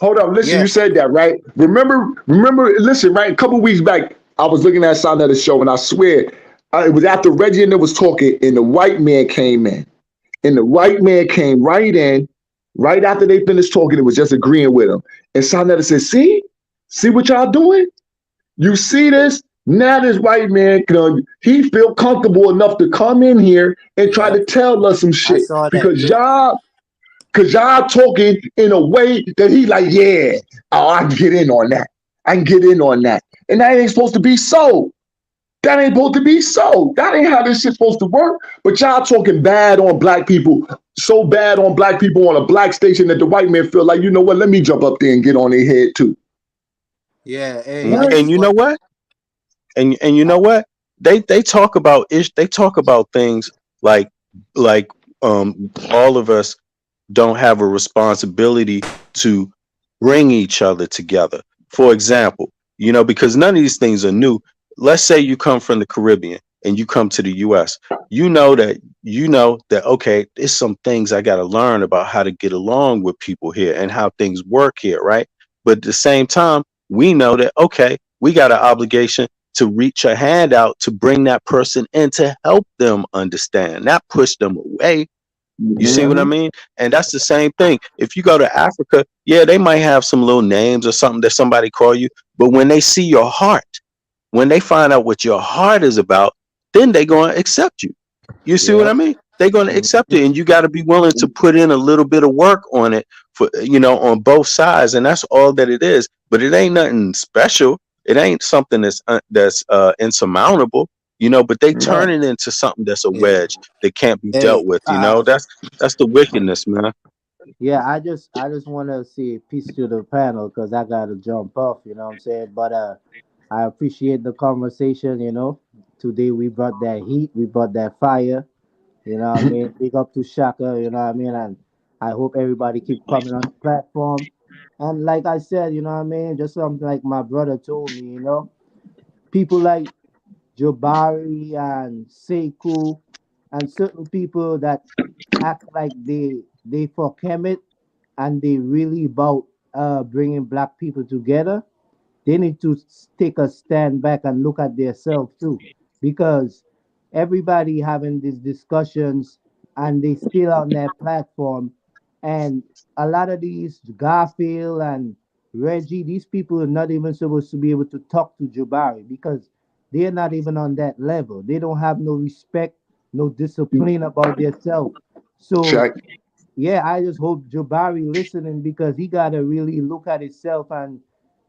Hold on, listen. You said that, right? Remember. Listen, right? A couple weeks back, I was looking at some of the show, and I swear it was after Reggie and it was talking, and the white man came in, and the white man came right in, right after they finished talking. It was just agreeing with him, and Sonetta said, "See what y'all doing? You see this?" Now this white man, he feel comfortable enough to come in here and try to tell us some shit because y'all talking in a way that he like, yeah, I can get in on that. I can get in on that. And that ain't supposed to be so. That ain't supposed to be so. That ain't how this shit's supposed to work. But y'all talking bad on black people, so bad on black people on a black station that the white man feel like, you know what, let me jump up there and get on their head too. Yeah, And you know what? And you know what? They talk about things like all of us don't have a responsibility to bring each other together. For example, because none of these things are new. Let's say you come from the Caribbean and you come to the US. You know that okay, there's some things I got to learn about how to get along with people here and how things work here, right? But at the same time, we know that okay, we got an obligation to reach a hand out to bring that person in to help them understand, not push them away. You see what I mean? And that's the same thing. If you go to Africa, yeah, they might have some little names or something that somebody call you, but when they see your heart, When they find out what your heart is about, then they're going to accept you. You see what I Yep. mean? They're going to accept it, and you got to be willing to put in a little bit of work on it for, on both sides, and that's all that it is. But it ain't nothing special. It ain't something that's insurmountable, but they turn Right. it into something that's a Yeah. wedge that can't be dealt Hey, with. That's the wickedness, man. Yeah, I just want to say peace to the panel because I got to jump off, you know what I'm saying? But I appreciate the conversation, you know. Today we brought that heat, we brought that fire, you know what I mean? Big up to Shaka, you know what I mean? And I hope everybody keep coming on the platform. And like I said, you know what I mean? Just something like my brother told me, you know, people like Jabari and Sekou and certain people that act like they for Kemet and they really about bringing black people together, they need to take a stand back and look at themselves too, because everybody having these discussions and they still on their platform, and a lot of these Garfield and Reggie, these people are not even supposed to be able to talk to Jabari because they're not even on that level. They don't have no respect, no discipline about themselves. So Check. yeah, I just hope Jabari listening because he gotta really look at himself and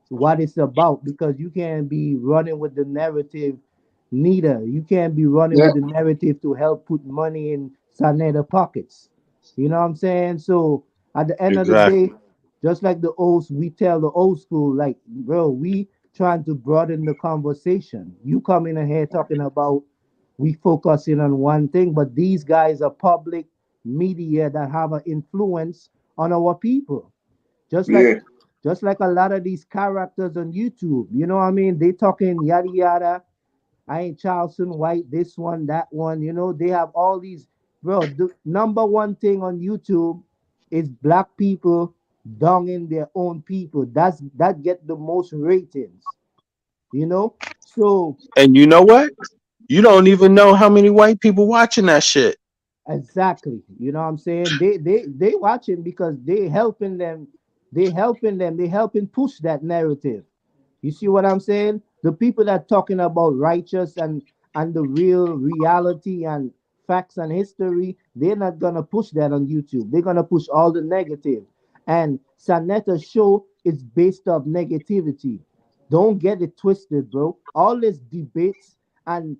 what it's about, because you can't be running with the narrative neither. You can't be running Yeah. with the narrative to help put money in Saneda pockets. You know what I'm saying? So at the end of the Exactly. day, just like we tell the old school, like, bro, we trying to broaden the conversation. You come in here talking about we focusing on one thing, but these guys are public media that have an influence on our people. Just like Yeah. just like a lot of these characters on YouTube. You know what I mean? They talking yada yada. I ain't Charleston White, this one, that one. You know, they have all these, bro. The number one thing on YouTube is black people donging their own people. That get the most ratings, you know? So And you know what? You don't even know how many white people watching that shit. exactly. You know what I'm saying? They watching because they helping push that narrative. You see what I'm saying? The people that talking about righteous and the real reality and facts and history, they're not gonna push that on YouTube. They're gonna push all the negative. And Sanetta's show is based off negativity. Don't get it twisted, bro. All these debates and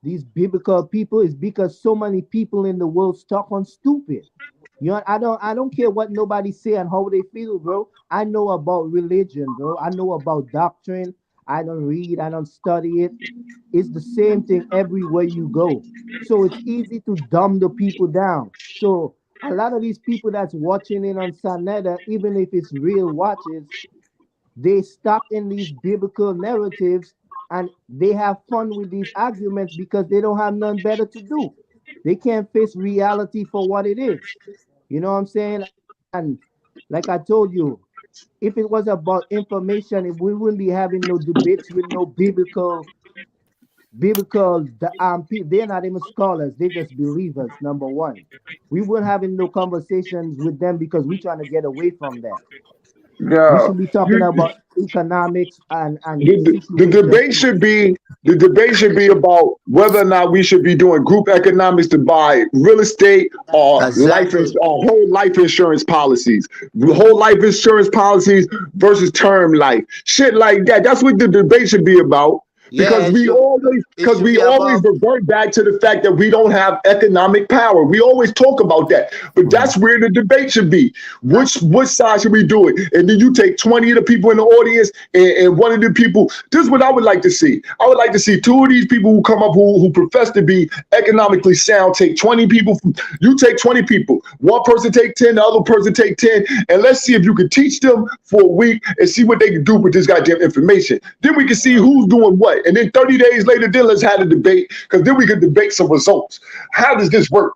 these biblical people is because so many people in the world stuck on stupid. You know, I don't care what nobody say and how they feel, bro. I know about religion, bro. I know about doctrine. I don't read, I don't study it. It's the same thing everywhere you go. So it's easy to dumb the people down. So a lot of these people that's watching in on Sanetta, even if it's real watches, they stuck in these biblical narratives and they have fun with these arguments because they don't have nothing better to do. They can't face reality for what it is. You know what I'm saying? And like I told you, if it was about information, we wouldn't be having no debates with no biblical they're not even scholars, they just believers, number one. We weren't having no conversations with them because we're trying to get away from that. We Yeah. should be talking about economics and The situation debate too. should be about whether or not we should be doing group economics to buy real estate or Exactly. whole life insurance policies, whole life insurance policies versus term life, shit like that. That's what the debate should be about. Yeah, it Because should we be always about revert back to the fact that we don't have economic power. We always talk about that, but that's where the debate should be. Which side should we do it? And then you take 20 of the people in the audience and one of the people. This is what I would like to see. I would like to see two of these people who come up who profess to be economically sound take 20 people. You take 20 people. One person take 10, the other person take 10, and let's see if you can teach them for a week and see what they can do with this goddamn information. Then we can see who's doing what. And then 30 days later, then let's have a debate, because then we can debate some results. How does this work?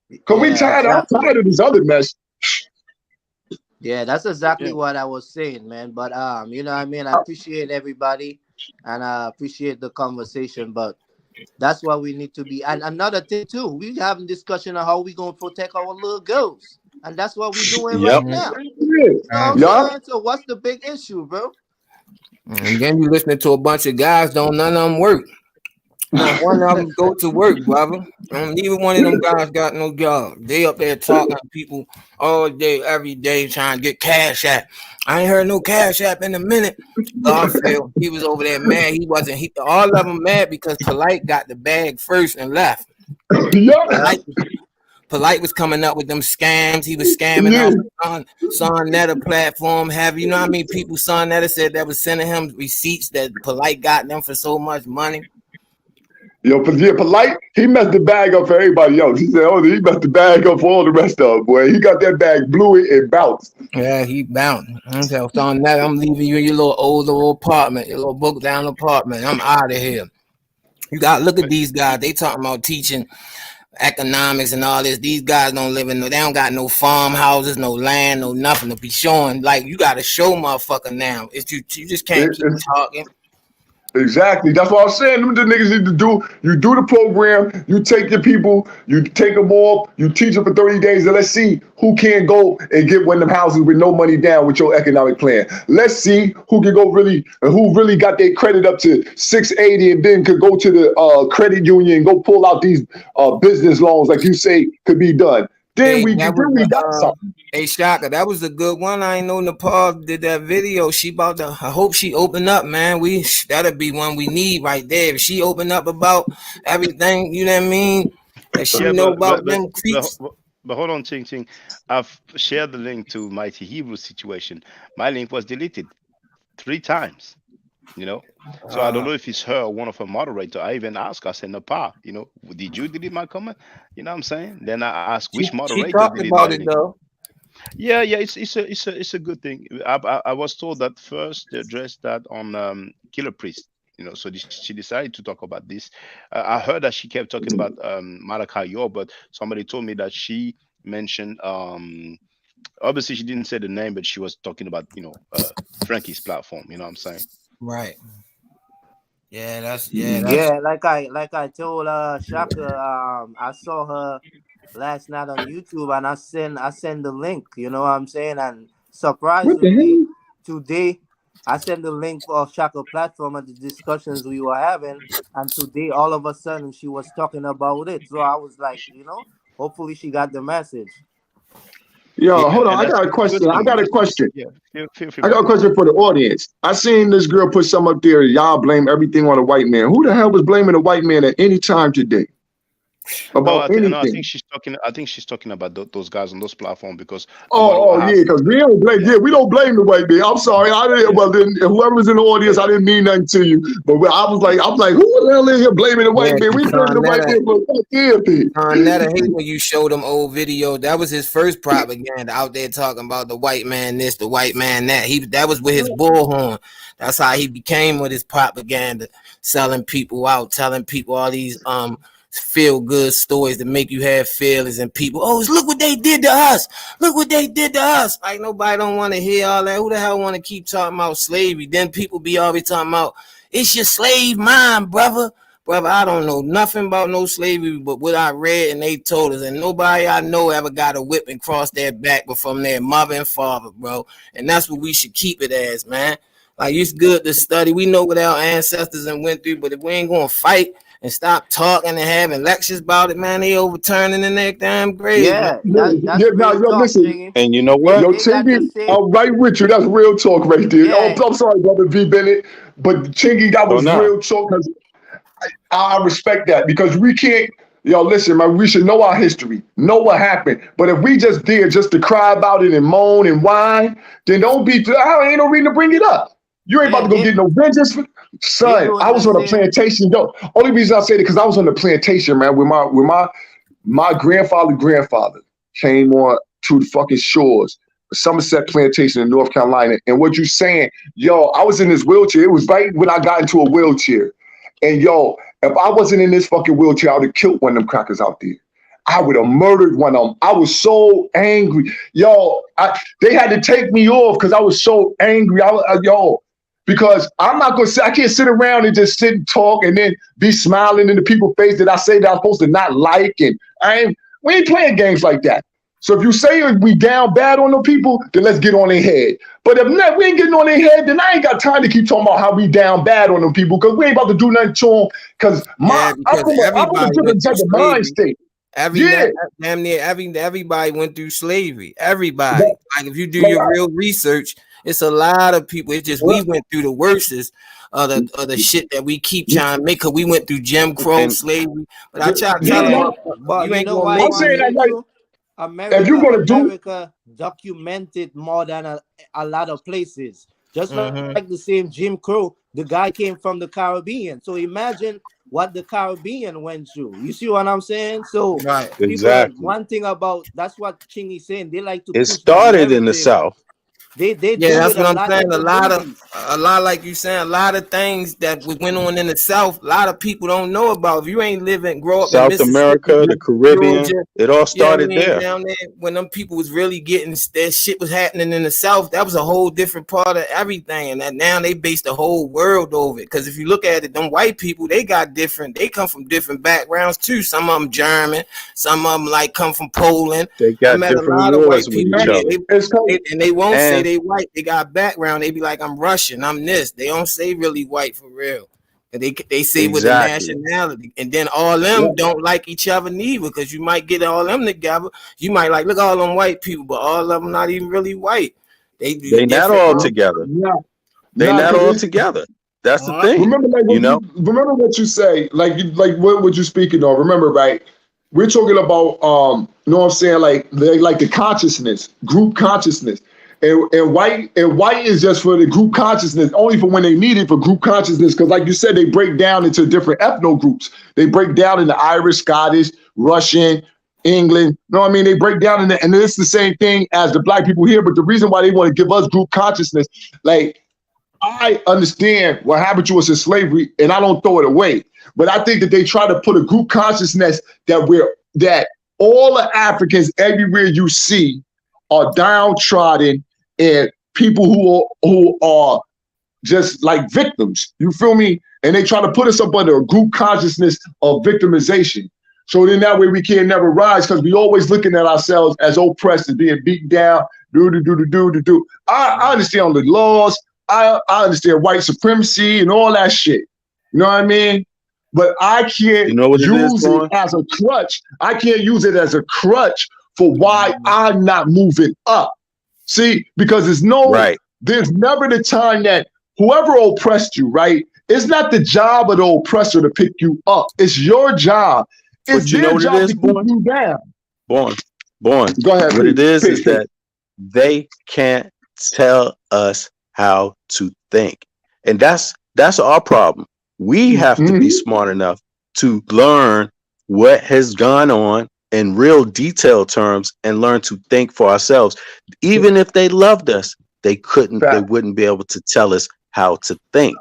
Because yeah, I'm exactly. tired of this other mess. Yeah, that's exactly Yeah. what I was saying, man. But you know what I mean? I appreciate everybody and I appreciate the conversation, but that's what we need to be. And another thing too, we having discussion on how we gonna protect our little girls. And that's what we're doing Yep. right now. Yeah. You know what I'm Y'all, saying? So what's the big issue, bro? And then you listening to a bunch of guys, none of them work. Not one of them go to work, brother. Neither one of them guys got no job. They up there talking to people all day, every day, trying to get cash app. I ain't heard no cash app in a minute. Garfield, he was over there mad. He wasn't. All of them mad because Polite got the bag first and left. Polite was coming up with them scams. He was scamming off Sonnetta platform. You know how many people Sonnetta said that was sending him receipts that Polite got them for so much money? Yo, Polite, he messed the bag up for everybody else. He said, he messed the bag up for all the rest of them, boy. He got that bag, blew it, and bounced. Yeah, he bounced. I'm telling that I'm leaving you in your little old little apartment, your little broke down apartment. I'm out of here. You got to look at these guys. They talking about teaching economics and all this. These guys don't live in they don't got no farmhouses, no land, no nothing to be showing. Like, you got to show motherfucker now. If you just can't keep talking. Exactly. That's what I'm saying. Them the niggas need to do. You do the program. You take your people. You take them all. You teach them for 30 days, and let's see who can go and get one of them houses with no money down with your economic plan. Let's see who can go who really got their credit up to 680, and then could go to the credit union and go pull out these business loans, like you say, could be done. Then we got something. Hey, Shaka, that was a good one. I ain't know Nepal did that video. I hope she open up, man. That'll be one we need right there. If she open up about everything, you know what I mean? That she know about them creeps. But hold on, Ching. I've shared the link to Mighty Hebrew situation. My link was deleted 3 times. You know, so I don't know if it's her or one of her moderators. I even asked, I said, Nepal, did you delete my comment? You know what I'm saying? Then I asked which moderator she talked deleted about my it link. though. Yeah, it's a good thing. I was told that first they addressed that on Killer Priest. So she decided to talk about this. I heard that she kept talking about Malachi York, but somebody told me that she mentioned obviously she didn't say the name, but she was talking about Frankie's platform. You know what I'm saying? Right. Yeah, like I told Shaka, I saw her last night on YouTube, and I send the link, you know what I'm saying? And surprisingly, today I sent the link of Shaka platform and the discussions we were having, and today all of a sudden she was talking about it. So I was like, hopefully she got the message. Yo, hold on. I got a question. Yeah, I got a question for the audience. I seen this girl put some up there. Y'all blame everything on a white man. Who the hell was blaming a white man at any time today? I think she's talking about those guys on those platforms because because we don't blame we don't blame the white man. I'm sorry, I didn't. Well, then whoever's in the audience, I didn't mean nothing to you, but I'm like, who the hell is here blaming the white man? We blame the white man for everything. Netta hate when you show them old videos. That was his first propaganda out there talking about the white man this, the white man that. That was with his bullhorn. That's how he became with his propaganda, selling people out, telling people all these feel good stories that make you have feelings, and people, look what they did to us. Look what they did to us. Like, nobody don't want to hear all that. Who the hell want to keep talking about slavery? Then people be always talking about it's your slave mind, brother. I don't know nothing about no slavery but what I read and they told us, and nobody I know ever got a whip and crossed their back but from their mother and father, bro. And that's what we should keep it as, man. Like, it's good to study. We know what our ancestors and went through, but if we ain't gonna fight and stop talking and having lectures about it, man, they overturning in their damn grave. Listen. And you know what? Yo, Chingy, I'm right with you. That's real talk right there. Yeah. I'm sorry, brother V. Bennett, but Chingy, that was real talk. Because I respect that, because we can't. Yo, listen, man, we should know our history, know what happened. But if we just there just to cry about it and moan and whine, then don't be. I ain't no reason to bring it up. You ain't about to go get no vengeance. Son, I was on a plantation. Yo, only reason I say it because I was on the plantation, man, with my grandfather came on to the fucking shores, Somerset Plantation in North Carolina. And what you saying, yo, I was in this wheelchair. It was right when I got into a wheelchair. And yo, if I wasn't in this fucking wheelchair, I would have killed one of them crackers out there. I would have murdered one of them. I was so angry. Yo, they had to take me off because I was so angry. Because I'm not going to say, I can't sit around and just sit and talk and then be smiling in the people's face that I say that I'm supposed to not like. And we ain't playing games like that. So if you say we down bad on the people, then let's get on their head. But if not, we ain't getting on their head, then I ain't got time to keep talking about how we down bad on them people because we ain't about to do nothing to them. Because Yeah, I'm because from a everybody different went through type of mind slavery. state. Damn near everybody went through slavery. Everybody. Like, Like if you do your real research, it's a lot of people. It's just we went through the worstest of the shit that we keep trying to make because we went through Jim Crow And slavery. But I try to yeah, tell them, no, But you you ain't know gonna why make I'm one saying me. that thing like too? if you're gonna do America documented more than a lot of places. Just like the same Jim Crow, the guy came from the Caribbean. So imagine what the Caribbean went through. You see what I'm saying? So Right. people, exactly. one thing about that's what Chingy's saying. They like to It push that started in the narrative. South. They Yeah, do that's it what a I'm lot saying. in the movies. A lot like you saying, a lot of things that went on in the South, a lot of people don't know about. If you ain't grow up in South Mississippi, America, the Caribbean, Georgia, it all you know what I started mean, there. down there, when them people was really getting that shit was happening in the South, that was a whole different part of everything. And that now they base the whole world over it. Because if you look at it, them white people, they come from different backgrounds too. Some of them German, some of them like come from Poland. They I got met a different lot of wars white with people each here. other. And they won't say And they white. They got background. They be like, I'm Russian. I'm this. They don't say really white for real. And they say with the exactly. nationality. And then all them don't like each other neither because you might get all them together. You might like, look at all them white people, but all of them not even really white. They do They not different. all together. They not all together. That's the thing. Remember, like You know? remember what you say, like what you speaking of. Remember, right? We're talking about you know what I'm saying, like the consciousness, group consciousness. And white is just for the group consciousness, only for when they need it for group consciousness. Because like you said, they break down into different ethno groups. They break down into Irish, Scottish, Russian, England. You know what I mean? They break down in and it's the same thing as the black people here. But the reason why they want to give us group consciousness, like I understand what happened to us in slavery, and I don't throw it away. But I think that they try to put a group consciousness that all the Africans everywhere you see are downtrodden and people who are just like victims. You feel me? And they try to put us up under a group consciousness of victimization. So then that way we can never rise because we always looking at ourselves as oppressed and being beaten down. I understand the laws. I understand white supremacy and all that shit. You know what I mean? But I can't You know what it is, use it boy? as a crutch. I can't use it as a crutch for why I'm not moving up. See, because there's never the time that whoever oppressed you, right? It's not the job of the oppressor to pick you up. It's your job. It's But you know their what it job is, to keep boy? you down. Born. Go ahead, What it please. is that they can't tell us how to think. And that's our problem. We have to be smart enough to learn what has gone on in real detailed terms and learn to think for ourselves. Even if they loved us, they wouldn't be able to tell us how to think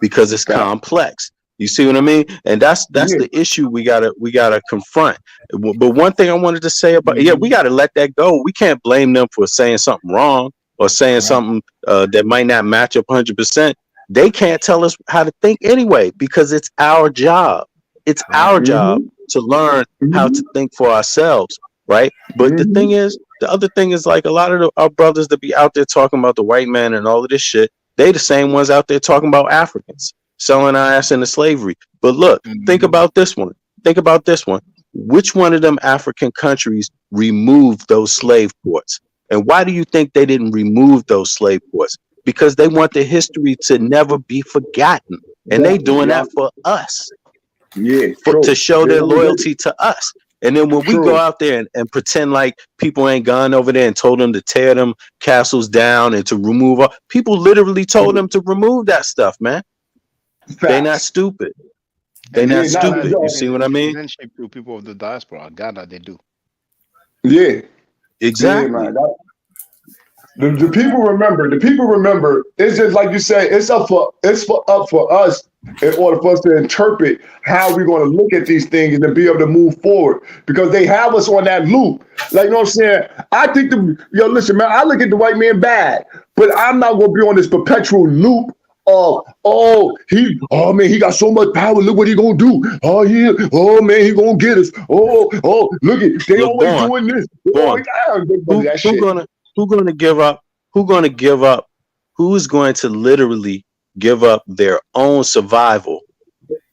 because it's complex. You see what I mean? And that's the issue we gotta confront. But one thing I wanted to say about we gotta let that go. We can't blame them for saying something wrong or saying something that might not match up 100%. They can't tell us how to think anyway because it's our job. It's our job to learn how to think for ourselves, right? But the other thing is like a lot of our brothers that be out there talking about the white man and all of this shit, they the same ones out there talking about Africans selling our ass into slavery. But look, think about this one. Which one of them African countries removed those slave ports? And why do you think they didn't remove those slave ports? Because they want the history to never be forgotten. And they doing that for us. To show their loyalty to us. And then when we go out there and pretend like people ain't gone over there and told them to tear them castles down and to remove people literally told them to remove that stuff, man. They're not stupid. They're not stupid. You see what I mean? Friendship to people of the diaspora, Ghana, they do. Yeah. Exactly. Yeah, man. The people remember. The people remember. It's just like you say. It's up for us in order for us to interpret how we're going to look at these things and to be able to move forward because they have us on that loop. Like you know what I'm saying? I think listen, man. I look at the white man bad, but I'm not going to be on this perpetual loop oh man, he got so much power. Look what he gonna do. Oh yeah, oh man, he gonna get us. Oh, look at they Look, always Born, doing this. Born. That shit. Who gonna give up? Who's going to literally give up their own survival?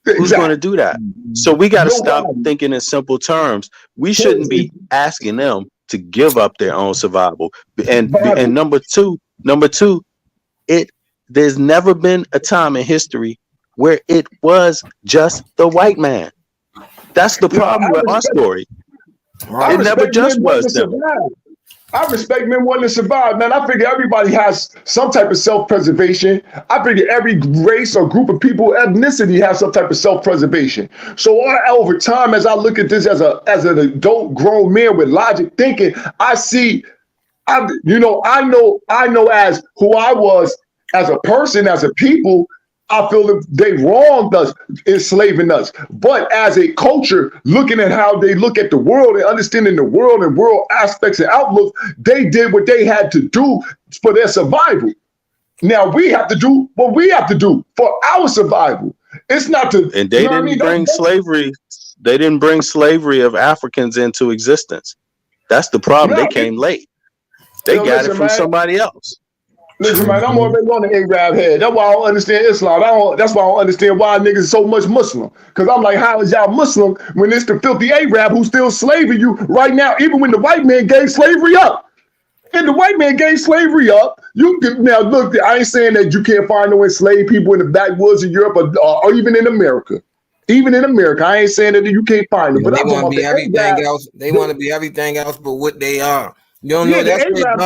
Who's going to do that? So we got to stop thinking in simple terms. We shouldn't be asking them to give up their own survival. And number two, there's never been a time in history where it was just the white man. That's the problem with our story. It never just was them. I respect men wanting to survive, man. I figure everybody has some type of self-preservation. I figure every race or group of people, ethnicity, has some type of self-preservation. So over time, as I look at this as an adult grown man with logic thinking, I know as who I was as a person, as a people, I feel that they wronged us, enslaving us. But as a culture, looking at how they look at the world and understanding the world and world aspects and outlook, they did what they had to do for their survival. Now we have to do what we have to do for our survival. It's not to. And they didn't bring slavery. They didn't bring slavery of Africans into existence. That's the problem. They came late. They got it from somebody else. Listen, man, I'm already on the Arab head. That's why I don't understand Islam. That's why I don't understand why niggas so much Muslim. Because I'm like, how is y'all Muslim when it's the filthy Arab who's still slaving you right now, even when the white man gave slavery up? And the white man gave slavery up. Now, look, I ain't saying that you can't find no enslaved people in the backwoods of Europe or even in America. Even in America, I ain't saying that you can't find them. But they want to be everything else. They want to be everything else but what they are. You don't know that's where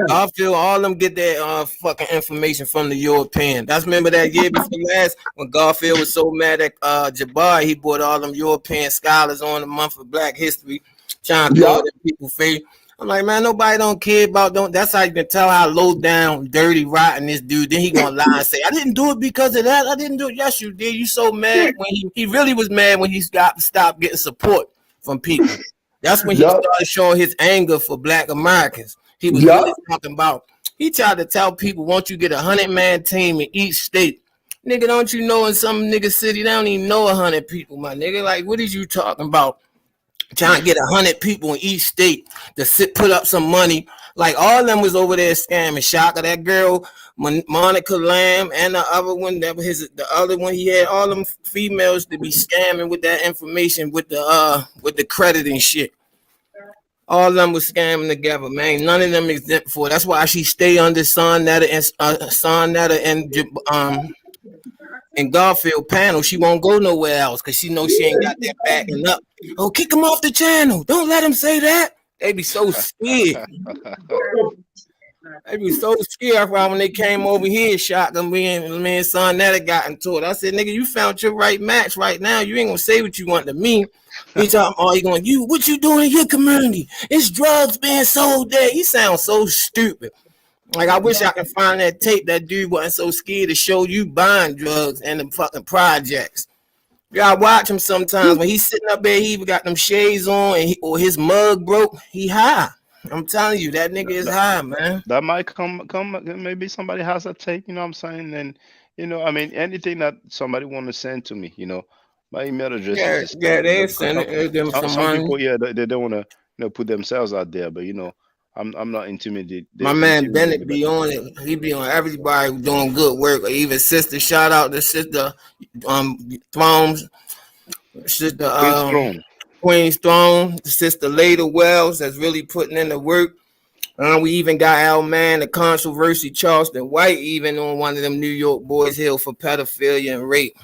Garfield, all them get their fucking information from the European. That's remember that year before last when Garfield was so mad at Jabbar, he brought all them European scholars on the month of Black History, trying to throw it in people's face. I'm like, man, nobody don't care about don't. That's how you can tell how low down, dirty, rotten this dude. Then he gonna lie and say, I didn't do it because of that. I didn't do it. Yes, you did. You so mad when he really was mad when he stopped getting support from people. That's when he started showing his anger for Black Americans. He was really talking about, he tried to tell people, once you get 100-man team in each state, nigga, don't you know in some nigga city, they don't even know 100 people, my nigga. Like, what is you talking about? Trying to get 100 people in each state to put up some money. Like, all of them was over there scamming. Shaka, that girl, Monica Lamb, and the other one, the other one he had, all them females to be scamming with that information with the credit and shit. All of them was scamming together, man. None of them exempt for it. That's why she stay under Sonnetta and Garfield panel. She won't go nowhere else because she knows she ain't got that backing up. Oh, kick him off the channel. Don't let him say that. They be so scared. They be so scared when they came over here, shot them. Me and Sonnetta got into it. I said, nigga, you found your right match right now. You ain't gonna say what you want to me. He talking, what you doing in your community? It's drugs being sold there. He sounds so stupid. Like, I wish I could find that tape. That dude wasn't so scared to show you buying drugs and the fucking projects. You gotta watch him sometimes. When he's sitting up there, he even got them shades on or his mug broke. He high. I'm telling you, that nigga is high, man. That might come. Maybe somebody has a tape, you know what I'm saying? And, I mean, anything that somebody want to send to me, my email address is. Yeah, they send them some people, they don't want to, put themselves out there, but, I'm not intimidated. My man Bennett be on it. He be on everybody doing good work. Or even sister, shout out to sister Thrones, sister Queen's Throne, sister Leda Wells that's really putting in the work. We even got our man, the controversy Charleston White, even on one of them New York boys held for pedophilia and rape.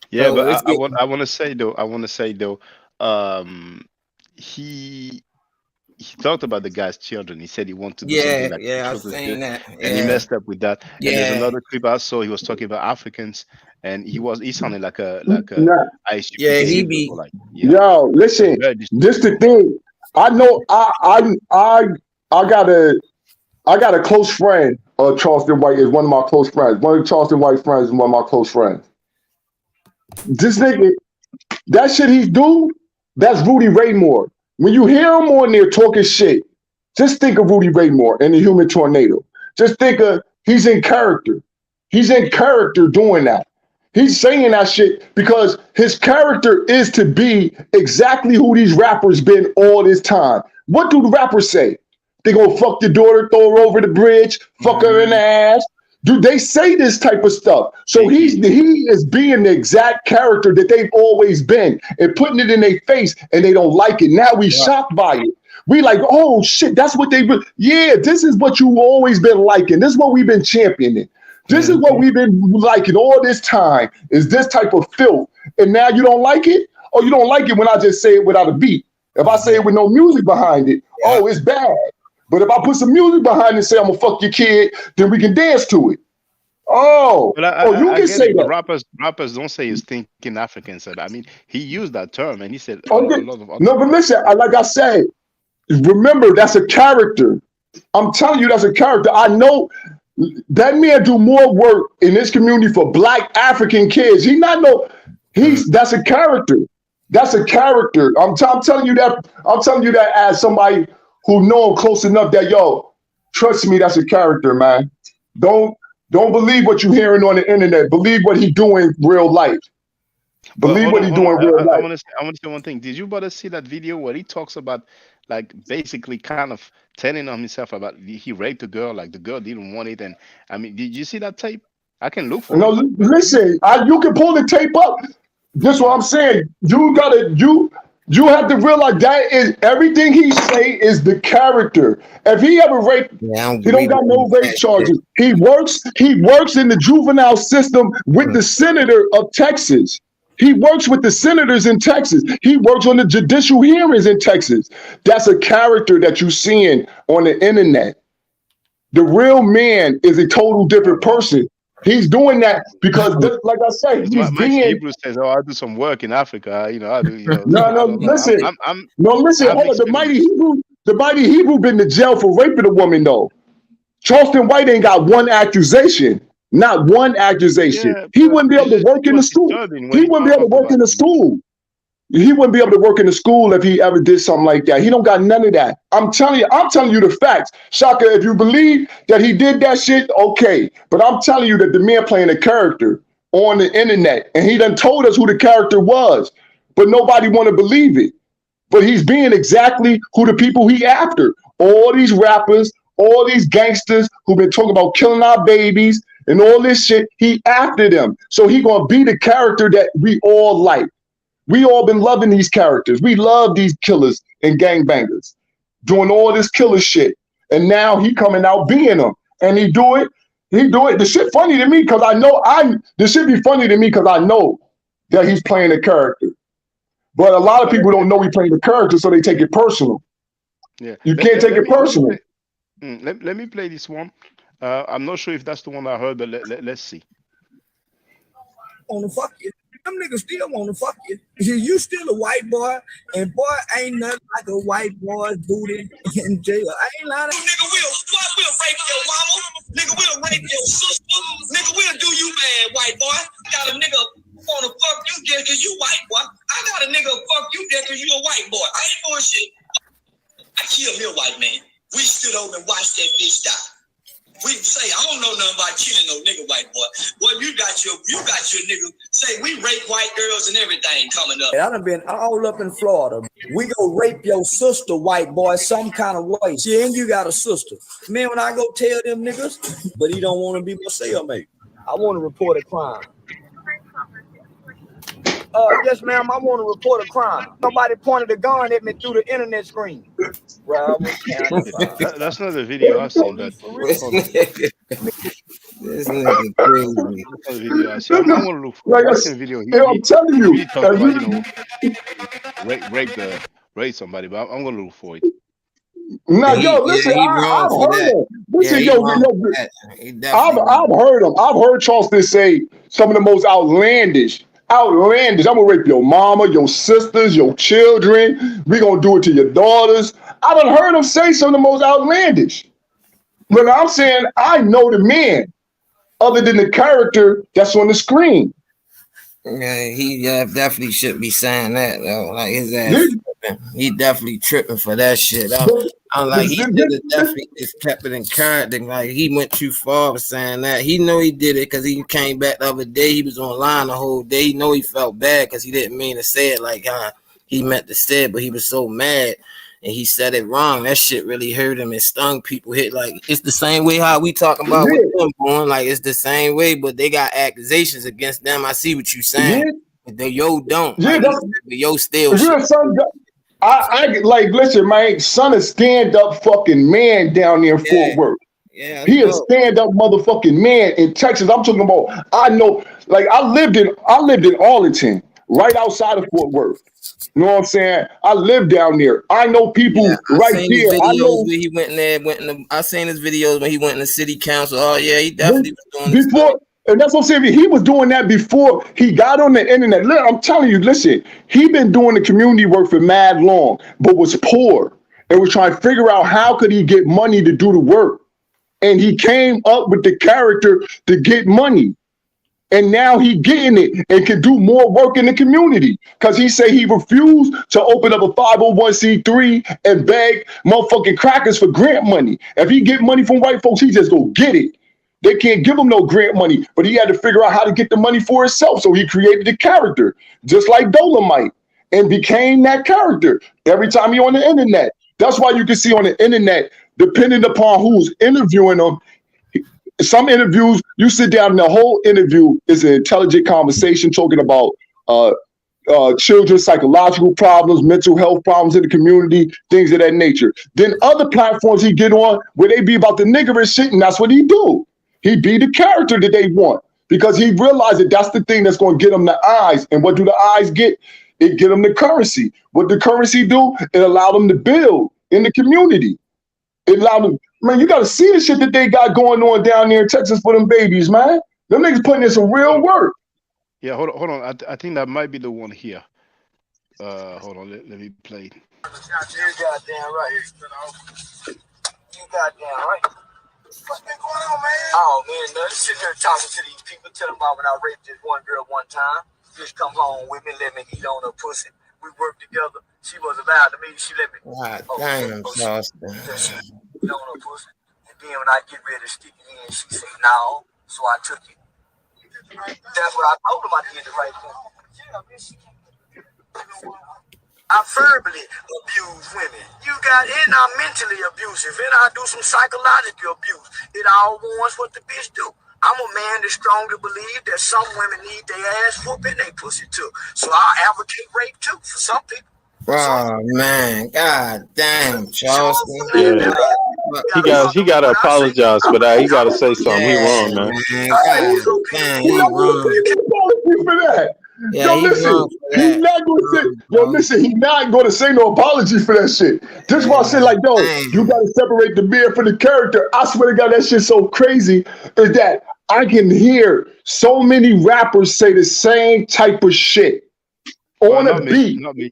Yeah, so but I want to say though, he talked about the guy's children. He said he wanted to do something like I've seen that. And he messed up with that. Yeah. And there's another clip I saw. He was talking about Africans, and he sounded like a he be Yo, listen. This the thing. I know. I got a close friend. Charleston White is one of my close friends. One of Charleston White's friends is one of my close friends. This nigga, that shit he's doing, that's Rudy Raymore. When you hear him on there talking shit, just think of Rudy Raymore and the Human Tornado. Just think of he's in character. He's in character doing that. He's saying that shit because his character is to be exactly who these rappers been all this time. What do the rappers say? They gonna fuck your daughter, throw her over the bridge, fuck her in the ass. Do they say this type of stuff? So he is being the exact character that they've always been and putting it in their face, and they don't like it. Now we shocked by it. We like, oh shit, that's what they. Yeah, this is what you always been liking. This is what we've been championing. This is what we've been liking all this time. Is this type of filth, and now you don't like it, or you don't like it when I just say it without a beat. If I say it with no music behind it, oh, it's bad. But if I put some music behind it and say I'm gonna fuck your kid, then we can dance to it. Oh, But you I can get say it. But that. rappers don't say he's thinking African. So I mean, he used that term, and he said a Okay. lot of other. No, but listen, like I said, remember that's a character. I'm telling you, that's a character. I know that man do more work in this community for Black African kids. That's a character. That's a character. I'm telling you that. I'm telling you that as somebody who know him close enough that trust me, that's a character, man. Don't believe what you're hearing on the internet. Believe what he doing real life. Believe what he doing real I life. want to say one thing. Did you bother see that video where he talks about like basically kind of telling on himself about he raped a girl, like the girl didn't want it, and I mean, did you see that tape? I can look for No, it. listen, you can pull the tape up. This what I'm saying. You have to realize that is everything he say is the character. If he ever raped, he don't got no rape charges. He works in the juvenile system with the senator of Texas. He works with the senators in Texas. He works on the judicial hearings in Texas. That's a character that you're seeing on the internet. The real man is a total different person. He's doing that because, like I said, he's My being. Hebrew says, "Oh, I do some work in Africa. I do. No, listen. Listen. Hold on. The mighty Hebrew been to jail for raping a woman though. Charleston White ain't got one accusation. Not one accusation. Yeah, He wouldn't be able to work in the school. He wouldn't be able to work in the school. He wouldn't be able to work in the school if he ever did something like that. He don't got none of that. I'm telling you the facts. Shaka, if you believe that he did that shit, okay. But I'm telling you that the man playing a character on the internet, and he done told us who the character was, but nobody want to believe it. But he's being exactly who the people he after. All these rappers, all these gangsters who've been talking about killing our babies and all this shit, he after them. So he gonna be the character that we all like. We all been loving these characters. We love these killers and gangbangers doing all this killer shit. And now he coming out being them. And he do it. The shit funny to me because this shit be funny to me because I know that he's playing a character. But a lot of people don't know he's playing a character, so they take it personal. Yeah. You can't take it personal. Let me play this one. I'm not sure if that's the one I heard, but let's see. Wanna fuck you. Them niggas still wanna fuck you. You still a white boy, and boy, ain't nothing like a white boy's booty in jail. I ain't lying. Nigga, we'll rape your mama. Nigga, we'll rape your sister. Nigga, we'll do you bad, white boy. Got a nigga wanna fuck you just cause you white boy. I got a nigga fuck you just cause you a white boy. I ain't bullshit. I killed me a white man. We stood over and watched that bitch die. We say, I don't know nothing about killing no nigga white boy. Well, you got your nigga say we rape white girls and everything coming up. I done been all up in Florida. We go rape your sister, white boy, some kind of way. See, and you got a sister. Man, when I go tell them niggas, but he don't want to be my cellmate. I want to report a crime. Yes, ma'am, I want to report a crime. Somebody pointed a gun at me through the internet screen. That's not the video I've seen, but this nigga crazy. That's not the video I see. I'm gonna look for Like watching the video. I'm telling you, he talks about rape somebody, but I'm gonna look for it. No, listen, I've heard him. Listen, I've heard him. I've heard Charleston say some of the most outlandish. I'm gonna rape your mama, your sisters, your children. We gonna do it to your daughters. I done heard him say some of the most outlandish. But I'm saying I know the man, other than the character that's on the screen. Yeah, he definitely shouldn't be saying that though. Like his ass, he definitely tripping for that shit. Like he should have definitely just kept it in character. Like he went too far with saying that. He know he did it because he came back the other day. He was online the whole day. He know he felt bad because he didn't mean to say it like how he meant to say it, but he was so mad and he said it wrong. That shit really hurt him and stung people. Hit like it's the same way how we talking about with them born. Like it's the same way, but they got accusations against them. I see what you saying. They don't. Yeah, like, that's, yo still you're shit. son. I like listen, man. Son, a stand up fucking man down there in Fort Worth. Yeah, he a stand up motherfucking man in Texas. I'm talking about. I know, like I lived in Arlington, right outside of Fort Worth. You know what I'm saying? I live down there. I know people right seen there. his videos I know where he went in there. I seen his videos when he went in the city council. Oh yeah, he definitely was doing this. before, and that's what I'm saying. He was doing that before he got on the internet. I'm telling you, listen, he been doing the community work for mad long, but was poor and was trying to figure out how could he get money to do the work. And he came up with the character to get money. And now he getting it and can do more work in the community because he say he refused to open up a 501c3 and beg motherfucking crackers for grant money. If he get money from white folks, he just go get it. They can't give him no grant money, but he had to figure out how to get the money for himself. So he created a character just like Dolomite and became that character every time he on the internet. That's why you can see on the internet, depending upon who's interviewing him, some interviews, you sit down and the whole interview is an intelligent conversation talking about children's psychological problems, mental health problems in the community, things of that nature. Then other platforms he get on where they be about the niggerish shit, and that's what he do. He be the character that they want because he realized that that's the thing that's going to get them the eyes. And what do the eyes get? It get them the currency. What the currency do? It allow them to build in the community. It allowed them. Man, you got to see the shit that they got going on down there in Texas for them babies, man. Them niggas putting in some real work. Yeah, hold on. I think that might be the one here. Hold on. Let me play it. You goddamn right. You goddamn right. What's been going on, man? Oh, man, sitting here talking to these people, telling them about when I raped this one girl one time. Just come home with me, let me eat on her pussy. We worked together. She was allowed to me. She let me. God damn, Charleston. You know, her pussy. And then when I get ready to stick it in, she said no. So I took it. That's what I told him. I did the right thing. I verbally abuse women. You got, and I'm mentally abusive, and I do some psychological abuse. It all warrants what the bitch do. I'm a man that strongly believe that some women need their ass whooped and they pussy too. So I advocate rape too for some people. Oh man, god damn, Charleston. Yeah. He gotta apologize for that. He gotta say something. He wrong, man. God damn, he wrong. For that. Yeah, Yo, listen, he's not gonna say. Yo, listen, he's not gonna say no apology for that shit. Just why I say like, yo, you gotta separate the beer from the character. I swear to God, that shit's so crazy. Is that I can hear so many rappers say the same type of shit on a beat. Not me.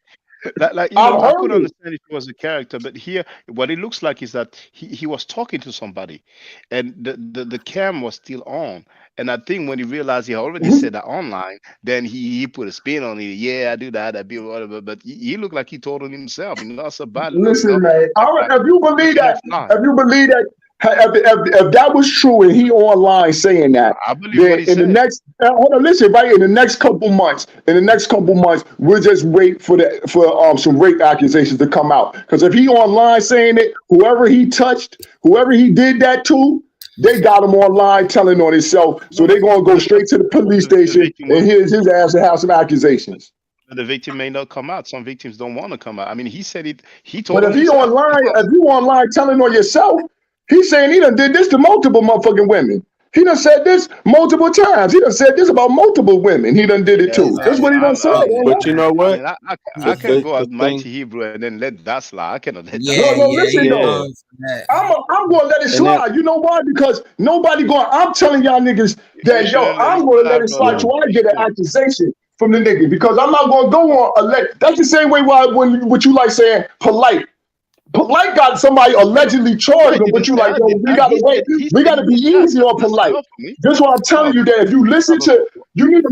Like you know, I could understand if it was a character, but here what it looks like is that he was talking to somebody and the cam was still on. And I think when he realized he already said that online, then he put a spin on it. Yeah, I do that, I do whatever. But he looked like he told on himself. You know, that's a bad look. Listen, man. If you believe that, if that was true and he online saying that, I believe what he then in the next in the next couple months, we'll just wait for some rape accusations to come out. Because if he online saying it, whoever he touched, whoever he did that to, they got him online telling on himself. So they're gonna go straight to the police station and here's his ass to have some accusations. The victim may not come out. Some victims don't want to come out. I mean, he said it. He told. But if you online telling on yourself, he's saying he done did this to multiple motherfucking women. He done said this multiple times. He done said this about multiple women. He done did it too. That's what he done said. But you know what? I can go out mighty Hebrew and then let that slide. I cannot let that. Listen though. I'm gonna let it slide. You know why? Because nobody going. I'm telling y'all niggas that I'm gonna let it slide till I get an accusation from the nigga, because I'm not gonna go on. That's the same way when what you like saying polite. Polite got somebody allegedly charged him, but you like, yo, we gotta wait. We gotta be easy on Polite. That's why I'm telling you that if you listen to, you need to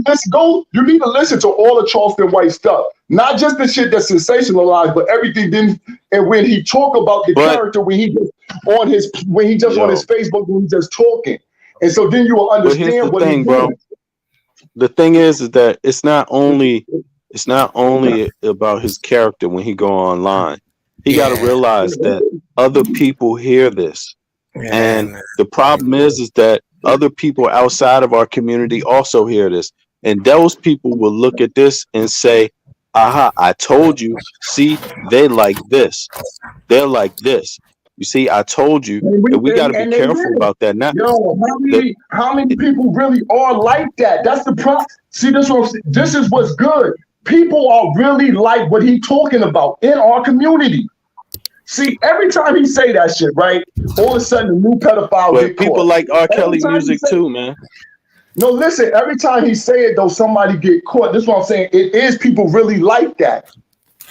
listen to all the Charleston White stuff, not just the shit that's sensationalized, but everything and when he talk about the But character when he just on his Facebook when he's just talking, and so then you will but here's the understand what he's thing, bro. doing. The thing is that it's not only about his character when he go online. He got to realize that other people hear this, and the problem is that other people outside of our community also hear this, and those people will look at this and say, "Aha! I told you. See, they like this. They're like this. You see, I told you." And we got to be And they careful will. about that. Not Yo, how many people really are like that? That's the problem. See, this is what's good. People are really like what he talking about in our community. See, every time he say that shit, right? All of a sudden, a new pedophile but get people caught. like R. Every Kelly time he music say, too, man. no, listen. Every time he say it, though, somebody get caught. This is what I'm saying. It is people really like that.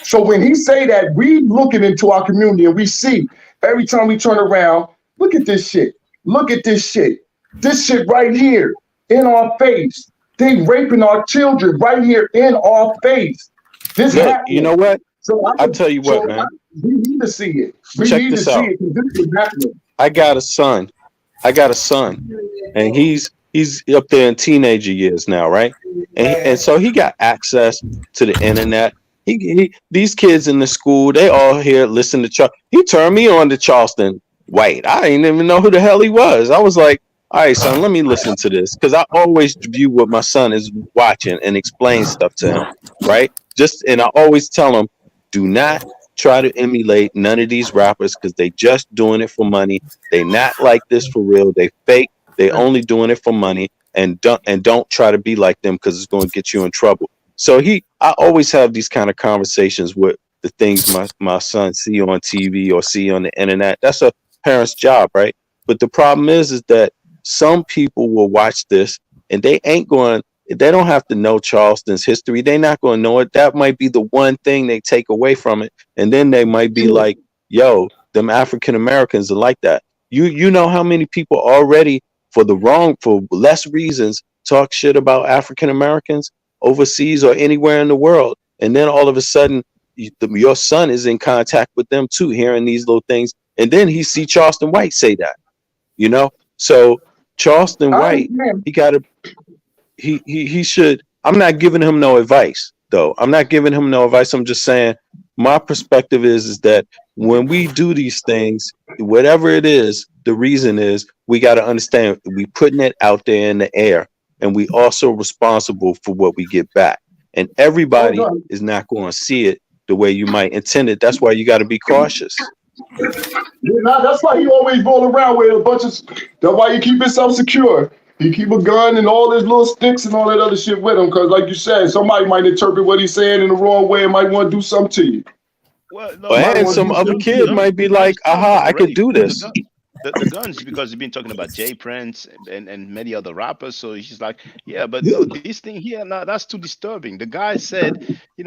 So when he say that, we looking into our community and we see every time we turn around, look at this shit. Look at this shit. This shit right here in our face. They raping our children right here in our face. This Look, happening. you know what? So I tell you what, man. We need to see it. We Check need to this see out. it because this is happening. I got a son, and he's up there in teenager years now, right? And so he got access to the internet. These kids in the school, they all here listen to he turned me on to Charleston White. I didn't even know who the hell he was. I was like, all right, son, let me listen to this, because I always view what my son is watching and explain stuff to him, right? And I always tell him, do not try to emulate none of these rappers, because they just doing it for money. They not like this for real. They fake. They only doing it for money, and don't try to be like them, because it's going to get you in trouble. So I always have these kind of conversations with the things my son see on TV or see on the internet. That's a parent's job, right? But the problem is that some people will watch this and they don't have to know Charleston's history. They're not going to know it. That might be the one thing they take away from it. And then they might be like, yo, them African Americans are like that. You know how many people already for less reasons talk shit about African Americans overseas or anywhere in the world. And then all of a sudden your son is in contact with them too, hearing these little things. And then he see Charleston White say that, So Charleston White, he should. I'm not giving him no advice, though. I'm not giving him no advice. I'm just saying my perspective is that when we do these things, whatever it is, the reason is we got to understand we putting it out there in the air, and we also responsible for what we get back. And everybody is not going to see it the way you might intend it. That's why you got to be cautious. Yeah, that's why he always roll around with a bunch of. That's why he keep himself secure. He keep a gun and all his little sticks and all that other shit with him, because, like you said, somebody might interpret what he's saying in the wrong way and might want to do something to you. Well, no, and some other kid might be like, aha, I could do this. The guns, because you've been talking about Jay Prince and many other rappers, so he's like, yeah, but no, this thing here, no, that's too disturbing. The guy said, he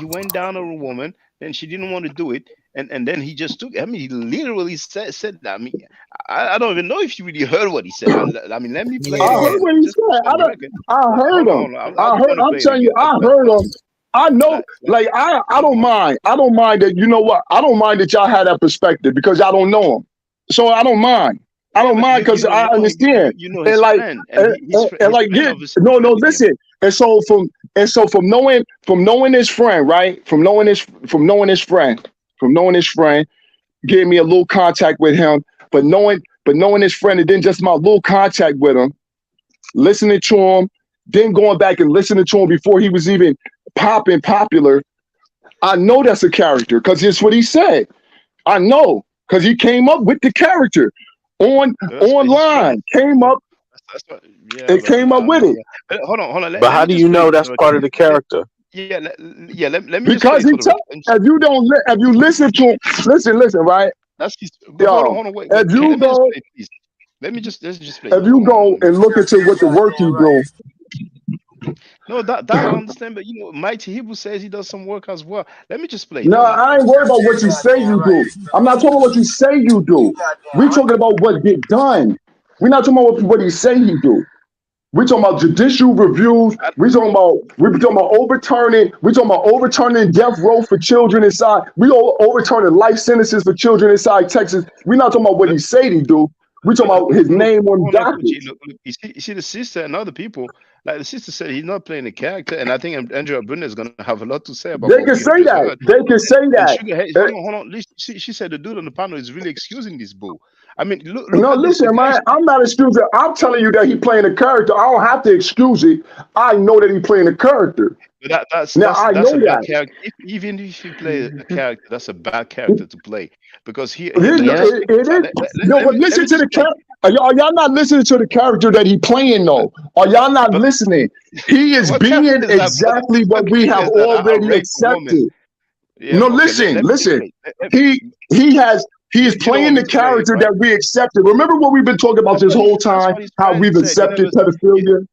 went down on a woman and she didn't want to do it, and then he just took. I mean, he literally said that. I mean, I don't even know if you really heard what he said. I mean, let me play it I again. heard what he said. I heard him. I'm telling you, I heard him. I know, like I don't mind. I don't mind that. You know what? I don't mind that y'all had that perspective because y'all don't know him. So I don't mind. I don't mind because I understand. You know his friend, listen. And so from knowing his friend, right? From knowing his friend, gave me a little contact with him. But knowing his friend, and then just my little contact with him, listening to him, then going back and listening to him before he was even popular. I know that's a character because it's what he said. I know. Because he came up with the character online. Came up. Came up with it. Hold on. But how do you know that's part of the character? Yeah. Let me. Because if you listen to him, listen, right? That's his. Hold on, wait. If you go, let's just play. If you go and look into what the work he do. No, that I understand, but Mighty Hebrew says he does some work as well. Let me just play. No, I ain't worried about what you say you do. I'm not talking about what you say you do. We're talking about what get done. We're not talking about what he say he do. We talking about judicial reviews. We talking about overturning death row for children inside. We overturning life sentences for children inside Texas. We're not talking about what he said he do. We talking about his name on dockets. Look, you see the sister and other people. Like the sister said, he's not playing a character, and I think Andrew Abuna is going to have a lot to say about They what can we have say just that. heard. They can say And that. Sugar, hey, hold on. She said the dude on the panel is really excusing this bull. I mean, look No, at this. listen, man. I'm not excusing. I'm telling you that he playing a character. I don't have to excuse it. I know that he playing a character. But that's I that's know a bad that. character. Even if you play a character, that's a bad character to play because It is. No, but listen to the character. Are y'all not listening to the character that he playing though? Are y'all not listening? He is being exactly what we have already accepted. No, listen. He is playing the character that we accepted. Remember what we've been talking about this whole time? How we've accepted pedophilia.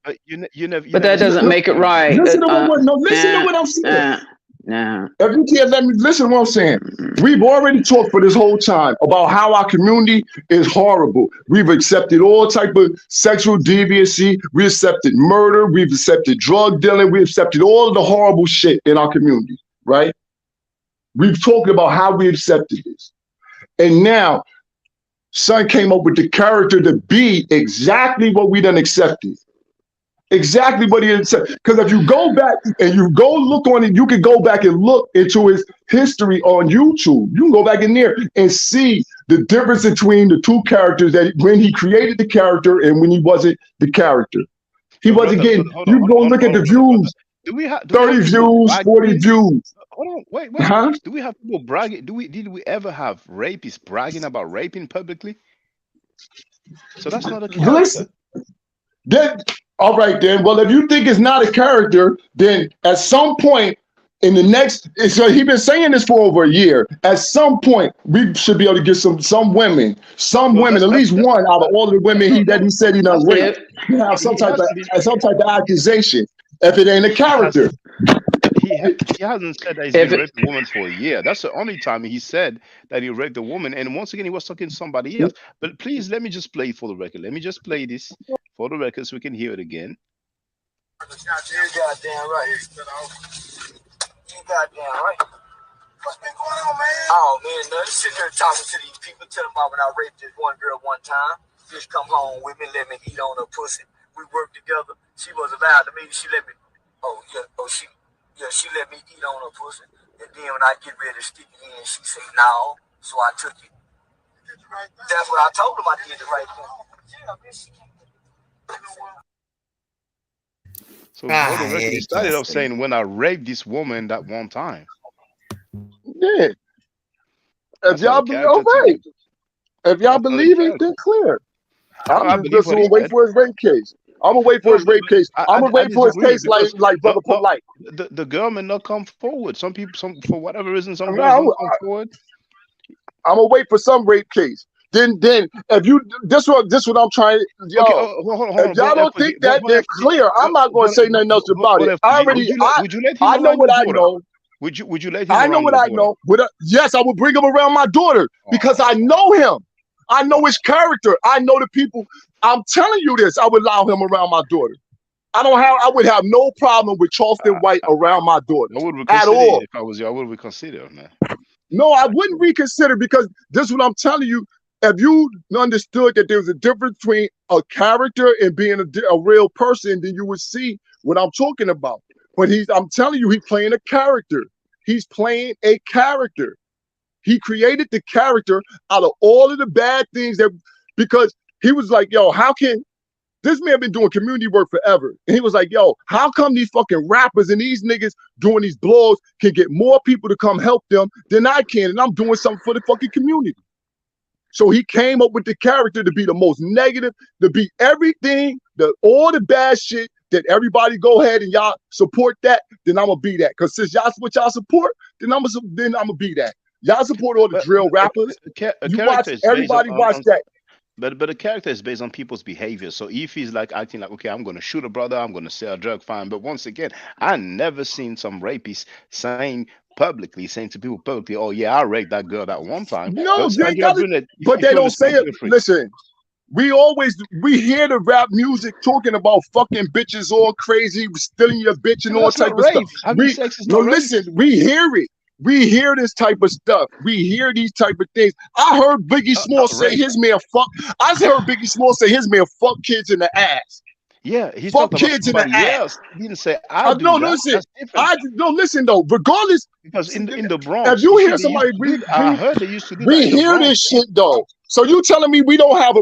But that doesn't make it right. Listen to what I'm saying. Nah. If you can't let me listen to what I'm saying, we've already talked for this whole time about how our community is horrible. We've accepted all type of sexual deviancy. We accepted murder. We've accepted drug dealing. We accepted all of the horrible shit in our community, right? We've talked about how we accepted this. And now, son came up with the character to be exactly what we done accepted. Exactly what he had said. Because if you go back and you go look on it, you can go back and look into his history on YouTube. You can go back in there and see the difference between the two characters that when he created the character and when he wasn't the character. He wasn't getting, you go look at the views, 30 views, 40 views. Hold on, wait. Huh? Do we have people bragging? Did we ever have rapists bragging about raping publicly? So that's not a character. Listen, all right then. Well, if you think it's not a character, then at some point in the next, so he's been saying this for over a year. At some point, we should be able to get some women, at least one out of all the women he said he done raped, to have some type of accusation. If it ain't a character. He hasn't said that he's been raping a woman for a year. That's the only time he said that he raped a woman. And once again, he was talking to somebody else. But please, let me just play it for the record. Let me just play this for the record so we can hear it again. You're goddamn right. You goddamn right. What's been going on, man? Oh, man, nothing. Sitting here talking to these people, telling them about when I raped this one girl one time. Bitch come home with me, let me eat on her pussy. We worked together. She was allowed to me. She let me, she let me eat on her pussy. And then when I get ready to stick it in, she said, no. So I took it. That's what I told him. I did the right thing. So for the record, he started off saying, when I raped this woman that one time. Yeah. If y'all believe it, then clear. I'm just gonna wait for his rape case. I'm gonna wait for his rape case. I'm gonna wait for his case like Brother Polite. The girl may not come forward. Some people, for whatever reason, some girls don't come forward. I'm gonna wait for some rape case. Then if you this what I'm trying. Yo, if y'all don't think that, then clear. I'm not gonna say nothing else about it. I know what I know. Would you let him? I know what I know. Yes, I would bring him around my daughter because I know him. I know his character. I know the people. I'm telling you this. I would allow him around my daughter. I would have no problem with Charleston White around my daughter at all. If I was you, I would reconsider, man. No, I wouldn't reconsider because this is what I'm telling you. If you understood that there's a difference between a character and being a real person, then you would see what I'm talking about. But I'm telling you, he's playing a character. He's playing a character. He created the character out of all of the bad things because he was like, yo, how can this man been doing community work forever? And he was like, yo, how come these fucking rappers and these niggas doing these blogs can get more people to come help them than I can? And I'm doing something for the fucking community. So he came up with the character to be the most negative, to be everything, all the bad shit that everybody go ahead and y'all support that, then I'm gonna be that. Because since y'all what y'all support, then I'm gonna be that. Y'all support all the drill rappers. Everybody watch that. But the character is based on people's behavior. So if he's like acting like, okay, I'm going to shoot a brother, I'm going to sell a drug, fine. But once again, I never seen some rapists saying to people publicly, oh yeah, I raped that girl that one time. No, but they don't say it. we hear the rap music talking about fucking bitches all crazy, stealing your bitch and And all that's type not of stuff. rape. Having sex is not rape. Listen, we hear it. We hear this type of stuff. We hear these type of things. I heard Biggie Small Not say rape. his man fuck. I heard Biggie Small say his man fuck kids in the ass. Yeah, he Fuck talked about kids in the somebody ass. else. He didn't say I do No, that. listen. That's different. Listen though. Regardless, Because in the if Bronx, you you hear see, they used somebody, to do. I heard they used to do that we in the hear Bronx. this shit though. So you telling me we don't have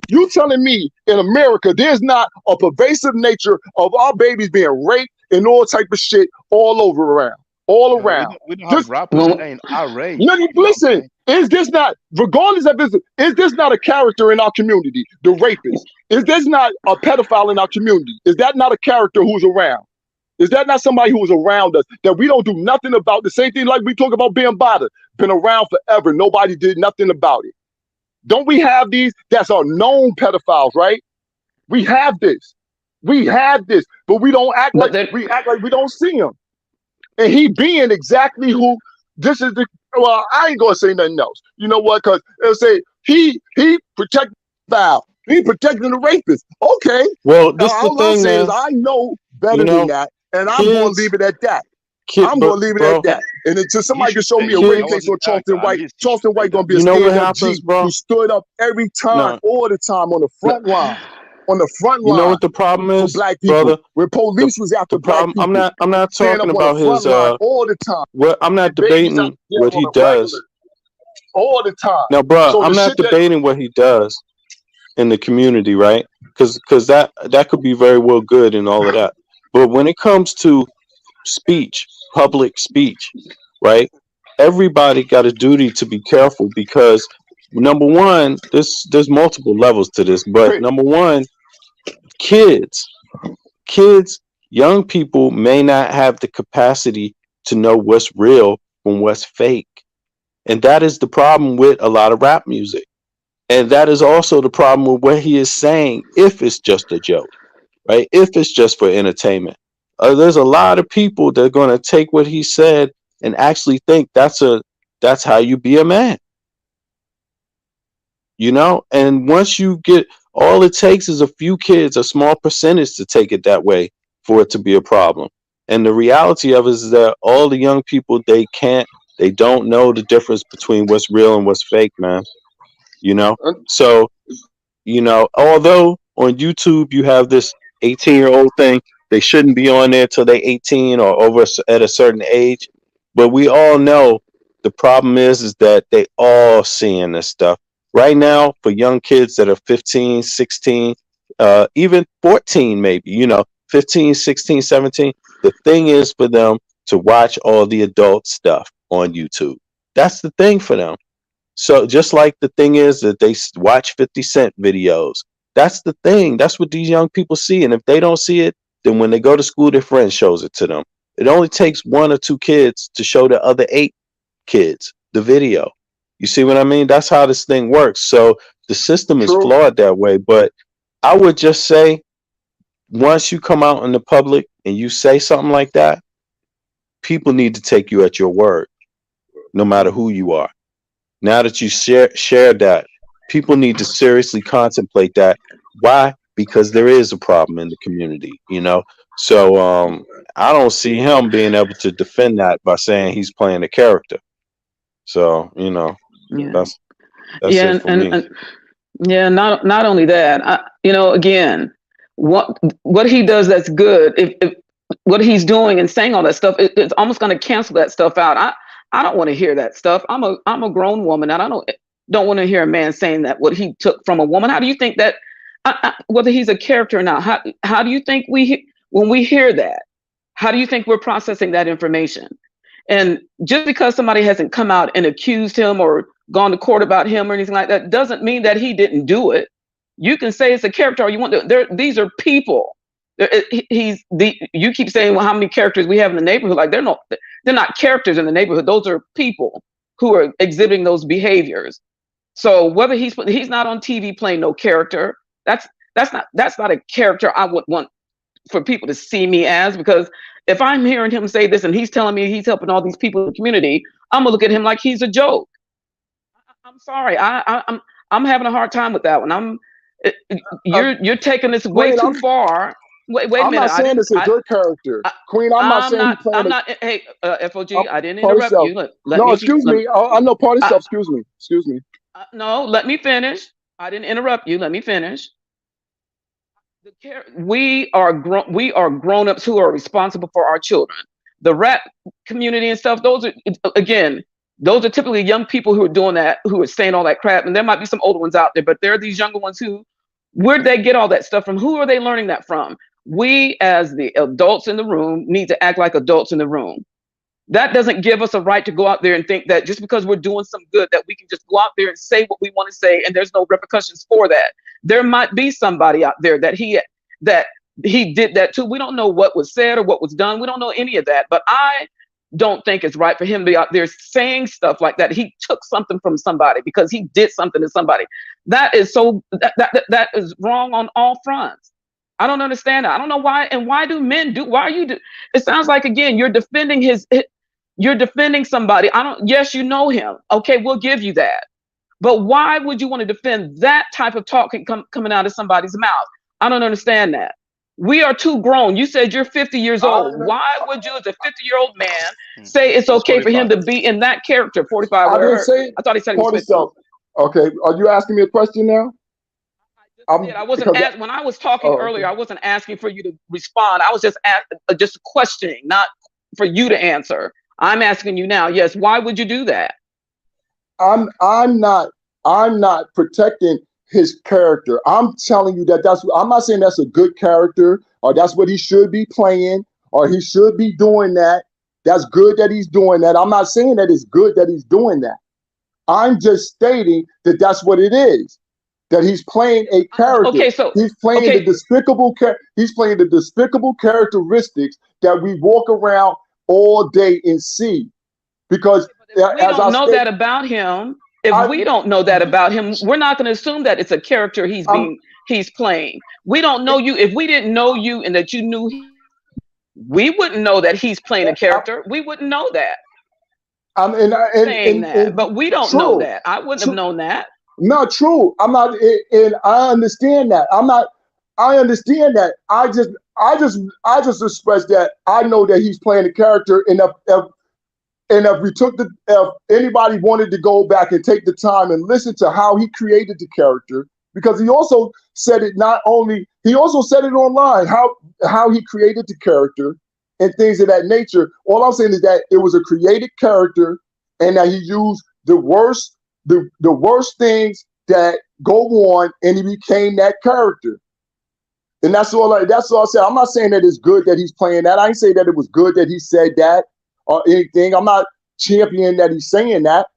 you telling me in America there's not a pervasive nature of our babies being raped and all type of shit all over around, all We around. don't have Just rappers saying I rape. no, You know what I'm listen. saying? Is this not, regardless of this, is this not a character in our community? The rapist. Is this not a pedophile in our community? Is that not a character who's around? Is that not somebody who's around us that we don't do nothing about? The same thing like we talk about being bothered, been around forever. Nobody did nothing about it. Don't we have these? That's our known pedophiles, right? We have this. We have this, but we don't act But like then, we act like we don't see him. And he being exactly who this is the well, I ain't gonna say nothing else. You know what? Because they'll say he protected Val. He protecting the rapist. Okay. Well, this is the All I'm thing, saying is man. I know You better than know, that, and I'm gonna kids, leave it at that. kid, I'm gonna leave it at bro, that. And until He somebody can should show say me a that. real That kids. case was his on character. Charleston At White, least he should Charleston say White that. gonna be a You know what stand-up happens, G bro? who stood up every time, No, all the time on the no. front line. On the front You know line what the problem for is, black people. brother? When The police was the after black problem. people, I'm not stand talking up on the about front his line all the time. what I'm not And babies out debating there what on he the regular does. all the time. Now, bro, So the I'm not shit that debating what he does in the community, right? Because that could be very well good and all of that. But when it comes to speech, public speech, right? Everybody got a duty to be careful because number one, there's multiple levels to this, but number one, kids, kids, young people may not have the capacity to know what's real from what's fake. And that is the problem with a lot of rap music. And that is also the problem with what he is saying if it's just a joke, right? If it's just for entertainment. There's a lot of people that are going to take what he said and actually think that's how you be a man, you know? And once you get all it takes is a few kids, a small percentage to take it that way for it to be a problem. And the reality of it is that all the young people they don't know the difference between what's real and what's fake, man. You know? So although on YouTube you have this 18-year-old thing, they shouldn't be on there till they 18 or at a certain age. But we all know the problem is that they all seeing this stuff. Right now, for young kids that are 15, 16, even 14 maybe, 15, 16, 17, the thing is for them to watch all the adult stuff on YouTube. That's the thing for them. So just like the thing is that they watch 50 Cent videos, that's the thing. That's what these young people see. And if they don't see it, then when they go to school, their friend shows it to them. It only takes one or two kids to show the other 8 kids the video. You see what I mean? That's how this thing works. So the system is true. flawed that way. But I would just say once you come out in the public and you say something like that, people need to take you at your word, no matter who you are. Now that you shared that, people need to seriously contemplate that. Why? Because there is a problem in the community. So I don't see him being able to defend that by saying he's playing a character. So yeah, that's yeah, it and, for and, me. and yeah, not only that, again, what he does that's good. If what he's doing and saying all that stuff, it's almost going to cancel that stuff out. I don't want to hear that stuff. I'm a grown woman, and I don't want to hear a man saying that what he took from a woman. How do you think that whether he's a character or not? How do you think when we hear that? How do you think we're processing that information? And just because somebody hasn't come out and accused him or gone to court about him or anything like that doesn't mean that he didn't do it. You can say it's a character, or you want to. These are people. You keep saying, well, how many characters we have in the neighborhood? Like they're not characters in the neighborhood. Those are people who are exhibiting those behaviors. So whether he's not on TV playing no character, that's not a character I would want for people to see me as, because if I'm hearing him say this and he's telling me he's helping all these people in the community, I'm gonna look at him like he's a joke. I'm sorry, I'm having a hard time with that one. You're taking this way Queen, too far. Wait a I'm not minute. saying it's a good character. Queen, I'm not saying he playing I'm a not. Hey, FOG, I didn't party interrupt self. you. Let No, me keep. excuse me. I know party self. Excuse me. Excuse me. No, let me finish. I didn't interrupt you. Let me finish. We are grown ups who are responsible for our children. The rap community and stuff. Those are typically young people who are doing that, who are saying all that crap. And there might be some older ones out there, but there are these younger ones who, where did they get all that stuff from? Who are they learning that from? We, as the adults in the room, need to act like adults in the room. That doesn't give us a right to go out there and think that just because we're doing some good, that we can just go out there and say what we want to say, and there's no repercussions for that. There might be somebody out there that he did that too. We don't know what was said or what was done. We don't know any of that. But I don't think it's right for him to be out there saying stuff like that. He took something from somebody because he did something to somebody. That is that is wrong on all fronts. I don't understand that. I don't know why. And why do men do? Why are you? It sounds like, again, you're defending somebody. Yes, you know him. Okay, we'll give you that. But why would you want to defend that type of talk coming out of somebody's mouth? I don't understand that. We are too grown. You said you're 50 years old. Why would you, as a 50-year-old man, say it's okay for him to be in that character? 45. I didn't say I thought he said he was party 50. self. Okay, are you asking me a question now? I wasn't when I was talking earlier. I wasn't asking for you to respond. I was just questioning, not for you to answer. I'm asking you now. Yes, why would you do that? I'm not protecting his character. I'm telling you that I'm not saying that's a good character or that's what he should be playing or he should be doing that. That's good that he's doing that. I'm not saying that it's good that he's doing that. I'm just stating that that's what it is. That he's playing a character. Okay, so he's playing the despicable. He's playing the despicable characteristics that we walk around all day and see. Because we don't know that about him. If we don't know that about him, we're not going to assume that it's a character he's playing. We don't know you. If we didn't know you and that you knew him, we wouldn't know that he's playing a character. We wouldn't know that. But we don't know that. I wouldn't have known that. Not true. I'm not, and I understand that. I understand that. I just express that I know that he's playing a character, and if anybody wanted to go back and take the time and listen to how he created the character, because he also said it he also said it online, how he created the character and things of that nature. All I'm saying is that it was a created character, and that he used the worst things that go on, and he became that character. And that's all I said. I'm not saying that it's good that he's playing that. I ain't say that it was good that he said that or anything. I'm not championing that he's saying that.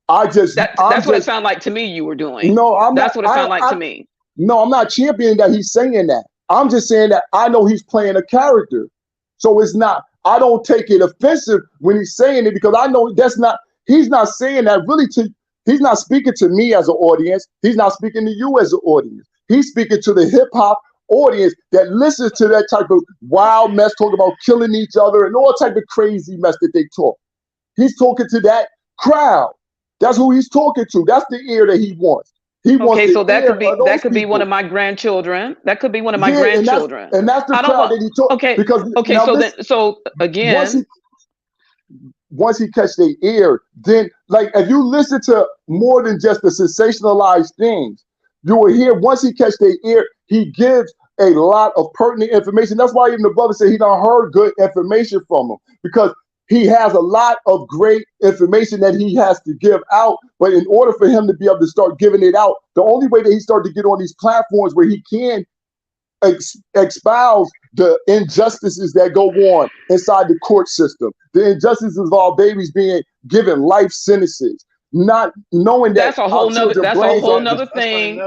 That's what it sounded like to me you were doing. No, that's what it sounded like to me. No, I'm not championing that he's saying that. I'm just saying that I know he's playing a character. So I don't take it offensive when he's saying it, because I know he's not saying that really he's not speaking to me as an audience. He's not speaking to you as an audience. He's speaking to the hip hop audience that listens to that type of wild mess, talking about killing each other and all type of crazy mess that they talk. He's talking to that crowd. That's who he's talking to. That's the ear that he wants. Okay, so that could be one of my grandchildren. That could be one of my grandchildren. And that's the crowd that he talks. Okay. So again, once he catch their ear, then like if you listen to more than just the sensationalized things, you will hear once he catch their ear, he gives a lot of pertinent information. That's why even the brother said he done heard good information from him, because he has a lot of great information that he has to give out. But in order for him to be able to start giving it out, the only way that he started to get on these platforms where he can espouse the injustices that go on inside the court system, the injustices of our babies being given life sentences, not knowing that that's a whole nother thing. That's a whole nother thing.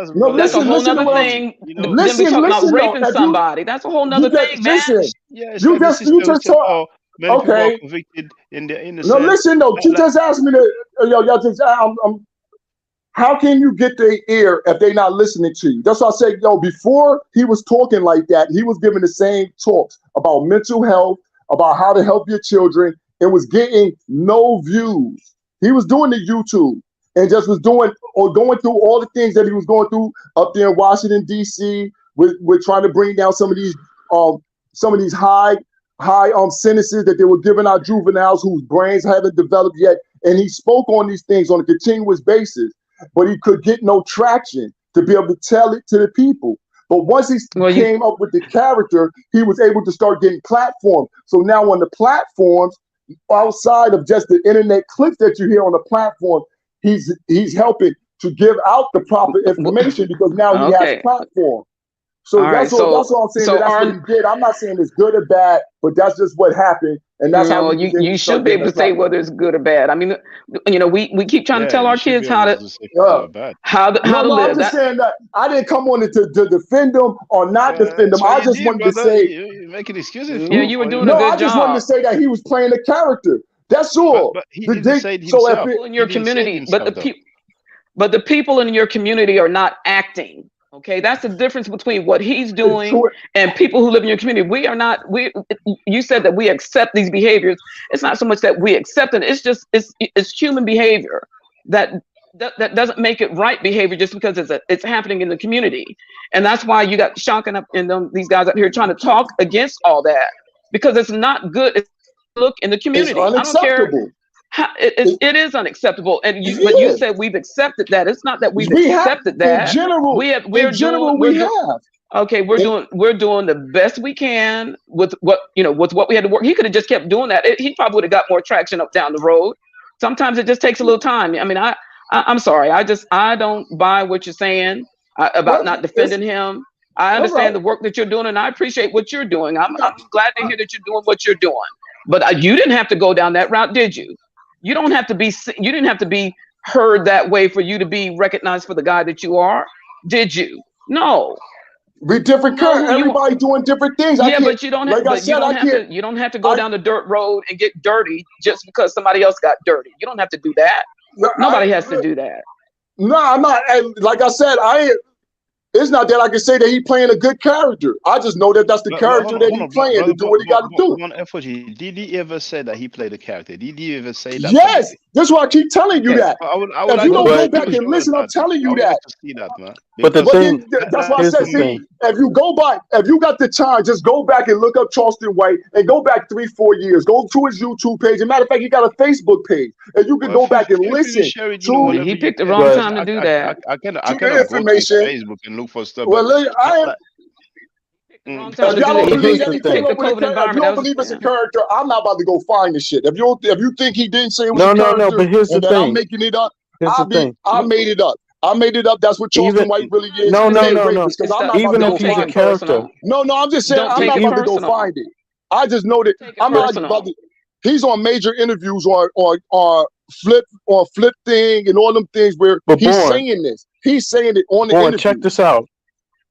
Listen, about raping somebody. That's a whole nother thing, man. You just talk. Many people are convicted in the innocent. No, listen though. You just asked me to. How can you get their ear if they're not listening to you? That's why I said, before he was talking like that, he was giving the same talks about mental health, about how to help your children, and was getting no views. He was doing the YouTube. and just was doing or going through all the things that he was going through up there in Washington D.C. with trying to bring down some of these high sentences that they were giving our juveniles whose brains haven't developed yet. And he spoke on these things on a continuous basis, but he could get no traction to be able to tell it to the people. But once he came up with the character, he was able to start getting platforms. So now on the platforms, outside of just the internet clips that you hear on the platform, he's helping to give out the proper information because now he has platform. So that's all I'm saying. That's what he did. I'm not saying it's good or bad, but that's just what happened, and that's how you should be able to say whether it's good or bad. I mean, we keep trying to tell our kids how to live. I'm just saying that I didn't come on it to defend them or not defend them. I just wanted to say you're making excuses. Yeah, you were doing a no. good I just wanted to job. say that he was playing a character. That's all. But he didn't say it himself. In your community, but though. the people in your community are not acting. Okay, that's the difference between what he's doing and people who live in your community. We are not. You said that we accept these behaviors. It's not so much that we accept it. It's just it's human behavior that doesn't make it right behavior just because it's happening in the community. And that's why you got Shocking up and these guys up here trying to talk against all that because it's not good. It's look in the community. It's unacceptable. It is unacceptable, and but you said we've accepted that. It's not that we've accepted that. In general, we have. Okay, we're doing the best we can with what we had to work. He could have just kept doing that. He probably would have got more traction up down the road. Sometimes it just takes a little time. I mean, I'm sorry. I don't buy what you're saying about not defending him. I understand the work that you're doing, and I appreciate what you're doing. I'm glad to hear that you're doing what you're doing. But you didn't have to go down that route, did you? You don't have to be. You didn't have to be heard that way for you to be recognized for the guy that you are, did you? No. We're different. Everybody doing different things. Yeah, but you don't have. Like you don't have to go down the dirt road and get dirty just because somebody else got dirty. You don't have to do that. Nobody has to do that. No, I'm not. And like I said, it's not that I can say that he's playing a good character. I just know that that's the character that he's playing to do what he got to do. Did he ever say that he played a character? Did he ever say that? Yes, that's why I keep telling you that. If you don't go back and listen, I'm telling you that. See that, man. But the thing, that's why I said, see, if you go back, if you got the time, just go back and look up Charleston White and go back 3-4 years. Go to his YouTube page. As a matter of fact, he got a Facebook page, and you can go back and listen. He picked the wrong time to do that. I cannot go to Facebook and look for stuff. Well, I am. If y'all don't believe that he came up with a character, if you don't believe it's a character, I'm not about to go find this shit. If you think he didn't say it was a character, no, but here's the thing. I'm making it up. I made it up. I made it up. That's what Charleston White really is. No. Because I'm not Even about if to he's go a character. No, I'm just saying I'm not about to go find it. I just know that I'm not about to. He's on major interviews on flip thing and all them things where he's saying this. He's saying it on the interview. Check this out.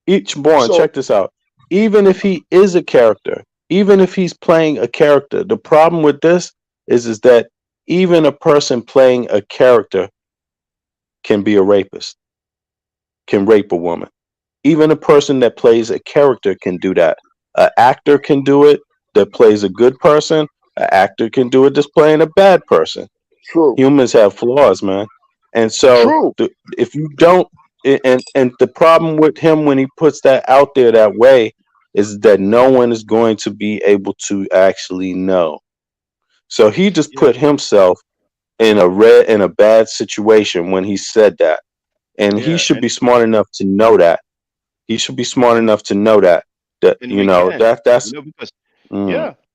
Check this out. Even if he is a character, even if he's playing a character, the problem with this is that even a person playing a character can be a rapist, can rape a woman. Even a person that plays a character can do that. An actor can do it that plays a good person. An actor can do it that's playing a bad person. True. Humans have flaws, man. And so if you don't, and the problem with him when he puts that out there that way is that no one is going to be able to actually know. So he just put himself in a bad situation when he said that. And he should be smart enough to know that. He should be smart enough to know that that's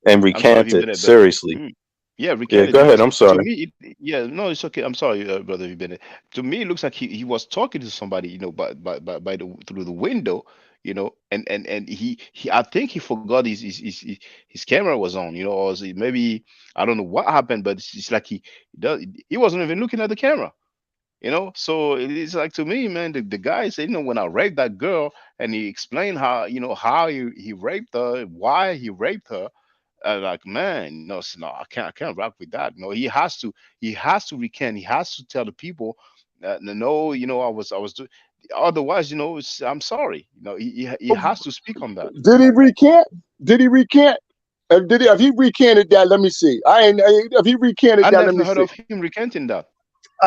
and recant it seriously. Yeah, recant go ahead. I'm sorry. To me, no, it's okay. I'm sorry, brother Bennett. To me, it looks like he was talking to somebody, through the window, and he I think he forgot his camera was on, or maybe I don't know what happened, but it's like he wasn't even looking at the camera. So it's like, to me, man, the guy said, when I raped that girl, and he explained how he raped her, why he raped her. Like, man, no, I can't rock with that. No, he has to recant. He has to tell the people, no, I was doing. Otherwise, I'm sorry. He has to speak on that. Did he recant? If he recanted that, let me see. If he recanted that, let me see. I never heard of him recanting that.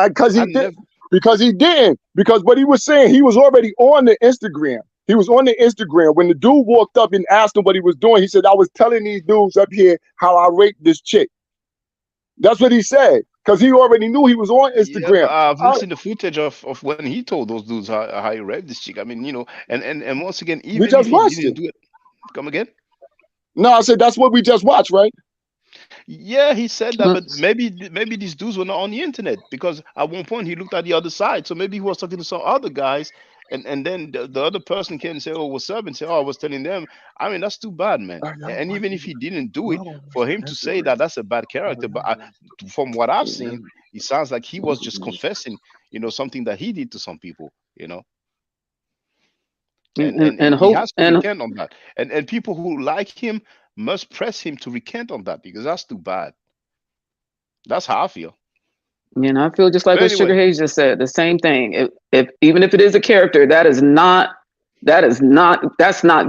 Because he did. because he didn't. Because what he was saying, he was already on the Instagram. He was on the Instagram when the dude walked up and asked him what he was doing. He said, "I was telling these dudes up here how I raped this chick." That's what he said because he already knew he was on Yeah, but Instagram. I've not seen the footage of when he told those dudes how he raped this chick. I mean, and once again, We even just if he watched didn't it. do it, come again. No, I said that's what we just watched, right? Yeah, he said that, Mm, but maybe these dudes were not on the internet because at one point he looked at the other side. So maybe he was talking to some other guys, and then the other person came and say, "Oh, what's up?" and say, "Oh, I was telling them." I mean, that's too bad, man. And even if he didn't do it, for him to say that, that's a bad character. But from what I've seen, it sounds like he was just confessing, something that he did to some people, and and he hope has to and recant on that. And people who like him must press him to recant on that because that's too bad. That's how I feel. I feel just like But what Sugar anyway, Hayes just said. The same thing. If even if it is a character, that's not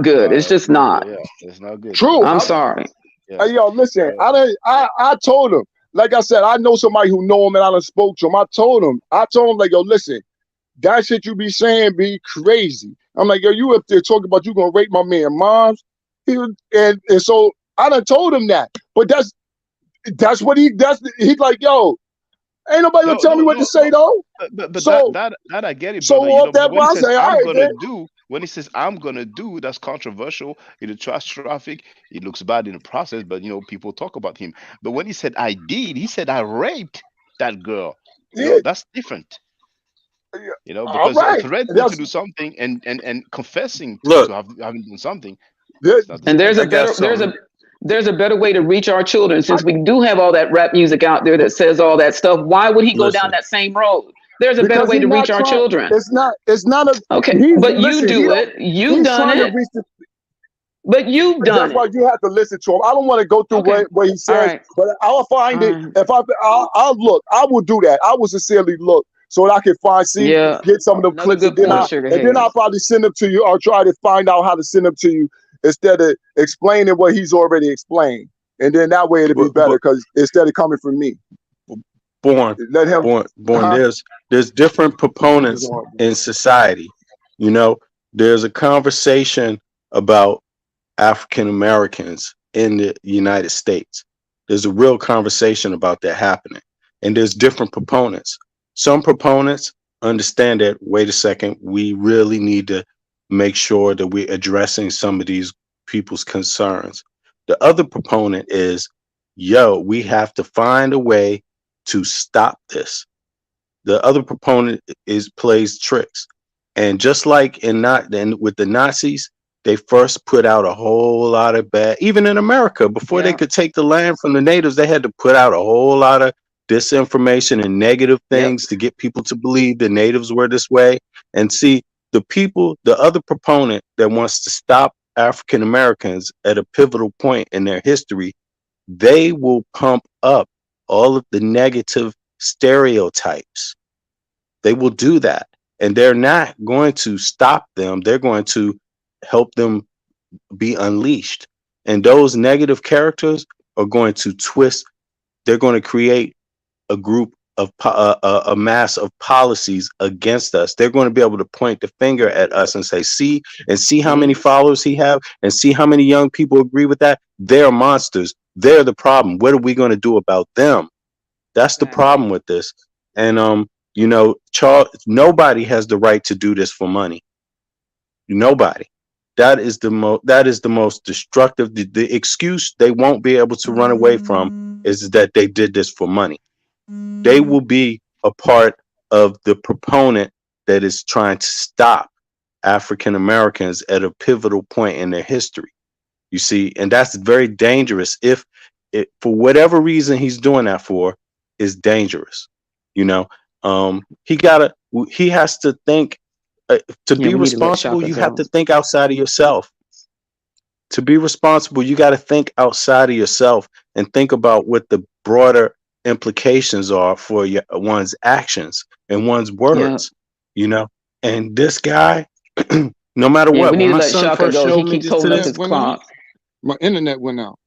good. It's just not. yeah, it's not good. True. I'm sorry. Yeah. Hey, yo, listen. So I told him. Like I said, I know somebody who know him, and I done spoke to him. I told him, like, yo, listen, that shit you be saying be crazy. I'm like, yo, you up there talking about you gonna rape my man moms? And so I done told him that. But that's what he's like, yo, ain't nobody gonna no, tell me no, what to no, say no. though. But that So that I get it, so brother. off But that, when he I says say, all I'm right gonna then. do, when he says I'm gonna do, that's controversial. Trash traffic. It looks bad in the process, but people talk about him. But when he said I did, he said I raped that girl. Yeah, That's different. all Because right. threatening to That's do something and confessing to Look, having done something, that, it's not the And same. I got something. there's a better way to reach our children since we do have all that rap music out there that says all that stuff. Why would he go down Listen, that same road? There's a better because way he's to reach not our trying. children. It's not a. Okay, He's but you listen. He do don't. it. You've He's done trying to it. reach the. But you've done That's it. why you have to listen to him. I don't want to go through Okay. what he All says, right. but I'll find All it. right. If I'll look. I will do that. I will sincerely look so that I can Yeah. get some of them Another clips, good point, Sugar and then I'll Hayes. probably send them to you. I'll try to find out how to send them to you instead of explaining what he's already explained, and then that way it'll be better but because instead of coming from me, born, let him. born. Huh? There's different proponents in society. You know, there's a conversation about African Americans in the United States. There's a real conversation about that happening. And there's different proponents. Some proponents understand that, wait a second, we really need to make sure that we're addressing some of these people's concerns. The other proponent is, yo, we have to find a way to stop this. The other proponent is plays tricks. And just like in not then with the Nazis, they first put out a whole lot of bad, even in America, before they Yeah. could take the land from the natives, they had to put out a whole lot of disinformation and negative Yep. things to get people to believe the natives were this way. And see, the people, the other proponent that wants to stop African Americans at a pivotal point in their history, they will pump up all of the negative stereotypes. They will do that. And they're not going to stop them. They're going to help them be unleashed. And those negative characters are going to twist, they're going to create a group of a mass of policies against us. They're going to be able to point the finger at us and say, see how many followers he have, and see how many young people agree with that. They're monsters. They're the problem. What are we going to do about them? That's the problem with this. And Charles, nobody has the right to do this for money. Nobody. That is the most destructive. The excuse they won't be able to run away from is that they did this for money. They will be a part of the proponent that is trying to stop African Americans at a pivotal point in their history. You see, and that's very dangerous. If it, for whatever reason he's doing that for, is dangerous. You know, he has to think. To Yeah, be we need to let responsible, Shaka you have go. to think outside of yourself. To be responsible, you got to think outside of yourself and think about what the broader implications are for one's actions and one's Yeah. words. You know, and this guy, no matter Yeah, we what, need when to my let son Shaka first go. showed He me keeps this holding up today, his clock. My internet went out.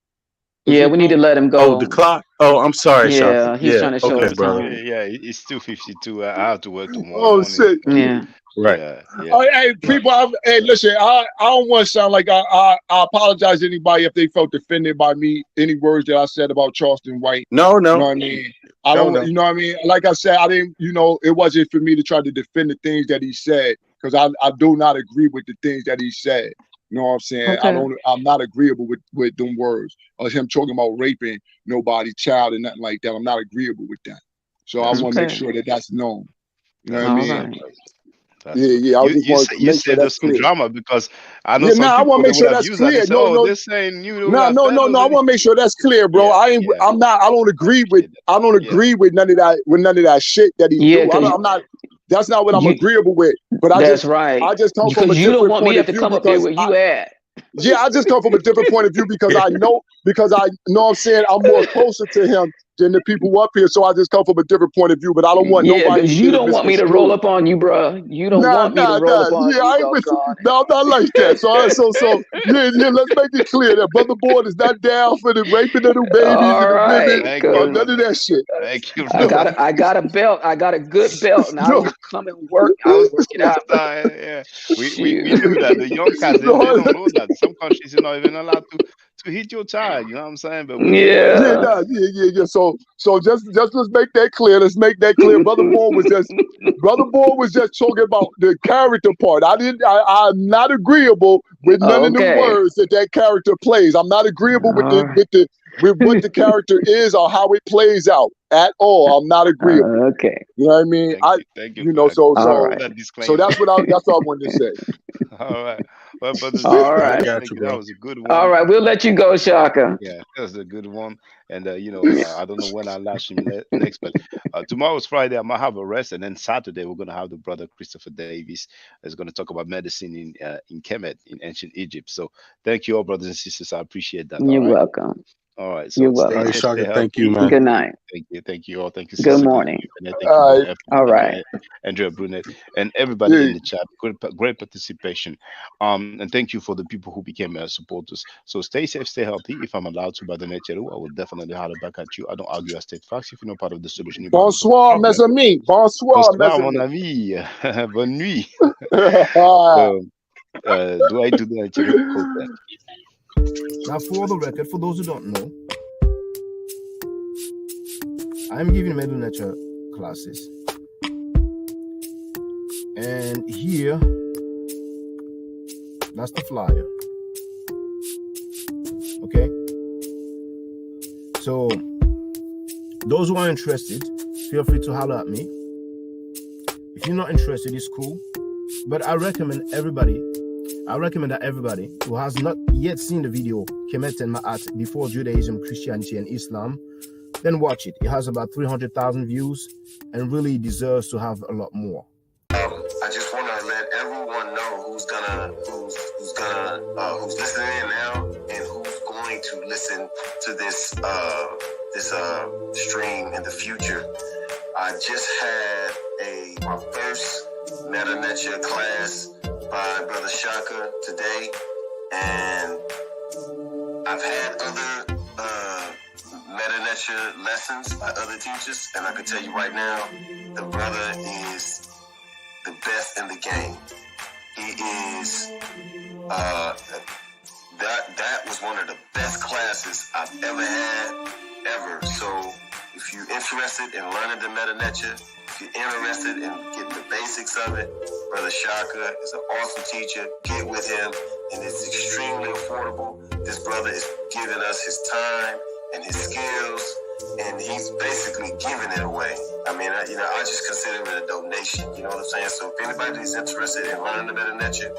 Is Yeah, it we need to time? let him Oh, the go. clock. Oh, I'm sorry, Shaka. Yeah, he's Yeah. trying to show Okay, us No, it's brother. time. okay. Yeah, it's still 52. I have to work tomorrow Oh morning. shit. So Yeah. Right. yeah. Oh, hey, Right. people. Hey, listen. I don't want to sound like I apologize to anybody if they felt offended by me. Any words that I said about Charleston White. No, You know no, what I mean? I no, don't. no. You know what I mean? Like I said, I didn't. You know, it wasn't for me to try to defend the things that he said because I do not agree with the things that he said. You know what I'm saying? Okay. I'm not agreeable with them words or him talking about raping nobody's child and nothing like that. I'm not agreeable with that. So I That's want to make okay. Okay. sure that that's known. You know what That's I All what's mean? up. right. That's Yeah, what yeah. I just want to you make sure saved that's us some clear. drama because I know Yeah, some nah, I want people to they make would sure have that's used that. They clear. say, No, "Oh, no, this ain't you know no, that no, said no, was no. I any." want to make sure that's clear, bro. Yeah, yeah, I'm not. I don't agree with. appreciate that. I don't Yeah, agree with none of that shit that he Yeah, do. because I'm not. That's not what I'm you agreeable with. But that's right. I just come from a Because you don't different want me point to of have to view come up there because where you at. yeah, I just come from a different point of view because I know what I'm saying I'm more closer to him than the people up here. So I just come from a different point of view. But I don't want Yeah, nobody to because you get it don't want me to roll misconstrued. up on you, bro. You don't Nah, want me to nah, roll nah. up on Yeah, you, I ain't with you. doggone No, I'm not like that. So yeah, yeah. Let's make it clear that Brother Boyd is not down for the raping of the it. babies All and the women right, thank or you, because none of brother. that shit. Thank you, I brother. got a belt. I got a good belt, and I No, will come and work. I'll work it out. Yeah, we Shoot. knew that the young cats they no. don't know that some countries are not even allowed to hit your child. You know what I'm saying? But we know what it Yeah, Yeah. is. nah, yeah. So just let's make that clear. Let's make that clear. Brother Boyd was just talking about the character part. I'm not agreeable with none of the Okay. words that character plays. I'm not agreeable with All right. with what the character is or how it plays out at all. I'm not agreeable. Okay. You know what I mean? Thank you You know, for so All so for right. that so disclaimer. that's what I wanted to say. All right. Well, brothers and All sisters, I right. got thank you, you. That bro. was a good All one. right. We'll let you go, Shaka. Yeah, that was a good one. And I don't know when I'll launch him next, but tomorrow's Friday. I might have a rest, and then Saturday we're gonna have the brother Christopher Davis is gonna talk about medicine in Kemet in ancient Egypt. So thank you all, brothers and sisters. I appreciate that. All You're right. welcome. All right. You're So All stay right, welcome. safe, stay Shaka. Thank you, healthy. man. Good night. Thank you all. Thank you, Good Sister morning. Bennett. Thank you, All Brother right. F. All right. Andrea Brunet, and everybody Yeah. in the chat. Great participation. And thank you for the people who became supporters. So stay safe, stay healthy. If I'm allowed to, by the nature, I will definitely holler back at you. I don't argue. I state facts. If you're not part of the solution, you're part of the Bonsoir, mes problem. amis. Bonsoir, mes Bonsoir, mon amis. ami. Bonne nuit. So, do I do the nature? Hotel. Now, for the record, for those who don't know, I'm giving middle nature classes, and here, that's the flyer. Okay, so those who are interested, feel free to holler at me. If you're not interested, it's cool, but I recommend that everybody who has not yet seen the video Kemet and Ma'at before Judaism, Christianity, and Islam, then watch it. It has about 300,000 views and really deserves to have a lot more. I just want to let everyone know who's listening in now and who's going to listen to this stream in the future. I just had my first Meta Nature class by Brother Shaka today, and I've had other Meta Nature lessons by other teachers, and I can tell you right now, the brother is the best in the game. He is that was one of the best classes I've ever had ever. So if you're interested in learning the Meta Nature, if you're interested in getting the basics of it, Brother Shaka is an awesome teacher. Get with him, and it's extremely affordable. This brother is giving us his time and his skills, and he's basically giving it away. I mean, I just consider it a donation. You know what I'm saying? So if anybody is interested in learning the Meta Nature,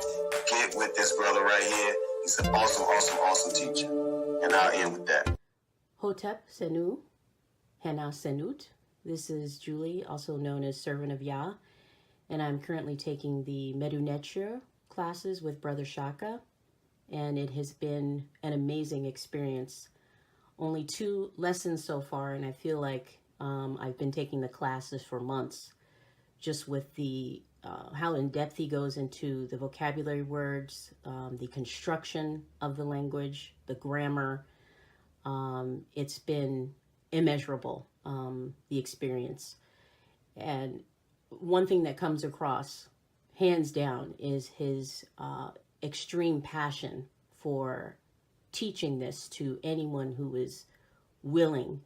get with this brother right here. He's an awesome teacher. And I'll end with that. Hotep Senu, Hana Senut. This is Julie, also known as Servant of Yah, and I'm currently taking the Medu Neture classes with Brother Shaka, and it has been an amazing experience. Only 2 lessons so far, and I feel like I've been taking the classes for months, just with the how in depth he goes into the vocabulary words, the construction of the language, the grammar, It's been immeasurable, the experience. And one thing that comes across, hands down, is his extreme passion for teaching this to anyone who is willing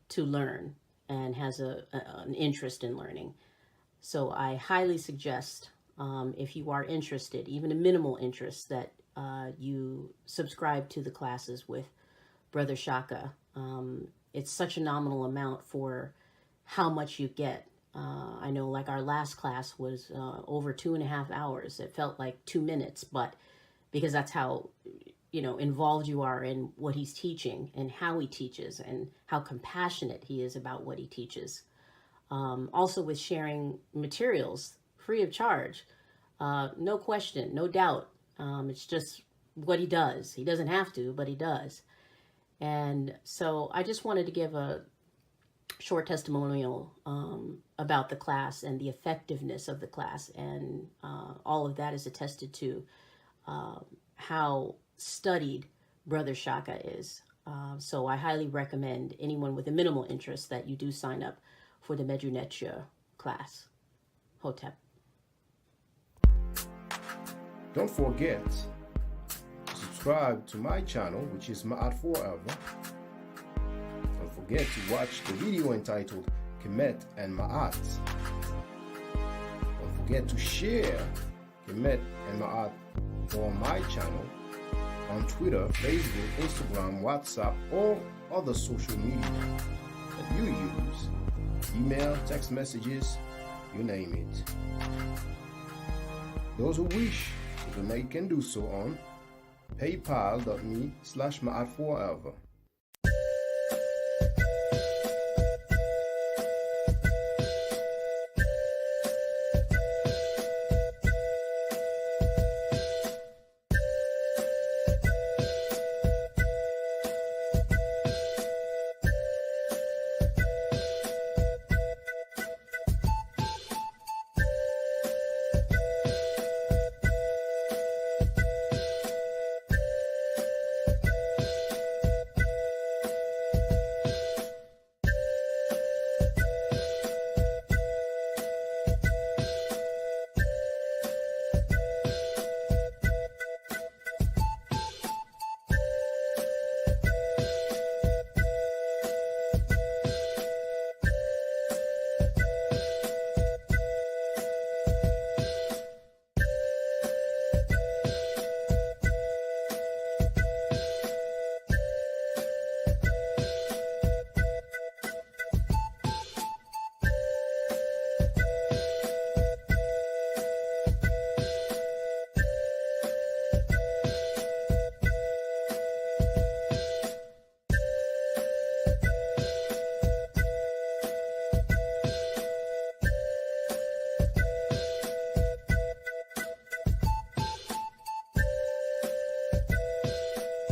to learn and has an interest in learning. So I highly suggest, if you are interested, even a minimal interest, that you subscribe to the classes with Brother Shaka. It's such a nominal amount for how much you get. I know, like, our last class was over 2.5 hours. It felt like 2 minutes, but because that's how, involved you are in what he's teaching and how he teaches and how compassionate he is about what he teaches. Also with sharing materials free of charge, no question, no doubt. It's just what he does. He doesn't have to, but he does. And so I just wanted to give a short testimonial about the class and the effectiveness of the class. And all of that is attested to how studied Brother Shaka is. So I highly recommend anyone with a minimal interest that you do sign up for the Medu Netia class. Hotep. Don't forget to subscribe to my channel, which is Ma'at Forever. Don't forget to watch the video entitled Kemet and Ma'at. Don't forget to share Kemet and Ma'at on my channel on Twitter, Facebook, Instagram, WhatsApp, or other social media that you use. Email, text messages, you name it. Those who wish to donate can do so on paypal.me/Ma'at Forever.